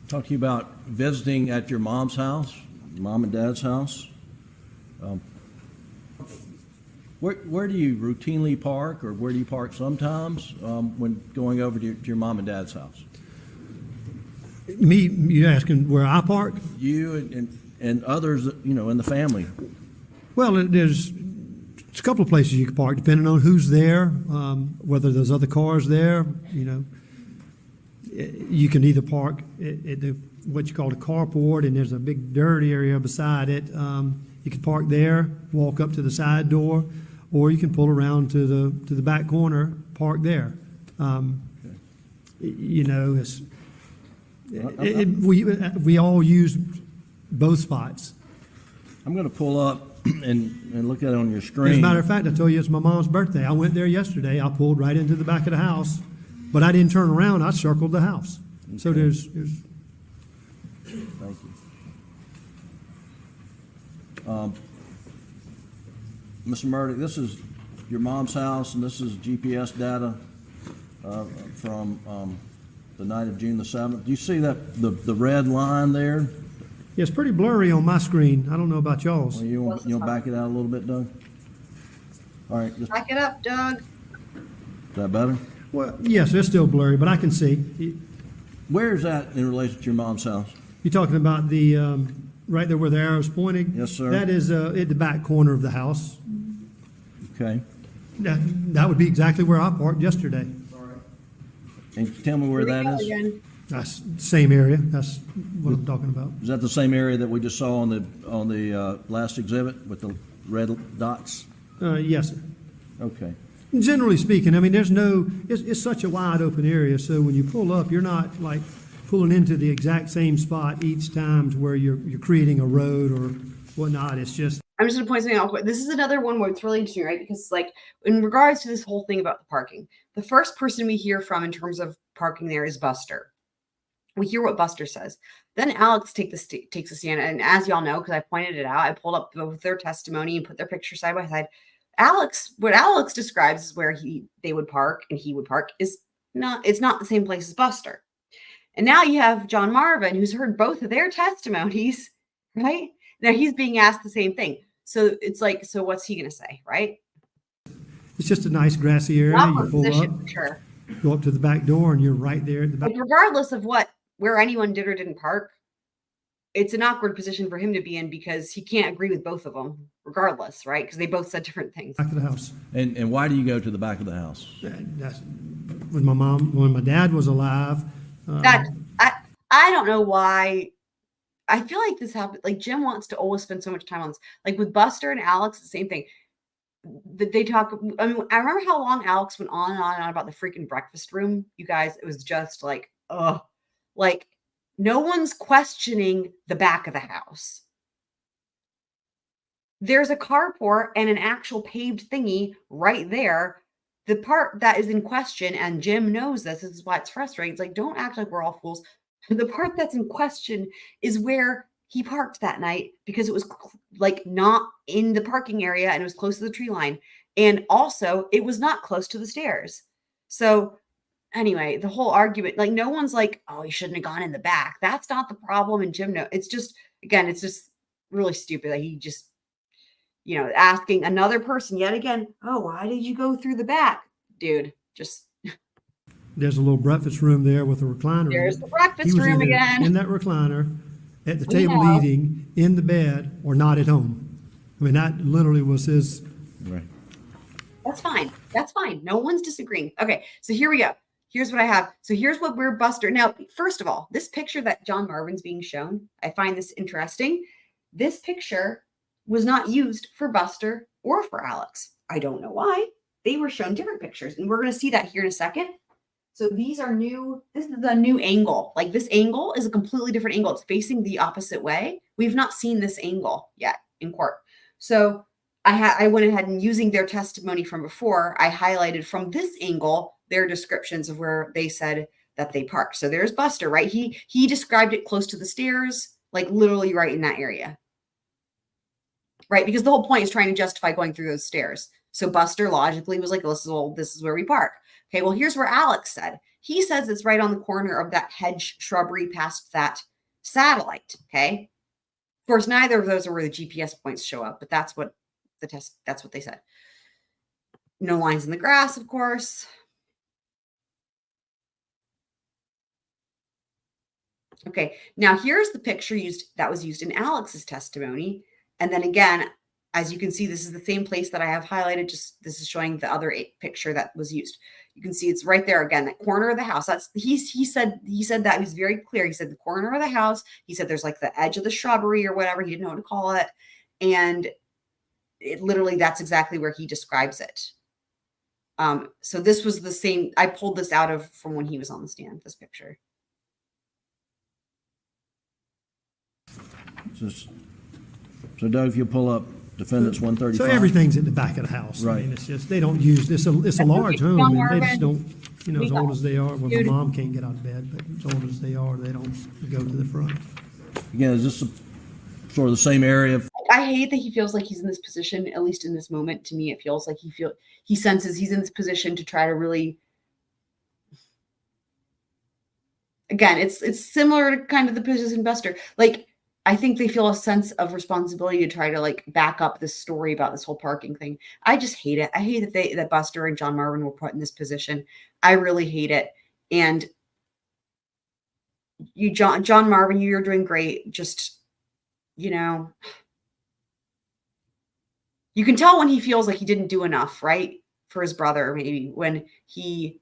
talk to you about visiting at your mom's house, mom and dad's house. Where do you routinely park, or where do you park sometimes when going over to your mom and dad's house? Me, you asking where I park? You and others, in the family. Well, there's a couple of places you can park, depending on who's there, whether there's other cars there. You can either park at what you call the carport, and there's a big dirt area beside it. You can park there, walk up to the side door, or you can pull around to the back corner, park there. You know, we all use both spots. I'm going to pull up and look at it on your screen. As a matter of fact, I told you it's my mom's birthday. I went there yesterday. I pulled right into the back of the house, but I didn't turn around. I circled the house. Okay. So there's. Thank you. Mr. Murdaugh, this is your mom's house, and this is GPS data from the night of June the 7th. Do you see that the red line there? Yeah, it's pretty blurry on my screen. I don't know about y'all's. Well, you'll back it out a little bit, Doug? All right. Just, back it up, Doug. Is that better? Well, yes, it's still blurry, but I can see. Where is that in relation to your mom's house? You're talking about the right there where the arrow's pointing? Yes, sir. That is at the back corner of the house. Okay. That would be exactly where I parked yesterday. And tell me where that is. Again. That's the same area. That's what I'm talking about. Is that the same area that we just saw on the last exhibit with the red dots? Yes, sir. Okay. Generally speaking, I mean, it's such a wide open area, so when you pull up, you're not like pulling into the exact same spot each time to where you're creating a road or whatnot. It's just. I'm just going to point something out quick. This is another one where it's really interesting, right? Because, like, in regards to this whole thing about the parking, the first person we hear from in terms of parking there is Buster. We hear what Buster says. Then Alex takes a stand, and as y'all know, because I pointed it out, I pulled up both their testimony and put their picture side by side. What Alex describes is where they would park and he would park it's not the same place as Buster. And now you have John Marvin, who's heard both of their testimonies, right? Now he's being asked the same thing. So it's like, so what's he going to say, right? It's just a nice grassy area. You pull up, sure. Go up to the back door, and you're right there at the back. But regardless of where anyone did or didn't park, it's an awkward position for him to be in because he can't agree with both of them, regardless, right? Because they both said different things. Back of the house. And why do you go to the back of the house? That's when my dad was alive. I don't know why. I feel like this happened. Like Jim wants to always spend so much time on this. Like with Buster and Alex, the same thing. They talk. I mean, I remember how long Alex went on and on and on about the freaking breakfast room. You guys, it was just like, like no one's questioning the back of the house. There's a carport and an actual paved thingy right there. The part that is in question, and Jim knows this is why it's frustrating. It's like, don't act like we're all fools. The part that's in question is where he parked that night because it was like not in the parking area and it was close to the tree line. And also it was not close to the stairs. So anyway, the whole argument, like no one's like, oh, he shouldn't have gone in the back. That's not the problem. And Jim, no, it's just, again, it's just really stupid that he just, asking another person yet again, oh, why did you go through the back? Dude, just. There's a little breakfast room there with a recliner. There's the breakfast room again. In that recliner, at the table eating, in the bed, or not at home. I mean, that literally was his. Right. That's fine. That's fine. No one's disagreeing. Okay, so here we go. Here's what I have. So here's what we're Buster. Now, first of all, this picture that John Marvin's being shown, I find this interesting. This picture was not used for Buster or for Alex. I don't know why. They were shown different pictures, and we're going to see that here in a second. So these are new. This is a new angle. Like this angle is a completely different angle. It's facing the opposite way. We've not seen this angle yet in court. So I went ahead and using their testimony from before, I highlighted from this angle their descriptions of where they said that they parked. So there's Buster, right? He described it close to the stairs, like literally right in that area. Right? Because the whole point is trying to justify going through those stairs. So Buster logically was like, this is where we park. Okay, well, here's where Alex said. He says it's right on the corner of that hedge shrubbery past that satellite. Okay. Of course, neither of those are where the GPS points show up, but that's what they said. No lines in the grass, of course. Okay, now here's the picture that was used in Alex's testimony. And then again, as you can see, this is the same place that I have highlighted. Just this is showing the other picture that was used. You can see it's right there again, that corner of the house. That's he said that he was very clear. He said the corner of the house. He said there's like the edge of the shrubbery or whatever. He didn't know what to call it. And it literally, that's exactly where he describes it. So this was the same, I pulled this out of from when he was on the stand, this picture. So Doug, if you pull up defendants 135. So everything's in the back of the house. Right. I mean, it's just, they don't use, it's a large home, and they just don't, as old as they are, well, my mom can't get out of bed, but as old as they are, they don't go to the front. Again, is this sort of the same area? I hate that he feels like he's in this position, at least in this moment. To me, it feels like he senses he's in this position to try to really, again, it's similar to kind of the position Buster. Like, I think they feel a sense of responsibility to try to like back up this story about this whole parking thing. I just hate it. I hate that Buster and John Marvin were put in this position. I really hate it. And you, John Marvin, you're doing great. Just, you know, you can tell when he feels like he didn't do enough, right? For his brother, maybe when he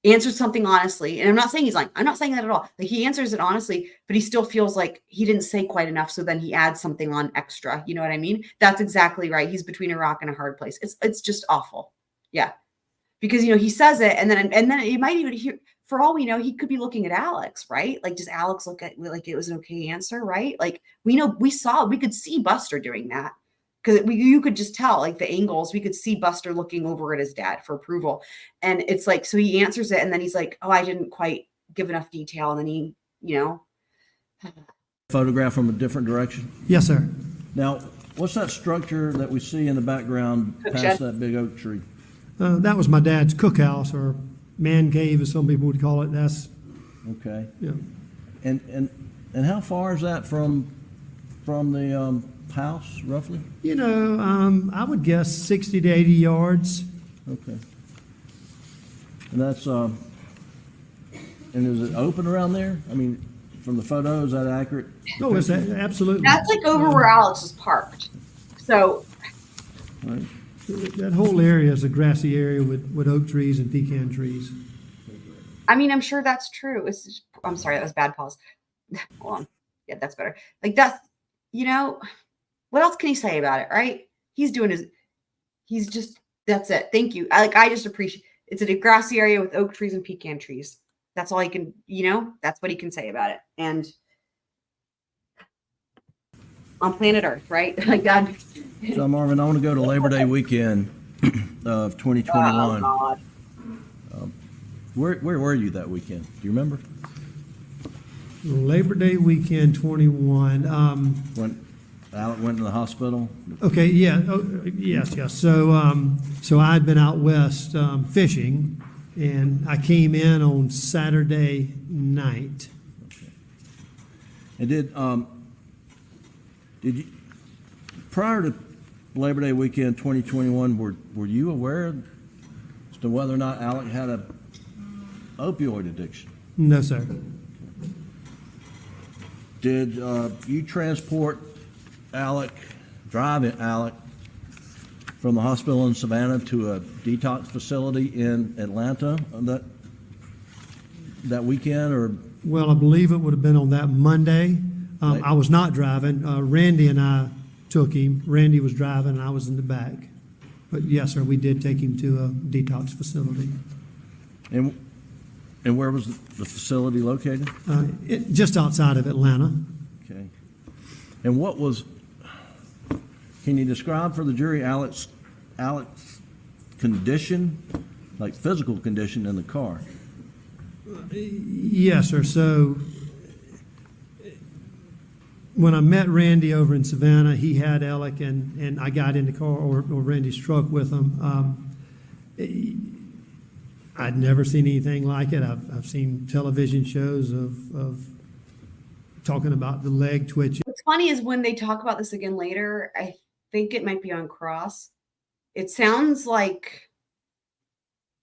answered something honestly. And I'm not saying he's lying. I'm not saying that at all. Like, he answers it honestly, but he still feels like he didn't say quite enough. So then he adds something on extra. You know what I mean? That's exactly right. He's between a rock and a hard place. It's just awful. Yeah. Because, you know, he says it and then he might even hear, for all we know, he could be looking at Alex, right? Like, does Alex look at like it was an okay answer, right? Like, we could see Buster doing that. Because you could just tell, like, the angles, we could see Buster looking over at his dad for approval. And it's like, so he answers it, and then he's like, oh, I didn't quite give enough detail. And then he, you know. Photograph from a different direction? Yes, sir. Now, what's that structure that we see in the background past that big oak tree? That was my dad's cookhouse, or man cave, as some people would call it. That's okay. Yeah. And how far is that from the house, roughly? You know, I would guess 60 to 80 yards. Okay. And that's and is it open around there? I mean, from the photo, is that accurate? Oh, it's absolutely. That's like over where Alex was parked. So. Right. That whole area is a grassy area with oak trees and pecan trees. I mean, I'm sure that's true. I'm sorry, that was bad pause. Hold on. Yeah, that's better. Like, that's, you know, what else can he say about it, right? That's it. Thank you. I just appreciate, it's a grassy area with oak trees and pecan trees. That's all he can, you know, that's what he can say about it. And on planet Earth, right? Like that. So, Marvin, I want to go to Labor Day weekend of 2021. Oh, God. Where were you that weekend? Do you remember? Labor Day weekend 21. When Alec went to the hospital? Okay, yeah. Oh, yes. So I'd been out west fishing, and I came in on Saturday night. Okay. And did you, prior to Labor Day weekend 2021, were you aware as to whether or not Alec had a opioid addiction? No, sir. Did you transport Alec, drive Alec from the hospital in Savannah to a detox facility in Atlanta that weekend, or? Well, I believe it would have been on that Monday. I was not driving. Randy and I took him. Randy was driving, and I was in the back. But yes, sir, we did take him to a detox facility. And where was the facility located? Just outside of Atlanta. Okay. And what was? Can you describe for the jury Alec's condition, like physical condition in the car? Yes, sir. So when I met Randy over in Savannah, he had Alec, and I got in the car, or Randy's truck with him. I'd never seen anything like it. I've seen television shows of talking about the leg twitching. What's funny is when they talk about this again later, I think it might be on cross. It sounds like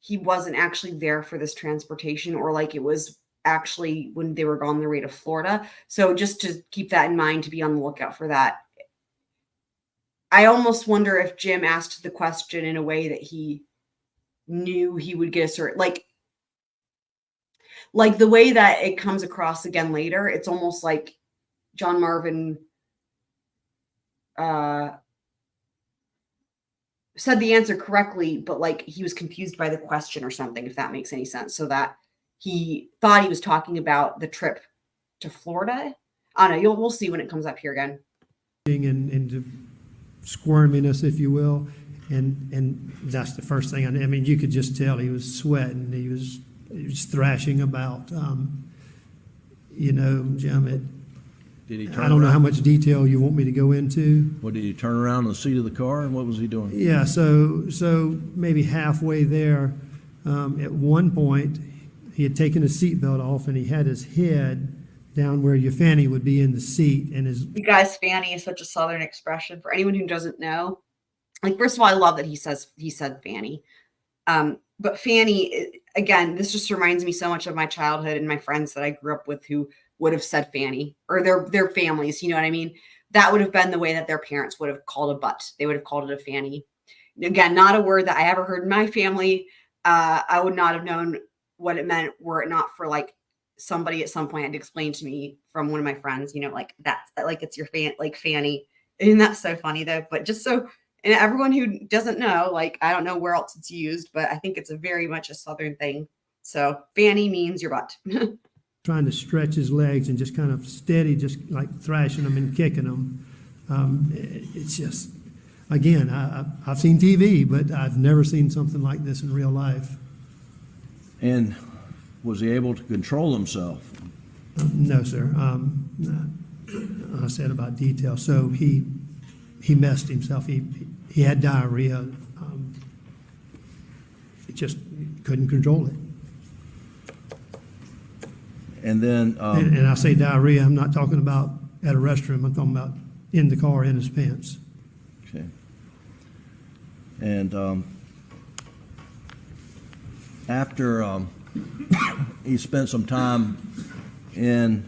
he wasn't actually there for this transportation, or like it was actually when they were on their way to Florida. So just to keep that in mind, to be on the lookout for that. I almost wonder if Jim asked the question in a way that he knew he would get a certain, like the way that it comes across again later, it's almost like John Marvin said the answer correctly, but like he was confused by the question or something, if that makes any sense. So that he thought he was talking about the trip to Florida. I don't know. We'll see when it comes up here again. And the squirminess, if you will. And that's the first thing. I mean, you could just tell he was sweating. He was thrashing about. Jim, Did he I don't know how much detail you want me to go into. What, did he turn around in the seat of the car, and what was he doing? Yeah, so maybe halfway there, at one point, he had taken his seatbelt off and he had his head down where your fanny would be in the seat, and his. You guys, fanny is such a Southern expression. For anyone who doesn't know, like, first of all, I love that he said fanny. But fanny, again, this just reminds me so much of my childhood and my friends that I grew up with who would have said fanny, or their families, you know what I mean? That would have been the way that their parents would have called a butt. They would have called it a fanny. Again, not a word that I ever heard in my family. I would not have known what it meant were it not for like somebody at some point had to explain to me from one of my friends, like that's like, it's your fanny. And that's so funny though, but just so, and everyone who doesn't know, like, I don't know where else it's used, but I think it's a very much a Southern thing. So fanny means your butt. Trying to stretch his legs and just kind of steady, just like thrashing them and kicking them. It's just, again, I've seen TV, but I've never seen something like this in real life. And was he able to control himself? No, sir. I said about detail. So he messed himself. He had diarrhea. He just couldn't control it. And then, and I say diarrhea, I'm not talking about at a restroom. I'm talking about in the car, in his pants. Okay. And after he spent some time in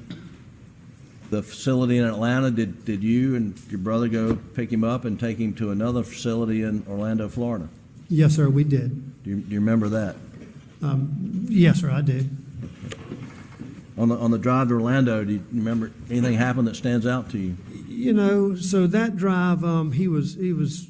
the facility in Atlanta, did you and your brother go pick him up and take him to another facility in Orlando, Florida? Yes, sir, we did. Do you remember that? Yes, sir, I did. On the drive to Orlando, do you remember anything happened that stands out to you? So that drive, he was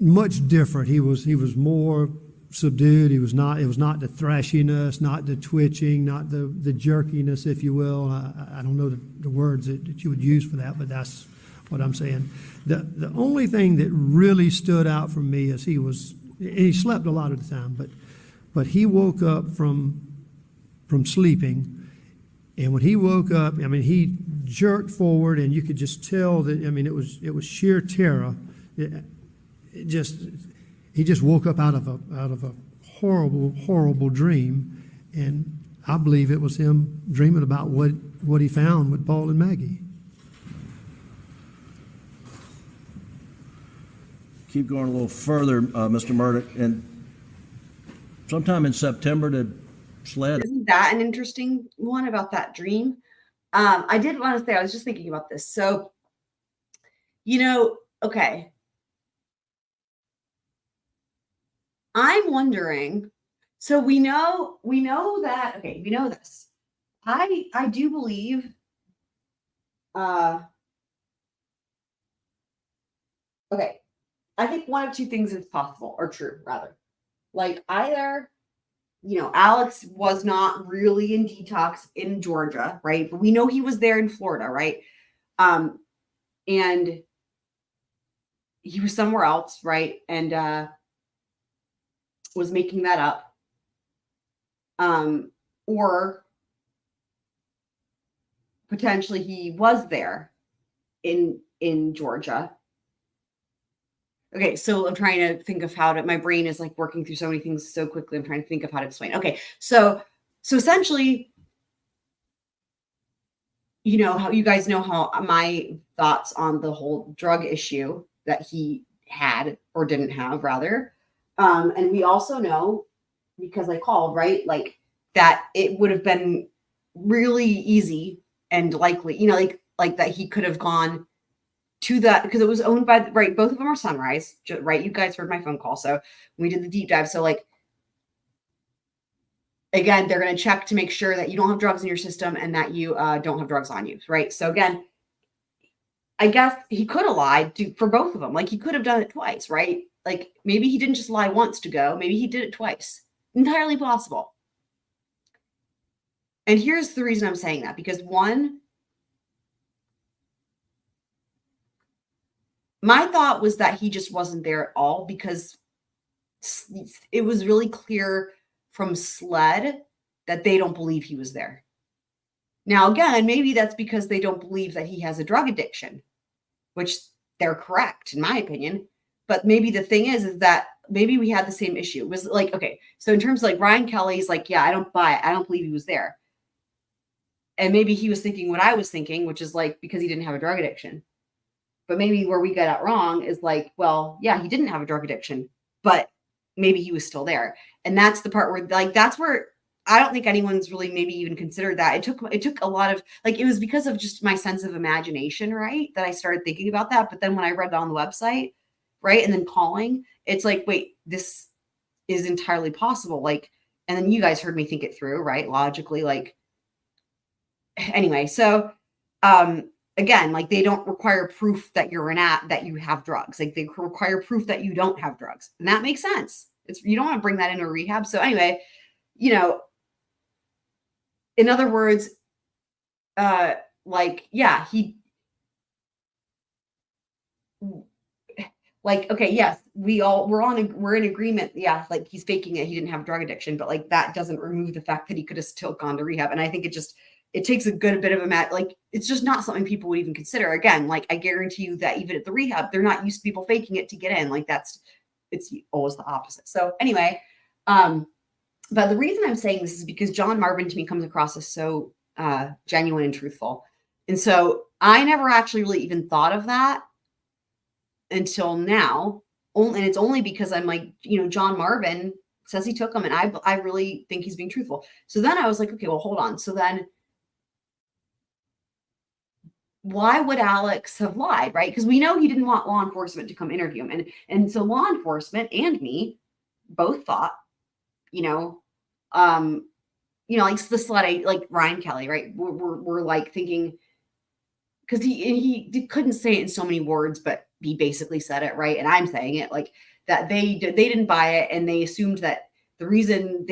much different. He was more subdued. It was not the thrashiness, not the twitching, not the jerkiness, if you will. I don't know the words that you would use for that, but that's what I'm saying. The only thing that really stood out for me is he slept a lot of the time, but he woke up from sleeping. And when he woke up, he jerked forward, and you could just tell that. It was sheer terror. He just woke up out of a horrible dream, and I believe it was him dreaming about what he found with Paul and Maggie. Keep going a little further, Mr. Murdaugh. And sometime in September, Isn't that an interesting one about that dream? I did want to say, I was just thinking about this. So, okay. I'm wondering, so we know this. I do believe, okay. I think one of two things is possible, or true, rather. Like, either Alex was not really in detox in Georgia, right? But we know he was there in Florida, right? And he was somewhere else, right? And was making that up. Or potentially he was there in Georgia. Okay, so I'm trying to think of my brain is like working through so many things so quickly. I'm trying to think of how to explain. Okay, so essentially, how you guys know how my thoughts on the whole drug issue that he had or didn't have, rather. And we also know, because I called, right, like that it would have been really easy and likely, like that he could have gone to that, because it was owned by, right, both of them are Sunrise, right? You guys heard my phone call. So we did the deep dive. So like, again, they're going to check to make sure that you don't have drugs in your system and that you don't have drugs on you, right? So again, I guess he could have lied for both of them. Like he could have done it twice, right? Like maybe he didn't just lie once to go. Maybe he did it twice. Entirely possible. And here's the reason I'm saying that, because one, my thought was that he just wasn't there at all, because it was really clear from SLED that they don't believe he was there. Now, again, maybe that's because they don't believe that he has a drug addiction, which they're correct, in my opinion. But maybe the thing is that maybe we had the same issue. It was like, okay, so in terms of like Ryan Kelly's like, yeah, I don't buy it. I don't believe he was there. And maybe he was thinking what I was thinking, which is like, because he didn't have a drug addiction. But maybe where we got it wrong is like, well, yeah, he didn't have a drug addiction, but maybe he was still there. And that's the part where like, that's where I don't think anyone's really maybe even considered that. It took a lot of, like, it was because of just my sense of imagination, right, that I started thinking about that. But then when I read it on the website, right, and then calling, it's like, wait, this is entirely possible. Like, and then you guys heard me think it through, right, logically, like, anyway. So, again, like they don't require proof that you're that you have drugs. Like they require proof that you don't have drugs. And that makes sense. You don't want to bring that into a rehab. So anyway, you know, in other words, like, yeah, like, okay, yes, we're in agreement. Yeah. Like he's faking it. He didn't have drug addiction, but like, that doesn't remove the fact that he could have still gone to rehab. And I think it takes a good bit of like, it's just not something people would even consider. Again, like I guarantee you that even at the rehab, they're not used to people faking it to get in. Like it's always the opposite. So anyway, but the reason I'm saying this is because John Marvin to me comes across as so genuine and truthful. And so I never actually really even thought of that until now. And it's only because I'm like, you know, John Marvin says he took them, and I really think he's being truthful. So then I was like, okay, well, hold on. So then why would Alex have lied, right? Because we know he didn't want law enforcement to come interview him. And so law enforcement and me both thought, like the SLED, like Ryan Kelly, right? We're like thinking, because he couldn't say it in so many words, but he basically said it, right? And I'm saying it like that they didn't buy it, and they assumed that the reason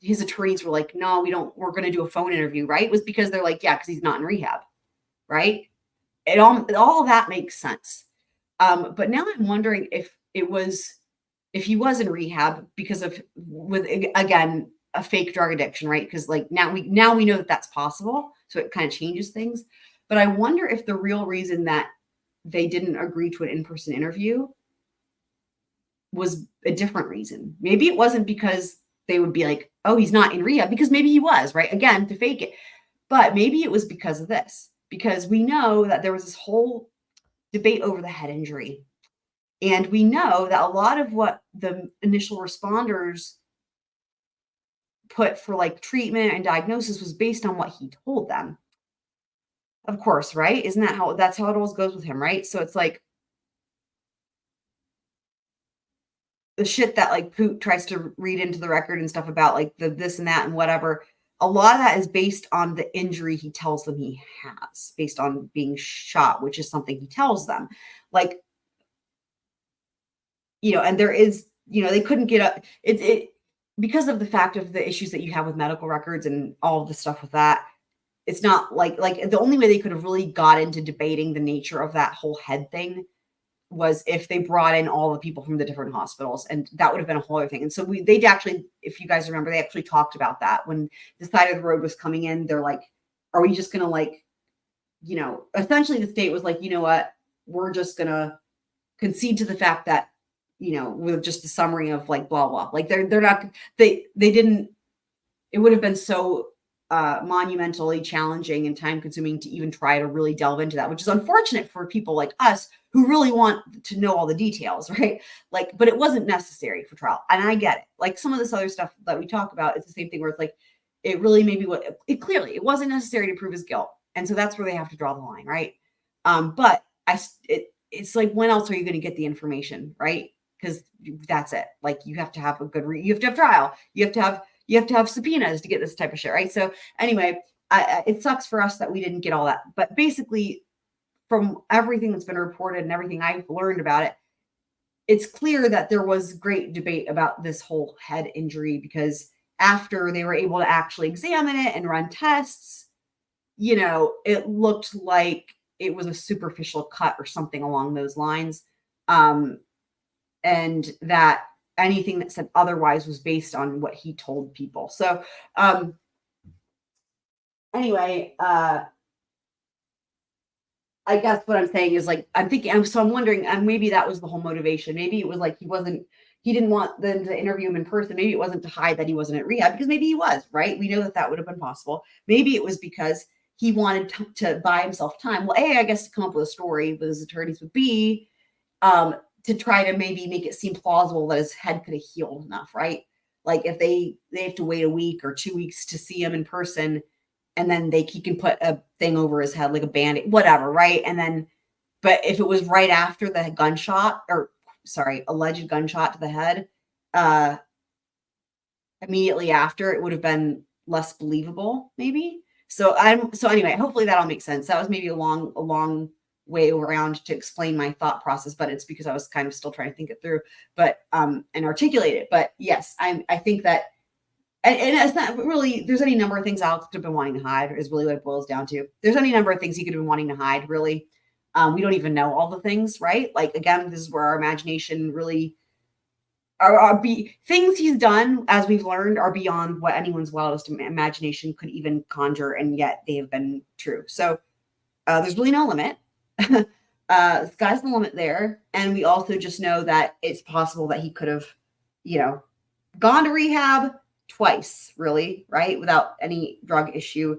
his attorneys were like, no, we're going to do a phone interview, right? Was because they're like, yeah, because he's not in rehab, right? All of that makes sense. But now I'm wondering if he was in rehab because of, with again, a fake drug addiction, right? Because like now we know that that's possible. So it kind of changes things. But I wonder if the real reason that they didn't agree to an in-person interview was a different reason. Maybe it wasn't because they would be like, oh, he's not in rehab, because maybe he was, right? Again, to fake it. But maybe it was because of this, because we know that there was this whole debate over the head injury. And we know that a lot of what the initial responders put for like treatment and diagnosis was based on what he told them. Of course, right? Isn't that that's how it always goes with him, right? So it's like the shit that like Poot tries to read into the record and stuff about like the this and that and whatever. A lot of that is based on the injury he tells them he has, based on being shot, which is something he tells them. Like, and there is, they couldn't get up it because of the fact of the issues that you have with medical records and all of the stuff with that. It's not like the only way they could have really got into debating the nature of that whole head thing was if they brought in all the people from the different hospitals, and that would have been a whole other thing. And so they'd actually, if you guys remember, they actually talked about that when the side of the road was coming in. They're like, are we just going to essentially the state was like, you know what, we're just going to concede to the fact that, with just a summary of like, blah, blah, like they're not, they didn't, it would have been so monumentally challenging and time consuming to even try to really delve into that, which is unfortunate for people like us who really want to know all the details, right? Like, but it wasn't necessary for trial. And I get it. Like some of this other stuff that we talk about, it's the same thing where it's like, it really maybe clearly it wasn't necessary to prove his guilt. And so that's where they have to draw the line, right? But it's like, when else are you going to get the information, right? Because that's it. Like you have to have a good, you have to have trial. You have to have subpoenas to get this type of shit, right? So anyway, it sucks for us that we didn't get all that. But basically, from everything that's been reported and everything I've learned about it, it's clear that there was great debate about this whole head injury, because after they were able to actually examine it and run tests, you know, it looked like it was a superficial cut or something along those lines. And that anything that said otherwise was based on what he told people. So, anyway, I guess what I'm saying is, like, I'm thinking, so I'm wondering, and maybe that was the whole motivation. Maybe it was like he didn't want them to interview him in person. Maybe it wasn't to hide that he wasn't at rehab, because maybe he was, right? We know that that would have been possible. Maybe it was because he wanted to buy himself time. Well, A, I guess to come up with a story with his attorneys, would be to try to maybe make it seem plausible that his head could have healed enough, right? Like if they have to wait a week or 2 weeks to see him in person, and then he can put a thing over his head, like a band-aid, whatever, right? And then, but if it was right after the alleged gunshot to the head, immediately after, it would have been less believable, maybe. So anyway, hopefully that all makes sense. That was maybe a long way around to explain my thought process, but it's because I was kind of still trying to think it through, but and articulate it. But yes, I think that, and it's not really, there's any number of things Alex could have been wanting to hide, is really what it boils down to. There's any number of things he could have been wanting to hide, really. We don't even know all the things, right? Like, again, this is where our imagination really things he's done, as we've learned, are beyond what anyone's wildest imagination could even conjure, and yet they have been true. So there's really no limit. Sky's the limit there. And we also just know that it's possible that he could have, gone to rehab twice, really, right? Without any drug issue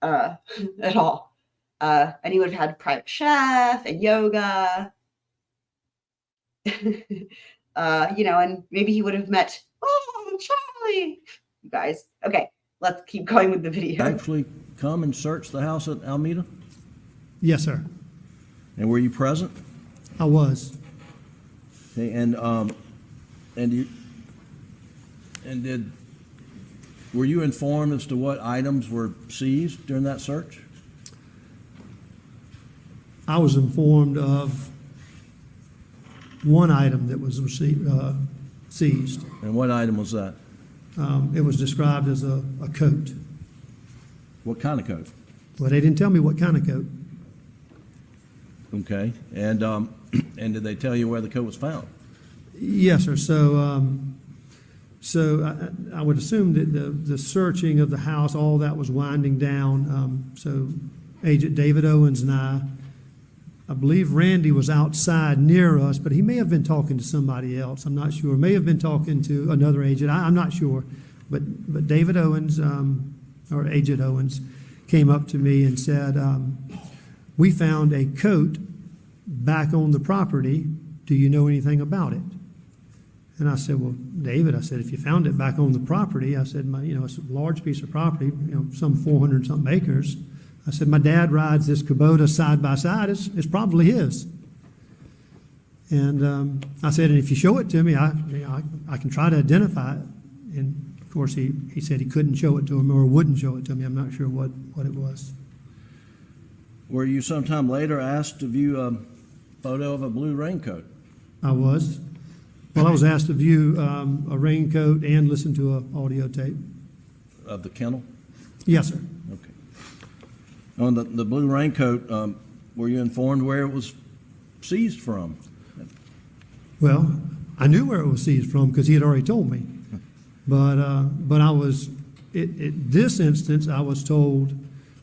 at all. And he would have had private chef and yoga. And maybe he would have met, Charlie. You guys. Okay, let's keep going with the video. Actually come and search the house at Alameda? Yes, sir. And were you present? I was. Okay, were you informed as to what items were seized during that search? I was informed of one item that was seized. And what item was that? It was described as a coat. What kind of coat? Well, they didn't tell me what kind of coat. Okay, and did they tell you where the coat was found? Yes, sir. So I would assume that the searching of the house, all that was winding down. So Agent David Owens and I believe Randy was outside near us, but he may have been talking to somebody else. I'm not sure. May have been talking to another agent. I'm not sure. But David Owens, or Agent Owens, came up to me and said, we found a coat back on the property. Do you know anything about it? And I said, well, David, I said, if you found it back on the property, I said, it's a large piece of property, some 400 something acres. I said, my dad rides this Kubota side by side. It's probably his. And I said, and if you show it to me, I can try to identify it. And of course, he said he couldn't show it to him, or wouldn't show it to me. I'm not sure what it was. Were you sometime later asked to view a photo of a blue raincoat? I was. Well, I was asked to view a raincoat and listen to an audio tape. Of the kennel? Yes, sir. Okay. On the blue raincoat, were you informed where it was seized from? Well, I knew where it was seized from because he had already told me. But I was, in this instance, I was told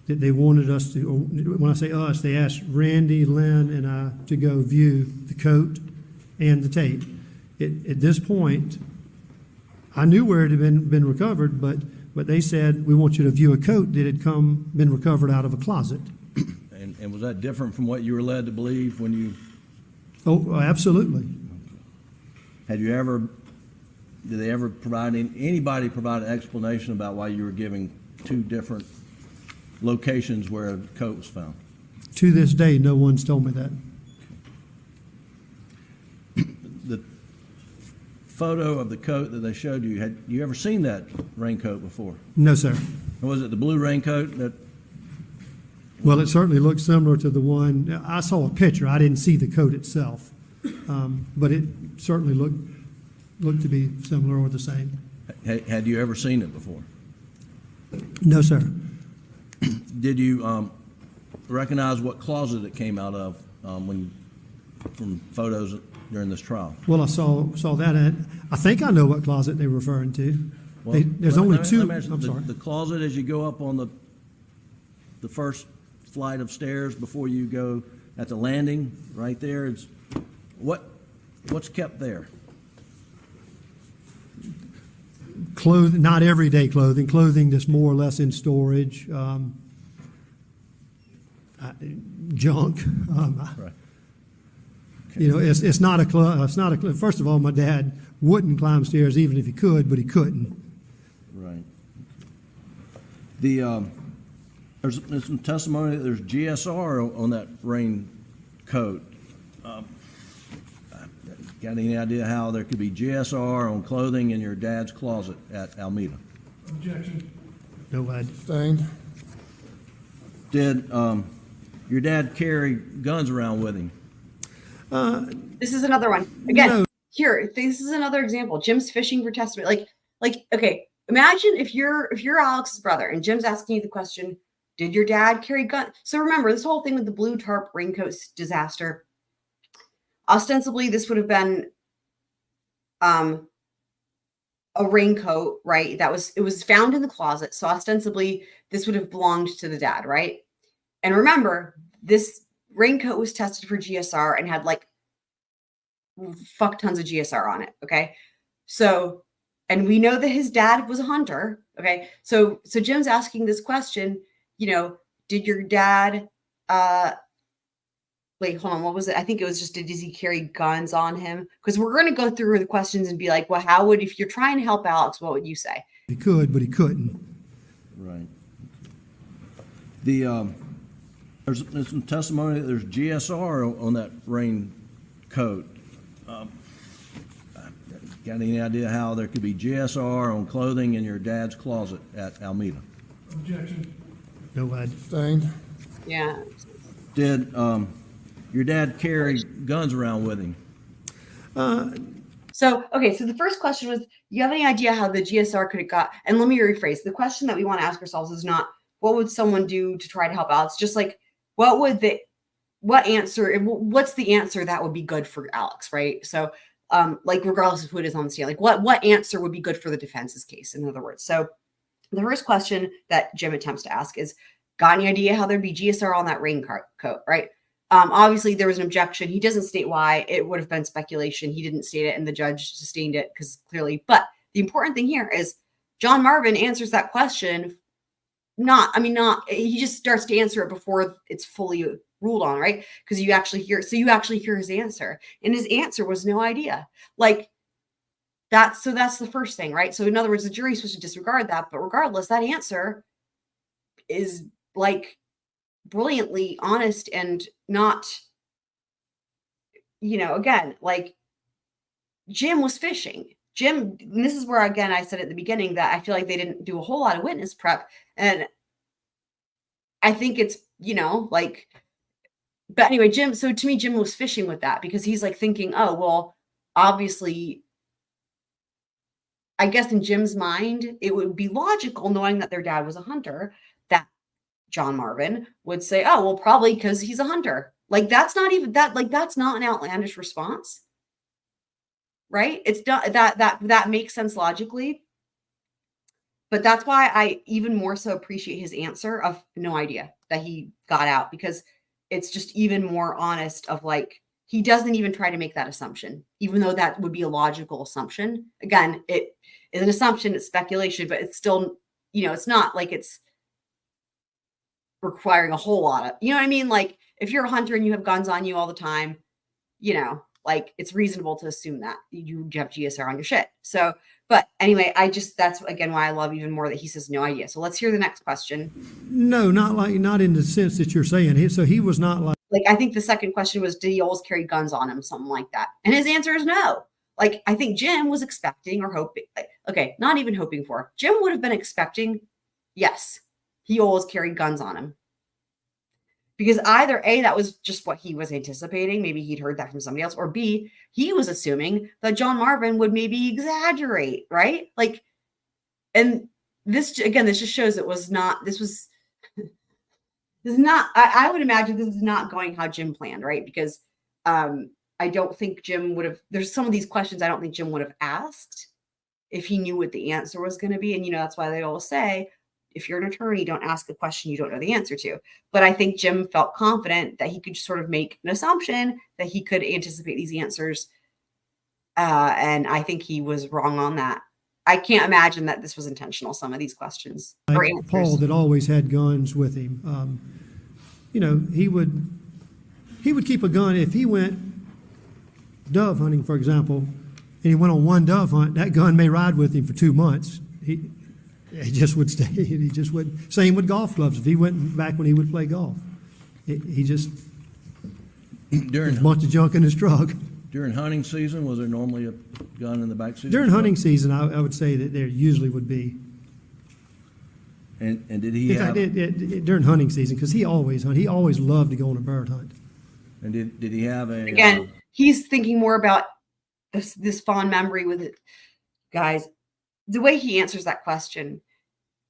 that they wanted us to, when I say us, they asked Randy, Lynn, and I to go view the coat and the tape. At this point, I knew where it had been recovered, but they said, we want you to view a coat that had been recovered out of a closet. And was that different from what you were led to believe when you? Oh, absolutely. Did they ever anybody provide an explanation about why you were giving two different locations where a coat was found? To this day, no one's told me that. The photo of the coat that they showed you, had you ever seen that raincoat before? No, sir. Was it the blue raincoat that Well, it certainly looks similar to the one, I saw a picture, I didn't see the coat itself. But it certainly looked to be similar or the same. Had you ever seen it before? No, sir. Did you recognize what closet it came out of from photos during this trial? Well, I saw that, and I think I know what closet they're referring to. Well, There's only two. let me ask you, I'm sorry. The closet as you go up on the first flight of stairs before you go at the landing, right there. It's what's kept there? Clothing, not everyday clothing that's more or less in storage. Junk. Right. You know, it's not a. First of all, my dad wouldn't climb stairs even if he could, but he couldn't. Right. There's some testimony that there's GSR on that raincoat. Got any idea how there could be GSR on clothing in your dad's closet at Alameda? Objection. No, I Sustained. Did your dad carry guns around with him? This is another one. Again, No. here, this is another example. Jim's fishing for testimony. Like, okay, imagine if you're Alex's brother and Jim's asking you the question, did your dad carry guns? So remember, this whole thing with the blue tarp raincoats disaster, ostensibly this would have been a raincoat, right? It was found in the closet. So ostensibly this would have belonged to the dad, right? And remember, this raincoat was tested for GSR and had like fuck tons of GSR on it. Okay. So, and we know that his dad was a hunter. Okay. So Jim's asking this question, you know, did your dad, wait, hold on. What was it? I think it was just, does he carry guns on him? Because we're going to go through the questions and be like, well, if you're trying to help Alex, what would you say? He could, but he couldn't. Right. There's some testimony that there's GSR on that raincoat. Got any idea how there could be GSR on clothing in your dad's closet at Alameda? Objection. No, I Sustained. Yeah. Did your dad carry guns around with him? So the first question was, you have any idea how the GSR could have got, and let me rephrase. The question that we want to ask ourselves is not, what would someone do to try to help Alex? Just like, what's the answer that would be good for Alex, right? So, like, regardless of who it is on the stand, like what answer would be good for the defense's case, in other words. So the first question that Jim attempts to ask is, got any idea how there'd be GSR on that raincoat, right? Obviously there was an objection. He doesn't state why. It would have been speculation. He didn't state it and the judge sustained it because clearly, but the important thing here is John Marvin answers that question. He just starts to answer it before it's fully ruled on, right? Because you actually hear his answer, and his answer was no idea. Like that's the first thing, right? So in other words, the jury's supposed to disregard that, but regardless, that answer is like brilliantly honest and not, again, like Jim was fishing. Jim, and this is where, again, I said at the beginning that I feel like they didn't do a whole lot of witness prep. And I think it's, but anyway, Jim, so to me, Jim was fishing with that because he's like thinking, oh, well, obviously, I guess in Jim's mind, it would be logical, knowing that their dad was a hunter, that John Marvin would say, oh, well, probably because he's a hunter. Like, that's not even that, like, that's not an outlandish response. Right? It's not that makes sense logically. But that's why I even more so appreciate his answer of no idea that he got out, because it's just even more honest of like, he doesn't even try to make that assumption, even though that would be a logical assumption. Again, it is an assumption, it's speculation, but it's still, it's not like it's requiring a whole lot of, you know what I mean? Like if you're a hunter and you have guns on you all the time, like it's reasonable to assume that you have GSR on your shit. So, but anyway, that's again why I love even more that he says no idea. So let's hear the next question. No, not in the sense that you're saying. So he was not like I think the second question was, did he always carry guns on him? Something like that. And his answer is no. Like, I think Jim was expecting or hoping, okay, not even hoping for. Jim would have been expecting, yes, he always carried guns on him. Because either A, that was just what he was anticipating. Maybe he'd heard that from somebody else. Or B, he was assuming that John Marvin would maybe exaggerate, right? Like, and this, again, this just shows I would imagine this is not going how Jim planned, right? Because I don't think Jim would have, there's some of these questions I don't think Jim would have asked if he knew what the answer was going to be. And, that's why they always say, if you're an attorney, don't ask a question you don't know the answer to. But I think Jim felt confident that he could sort of make an assumption that he could anticipate these answers. And I think he was wrong on that. I can't imagine that this was intentional, some of these questions or answers. Paul that always had guns with him. He would keep a gun if he went dove hunting, for example, and he went on one dove hunt. That gun may ride with him for 2 months. He just would stay. He just would. Same with golf clubs. If he went back when he would play golf, he just there's a bunch of junk in his truck. During hunting season, was there normally a gun in the back seat? During hunting season, I would say that there usually would be. And did he have... during hunting season, because he always hunted. He always loved to go on a bird hunt. And did he have a... Again, he's thinking more about this fond memory with it. Guys, the way he answers that question,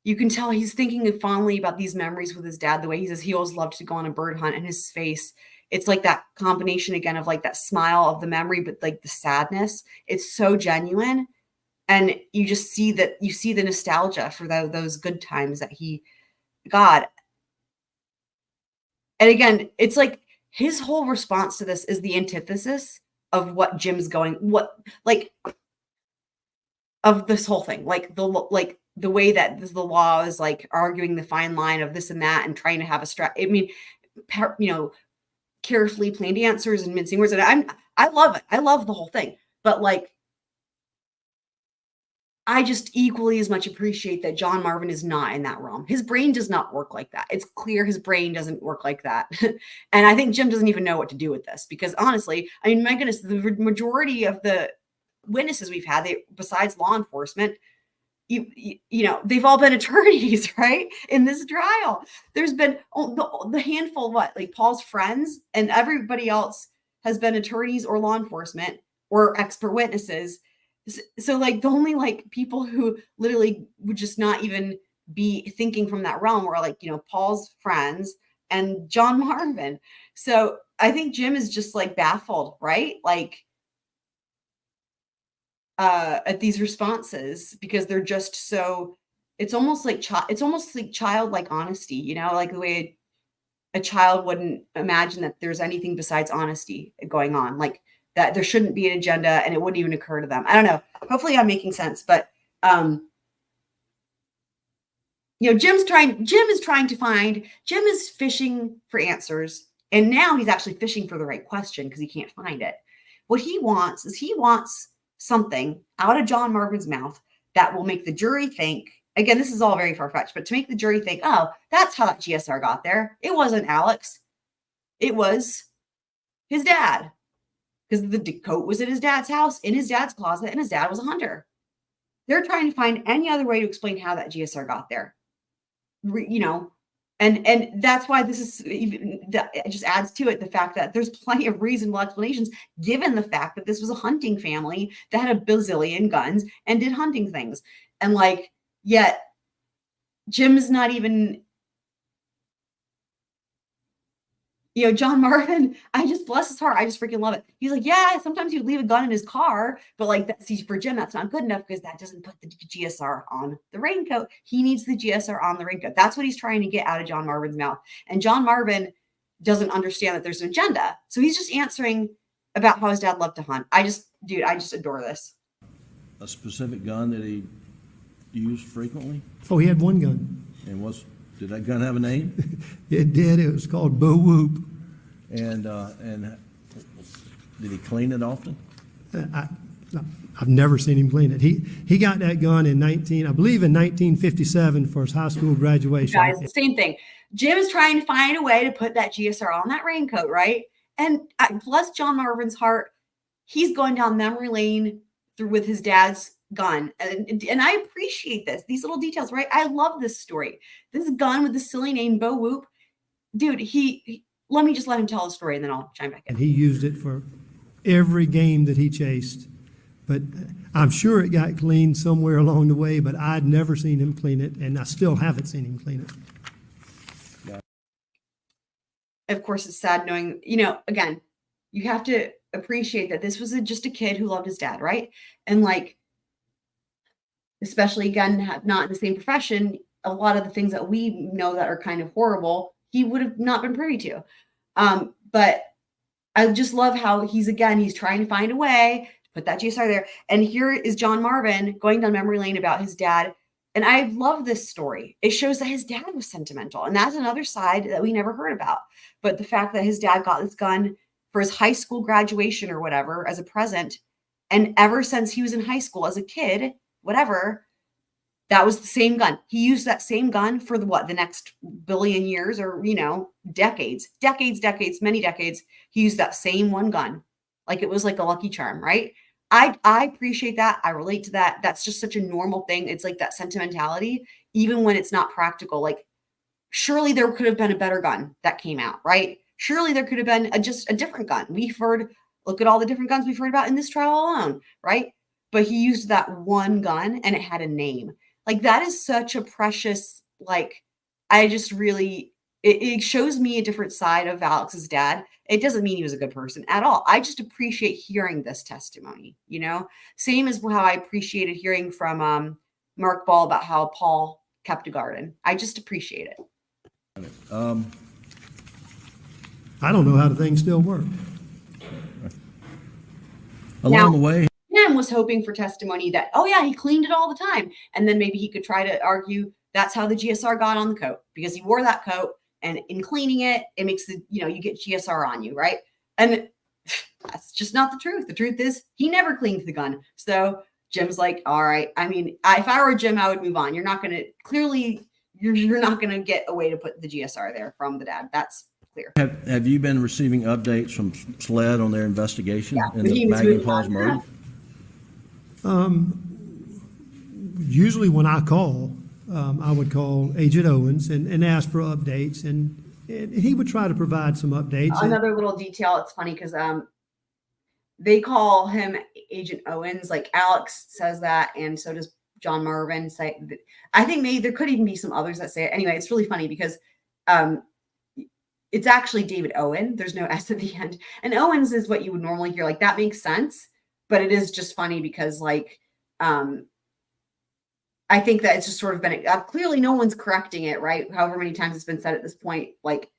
you can tell he's thinking fondly about these memories with his dad. The way he says he always loved to go on a bird hunt, and his face, it's like that combination again of like that smile of the memory, but like the sadness. It's so genuine. And you just see that, you see the nostalgia for those good times that he got. And again, it's like his whole response to this is the antithesis of what Jim's of this whole thing. Like the way that the law is like arguing the fine line of this and that and trying to have carefully planned answers and mincing words. And I love it. I love the whole thing. But like, I just equally as much appreciate that John Marvin is not in that realm. His brain does not work like that. It's clear his brain doesn't work like that. And I think Jim doesn't even know what to do with this because honestly, I mean, my goodness, the majority of the witnesses we've had, besides law enforcement, they've all been attorneys, right? In this trial, there's been the handful, like Paul's friends and everybody else has been attorneys or law enforcement or expert witnesses. So like the only like people who literally would just not even be thinking from that realm were like, Paul's friends and John Marvin. So I think Jim is just like baffled, right? Like at these responses because they're just so, it's almost like childlike honesty, like the way a child wouldn't imagine that there's anything besides honesty going on. Like, that there shouldn't be an agenda and it wouldn't even occur to them. I don't know. Hopefully I'm making sense, but Jim is fishing for answers. And now he's actually fishing for the right question because he can't find it. What he wants is something out of John Marvin's mouth that will make the jury think, again, this is all very far-fetched, but to make the jury think, oh, that's how that GSR got there. It wasn't Alex. It was his dad. Because the coat was at his dad's house, in his dad's closet, and his dad was a hunter. They're trying to find any other way to explain how that GSR got there. And that's why this is it just adds to it the fact that there's plenty of reasonable explanations given the fact that this was a hunting family that had a bazillion guns and did hunting things. And like, yet Jim is not even... John Marvin, I just bless his heart. I just freaking love it. He's like, yeah, sometimes he'd leave a gun in his car, but like for Jim, that's not good enough because that doesn't put the GSR on the raincoat. He needs the GSR on the raincoat. That's what he's trying to get out of John Marvin's mouth. And John Marvin doesn't understand that there's an agenda. So he's just answering about how his dad loved to hunt. I just adore this. A specific gun that he used frequently? Oh, he had one gun. And did that gun have a name? It did. It was called Bo Whoop. And did he clean it often? I've never seen him clean it. He got that gun in 1957 for his high school graduation. Guys, the same thing. Jim is trying to find a way to put that GSR on that raincoat, right? And bless John Marvin's heart, he's going down memory lane with his dad's gun. And I appreciate these little details, right? I love this story. This gun with the silly name Bo Whoop. dude, let me just let him tell the story and then I'll chime back in. And he used it for every game that he chased. But I'm sure it got cleaned somewhere along the way, but I'd never seen him clean it, and I still haven't seen him clean it. Of course, it's sad knowing, again, you have to appreciate that this was just a kid who loved his dad, right? And like, especially again, not in the same profession, a lot of the things that we know that are kind of horrible, he would have not been privy to. But I just love how he's trying to find a way to put that GSR there. And here is John Marvin going down memory lane about his dad. And I love this story. It shows that his dad was sentimental. And that's another side that we never heard about. But the fact that his dad got this gun for his high school graduation or whatever as a present. And ever since he was in high school as a kid, whatever, that was the same gun. He used that same gun for the next billion years or, decades, many decades. He used that same one gun. Like it was like a lucky charm, right? I appreciate that. I relate to that. That's just such a normal thing. It's like that sentimentality, even when it's not practical. Like, surely there could have been a better gun that came out, right? Surely there could have been just a different gun. Look at all the different guns we've heard about in this trial alone, right? But he used that one gun and it had a name. Like, that is such a precious, it shows me a different side of Alex's dad. It doesn't mean he was a good person at all. I just appreciate hearing this testimony, Same as how I appreciated hearing from Mark Ball about how Paul kept a garden. I just appreciate it. I don't know how the thing still works. Along the way, Tim was hoping for testimony that, oh yeah, he cleaned it all the time. And then maybe he could try to argue that's how the GSR got on the coat, because he wore that coat and in cleaning it, it makes you get GSR on you, right? And that's just not the truth. The truth is he never cleaned the gun. So Jim's like, all right. I mean, if I were Jim, I would move on. You're not going to get a way to put the GSR there from the dad. That's clear. Have you been receiving updates from SLED on their investigation in the he was Maggie moving Paul's on. murder? Usually when I call, I would call Agent Owens and ask for updates, and he would try to provide some updates. Another little detail. It's funny because they call him Agent Owens. Like Alex says that, and so does John Marvin. I think maybe there could even be some others that say it. Anyway, it's really funny because it's actually David Owen. There's no S at the end, and Owens is what you would normally hear. Like, that makes sense, but it is just funny because I think that it's just sort of been clearly no one's correcting it, right? However many times it's been said at this point. Like,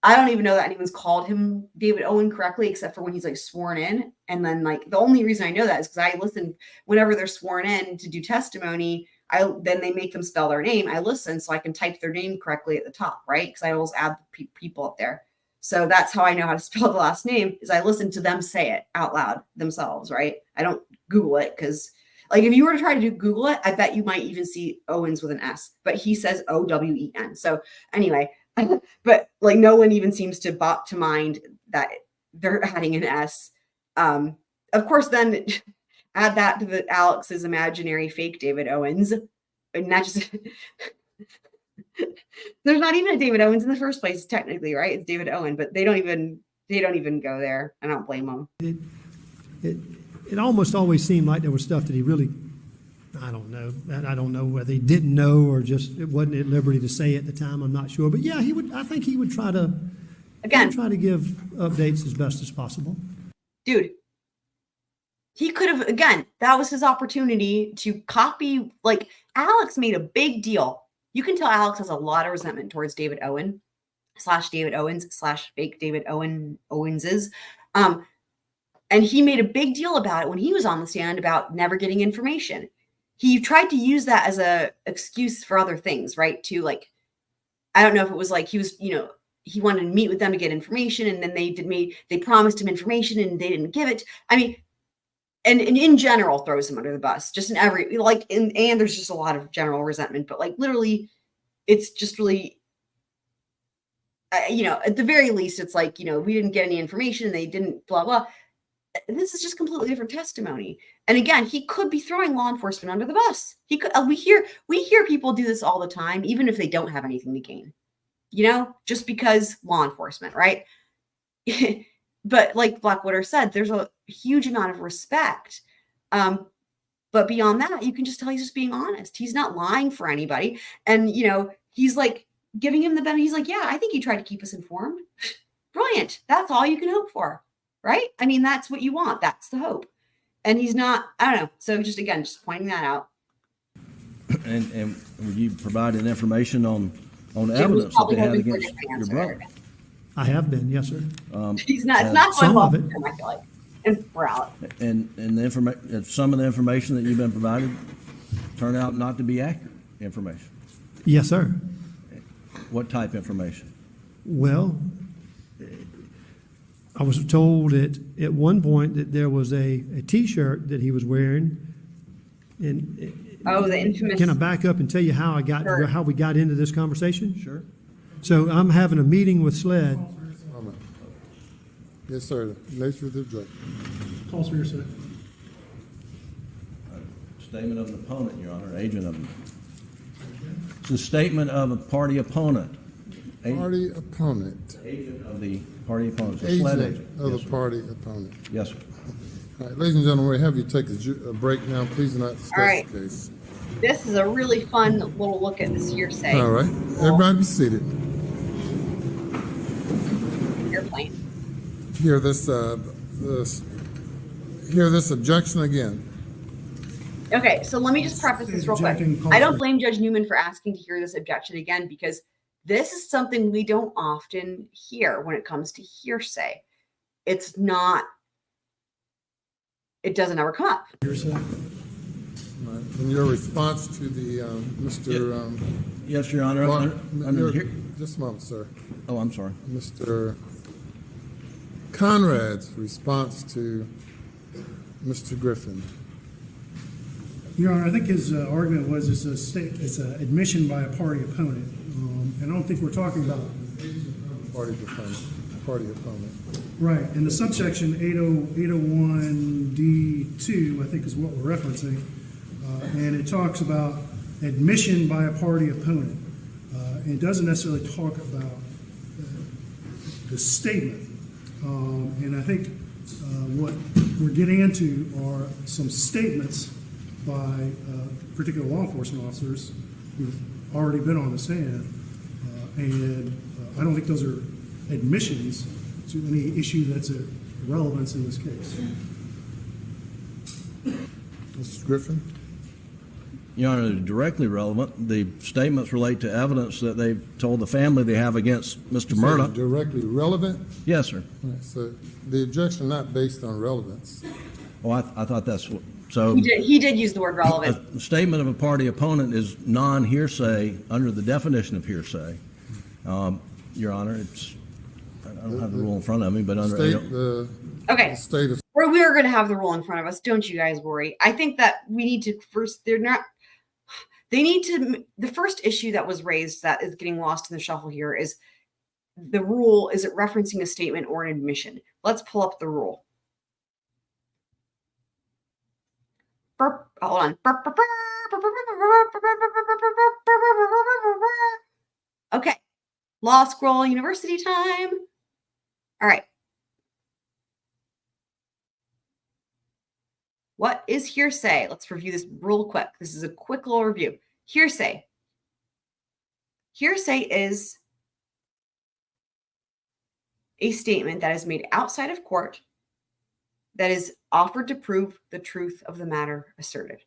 I don't even know that anyone's called him David Owen correctly, except for when he's sworn in. And then the only reason I know that is because I listen whenever they're sworn in to do testimony. Then they make them spell their name. I listen so I can type their name correctly at the top, right? Because I always add people up there. So that's how I know how to spell the last name, is I listen to them say it out loud themselves, right? I don't Google it because, if you were to try to Google it, I bet you might even see Owens with an S, but he says Owen. So anyway, but no one even seems to mind that they're adding an S. Of course, then add that to Alex's imaginary fake David Owens, and that just there's not even a David Owens in the first place, technically, right? It's David Owen, but they don't even go there. I don't blame them. It almost always seemed like there was stuff that he really, I don't know. And I don't know whether he didn't know or just it wasn't at liberty to say at the time. I'm not sure. But yeah, I think he would try to give updates as best as possible. Dude, he could have, that was his opportunity to copy. Alex made a big deal. You can tell Alex has a lot of resentment towards David Owen / David Owens / fake David Owenses. And he made a big deal about it when he was on the stand about never getting information. He tried to use that as a excuse for other things, right? I don't know if it was he was, he wanted to meet with them to get information, and then they promised him information and they didn't give it. I mean, and in general throws him under the bus, just in every, and there's just a lot of general resentment, but literally it's just really, at the very least, it's we didn't get any information. They didn't blah, blah. This is just completely different testimony. And again, he could be throwing law enforcement under the bus. He could. We hear people do this all the time, even if they don't have anything to gain. just because law enforcement, right? But like Blackwater said, there's a huge amount of respect. But beyond that, you can just tell he's just being honest. He's not lying for anybody. And, he's like giving him the benefit. He's like, yeah, I think he tried to keep us informed. Brilliant. That's all you can hope for, right? I mean, that's what you want. That's the hope. And he's not, I don't know. So just pointing that out. And you provided information on evidence that they had against your brother. I have been, yes, sir. He's not, it's not going some well of it. for him, I feel like. And we're out. And the some of the information that you've been provided turned out not to be accurate information. Yes, sir. What type of information? Well, I was told at one point that there was a T-shirt that he was wearing. And the infamous. Can I back up and tell you how we got into this conversation? Sure. So I'm having a meeting with SLED. Yes, sir. Nature of the drug. Calls for your sir. Statement of an opponent, Your Honor, agent of. It's a statement of a party opponent. Party opponent. Agent of the party opponent. Agent of the party opponent. Yes, sir. All right, ladies and gentlemen, we have you take a break now. Please do not discuss All right. the case. This is a really fun little look at this hearsay. All right. Everybody be seated. Airplane. Hear this objection again. Okay, so let me just preface this real quick. I don't blame Judge Newman for asking to hear this objection again, because this is something we don't often hear when it comes to hearsay. It doesn't ever come up. Hearsay. In your response to the Mr. Yes, Your Honor. Just a moment, sir. Oh, I'm sorry. Mr. Conrad's response to Mr. Griffin. Your Honor, I think his argument was it's an admission by a party opponent, and I don't think we're talking about Party opponent. right. And the subsection 801D2, I think, is what we're referencing, and it talks about admission by a party opponent. It doesn't necessarily talk about the statement. And I think what we're getting into are some statements by particular law enforcement officers who've already been on the stand. And I don't think those are admissions to any issue that's of relevance in this case. Mr. Griffin? Your Honor, they're directly relevant. The statements relate to evidence that they've told the family they have against Mr. Murdaugh. Directly relevant? Yes, sir. Right, so the objection not based on relevance. Oh, I thought that's what. So He did use the word relevant. A statement of a party opponent is non-hearsay under the definition of hearsay. Your Honor, I don't have the rule in front of me, but under Okay. We are going to have the rule in front of us. Don't you guys worry. I think that we need to first, the first issue that was raised that is getting lost in the shuffle here is the rule. Is it referencing a statement or an admission? Let's pull up the rule. Hold on. Okay. Law Scroll University time. All right. What is hearsay? Let's review this real quick. This is a quick little review. Hearsay. Hearsay is a statement that is made outside of court that is offered to prove the truth of the matter asserted.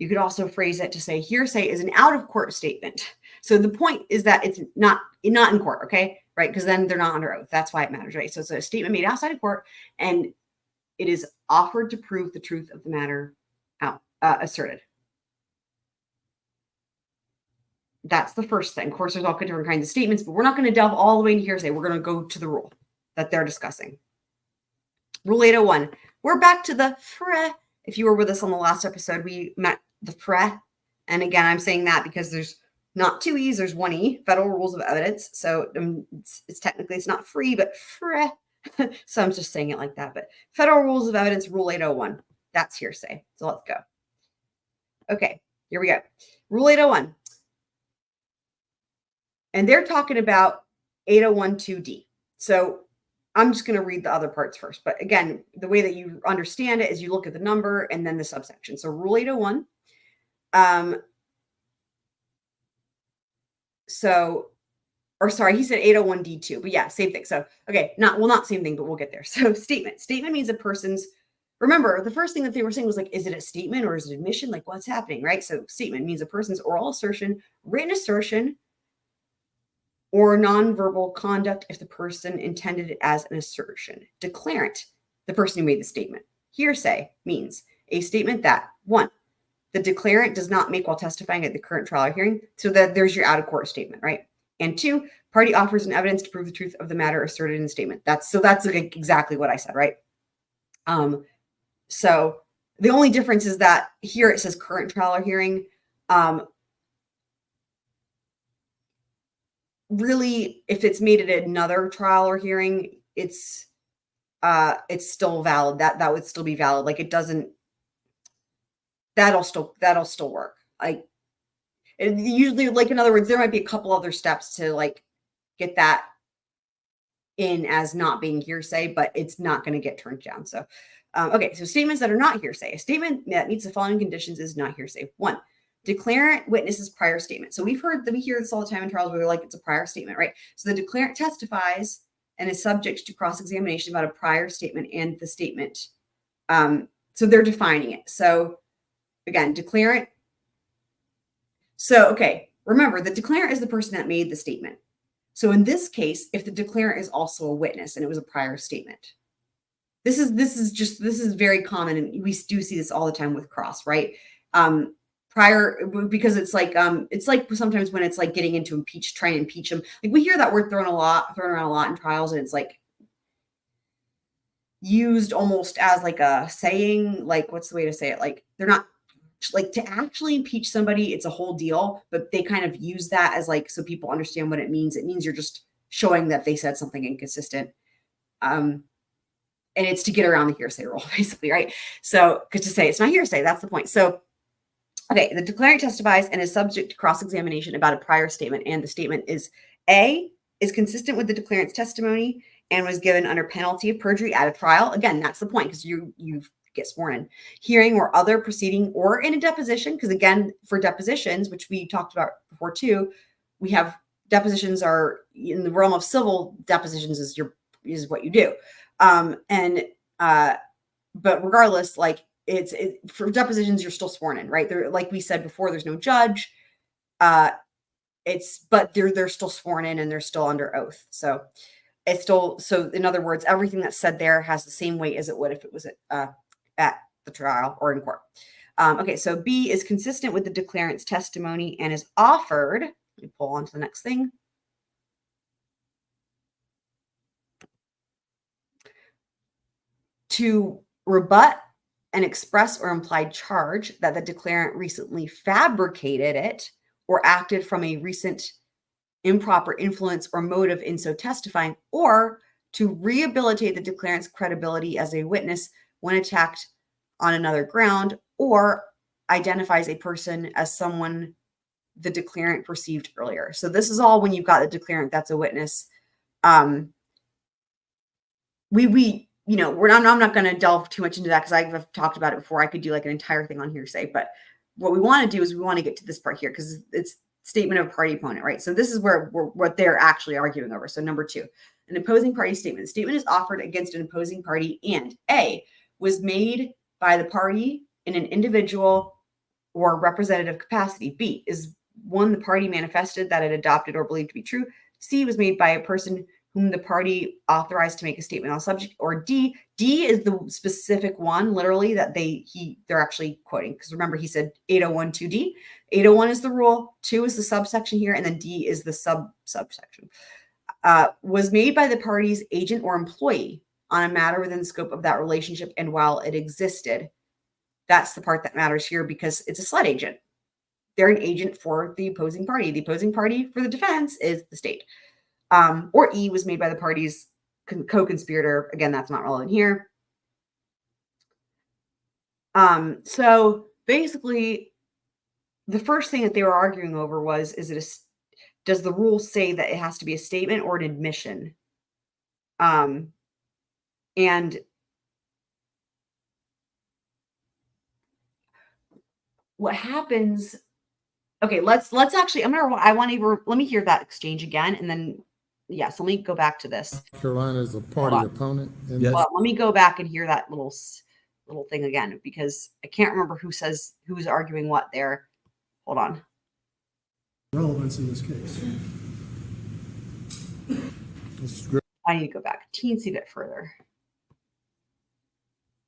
You could also phrase it to say hearsay is an out-of-court statement. So the point is that it's not in court, okay? Right? Because then they're not under oath. That's why it matters, right? So it's a statement made outside of court, and it is offered to prove the truth of the matter asserted. That's the first thing. Of course, there's all different kinds of statements, but we're not going to delve all the way into hearsay. We're going to go to the rule that they're discussing. Rule 801. We're back to the FRE. If you were with us on the last episode, we met the FRE. And again, I'm saying that because there's not two E's, there's one E, Federal Rules of Evidence. So it's technically, it's not free, but FRE. So I'm just saying it like that. But Federal Rules of Evidence, Rule 801. That's hearsay. So let's go. Okay, here we go. Rule 801. And they're talking about 8012D. So I'm just going to read the other parts first. But again, the way that you understand it is you look at the number and then the subsection. So Rule 801. Or sorry, he said 801D2, but yeah, same thing. So, okay, not same thing, but we'll get there. So statement. Statement means a person's, remember, the first thing that they were saying was like, is it a statement or is it admission? Like, what's happening, right? So statement means a person's oral assertion, written assertion, or nonverbal conduct if the person intended it as an assertion. Declarant, the person who made the statement. Hearsay means a statement that, 1, the declarant does not make while testifying at the current trial or hearing, so that there's your out-of-court statement, right? And 2, party offers an evidence to prove the truth of the matter asserted in the statement. That's like exactly what I said, right? So the only difference is that here it says current trial or hearing. Really, if it's made at another trial or hearing, it's still valid. That would still be valid. Like it doesn't. That'll still work. Like usually, like in other words, there might be a couple other steps to like get that in as not being hearsay, but it's not going to get turned down. So, okay. So statements that are not hearsay. A statement that meets the following conditions is not hearsay. 1, declarant witnesses prior statement. So we hear this all the time in trials where they're like, it's a prior statement, right? So the declarant testifies and is subject to cross-examination about a prior statement and the statement. So they're defining it. So again, declarant. So, okay, remember the declarant is the person that made the statement. So in this case, if the declarant is also a witness and it was a prior statement, this is very common. And we do see this all the time with cross, right? Prior, because it's like sometimes when it's like getting into trying to impeach them, like we hear that word thrown around a lot in trials, and it's like used almost as like a saying, like what's the way to say it? Like they're not like to actually impeach somebody, it's a whole deal, but they kind of use that as like so people understand what it means. It means you're just showing that they said something inconsistent. And it's to get around the hearsay rule, basically, right? So, because to say it's not hearsay, that's the point. So, okay, the declarant testifies and is subject to cross-examination about a prior statement, and the statement is A, is consistent with the declarant's testimony and was given under penalty of perjury at a trial. Again, that's the point, because you get sworn in, hearing or other proceeding, or in a deposition, because again, for depositions, which we talked about before too, we have depositions are in the realm of civil depositions is what you do. But regardless, like for depositions, you're still sworn in, right? There, like we said before, there's no judge. But they're still sworn in and they're still under oath. So it's still, so in other words, everything that's said there has the same weight as it would if it was at the trial or in court. Okay, so B is consistent with the declarant's testimony and is offered. Let me pull on to the next thing. To rebut an express or implied charge that the declarant recently fabricated it or acted from a recent improper influence or motive in so testifying, or to rehabilitate the declarant's credibility as a witness when attacked on another ground, or identifies a person as someone the declarant perceived earlier. So this is all when you've got the declarant that's a witness. I'm not going to delve too much into that because I've talked about it before. I could do like an entire thing on hearsay, but what we want to do is we want to get to this part here because it's statement of party opponent, right? So this is what they're actually arguing over. So number 2, an opposing party statement. The statement is offered against an opposing party and A, was made by the party in an individual or representative capacity. B, is one the party manifested that it adopted or believed to be true. C, was made by a person whom the party authorized to make a statement on subject. Or D is the specific one, literally, that they're actually quoting. Because remember, he said 8012D. 801 is the rule, 2 is the subsection here, and then D is the subsection. Was made by the party's agent or employee on a matter within the scope of that relationship and while it existed. That's the part that matters here because it's a SLED agent. They're an agent for the opposing party. The opposing party for the defense is the state. Or E, was made by the party's co-conspirator. Again, that's not relevant here. So basically, the first thing that they were arguing over was, does the rule say that it has to be a statement or an admission? And what happens? Okay, let's actually. Let me hear that exchange again, and then yes, let me go back to this. Carolina is a party opponent. And Well, let me go back and hear that little thing again, because I can't remember who's arguing what there. Hold on. Relevance in this case. I need to go back a teensy bit further.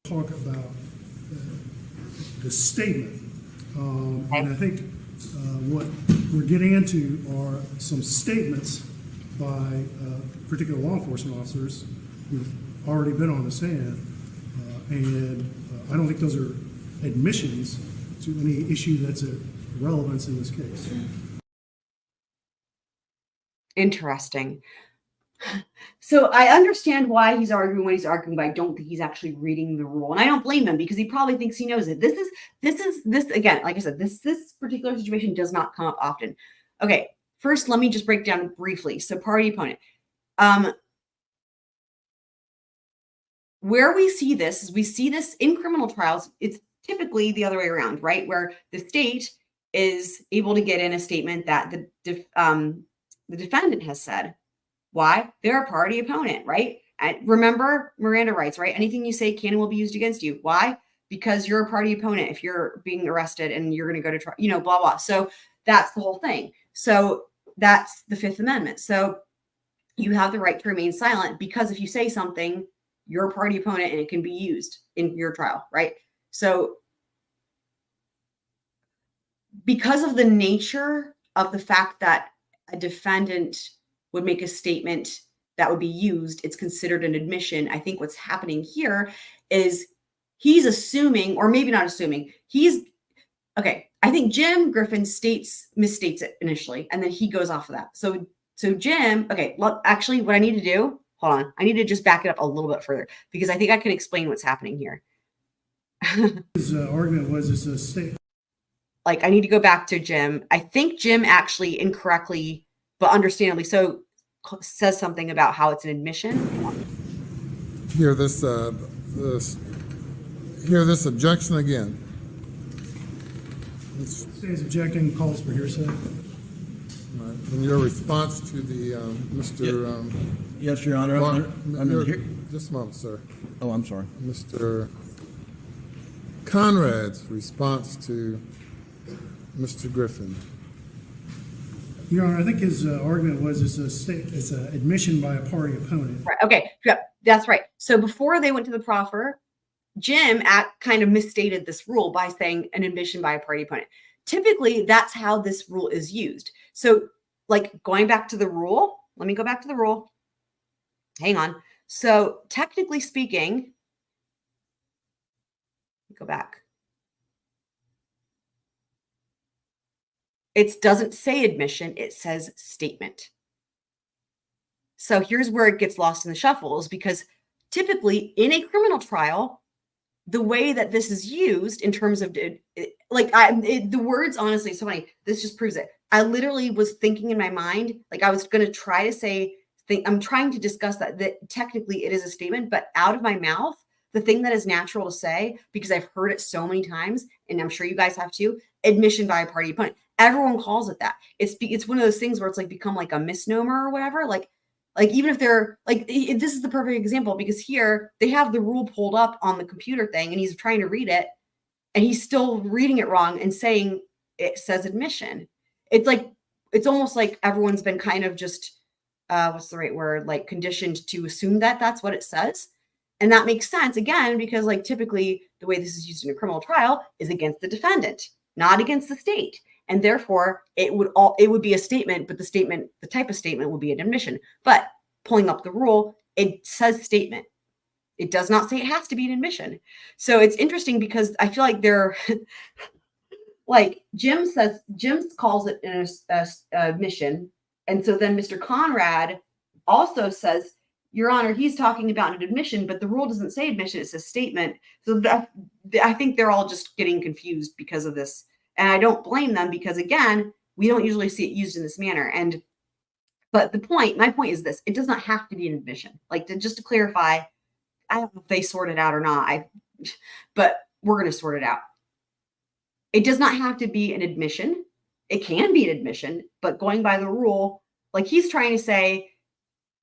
Talk about the statement. And I think what we're getting into are some statements by particular law enforcement officers who've already been on the stand. And I don't think those are admissions to any issue that's a relevance in this case. Interesting. So I understand why he's arguing what he's arguing, but I don't think he's actually reading the rule. And I don't blame him, because he probably thinks he knows it. This again, like I said, this particular situation does not come up often. Okay, first, let me just break down briefly. So party opponent. Where we see this is we see this in criminal trials. It's typically the other way around, right? Where the state is able to get in a statement that the defendant has said. Why? They're a party opponent, right? And remember Miranda rights, right? Anything you say can and will be used against you. Why? Because you're a party opponent. If you're being arrested and you're going to go to trial, blah, blah. So that's the whole thing. So that's the Fifth Amendment. So you have the right to remain silent, because if you say something, you're a party opponent and it can be used in your trial, right? So because of the nature of the fact that a defendant would make a statement that would be used, it's considered an admission. I think what's happening here is he's assuming, or maybe not assuming, I think Jim Griffin misstates it initially, and then he goes off of that. So Jim, actually what I need to do, hold on, I need to just back it up a little bit further, because I think I can explain what's happening here. His argument was it's a statement. Like, I need to go back to Jim. I think Jim actually incorrectly, but understandably so, says something about how it's an admission. Hear this objection again. Stays objecting, calls for hearsay. In your response to the Mr. Yes, Your Honor. Just a moment, sir. Oh, I'm sorry. Mr. Conrad's response to Mr. Griffin. Your Honor, I think his argument was it's an admission by a party opponent. Right. Okay. Yeah, that's right. So before they went to the proffer, Jim kind of misstated this rule by saying an admission by a party opponent. Typically, that's how this rule is used. So, like, going back to the rule, let me go back to the rule. Hang on. So, technically speaking, go back. It doesn't say admission, it says statement. So here's where it gets lost in the shuffle, is because typically in a criminal trial, the way that this is used in terms of the words, honestly, so funny. This just proves it. I literally was thinking in my mind, like I was going to try to say, I'm trying to discuss that technically it is a statement, but out of my mouth, the thing that is natural to say, because I've heard it so many times, and I'm sure you guys have too, admission by a party opponent. Everyone calls it that. It's one of those things where it's like become like a misnomer or whatever. Like even if they're like, this is the perfect example, because here they have the rule pulled up on the computer thing and he's trying to read it and he's still reading it wrong and saying it says admission. It's almost like everyone's been kind of just, what's the right word? Like conditioned to assume that that's what it says. And that makes sense again, because like typically the way this is used in a criminal trial is against the defendant, not against the state. And therefore it would be a statement, but the type of statement would be an admission. But pulling up the rule, it says statement. It does not say it has to be an admission. So it's interesting because I feel like they're like Jim calls it an admission. And so then Mr. Conrad also says, Your Honor, he's talking about an admission, but the rule doesn't say admission, it says statement. So I think they're all just getting confused because of this. And I don't blame them because, again, we don't usually see it used in this manner. And But my point is this: it does not have to be an admission. Like, just to clarify, I don't know if they sort it out or not. But we're going to sort it out. It does not have to be an admission. It can be an admission, but going by the rule, like he's trying to say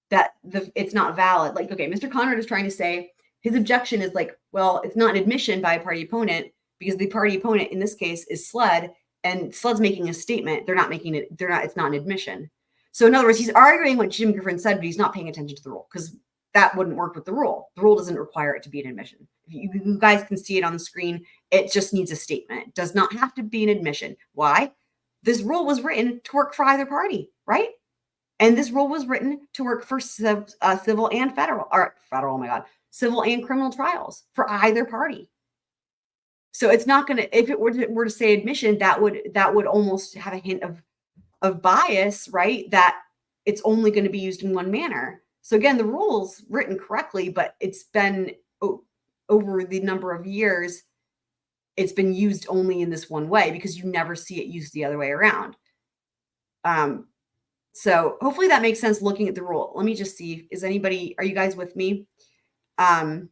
that it's not valid. Like, okay, Mr. Conrad is trying to say his objection is like, well, it's not an admission by a party opponent because the party opponent in this case is SLED, and SLED's making a statement. It's not an admission. So in other words, he's arguing what Jim Griffin said, but he's not paying attention to the rule because that wouldn't work with the rule. The rule doesn't require it to be an admission. You guys can see it on the screen. It just needs a statement. It does not have to be an admission. Why? This rule was written to work for either party, right? And this rule was written to work for civil and civil and criminal trials for either party. So it's not going to, if it were to say admission, that would almost have a hint of bias, right? That it's only going to be used in one manner. So again, the rule's written correctly, but it's been over the number of years, it's been used only in this one way because you never see it used the other way around. So hopefully that makes sense looking at the rule. Let me just see. Are you guys with me? Are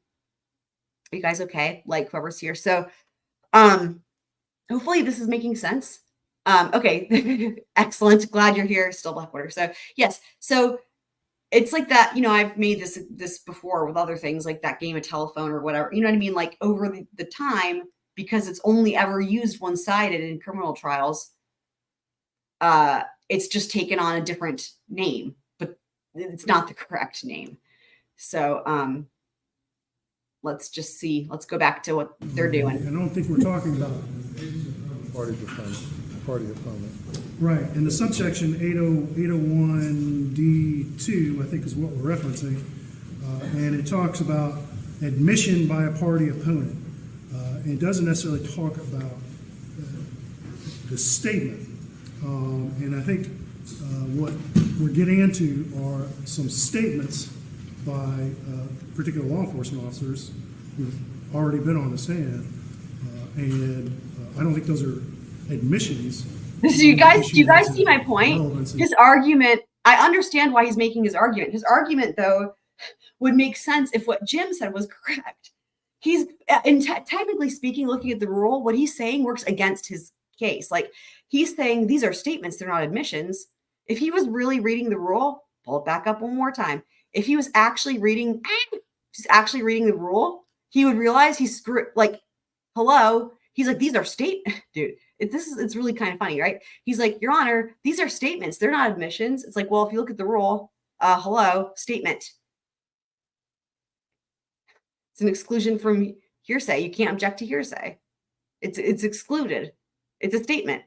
you guys okay? Like whoever's here. So hopefully this is making sense. Okay. Excellent. Glad you're here. Still Blackwater. So yes. So it's like that, I've made this before with other things like that game of telephone or whatever, you know what I mean? Like over the time, because it's only ever used one-sided in criminal trials, it's just taken on a different name, but it's not the correct name. So let's just see. Let's go back to what they're doing. I don't think we're talking about party opponent. Right, and the subsection 801D2, I think, is what we're referencing, and it talks about admission by a party opponent. It doesn't necessarily talk about the statement, and I think what we're getting into are some statements by particular law enforcement officers who've already been on the stand, and I don't think those are admissions. Do you guys see my point? His argument, I understand why he's making his argument. His argument, though, would make sense if what Jim said was correct. He's, technically speaking, looking at the rule, what he's saying works against his case. Like, he's saying these are statements, they're not admissions. If he was really reading the rule, pull it back up one more time. If he was actually reading the rule, he would realize he's hello. He's like, these are dude. It's really kind of funny, right? He's like, Your Honor, these are statements. They're not admissions. It's like, well, if you look at the rule, hello, statement. It's an exclusion from hearsay. You can't object to hearsay. It's excluded. It's a statement.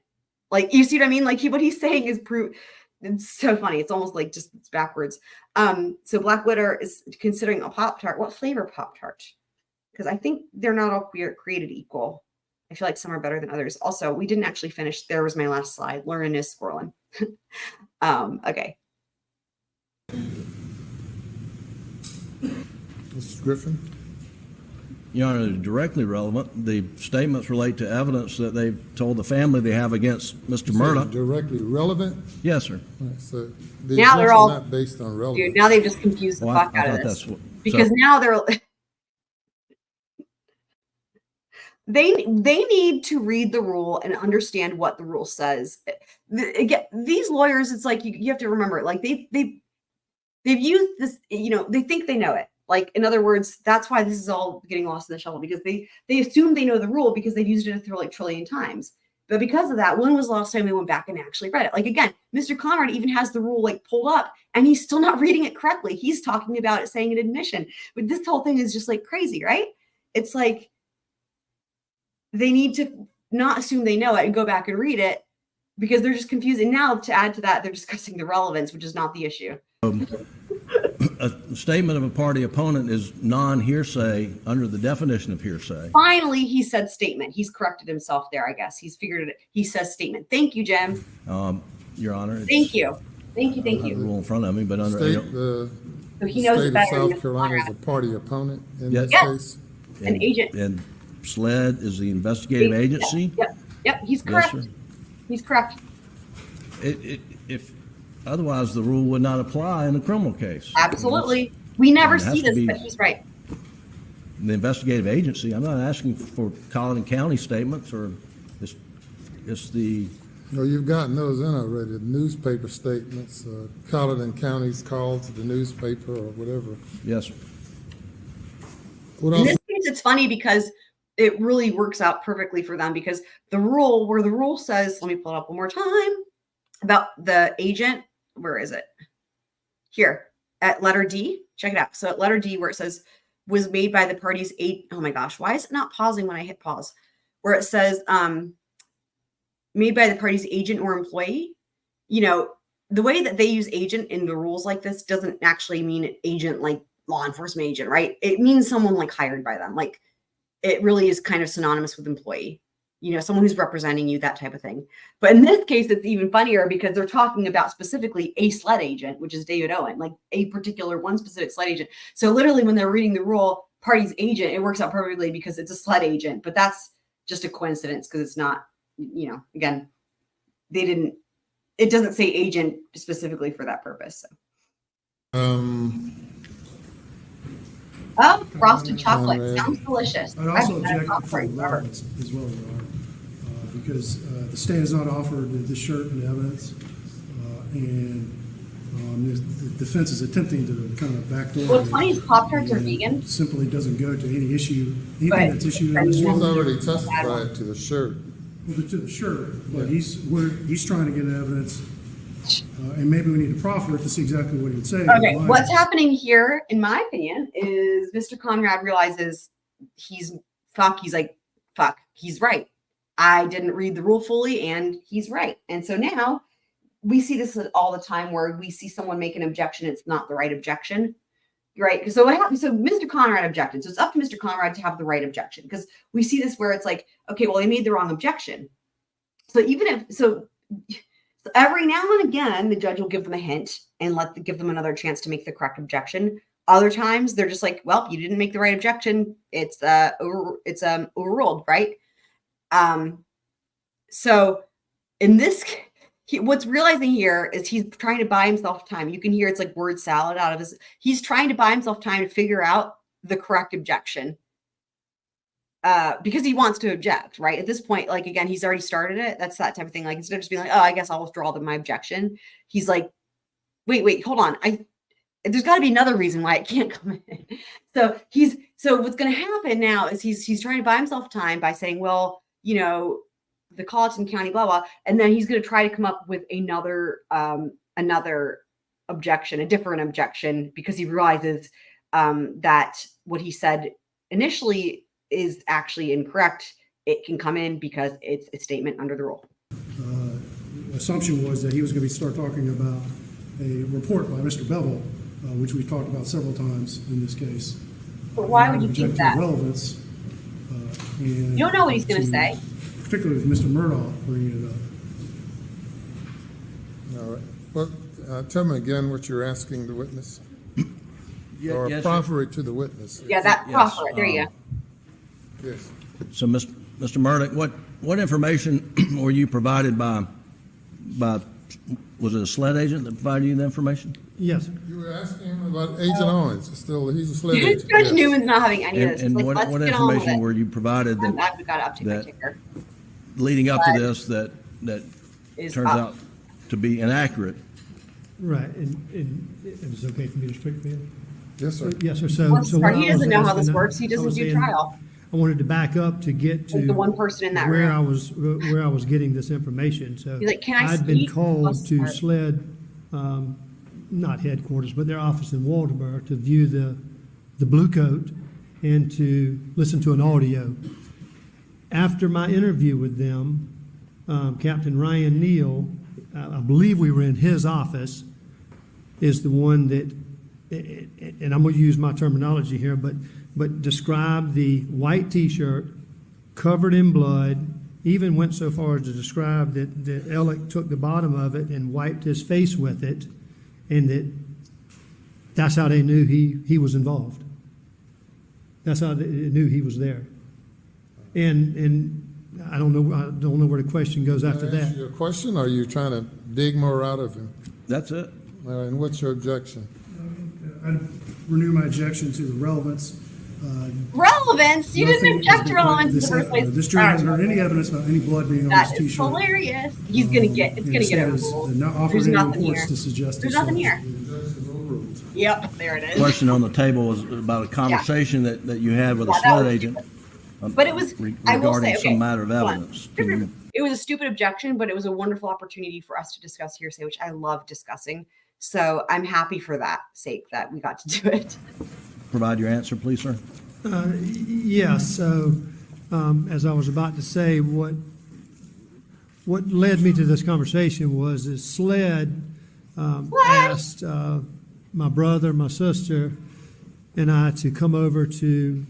Like, you see what I mean? Like, what he's saying is proof. It's so funny. It's almost like just it's backwards. So Blackwater is considering a Pop-Tart. What flavor Pop-Tart? Because I think they're not all created equal. I feel like some are better than others. Also, we didn't actually finish. There was my last slide. Learning is squirreling. Okay. Mr. Griffin? Your Honor, directly relevant. The statements relate to evidence that they've told the family they have against Mr. Murdaugh. Directly relevant? Yes, sir. Right, so the now they're all not based on relevance. Dude, now they've just confused the fuck out of this. Because now they need to read the rule and understand what the rule says. Again, these lawyers, it's like you have to remember, like they've used this, they think they know it. Like, in other words, that's why this is all getting lost in the shuffle, because they assume they know the rule because they've used it like trillion times. But because of that, when was the last time they went back and actually read it? Like, again, Mr. Conrad even has the rule like pulled up and he's still not reading it correctly. He's talking about it saying an admission. But this whole thing is just like crazy, right? It's like they need to not assume they know it and go back and read it because they're just confused. And now to add to that, they're discussing the relevance, which is not the issue. A statement of a party opponent is non-hearsay under the definition of hearsay. Finally, he said statement. He's corrected himself there, I guess. He's figured it. He says statement. Thank you, Jim. Your Honor. Thank you. I have the rule in front of me, but under So he knows it better than South Carolina is a party opponent in Yes. this case? An agent. And SLED is the investigative agency? Yep, he's correct. Yes, sir. He's correct. If Otherwise, the rule would not apply in a criminal case. Absolutely. We never It has see to this, be- but he's right. The investigative agency, I'm not asking for Colleton County statements or it's the, No, you've gotten those in already, the newspaper statements, Colleton County's call to the newspaper or whatever. yes. What In else? this case, it's funny because it really works out perfectly for them because the rule says, let me pull it up one more time, about the agent, where is it? Here, at letter D, check it out. So at letter D, where it says, was made by the parties oh my gosh, why is it not pausing when I hit pause? Where it says, made by the party's agent or employee, you know, the way that they use agent in the rules like this doesn't actually mean agent like law enforcement agent, right? It means someone like hired by them. Like it really is kind of synonymous with employee, you know, someone who's representing you, that type of thing. But in this case, it's even funnier because they're talking about specifically a SLED agent, which is David Owen, like a particular one specific SLED agent. So literally when they're reading the rule, party's agent, it works out perfectly because it's a SLED agent, but that's just a coincidence because it's not, you know, again, it doesn't say agent specifically for that purpose. So. Oh, frosted chocolate. Sounds delicious. I'd also object to full relevance as well, Your Honor, because the state has not offered the shirt in evidence, and the defense is attempting to kind of backdoor. What's funny is Pop-Tarts are vegan. Simply doesn't go to any issue, anything that's issued in this He's one. already testified to the shirt. Well, to the shirt, but he's trying to get evidence, and maybe we need to proffer it to see exactly what he would say. Okay, what's happening here, in my opinion, is Mr. Conrad realizes he's like, fuck, he's right. I didn't read the rule fully, and he's right. And so now we see this all the time where we see someone make an objection, it's not the right objection, right? So what happens? So Mr. Conrad objected. So it's up to Mr. Conrad to have the right objection because we see this where it's like, okay, well, they made the wrong objection. So so every now and again, the judge will give them a hint and give them another chance to make the correct objection. Other times they're just like, well, you didn't make the right objection. It's overruled, right? So in this, what's realizing here is he's trying to buy himself time. You can hear it's like word salad out of his. He's trying to buy himself time to figure out the correct objection because he wants to object, right? At this point, like, again, he's already started it. That's that type of thing. Like, instead of just being like, oh, I guess I'll withdraw my objection. He's like, wait, hold on. There's got to be another reason why it can't come in. So what's going to happen now is he's trying to buy himself time by saying, well, you know, the Colleton County, blah, blah. And then he's going to try to come up with another objection, a different objection, because he realizes that what he said initially is actually incorrect. It can come in because it's a statement under the rule. Assumption was that he was going to start talking about a report by Mr. Bevel, which we've talked about several times in this case. But why would you think that? Relevance. You don't know what he's going to say. Particularly with Mr. Murdaugh bringing it up. All right. Well, tell me again what you're asking the witness. Or yes, proffer it to the witness. Yeah, that proffer it. There you go. Yes. So, Mr. Murdaugh, what information were you provided by, was it a SLED agent that provided you the information? Yes. You were asking him about Agent Owens. He's a SLED agent. Judge Newman's not having any of this. And Like, what information were you provided I've got to update my ticker. leading up to this that turns out to be inaccurate? Right, and is it okay for me to speak for you? Yes, sir. Yes, sir. He doesn't know how this works. He doesn't do trial. I wanted to back up to get to the one person in that where room. where I was getting this information. So He's like, "Can I I'd been speak?" called to SLED, not headquarters, but their office in Waldoboro to view the Blue Coat and to listen to an audio. After my interview with them, Captain Ryan Neal, I believe we were in his office, is the one that, and I'm going to use my terminology here, but described the white T-shirt covered in blood, even went so far as to describe that Alec took the bottom of it and wiped his face with it, and that's how they knew he was involved. That's how they knew he was there. And I don't know where the question goes after Can I that. ask you a question, or are you trying to dig more out of him? That's it. All right, and what's your objection? I renew my objection to the relevance. Relevance? You didn't Nothing object has to been relevance in put- the first place. This jury hasn't heard any evidence about any blood being on That this is T-shirt. hilarious. He's gonna get. It's gonna get overruled. Not offered There's any nothing reports here. to suggest There's this nothing is- here. Yep, there it is. Question on the table was about a conversation that you had with a Yeah, that SLED was agent. But it was. I will Regarding say, okay, some matter of hold on. evidence. Can you It was a stupid objection, but it was a wonderful opportunity for us to discuss hearsay, which I love discussing. So I'm happy for that sake that we got to do it. provide your answer, please, sir? Yes, so as I was about to say, what led me to this conversation was that SLED asked my brother, my sister, and I to come over to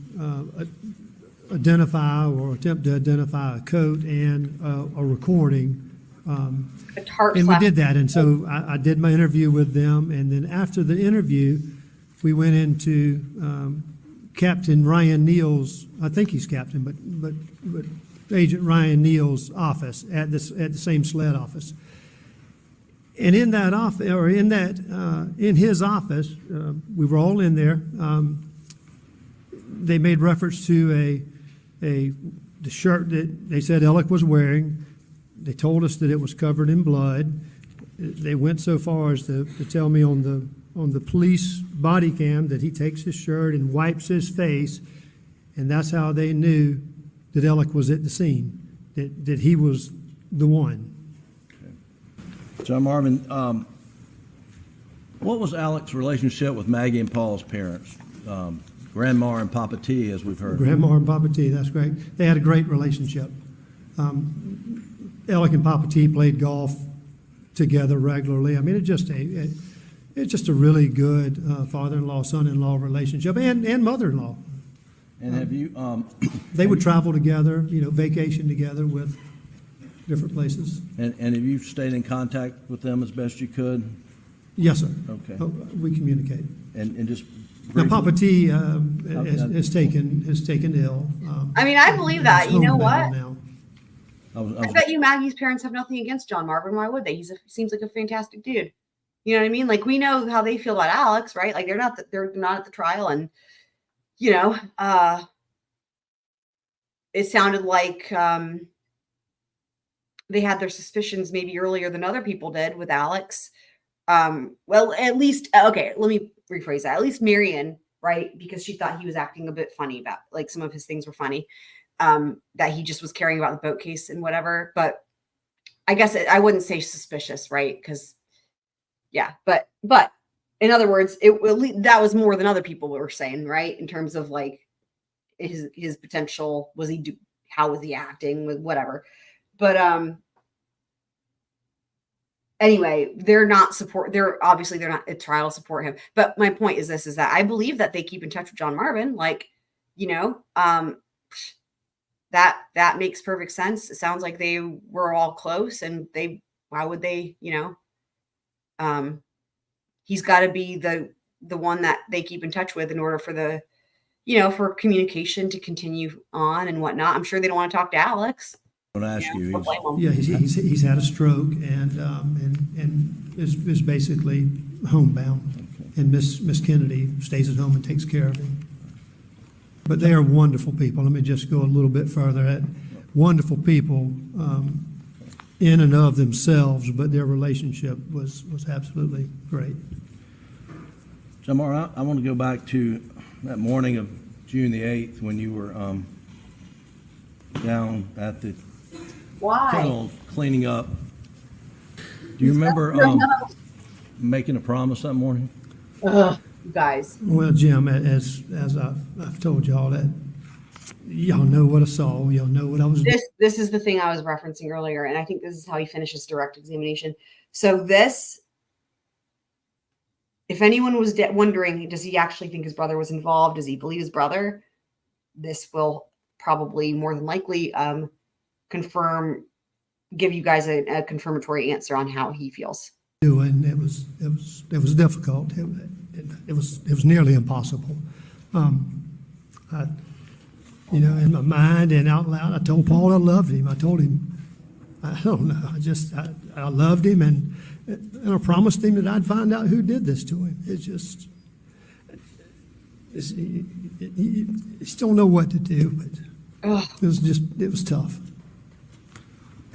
identify or attempt to identify a coat and a recording. And we did that, and so I did my interview with them, and then after the interview, we went into Captain Ryan Neal's, I think he's captain, but Agent Ryan Neal's office at the same SLED office. And in that office, or in his office, we were all in there. They made reference to the shirt that they said Alec was wearing. They told us that it was covered in blood. They went so far as to tell me on the police body cam that he takes his shirt and wipes his face, and that's how they knew that Alec was at the scene, that he was the one. John Marvin, what was Alex's relationship with Maggie and Paul's parents? Grandma and Papa T, as we've heard. Grandma and Papa T, that's great. They had a great relationship. Alec and Papa T played golf together regularly. I mean, it's just a really good father-in-law, son-in-law relationship, and mother-in-law. And have you? They would travel together, vacation together with different places. And have you stayed in contact with them as best you could? Yes, sir. Okay. We communicate. And just now, briefly- Papa T has taken ill. I mean, I believe that. You know what? Now. I bet you Maggie's parents have nothing against John Marvin. Why would they? He seems like a fantastic dude. You know what I mean? Like, we know how they feel about Alex, right? Like, they're not at the trial, and it sounded like they had their suspicions maybe earlier than other people did with Alex. Well, at least, okay, let me rephrase that. At least Marion, right? Because she thought he was acting a bit funny about, like, some of his things were funny. That he just was caring about the boat case and whatever. But I guess I wouldn't say suspicious, right? Because, yeah, but in other words, that was more than other people were saying, right? In terms of like his potential, how was he acting with whatever. But anyway, they're obviously not at trial to support him. But my point is that I believe that they keep in touch with John Marvin, like, that makes perfect sense. It sounds like they were all close, and why would they, he's got to be the one that they keep in touch with in order for for communication to continue on and whatnot. I'm sure they don't want to talk to Alex. I want to ask you. Yeah, he's had a stroke and is basically homebound. Okay. And Miss Kennedy stays at home and takes care of him. But they are wonderful people. Let me just go a little bit further. Wonderful people in and of themselves, but their relationship was absolutely great. Jamar, I want to go back to that morning of June the 8th when you were down at the kennel cleaning up. Do you remember making a promise that morning? You guys. Well, Jim, as I've told y'all, that y'all know what I saw. Y'all know what I was doing. This is the thing I was referencing earlier, and I think this is how he finishes direct examination. So this, if anyone was wondering, does he actually think his brother was involved? Does he believe his brother? This will probably more than likely give you guys a confirmatory answer on how he feels. And it was difficult. It was nearly impossible. In my mind and out loud, I told Paul I loved him. I told him I don't know. I loved him, and I promised him that I'd find out who did this to him. You just don't know what to do, but it was tough.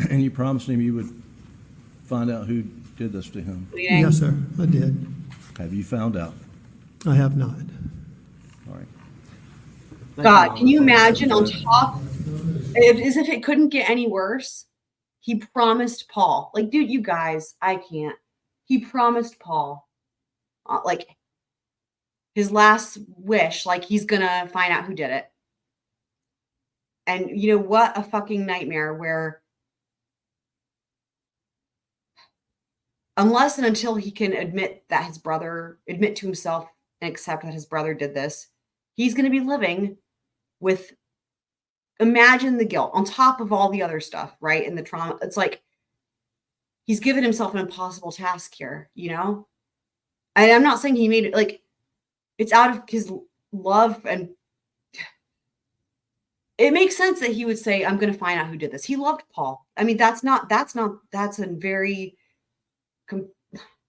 And you promised him you would find out who did this to him? Yes, sir, I did. Have you found out? I have not. All right. God, can you imagine on top, as if it couldn't get any worse? He promised Paul, like, dude, you guys, I can't. He promised Paul, like, his last wish, like, he's gonna find out who did it. And you know what? A fucking nightmare where unless and until he can admit to himself and accept that his brother did this, he's going to be living with, imagine the guilt on top of all the other stuff, right? And the trauma. It's like he's given himself an impossible task here, you know? And I'm not saying he made it, like, it's out of his love, and it makes sense that he would say, I'm going to find out who did this. He loved Paul. I mean, that's a very,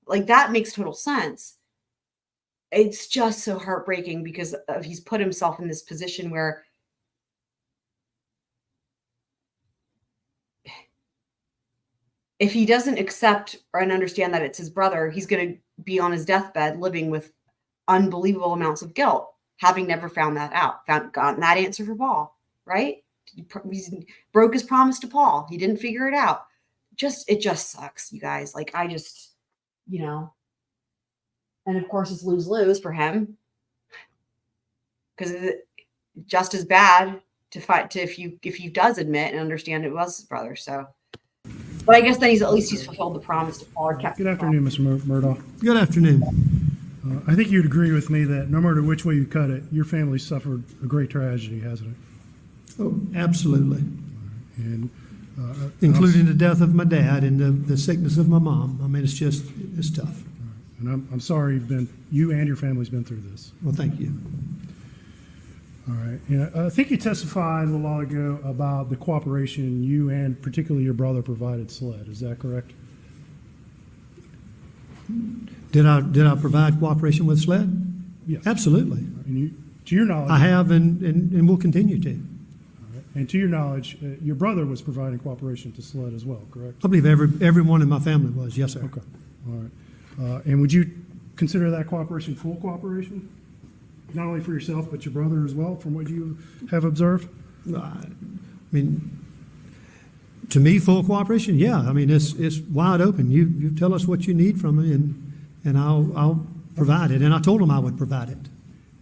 like, that makes total sense. It's just so heartbreaking because he's put himself in this position where if he doesn't accept and understand that it's his brother, he's going to be on his deathbed living with unbelievable amounts of guilt, having never found that out, gotten that answer for Paul, right? He broke his promise to Paul. He didn't figure it out. It just sucks, you guys. Like, I just, you know, and of course it's lose-lose for him because it's just as bad to fight to if he does admit and understand it was his brother. So, but I guess then he's fulfilled the promise to Paul. Good afternoon, Mr. Murdaugh. Good afternoon. I think you'd agree with me that no matter which way you cut it, your family suffered a great tragedy, hasn't it? Oh, absolutely. And including the death of my dad and the sickness of my mom. I mean, it's tough. And I'm sorry you and your family's been through this. Well, thank you. All right. Yeah, I think you testified a little while ago about the cooperation you and particularly your brother provided SLED. Is that correct? Did I provide cooperation with SLED? Yes. Absolutely. And to your knowledge, I have and will continue to. All right. And to your knowledge, your brother was providing cooperation to SLED as well, correct? I believe everyone in my family was. Yes, sir. Okay. All right. And would you consider that cooperation full cooperation? Not only for yourself, but your brother as well, from what you have observed? I mean, to me, full cooperation, yeah. I mean, it's wide open. You tell us what you need from me, and I'll provide it. And I told him I would provide it.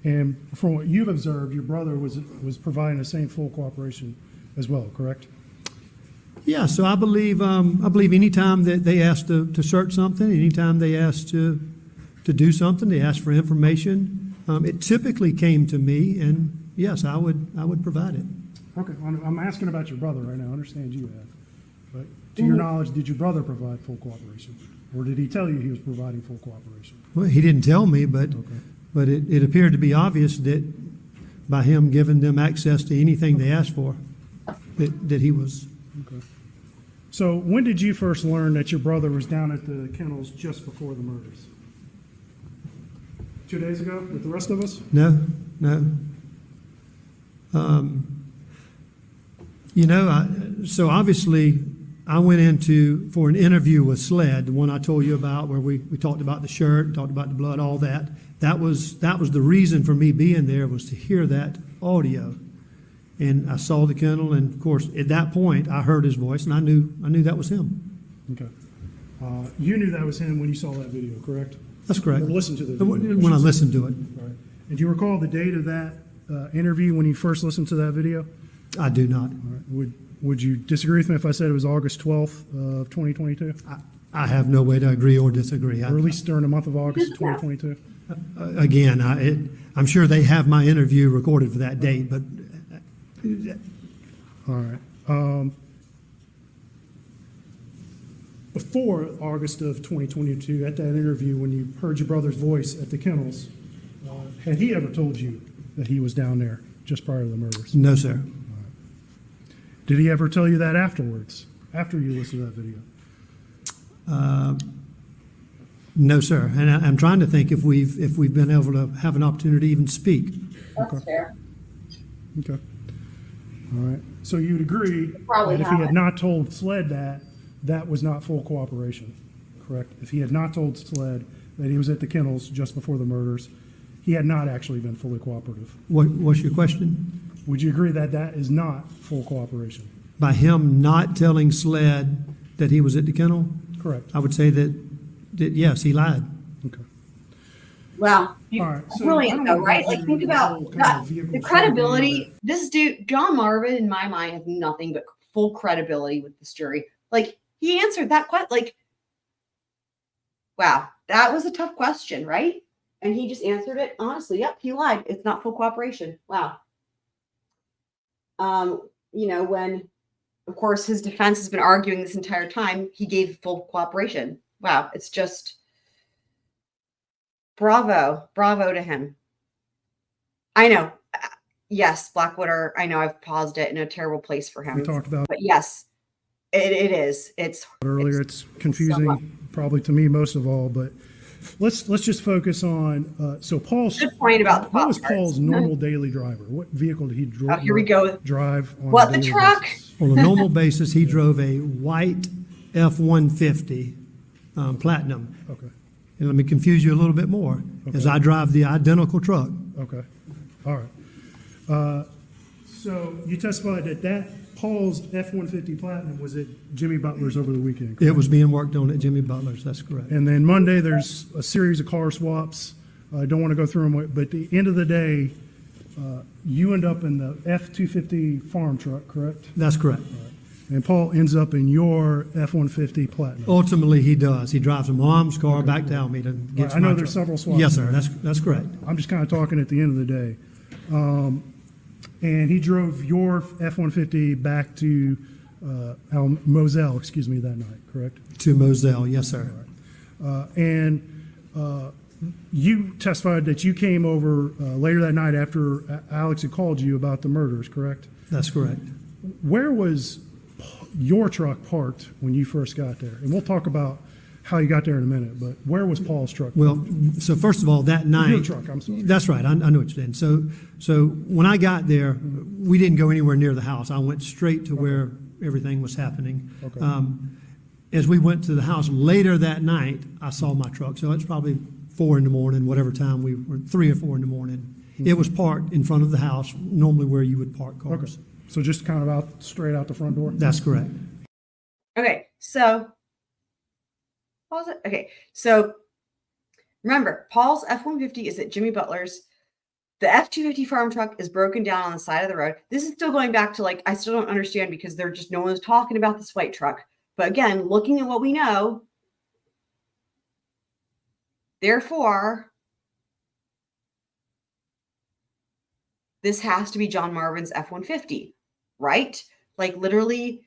And from what you've observed, your brother was providing the same full cooperation as well, correct? Yeah. So I believe any time that they asked to search something, anytime they asked to do something, they asked for information. It typically came to me, and yes, I would provide it. Okay, I'm asking about your brother right now. I understand you have, but to your knowledge, did your brother provide full cooperation, or did he tell you he was providing full cooperation? Well, he didn't tell me, but it appeared to be obvious that by him giving them access to anything they asked for, that he was. Okay. So when did you first learn that your brother was down at the kennels just before the murders? 2 days ago with the rest of us? No. So obviously I went for an interview with SLED, the one I told you about, where we talked about the shirt, talked about the blood, all that. That was the reason for me being there, was to hear that audio. And I saw the kennel, and of course at that point I heard his voice, and I knew that was him. Okay. You knew that was him when you saw that video, correct? That's correct. Or listened to the video. When I listened to it. All right. And do you recall the date of that interview when you first listened to that video? I do not. All right. Would you disagree with me if I said it was August 12th of 2022? I have no way to agree or disagree. Or at least during the month of August of 2022? Again, I'm sure they have my interview recorded for that date, but... All right. Before August of 2022, at that interview, when you heard your brother's voice at the kennels, had he ever told you that he was down there just prior to the murders? No, sir. Did he ever tell you that afterwards? after you listened to that video? No, sir. And I'm trying to think if we've been able to have an opportunity to even speak. That's fair. Okay. All right. So you'd agree Probably that if he had haven't. not told SLED that was not full cooperation, correct? If he had not told SLED that he was at the kennels just before the murders, he had not actually been fully cooperative. What's your question? Would you agree that that is not full cooperation? By him not telling SLED that he was at the kennel? Correct. I would say that yes, he lied. Okay. Wow. All right. So Brilliant, though, right? Like, think about whole kind that. of vehicle The safety credibility. This dude, John Marvin, in my mind, has nothing but full credibility with this jury. Like, he answered that question. Like, wow, that was a tough question, right? And he just answered it honestly. Yep, he lied. It's not full cooperation. Wow. You know, when, of course, his defense has been arguing this entire time, he gave full cooperation. Wow, it's just bravo to him. I know. Yes, Blackwater, I know I've paused it in a terrible place for him. We talked about but yes, it is. It's earlier. It's confusing, probably to me most of all. But let's just focus on. So Paul's good point about the what was Pop-Tarts. Paul's normal daily driver? What vehicle did he drive? Oh, here we go. Drive on What, a the daily truck? basis? On a normal basis, he drove a white F-150 Platinum. Okay. And let me confuse you a little bit more, as I drive the identical truck. Okay. All right. So you testified that Paul's F-150 Platinum was at Jimmy Butler's over the weekend, correct? It was being worked on at Jimmy Butler's, that's correct. And then Monday, there's a series of car swaps. I don't want to go through them, but at the end of the day, you end up in the F-250 farm truck, correct? That's correct. And Paul ends up in your F-150 Platinum. Ultimately, he does. He drives a mom's car back to Alameda and gets I know my there's truck. several swaps. Yes, sir, that's correct. I'm just kind of talking at the end of the day. And he drove your F-150 back to Moselle, that night, correct? To Moselle, yes, sir. You testified that you came over later that night after Alex had called you about the murders, correct? That's correct. Where was your truck parked when you first got there? And we'll talk about how you got there in a minute, but where was Paul's truck? Well, so first of all, that night. Your truck, I'm sorry. That's right. I know what you're saying. So when I got there, we didn't go anywhere near the house. I went straight to where everything was happening. Okay. As we went to the house later that night, I saw my truck. So it's probably 4 in the morning, whatever time we were, 3 or 4 in the morning. It was parked in front of the house, normally where you would park cars. Okay. So just kind of straight out the front door? That's correct. Okay, so pause it. Okay, so remember, Paul's F-150 is at Jimmy Butler's. The F-250 farm truck is broken down on the side of the road. This is still going back to, like, I still don't understand because no one's talking about this white truck. But again, looking at what we know, therefore, this has to be John Marvin's F-150, right? Like, literally.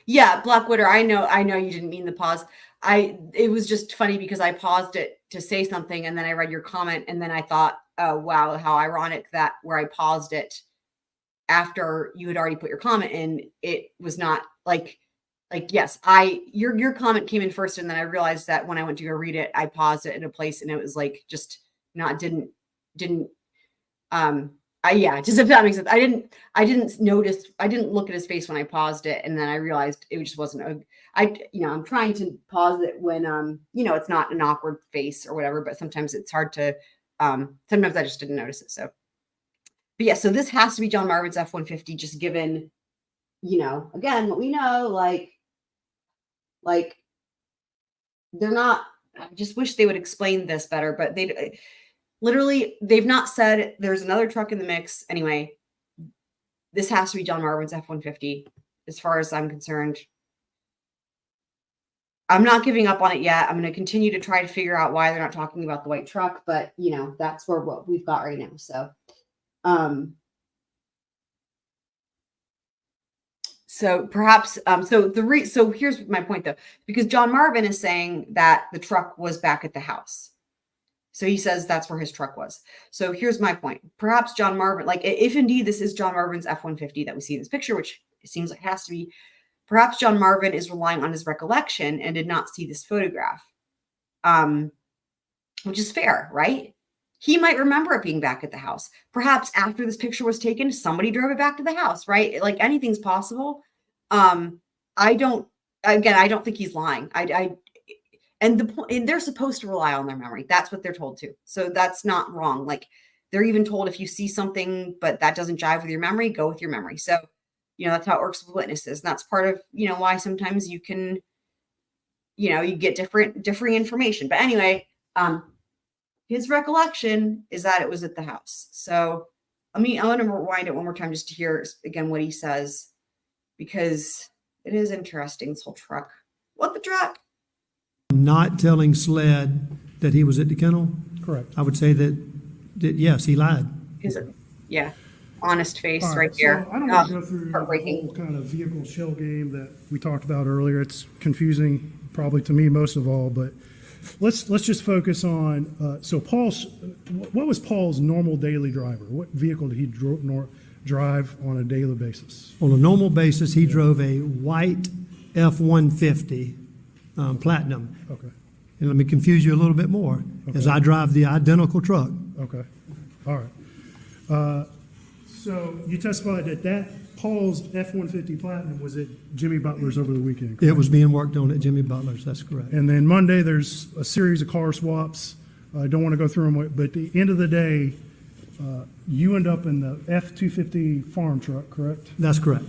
Yeah, Blackwater, I know you didn't mean the pause. It was just funny because I paused it to say something and then I read your comment and then I thought, oh wow, how ironic that where I paused it after you had already put your comment in, it was not like yes, your comment came in first and then I realized that when I went to go read it, I paused it in a place and it was like just not just if that makes sense. I didn't notice, I didn't look at his face when I paused it. And then I realized it just wasn't, I'm trying to pause it when, it's not an awkward face or whatever, but sometimes it's hard to, sometimes I just didn't notice it. So, but yeah, so this has to be John Marvin's F-150, just given, again, what we know, like they're not, I just wish they would explain this better, but they've not said there's another truck in the mix. Anyway, this has to be John Marvin's F-150 as far as I'm concerned. I'm not giving up on it yet. I'm going to continue to try to figure out why they're not talking about the white truck, but that's what we've got right now. So perhaps, so here's my point though, because John Marvin is saying that the truck was back at the house. So he says that's where his truck was. So here's my point. Perhaps John Marvin, like if indeed this is John Marvin's F-150 that we see in this picture, which it seems like it has to be, perhaps John Marvin is relying on his recollection and did not see this photograph, which is fair, right? He might remember it being back at the house. Perhaps after this picture was taken, somebody drove it back to the house, right? Like anything's possible. I don't think he's lying. And they're supposed to rely on their memory. That's what they're told to. So that's not wrong. Like they're even told if you see something, but that doesn't jive with your memory, go with your memory. So, that's how it works with witnesses. And that's part of, why sometimes you can, you get differing information. But anyway, his recollection is that it was at the house. So I want to rewind it one more time just to hear again what he says, because it is interesting, this whole truck. What the truck? Not telling SLED that he was at the kennel? Correct. I would say that yes, he lied. Is it? Yeah. Honest face All right there. So I don't want to go through the whole kind of vehicle shell game that we talked about earlier. It's confusing, probably to me most of all, but let's just focus on, so what was Paul's normal daily driver? What vehicle did he drive on a daily basis? On a normal basis, he drove a white F-150 Platinum. Okay. And let me confuse you a little bit more, as I drive the identical truck. Okay. All right. So you testified that Paul's F-150 Platinum was at Jimmy Butler's over the weekend, correct? It was being worked on at Jimmy Butler's, that's correct. And then Monday, there's a series of car swaps. I don't want to go through them, but at the end of the day, you end up in the F-250 farm truck, correct? That's correct.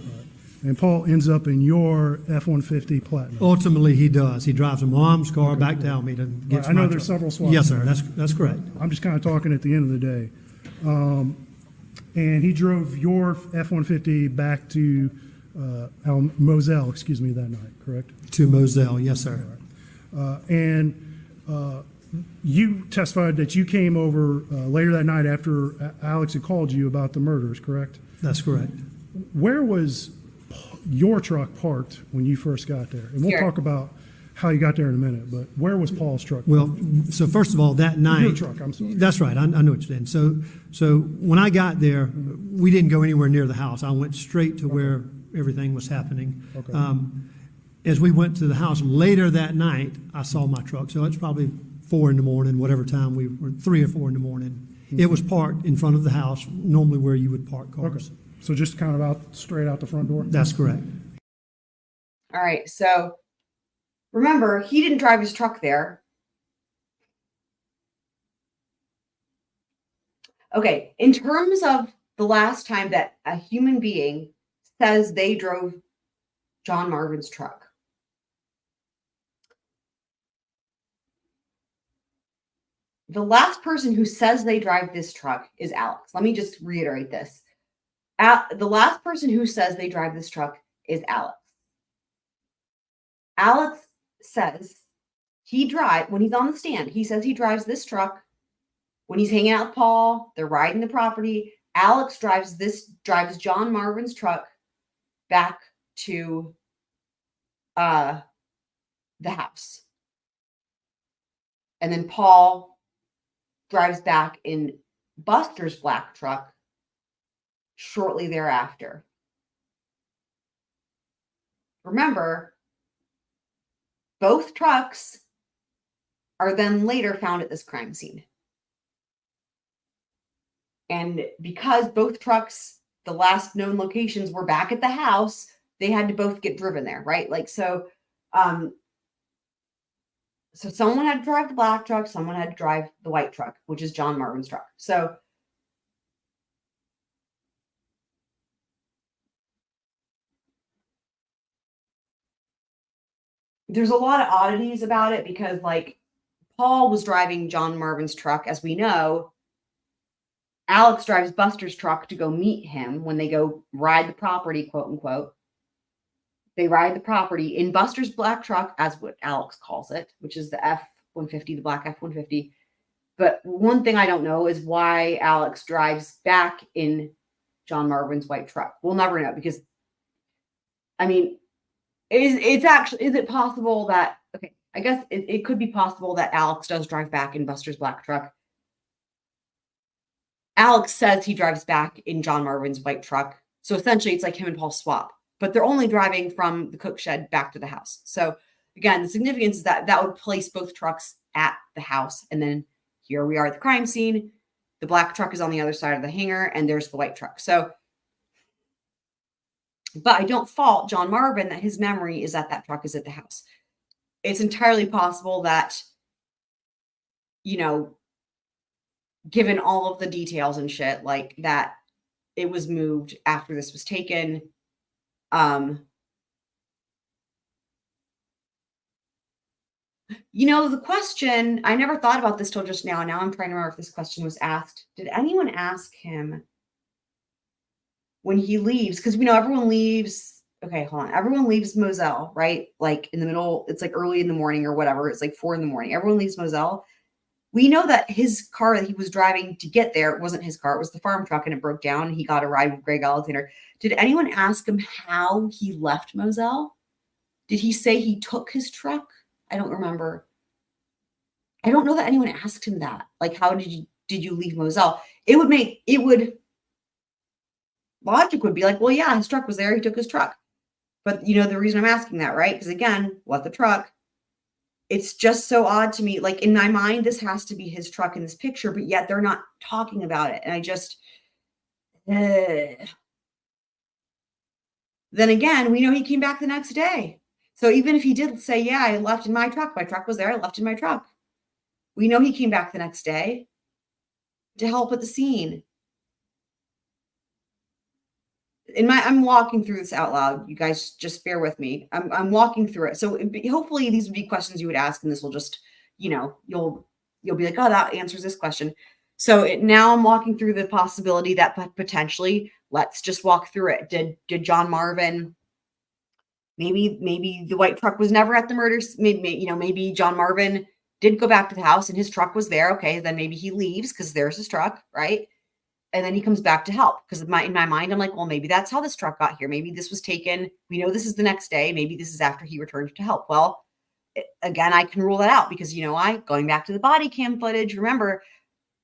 And Paul ends up in your F-150 Platinum. Ultimately, he does. He drives a mom's car back to Alameda and gets I know my there's truck. several swaps. Yes, sir. there. That's correct. I'm just kind of talking at the end of the day. And he drove your F-150 back to Moselle, that night, correct? To Moselle, yes, sir. You testified that you came over later that night after Alex had called you about the murders, correct? That's correct. Where was your truck parked when you first got there? And we'll talk about how you got there in a minute, but where was Paul's truck? Well, so first of all, that night. Your truck, I'm sorry. That's right. I know what you're saying. So when I got there, we didn't go anywhere near the house. I went straight to where everything was happening. Okay. As we went to the house later that night, I saw my truck. So it's probably 4 in the morning, whatever time we were, 3 or 4 in the morning. It was parked in front of the house, normally where you would park cars. Okay. So just kind of straight out the front door? That's correct. All right. So remember, he didn't drive his truck there. Okay. In terms of the last time that a human being says they drove John Marvin's truck, the last person who says they drive this truck is Alex. Let me just reiterate this. The last person who says they drive this truck is Alex. Alex says when he's on the stand, he says he drives this truck. When he's hanging out with Paul, they're riding the property. Alex drives John Marvin's truck back to the house. And then Paul drives back in Buster's black truck shortly thereafter. Remember, both trucks are then later found at this crime scene. And because both trucks, the last known locations, were back at the house, they had to both get driven there, right? So someone had to drive the black truck, someone had to drive the white truck, which is John Marvin's truck. So there's a lot of oddities about it because, Paul was driving John Marvin's truck, as we know. Alex drives Buster's truck to go meet him when they go ride the property, quote unquote. They ride the property in Buster's black truck, as what Alex calls it, which is the F-150, the black F-150. But one thing I don't know is why Alex drives back in John Marvin's white truck. We'll never know because, is it possible that, okay, I guess it could be possible that Alex does drive back in Buster's black truck. Alex says he drives back in John Marvin's white truck. So essentially it's like him and Paul swap, but they're only driving from the cook shed back to the house. So again, the significance is that that would place both trucks at the house. And then here we are at the crime scene. The black truck is on the other side of the hangar and there's the white truck. So, but I don't fault John Marvin that his memory is that truck is at the house. It's entirely possible that, you know, given all of the details and shit, like that it was moved after this was taken. You know, the question, I never thought about this till just now. Now I'm trying to remember if this question was asked. Did anyone ask him when he leaves? Because we know everyone leaves. Okay, hold on. Everyone leaves Moselle, right? Like in the middle, it's like early in the morning or whatever. It's like 4 a.m. Everyone leaves Moselle. We know that his car that he was driving to get there wasn't his car. It was the farm truck and it broke down. He got a ride with Greg Alexander. Did anyone ask him how he left Moselle? Did he say he took his truck? I don't remember. I don't know that anyone asked him that. Like, how did you leave Moselle? Logic would be like, well, yeah, his truck was there. He took his truck. But you know, the reason I'm asking that, right? Because again, what the truck? It's just so odd to me. Like in my mind, this has to be his truck in this picture, but yet they're not talking about it. And I just, then again, we know he came back the next day. So even if he did say, yeah, I left in my truck was there, I left in my truck. We know he came back the next day to help at the scene. I'm walking through this out loud. You guys just bear with me. I'm walking through it. So hopefully these would be questions you would ask, and this will just, you know, you'll be like, oh, that answers this question. So now I'm walking through the possibility that potentially, let's just walk through it. Did John Marvin, maybe the white truck was never at the murders. Maybe John Marvin did go back to the house and his truck was there. Okay, then maybe he leaves because there's his truck, right? And then he comes back to help because in my mind, I'm like, well, maybe that's how this truck got here. Maybe this was taken. We know this is the next day. Maybe this is after he returned to help. Well, again, I can rule that out because, you know, going back to the body cam footage, remember,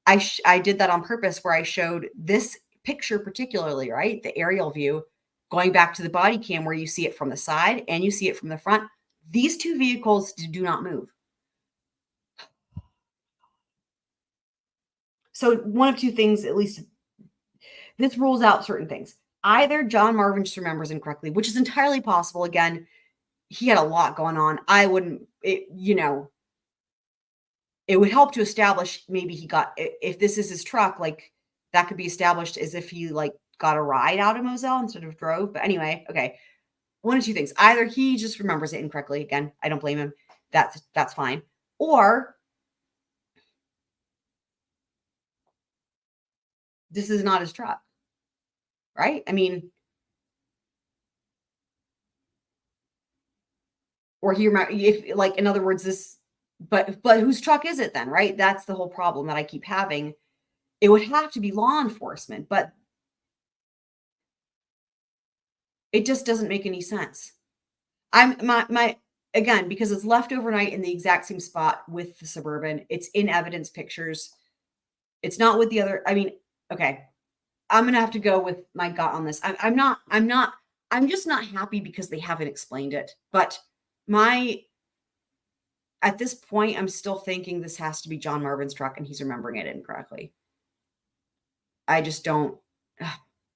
I did that on purpose where I showed this picture particularly, right? The aerial view, going back to the body cam where you see it from the side and you see it from the front. These two vehicles do not move. So one of two things, at least, this rules out certain things. Either John Marvin just remembers incorrectly, which is entirely possible. Again, he had a lot going on. It would help to establish maybe if this is his truck, like that could be established as if he like got a ride out of Moselle instead of drove. But anyway, okay. One of two things. Either he just remembers it incorrectly. Again, I don't blame him. That's fine. Or this is not his truck. Right? I mean, or in other words, but whose truck is it then, right? That's the whole problem that I keep having. It would have to be law enforcement, but it just doesn't make any sense. Again, because it's left overnight in the exact same spot with the Suburban. It's in evidence pictures. It's not with the other. I mean, okay. I'm going to have to go with my gut on this. I'm just not happy because they haven't explained it. But at this point, I'm still thinking this has to be John Marvin's truck and he's remembering it incorrectly. I just don't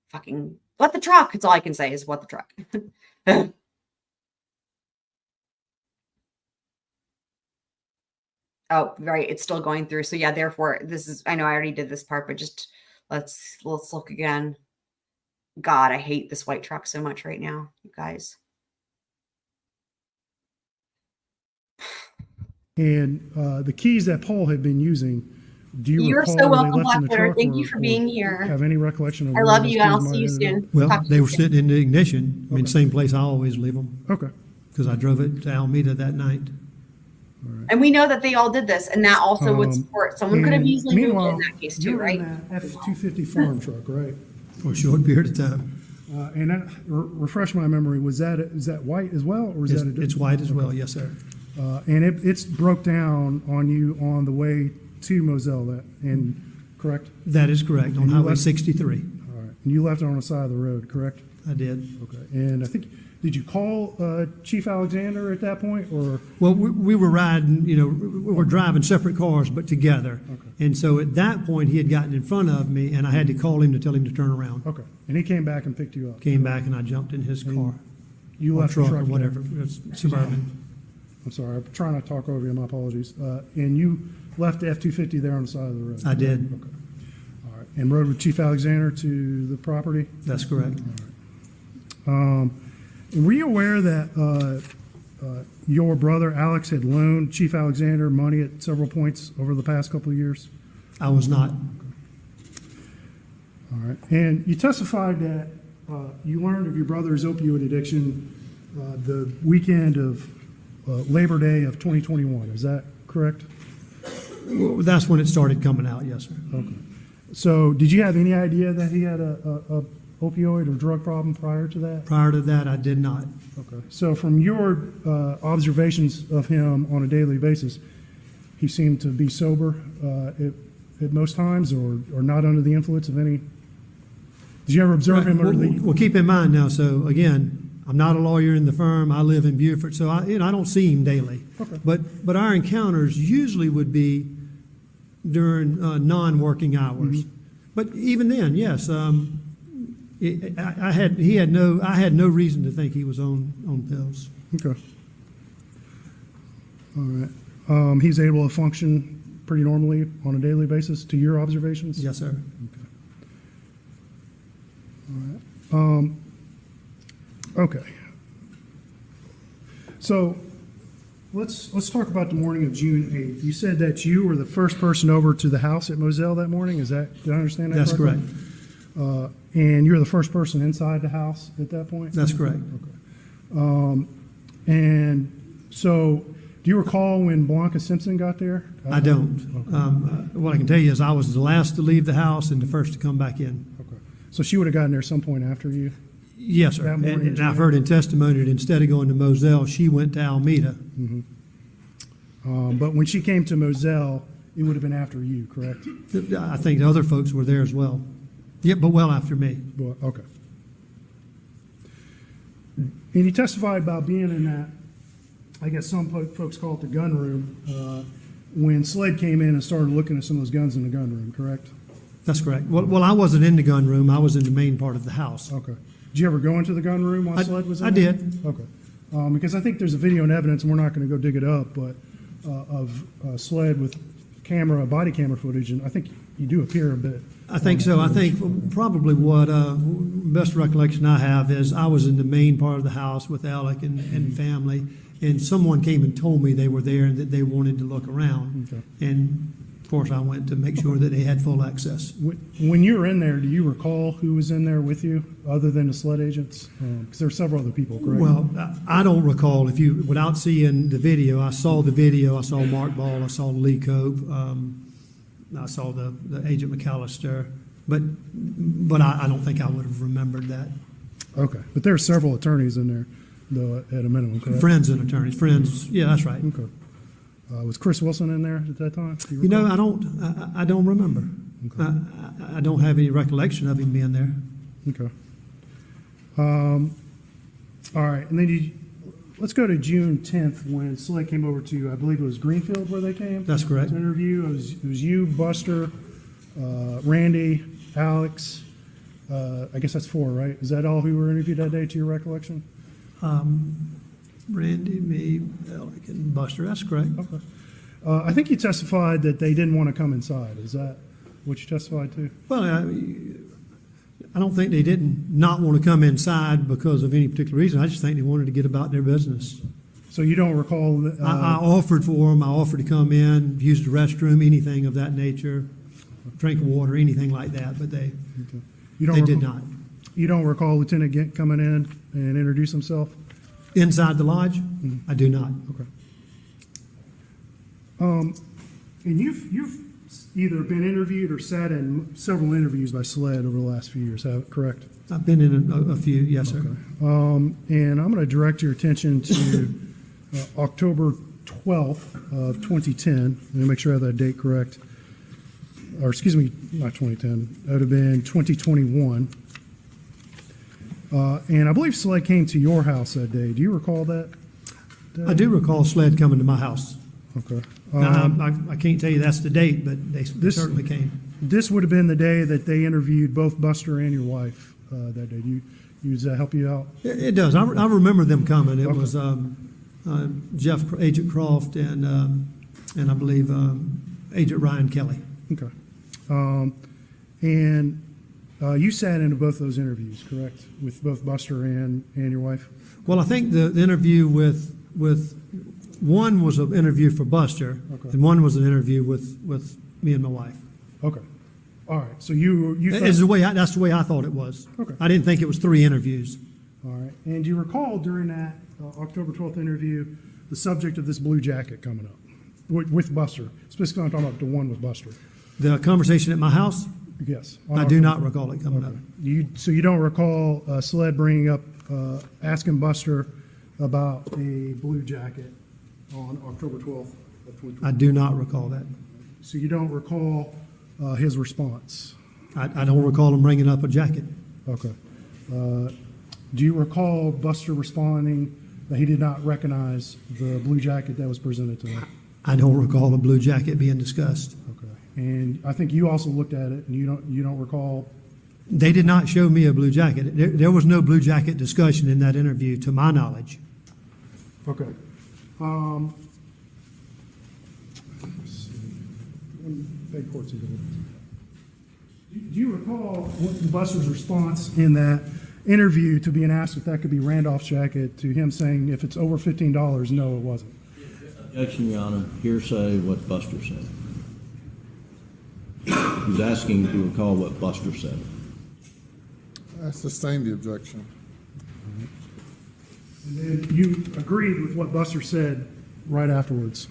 fucking what the truck. It's all I can say is what the truck. Oh, right. It's still going through. So yeah, therefore I know I already did this part, but just let's look again. God, I hate this white truck so much right now, you guys. And the keys that Paul had been using, do you You're recall so were they welcome, left in the Blackwater. truck Thank or- you for or being here. Have any recollection of I where love those you. keys I'll might see you have ended up? soon. Well, they were sitting in the ignition. I mean, same place I always leave them. Okay. Because I drove it to Alameda that night. And we know that they all did this, and that also would support. Someone could have and easily moved it in meanwhile, that case you too, were right? in that F-250 farm truck, right? For a short period of time. And that, refresh my memory, is that white as well, or is that a different? It's white as well, yes, sir. And it's broke down on you on the way to Moselle, correct? That is correct, on And you Highway left- 63. All right. And you left it on the side of the road, correct? I did. Okay. And I think, did you call Chief Alexander at that point, or? Well, we were riding, we were driving separate cars, but together. Okay. And so at that point, he had gotten in front of me, and I had to call him to tell him to turn around. Okay. And he came back and picked you up? Came back, and I jumped in his car. You Or left the truck truck or whatever. there? It was Suburban. I'm sorry, I'm trying not to talk over you, my apologies. And you left the F-250 there on the side of the road? I did. Okay. All right. And rode with Chief Alexander to the property? That's correct. Were you aware that your brother Alex had loaned Chief Alexander money at several points over the past couple of years? I was not. All right. And you testified that you learned of your brother's opioid addiction the weekend of Labor Day of 2021. Is that correct? Well, that's when it started coming out, yes, sir. Okay. So did you have any idea that he had a opioid or drug problem prior to that? Prior to that, I did not. Okay. So from your observations of him on a daily basis, he seemed to be sober at most times, or not under the influence of any? Did you ever observe him under the? Well, keep in mind now, so again, I'm not a lawyer in the firm. I live in Beaufort, so I don't see him daily. Okay. But our encounters usually would be during non-working hours. But even then, yes, I had no reason to think he was on pills. Okay. All right. He's able to function pretty normally on a daily basis, to your observations? Yes, sir. Okay. All right. Okay. So let's talk about the morning of June 8th. You said that you were the first person over to the house at Moselle that morning. Did I understand that That's correctly? correct. And you're the first person inside the house at that point? That's correct. Okay. And so, do you recall when Blanca Simpson got there? I don't. What I can tell you is I was the last to leave the house and the first to come back in. Okay. So she would have gotten there some point after you? Yes, sir. That And, morning, and I've heard in testimony that instead of going to Moselle, she went to Alameda. But when she came to Moselle, it would have been after you, correct? I think the other folks were there as well. Yeah, but well after me. Well, okay. And you testified about being in that, I guess some folks call it the gun room, when SLED came in and started looking at some of those guns in the gun room, correct? That's correct. Well, I wasn't in the gun room. I was in the main part of the house. Okay. Did you ever go into the gun room while SLED was in I there? did. Okay. Because I think there's a video and evidence, and we're not going to go dig it up, but of SLED with body camera footage, and I think you do appear a bit. I think so. I think probably what best recollection I have is I was in the main part of the house with Alec and family, and someone came and told me they were there and that they wanted to look around. Okay. And of course, I went to make sure that they had full access. When you were in there, do you recall who was in there with you, other than the SLED agents? Because there were several other people, correct? Well, I don't recall. Without seeing the video, I saw the video. I saw Mark Ball. I saw Lee Cope. I saw the Agent McAllister, but I don't think I would have remembered that. Okay, but there are several attorneys in there, though, at a minimum, correct? Friends and attorneys. Friends. Yeah, that's right. Okay. Was Chris Wilson in there at that time? Do you You know, recall? I don't remember. Okay. I don't have any recollection of him being there. Okay. All right, and then let's go to June 10th when SLED came over to, I believe it was Greenfield where they came? That's correct. To interview. It was you, Buster, Randy, Alex. I guess that's four, right? Is that all who were interviewed that day, to your recollection? Randy, me, Alec, and Buster. That's correct. Okay. I think you testified that they didn't want to come inside. Is that what you testified to? Well, I don't think they didn't not want to come inside because of any particular reason. I just think they wanted to get about their business. So you don't recall? I offered for them. I offered to come in, use the restroom, anything of that nature, drink water, anything like that. But they did not. You don't recall Lieutenant Gint coming in and introduce himself? Inside the lodge? I do not. Okay. And you've either been interviewed or sat in several interviews by SLED over the last few years, correct? I've been in a few, yes, sir. Okay. And I'm going to direct your attention to October 12th of 2010. Let me make sure I have that date correct. Or excuse me, not 2010. That would have been 2021. And I believe Sled came to your house that day. Do you recall that? I do recall Sled coming to my house. Okay. Now, I can't tell you that's the date, but they certainly came. This would have been the day that they interviewed both Buster and your wife that day. Does that help you out? It does. I remember them coming. It was Agent Croft and I believe Agent Ryan Kelly. Okay. And you sat into both those interviews, correct? With both Buster and your wife? Well, I think the interview with one was an interview for Buster, Okay. and one was an interview with me and my wife. Okay. All right. So you That's the way I thought it was. Okay. I didn't think it was 3 interviews. All right. And do you recall during that October 12th interview the subject of this blue jacket coming up with Buster? Specifically, I'm talking about the one with Buster. The conversation at my house? Yes. I do not recall it coming up. So you don't recall Sled bringing up, asking Buster about a blue jacket on October 12th of 2020? I do not recall that. So you don't recall his response? I don't recall him bringing up a jacket. Okay. Do you recall Buster responding that he did not recognize the blue jacket that was presented to him? I don't recall the blue jacket being discussed. Okay. And I think you also looked at it, and you don't recall. They did not show me a blue jacket. There was no blue jacket discussion in that interview, to my knowledge. Okay. Let's see. Big court's either way. Do you recall what Buster's response in that interview to being asked if that could be Randolph's jacket, to him saying if it's over $15, no, it wasn't? Objection, Your Honor. Hearsay what Buster said. He's asking to recall what Buster said. I sustain the objection. And then you agreed with what Buster said right afterwards.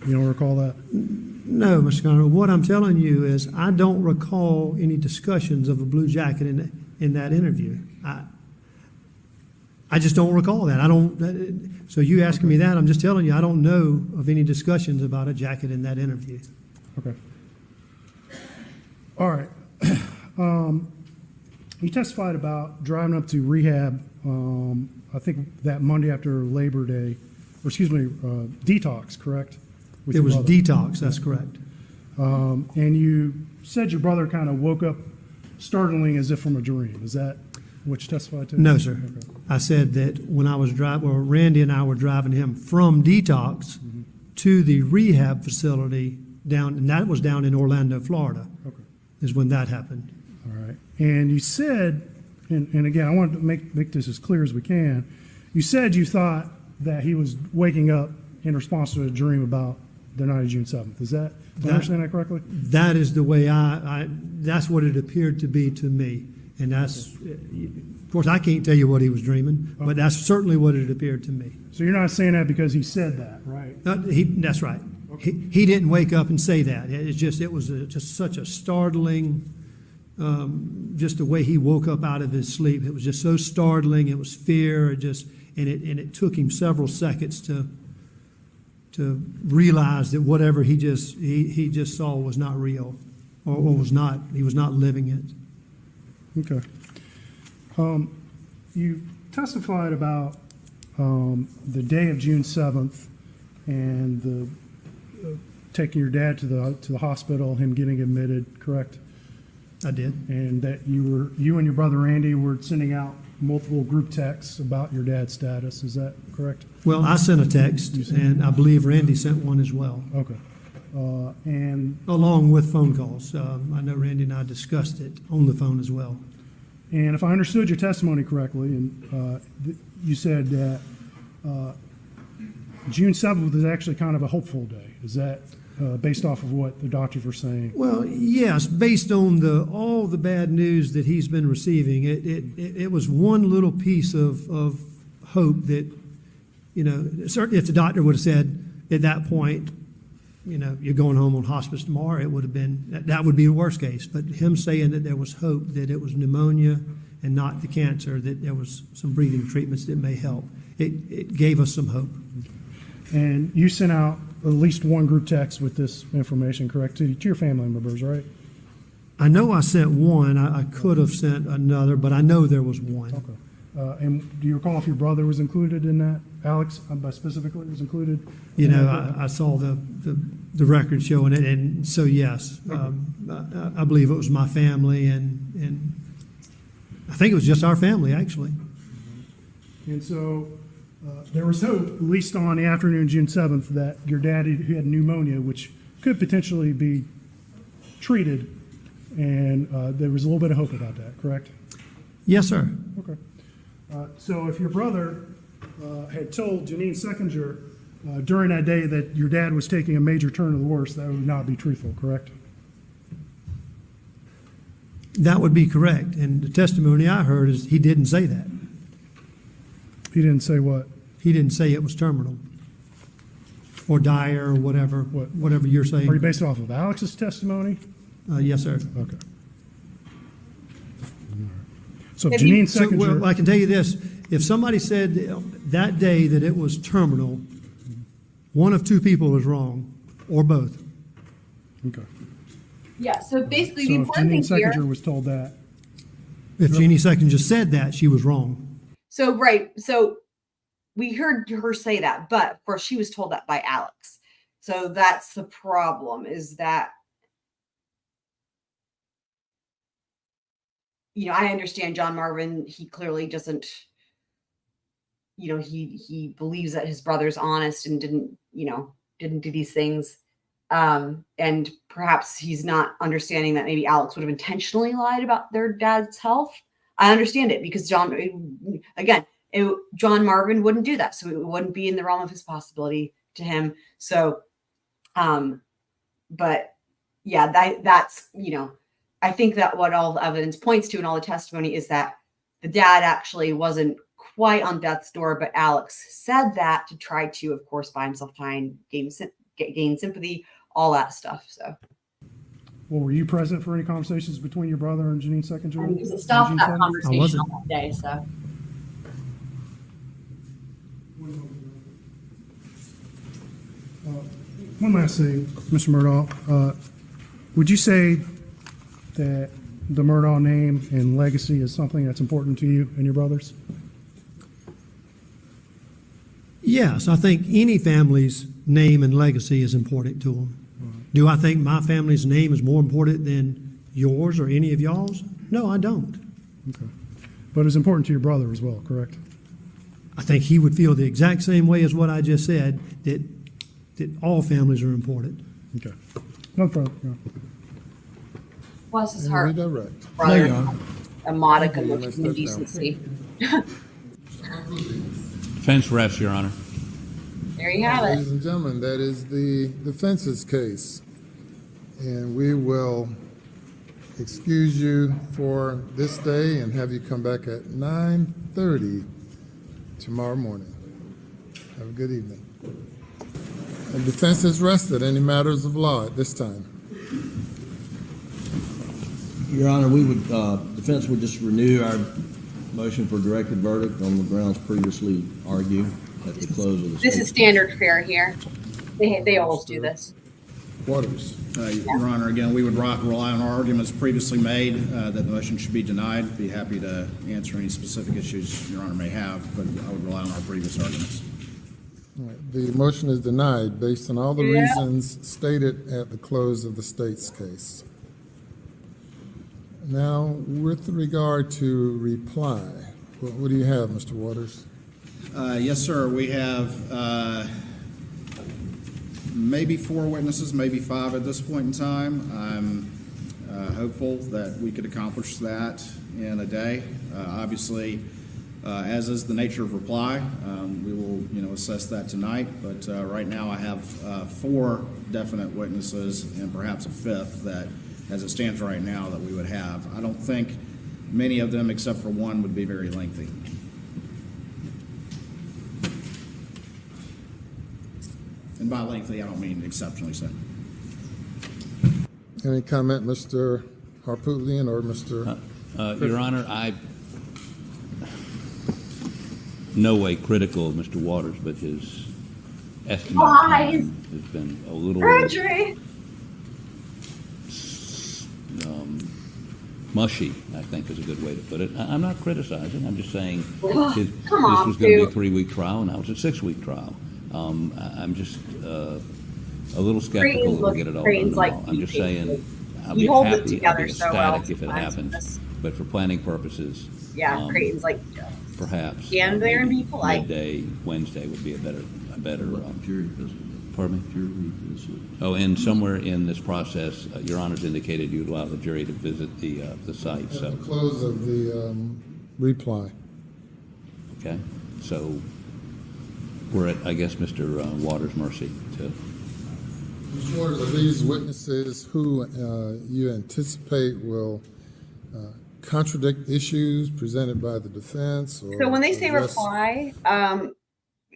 You don't recall that? No, Mr. Conner. What I'm telling you is I don't recall any discussions of a blue jacket in that interview. I just don't recall that. I don't. So you asking me that? I'm just telling you I don't know of any discussions about a jacket in that interview. Okay. All right. You testified about driving up to rehab, I think that Monday after Labor Day, or excuse me, detox, correct? It was detox, that's correct. And you said your brother kind of woke up startling as if from a dream. Is that what you testified to? No, sir. Okay. I said that when I was driving, well, Randy and I were driving him from detox to the rehab facility down, and that was down in Orlando, Florida, is when that happened. All right. And you said, and again, I want to make this as clear as we can. You said you thought that he was waking up in response to a dream about the night of June 7th. Is that, do I understand that correctly? That is the way that's what it appeared to be to me. And that's, of course, I can't tell you what he was dreaming, but that's certainly what it appeared to me. So you're not saying that because he said that, right? That's right. Okay. He didn't wake up and say that. It was just such a startling, just the way he woke up out of his sleep. It was just so startling. It was fear. And it took him several seconds to realize that whatever he just saw was not real, or he was not living it. Okay. You testified about the day of June 7th and the taking your dad to the hospital, him getting admitted, correct? I did. And that you and your brother Randy were sending out multiple group texts about your dad's status. Is that correct? Well, I sent a text, and I believe Randy sent one as well. Okay. And along with phone calls. I know Randy and I discussed it on the phone as well. And if I understood your testimony correctly, and you said that June 7th was actually kind of a hopeful day. Is that based off of what the doctors were saying? Well, yes, based on all the bad news that he's been receiving, it was one little piece of hope that, certainly if the doctor would have said at that point, you're going home on hospice tomorrow, it would have been, that would be the worst case. But him saying that there was hope, that it was pneumonia and not the cancer, that there was some breathing treatments that may help, it gave us some hope. And you sent out at least one group text with this information, correct, to your family members, right? I know I sent one. I could have sent another, but I know there was one. Okay. And do you recall if your brother was included in that? Alex, specifically, was included? You know, I saw the record showing it, and so yes, I believe it was my family, and I think it was just our family, actually. And so there was hope, at least on the afternoon of June 7th, that your dad, who had pneumonia, which could potentially be treated, and there was a little bit of hope about that, correct? Yes, sir. Okay. So if your brother had told Janine Seckinger during that day that your dad was taking a major turn to the worse, that would not be truthful, correct? That would be correct. And the testimony I heard is he didn't say that. He didn't say what? He didn't say it was terminal or dire or whatever you're saying. Are you based off of Alex's testimony? Yes, sir. Okay. So if Janine Seckinger... Well, I can tell you this. If somebody said that day that it was terminal, one of two people is wrong, or both. Okay. Yeah, so basically So the if important Janine thing here... Seckinger was told that... If Jeannie Seckinger said that, she was wrong. So, right, so we heard her say that, but of course she was told that by Alex. So that's the problem, is that, you know, I understand John Marvin, he clearly doesn't, you know, he believes that his brother's honest and didn't do these things. And perhaps he's not understanding that maybe Alex would have intentionally lied about their dad's health. I understand it because John Marvin wouldn't do that. So it wouldn't be in the realm of his possibility to him. So, but yeah, that's, you know, I think that what all the evidence points to and all the testimony is that the dad actually wasn't quite on death's door, but Alex said that to try to, of course, buy himself time, gain sympathy, all that stuff. So. Well, were you present for any conversations between your brother and Janine Seckinger? Because it stopped that conversation on that day, so. One last thing, Mr. Murdaugh. Would you say that the Murdaugh name and legacy is something that's important to you and your brothers? Yes, I think any family's name and legacy is important to them. Do I think my family's name is more important than yours or any of y'all's? No, I don't. Okay. But it's important to your brother as well, correct? I think he would feel the exact same way as what I just said, that all families are important. Okay. No problem. No. Bless his heart. Redirect. Brother, a modicum of indecency. Defense rests, Your Honor. There you have it. Ladies and gentlemen, that is the defense's case. And we will excuse you for this day and have you come back at 9:30 tomorrow morning. Have a good evening. And defense has rested any matters of law at this time. Your Honor, we would, defense would just renew our motion for directed verdict on the grounds previously argued at the close of the This is standard fare here. They always do this. Waters. Your Honor, again, we would rely on our arguments previously made that the motion should be denied. Be happy to answer any specific issues Your Honor may have, but I would rely on our previous arguments. All right. The motion is denied based on all the reasons stated at the close of the state's case. Now, with regard to reply, what do you have, Mr. Waters? Yes, sir. We have maybe 4 witnesses, maybe 5 at this point in time. I'm hopeful that we could accomplish that in a day. Obviously, as is the nature of reply, we will, assess that tonight. But right now, I have 4 definite witnesses and perhaps a 5th that, as it stands right now, that we would have. I don't think many of them, except for one, would be very lengthy. And by lengthy, I don't mean exceptionally so. Any comment, Mr. Harpootlian or Mr. Your Honor, no way critical of Mr. Waters, but his estimate Why? time has been a little Surgery. mushy, I think is a good way to put it. I'm not criticizing, I'm just saying this Come on, was going to be a Stu. 3-week trial, now it's a 6-week trial. I'm just a little skeptical that we'll get it all done Crane's tomorrow. like I'm just saying, I'll You be hold it happy, I'll together be so well ecstatic if it sometimes. happens, but for planning purposes, Yeah, Creighton's like, perhaps. stand there and be polite. Midday, Wednesday would be a better, pardon me? Oh, and somewhere in this process, Your Honor's indicated you'd allow the jury to visit the site, so. At the close of the reply. Okay, so we're at, I guess, Mr. Waters' mercy to. Mr. Waters, are these witnesses who you anticipate will contradict issues presented by the defense? Or So when they say address- reply,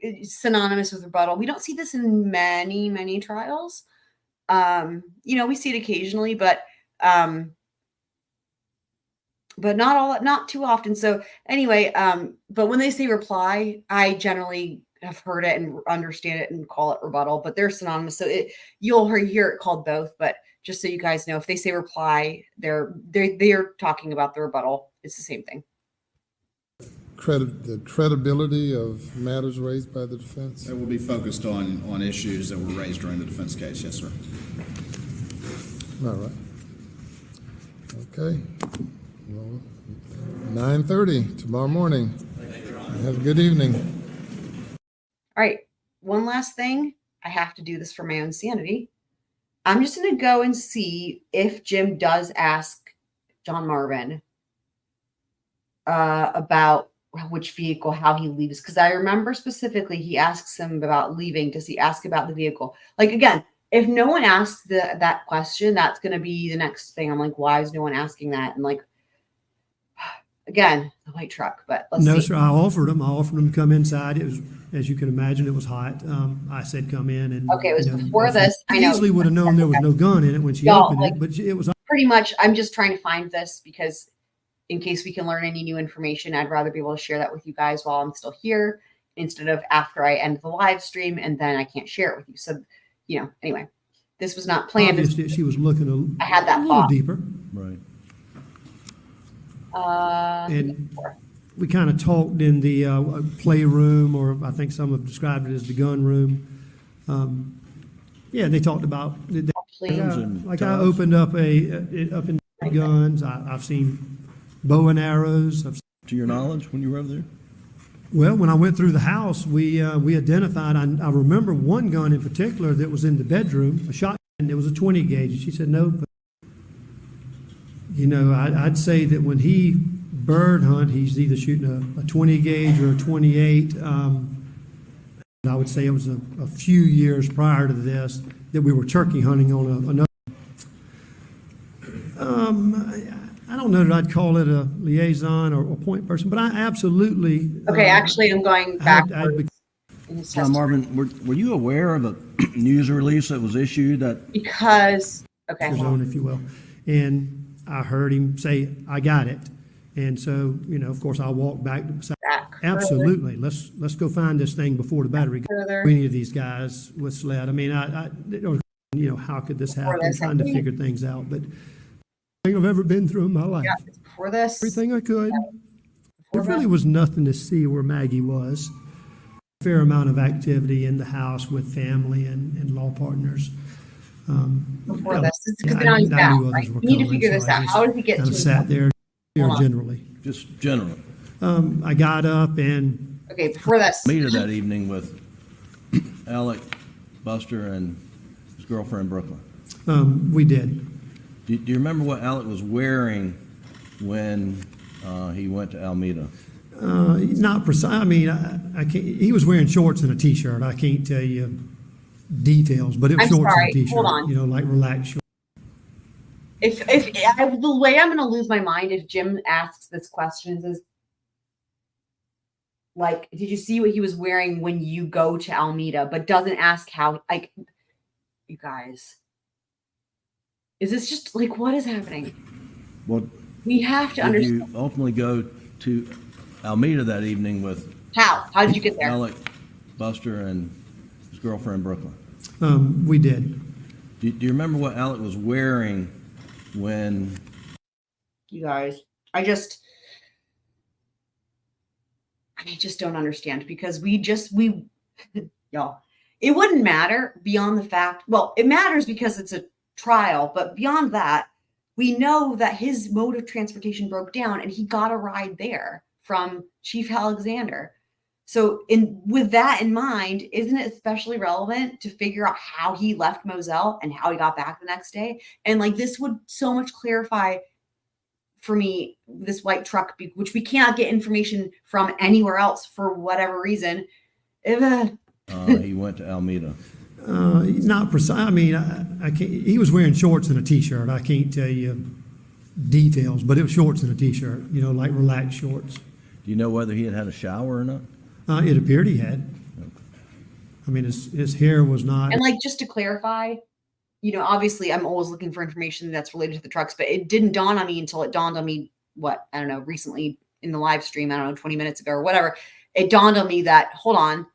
it's synonymous with rebuttal. We don't see this in many trials. We see it occasionally, but not too often. So anyway, but when they say reply, I generally have heard it and understand it and call it rebuttal, but they're synonymous. So you'll hear it called both, but just so you guys know, if they say reply, they're talking about the rebuttal. It's the same thing. The credibility of matters raised by the defense? It will be focused on issues that were raised during the defense case, yes, sir. All right. Okay. Well, 9:30 tomorrow morning. Have a good evening. All right. One last thing. I have to do this for my own sanity. I'm just going to go and see if Jim does ask John Marvin about which vehicle, how he leaves. Because I remember specifically he asks him about leaving. Does he ask about the vehicle? Like, again, if no one asks that question, that's going to be the next thing. I'm like, why is no one asking that? And like, again, the white truck. But let's see. No, sir. I offered them to come inside. It was, as you can imagine, it was hot. I said, come in. And Okay, it was before this. I know. Easily would have known there was no gun in it when she Y'all, opened like, it, but it was. Pretty much, I'm just trying to find this because in case we can learn any new information, I'd rather be able to share that with you guys while I'm still here instead of after I end the live stream and then I can't share it with you. So, anyway, this was not planned. Obviously, she was looking I had that a little thought. deeper. Right. And we kind of talked in the playroom, or I think some have described it as the gun room. Yeah, they talked about like I opened up up in guns. I've seen bow and arrows. To your knowledge, when you were over there? Well, when I went through the house, we identified. I remember one gun in particular that was in the bedroom, a shotgun. It was a 20 gauge. And she said no. But, I'd say that when he bird hunt, he's either shooting a 20 gauge or a 28. I would say it was a few years prior to this that we were turkey hunting on another. I don't know that I'd call it a liaison or point person, but I absolutely. Okay, actually, I'm going back. John Marvin, were you aware of a news release that was issued that? Because, okay. Zone, if you will. And I heard him say, I got it. And so, of course, I walked back to say, absolutely. Let's go find this thing before the battery goes. Any of these guys with sled. I mean, how could this happen? Trying to figure things out. But thing I've ever been through in my life. Yeah, it's before this. Everything I could. There really was nothing to see where Maggie was. A fair amount of activity in the house with family and law partners. Before this. It's because now he's back, right? We need to figure this out. How did he get to sat there generally. Just generally. I got up and. Okay, before this. Meter that evening with Alex, Buster, and his girlfriend, Brooklyn. We did. Do you remember what Alec was wearing when he went to Alameda? Not precise. I mean, I can't. He was wearing shorts and a t-shirt. I can't tell you details, but it was shorts and a t-shirt. Hold on. Like relaxed shorts. If the way I'm going to lose my mind if Jim asks this question is like, did you see what he was wearing when you go to Alameda, but doesn't ask how? Like, you guys. Is this just like what is happening? Well, we have to understand. You ultimately go to Alameda that evening with How did you get there? Alec, Buster, and his girlfriend, Brooklyn? We did. Do you remember what Alec was wearing when? You guys, I just don't understand because y'all, it wouldn't matter beyond the fact, well, it matters because it's a trial, but beyond that, we know that his mode of transportation broke down and he got a ride there from Chief Alexander. So with that in mind, isn't it especially relevant to figure out how he left Moselle and how he got back the next day? And like, this would so much clarify for me, this white truck, which we cannot get information from anywhere else for whatever reason. He went to Alameda. Not precise. I mean, I can't, he was wearing shorts and a t-shirt. I can't tell you details, but it was shorts and a t-shirt, you know, like relaxed shorts. Do you know whether he had had a shower or not? It appeared he had. I mean, his hair was not. And like, just to clarify, you know, obviously I'm always looking for information that's related to the trucks, but it didn't dawn on me until it dawned on me, I don't know, recently in the live stream, 20 minutes ago or whatever. It dawned on me that, hold on,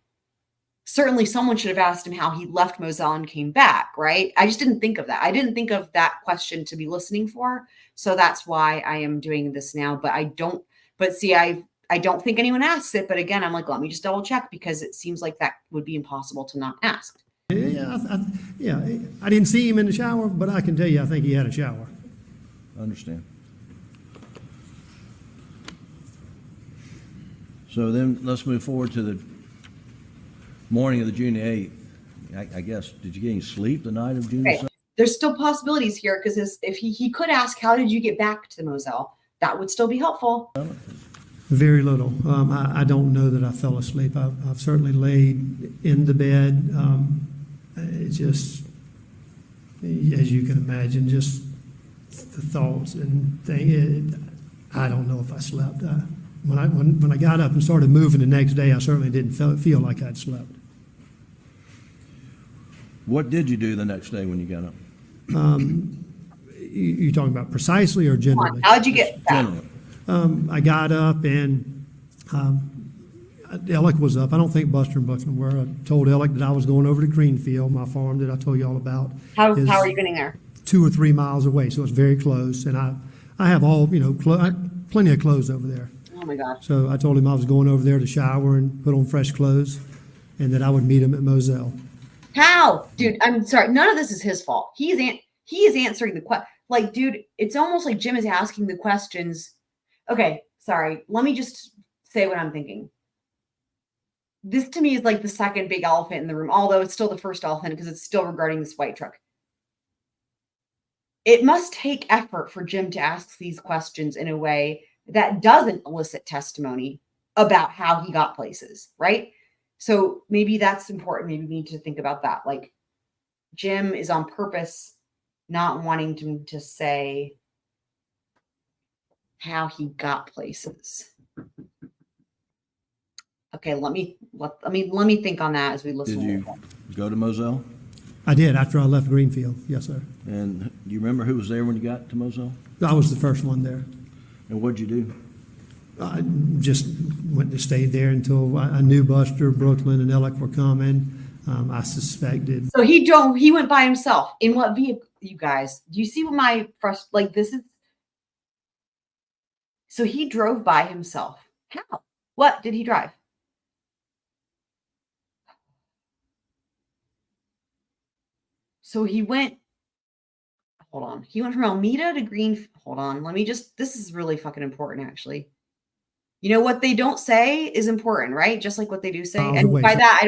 certainly someone should have asked him how he left Moselle and came back, right? I just didn't think of that. I didn't think of that question to be listening for. So that's why I am doing this now. But I don't think anyone asks it. But again, I'm like, let me just double check because it seems like that would be impossible to not ask. Yeah, I didn't see him in the shower, but I can tell you, I think he had a shower. I understand. So then let's move forward to the morning of the June 8th. I guess, did you get any sleep the night of June 7th? There's still possibilities here because if he could ask, how did you get back to Moselle? That would still be helpful. Very little. I don't know that I fell asleep. I've certainly laid in the bed. It just, as you can imagine, just the thoughts and things. I don't know if I slept. When I got up and started moving the next day, I certainly didn't feel like I'd slept. What did you do the next day when you got up? You talking about precisely or generally? How'd you get back? Generally. I got up and Alec was up. I don't think Buster and Buckland were. I told Alec that I was going over to Greenfield, my farm that I told you all about. How are you getting there? 2 or 3 miles away, so it's very close. And I have all, plenty of clothes over there. Oh my gosh. So I told him I was going over there to shower and put on fresh clothes and that I would meet him at Moselle. How? Dude, I'm sorry. None of this is his fault. He is answering the question. Like, dude, it's almost like Jim is asking the questions. Okay, sorry. Let me just say what I'm thinking. This to me is like the second big elephant in the room, although it's still the first elephant because it's still regarding this white truck. It must take effort for Jim to ask these questions in a way that doesn't elicit testimony about how he got places, right? So maybe that's important. Maybe we need to think about that. Like, Jim is on purpose not wanting to say how he got places. Okay, let me think on that as we listen. Did you go to Moselle? I did after I left Greenfield. Yes, sir. And do you remember who was there when you got to Moselle? I was the first one there. And what'd you do? I just went to stay there until I knew Buster, Brooklyn, and Alec were coming. I suspected. So he went by himself. In what vehicle, you guys? Do you see what my this is? So he drove by himself. How? What did he drive? So he went, hold on. He went from Alameda to Green. Hold on. This is really fucking important, actually. You know, what they don't say is important, right? Just like what they do say. And by that,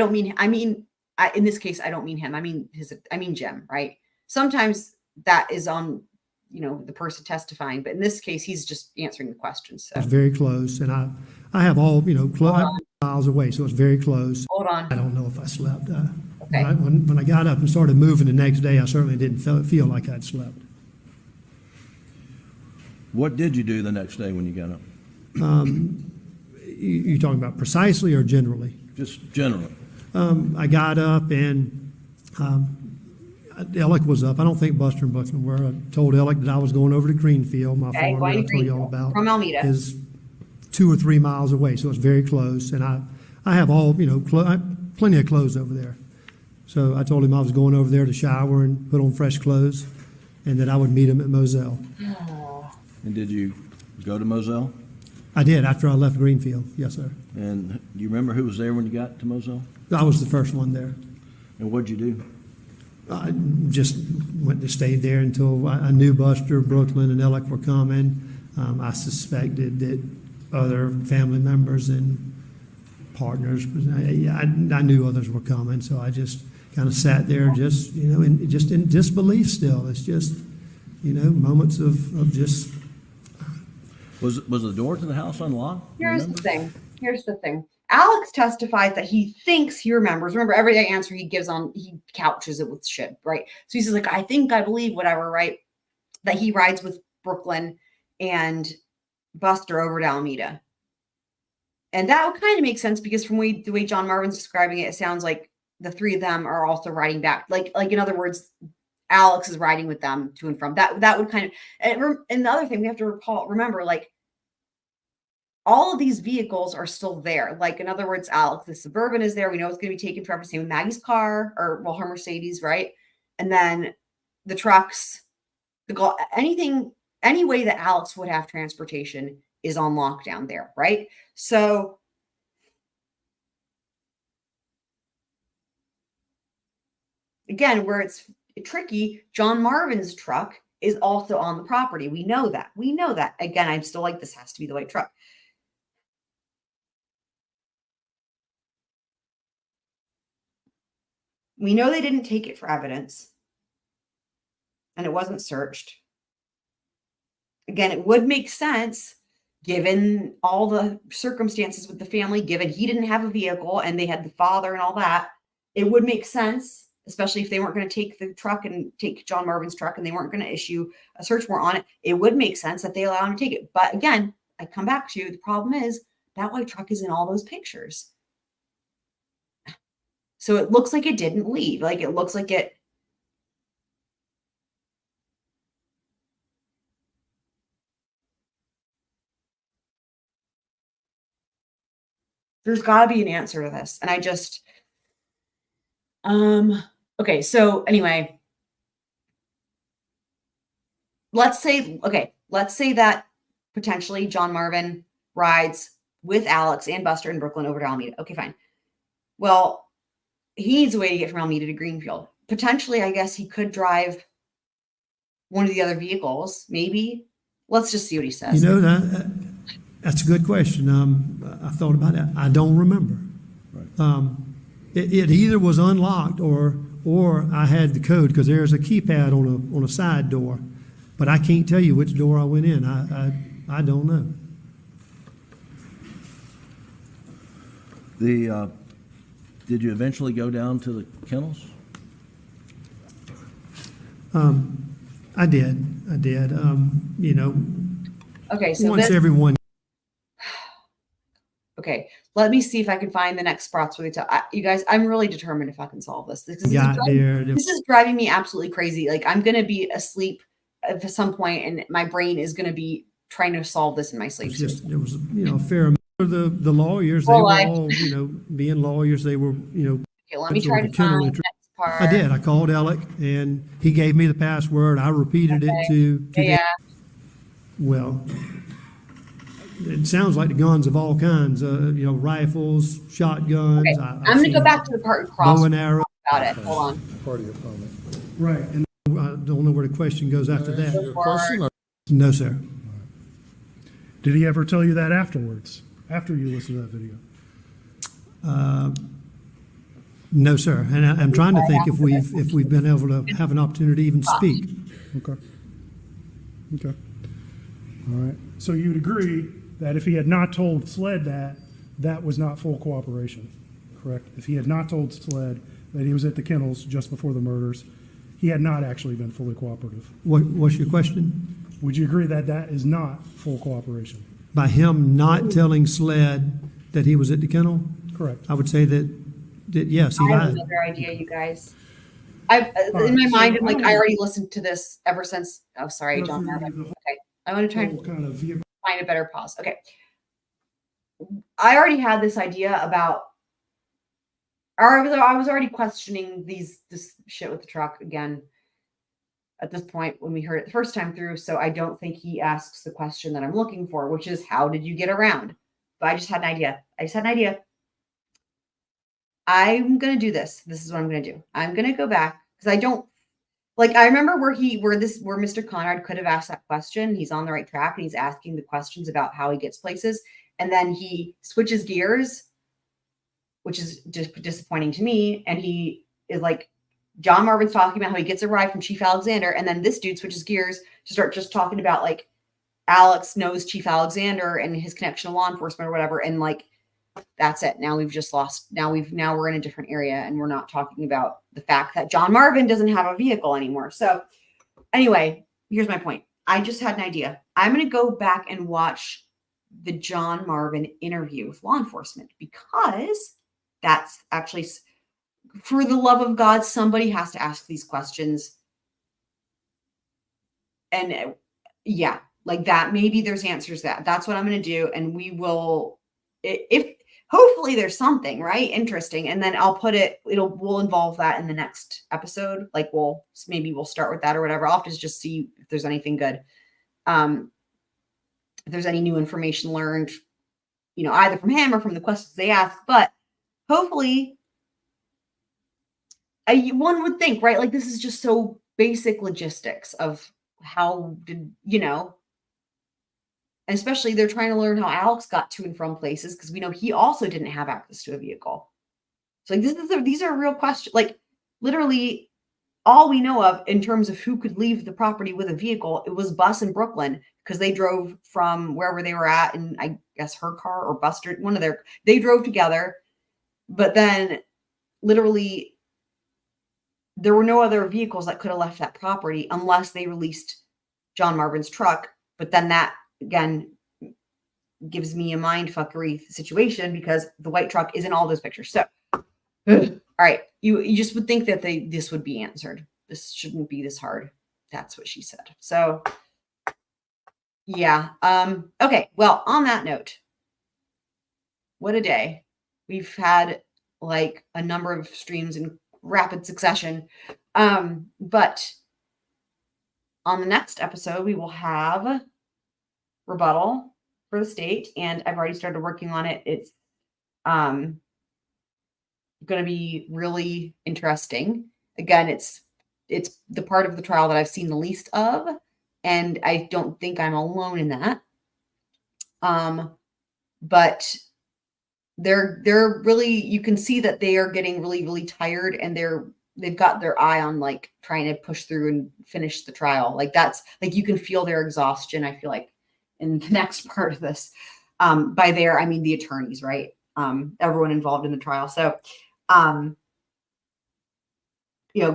in this case, I don't mean him. I mean Jim, right? Sometimes that is on, the person testifying. But in this case, he's just answering the questions. So. It's very close. And I have all, miles away. So it's very close. Hold on. I don't know if I slept. Okay. When I got up and started moving the next day, I certainly didn't feel like I'd slept. What did you do the next day when you got up? You talking about precisely or generally? Just generally. I got up and Alec was up. I don't think Buster and Buckland were. I told Alec that I was going over to Greenfield, my farm that I told you all about. From Alameda. Is 2 or 3 miles away, so it's very close. And I have all, plenty of clothes over there. So I told him I was going over there to shower and put on fresh clothes, and that I would meet him at Moselle. And did you go to Moselle? I did after I left Greenfield. Yes, sir. And do you remember who was there when you got to Moselle? I was the first one there. And what'd you do? I just went to stay there until I knew Buster, Brooklyn, and Alec were coming. I suspected that other family members and partners, I knew others were coming, so I just kind of sat there, just in disbelief. Still, it's just moments of just. Was the door to the house unlocked? Here's the thing. Alex testifies that he thinks he remembers. Remember, every answer he gives he couches it with shit, right? So he says, like, I believe, whatever, right? That he rides with Brooklyn and Buster over to Alameda. And that would kind of make sense because from the way John Marvin's describing it, it sounds like the three of them are also riding back. Like in other words, Alex is riding with them to and from. That would kind of, and the other thing we have to remember, like, all of these vehicles are still there. Like, in other words, Alex, the Suburban is there. We know it's going to be taken forever. Same with Maggie's car, her Mercedes, right? And then the trucks, any way that Alex would have transportation is on lockdown there, right? So again, where it's tricky, John Marvin's truck is also on the property. We know that. Again, I'm still like, this has to be the white truck. We know they didn't take it for evidence, and it wasn't searched. Again, it would make sense given all the circumstances with the family, given he didn't have a vehicle and they had the father and all that. It would make sense, especially if they weren't going to take the truck and take John Marvin's truck and they weren't going to issue a search warrant on it. It would make sense that they allow him to take it. But again, I come back to the problem is that white truck is in all those pictures. So it looks like it didn't leave. Like, it looks like it. There's got to be an answer to this. And I just, okay. So anyway, let's say that potentially John Marvin rides with Alex and Buster and Brooklyn over to Alameda. Okay, fine. Well, he needs a way to get from Alameda to Greenfield. Potentially, I guess he could drive one of the other vehicles, maybe. Let's just see what he says. That's a good question. I thought about that. I don't remember. Right. It either was unlocked or I had the code, because there's a keypad on a side door, but I can't tell you which door I went in. I don't know. Did you eventually go down to the kennels? I did. Okay, so once everyone. Okay, let me see if I can find the next spots where they tell you guys. I'm really determined if I can solve this. This is driving me absolutely crazy. Like, I'm gonna be asleep at some point, and my brain is gonna be trying to solve this in my sleep. There was a fair amount of the lawyers. They were all being lawyers. They were Okay, let me try to find the next part. I did. I called Alec, and he gave me the password. I repeated it to well, it sounds like the guns of all kinds, rifles, shotguns. Okay. I'm going to go back to the part and cross. Bow and arrow. About it. Hold on. Party opponent. Right. And I don't know where the question goes after that. Your question or- No, sir. Did he ever tell you that afterwards, after you listened to that video? No, sir. And I'm trying to think if we've been able to have an opportunity to even speak. Okay. All right. So you'd agree that if he had not told SLED that was not full cooperation, correct? If he had not told SLED that he was at the kennels just before the murders, he had not actually been fully cooperative. What's your question? Would you agree that that is not full cooperation? By him not telling SLED that he was at the kennel? Correct. I would say that yes, he I have lied. another idea, you guys. In my mind, I'm like, I already listened to this ever since. Oh, sorry, John Marvin. Okay, I want to try and find a better pause. Okay, I already had this idea about I was already questioning this shit with the truck again at this point when we heard it the first time through. So I don't think he asks the question that I'm looking for, which is, how did you get around? But I just had an idea. I'm going to do this. This is what I'm going to do. I'm going to go back because I don't like, I remember where Mr. Conrad could have asked that question. He's on the right track and he's asking the questions about how he gets places. And then he switches gears, which is just disappointing to me. And he is like, John Marvin's talking about how he gets a ride from Chief Alexander. And then this dude switches gears to start just talking about like Alex knows Chief Alexander and his connection to law enforcement or whatever. And like, that's it. Now we've just lost. Now we're in a different area and we're not talking about the fact that John Marvin doesn't have a vehicle anymore. So anyway, here's my point. I just had an idea. I'm going to go back and watch the John Marvin interview with law enforcement because that's actually, for the love of God, somebody has to ask these questions. And yeah, like that, maybe there's answers that's what I'm going to do. And we will, if hopefully there's something right interesting, and then I'll put we'll involve that in the next episode. Like we'll start with that or whatever. I'll have to just see if there's anything good. If there's any new information learned, either from him or from the questions they ask, but hopefully one would think, right? Like this is just so basic logistics of how did, and especially they're trying to learn how Alex got to and from places because we know he also didn't have access to a vehicle. So like these are real questions. Like literally all we know of in terms of who could leave the property with a vehicle, it was Bus in Brooklyn because they drove from wherever they were at, and I guess her car or Buster, they drove together. But then literally there were no other vehicles that could have left that property unless they released John Marvin's truck. But then that again gives me a mind fuckery situation because the white truck is in all those pictures. So, all right, you just would think that this would be answered. This shouldn't be this hard. That's what she said. So, yeah. Okay. Well, on that note, what a day. We've had like a number of streams in rapid succession. But on the next episode, we will have rebuttal for the state, and I've already started working on it. It's going to be really interesting. Again, it's the part of the trial that I've seen the least of, and I don't think I'm alone in that. But they're really, you can see that they are getting really, really tired, and they've got their eye on like trying to push through and finish the trial. Like that's like, you can feel their exhaustion. I feel like in the next part of this, by there, I mean the attorneys, right? Everyone involved in the trial. So,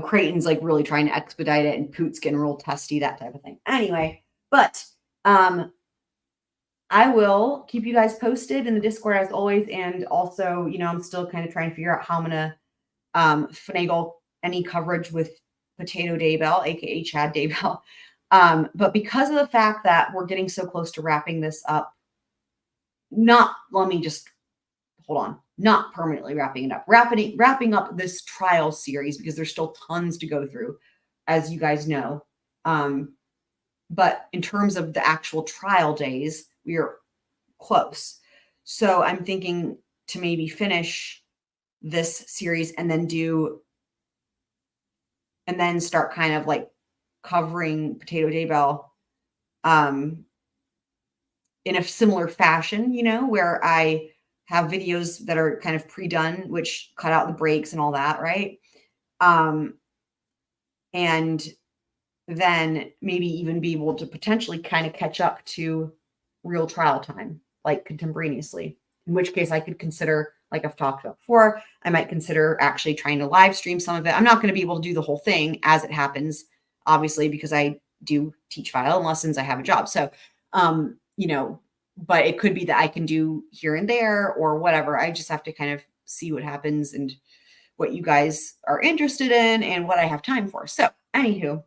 Creighton's like really trying to expedite it, and Poot's getting real testy, that type of thing. Anyway, but I will keep you guys posted in the Discord as always. And also, I'm still kind of trying to figure out how I'm going to finagle any coverage with Potato Daybell, aka Chad Daybell. But because of the fact that we're getting so close to wrapping this up, not permanently wrapping it up, wrapping up this trial series, because there's still tons to go through, as you guys know. But in terms of the actual trial days, we are close. So I'm thinking to maybe finish this series and then start kind of like covering Potato Daybell in a similar fashion, where I have videos that are kind of pre-done, which cut out the breaks and all that, right? And then maybe even be able to potentially kind of catch up to real trial time, like contemporaneously, in which case I could consider, like I've talked about before, I might consider actually trying to live stream some of it. I'm not going to be able to do the whole thing as it happens, obviously, because I do teach violin lessons. I have a job. So, but it could be that I can do here and there or whatever. I just have to kind of see what happens and what you guys are interested in and what I have time for. So, anywho,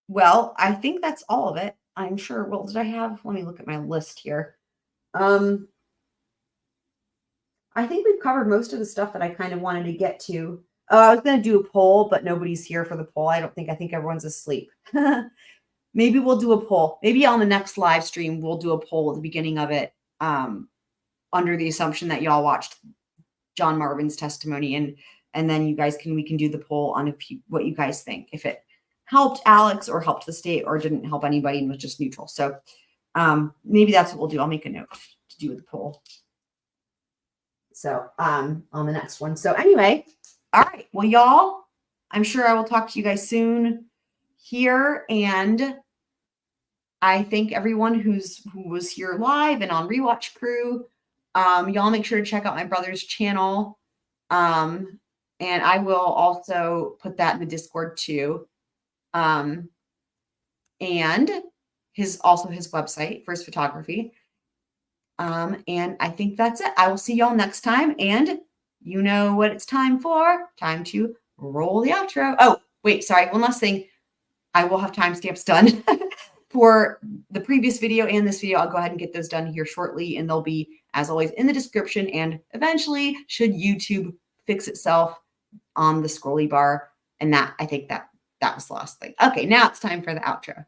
well, I think that's all of it. I'm sure. Well, did I have, let me look at my list here. I think we've covered most of the stuff that I kind of wanted to get to. I was going to do a poll, but nobody's here for the poll. I think everyone's asleep. Maybe we'll do a poll. Maybe on the next live stream, we'll do a poll at the beginning of it, under the assumption that y'all watched John Marvin's testimony, and then we can do the poll on what you guys think, if it helped Alex or helped the state or didn't help anybody and was just neutral. So maybe that's what we'll do. I'll make a note to do with the poll. So on the next one. So anyway, all right. Well, y'all, I'm sure I will talk to you guys soon here. And I thank everyone who was here live and on Rewatch Crew. Y'all make sure to check out my brother's channel. And I will also put that in the Discord too. And his website for his photography. And I think that's it. I will see y'all next time. And you know what it's time for. Time to roll the outro. Oh, wait, sorry. One last thing. I will have timestamps done for the previous video and this video. I'll go ahead and get those done here shortly. And they'll be, as always, in the description. And eventually, should YouTube fix itself, on the scrolly bar. And I think that was the last thing. Okay, now it's time for the outro.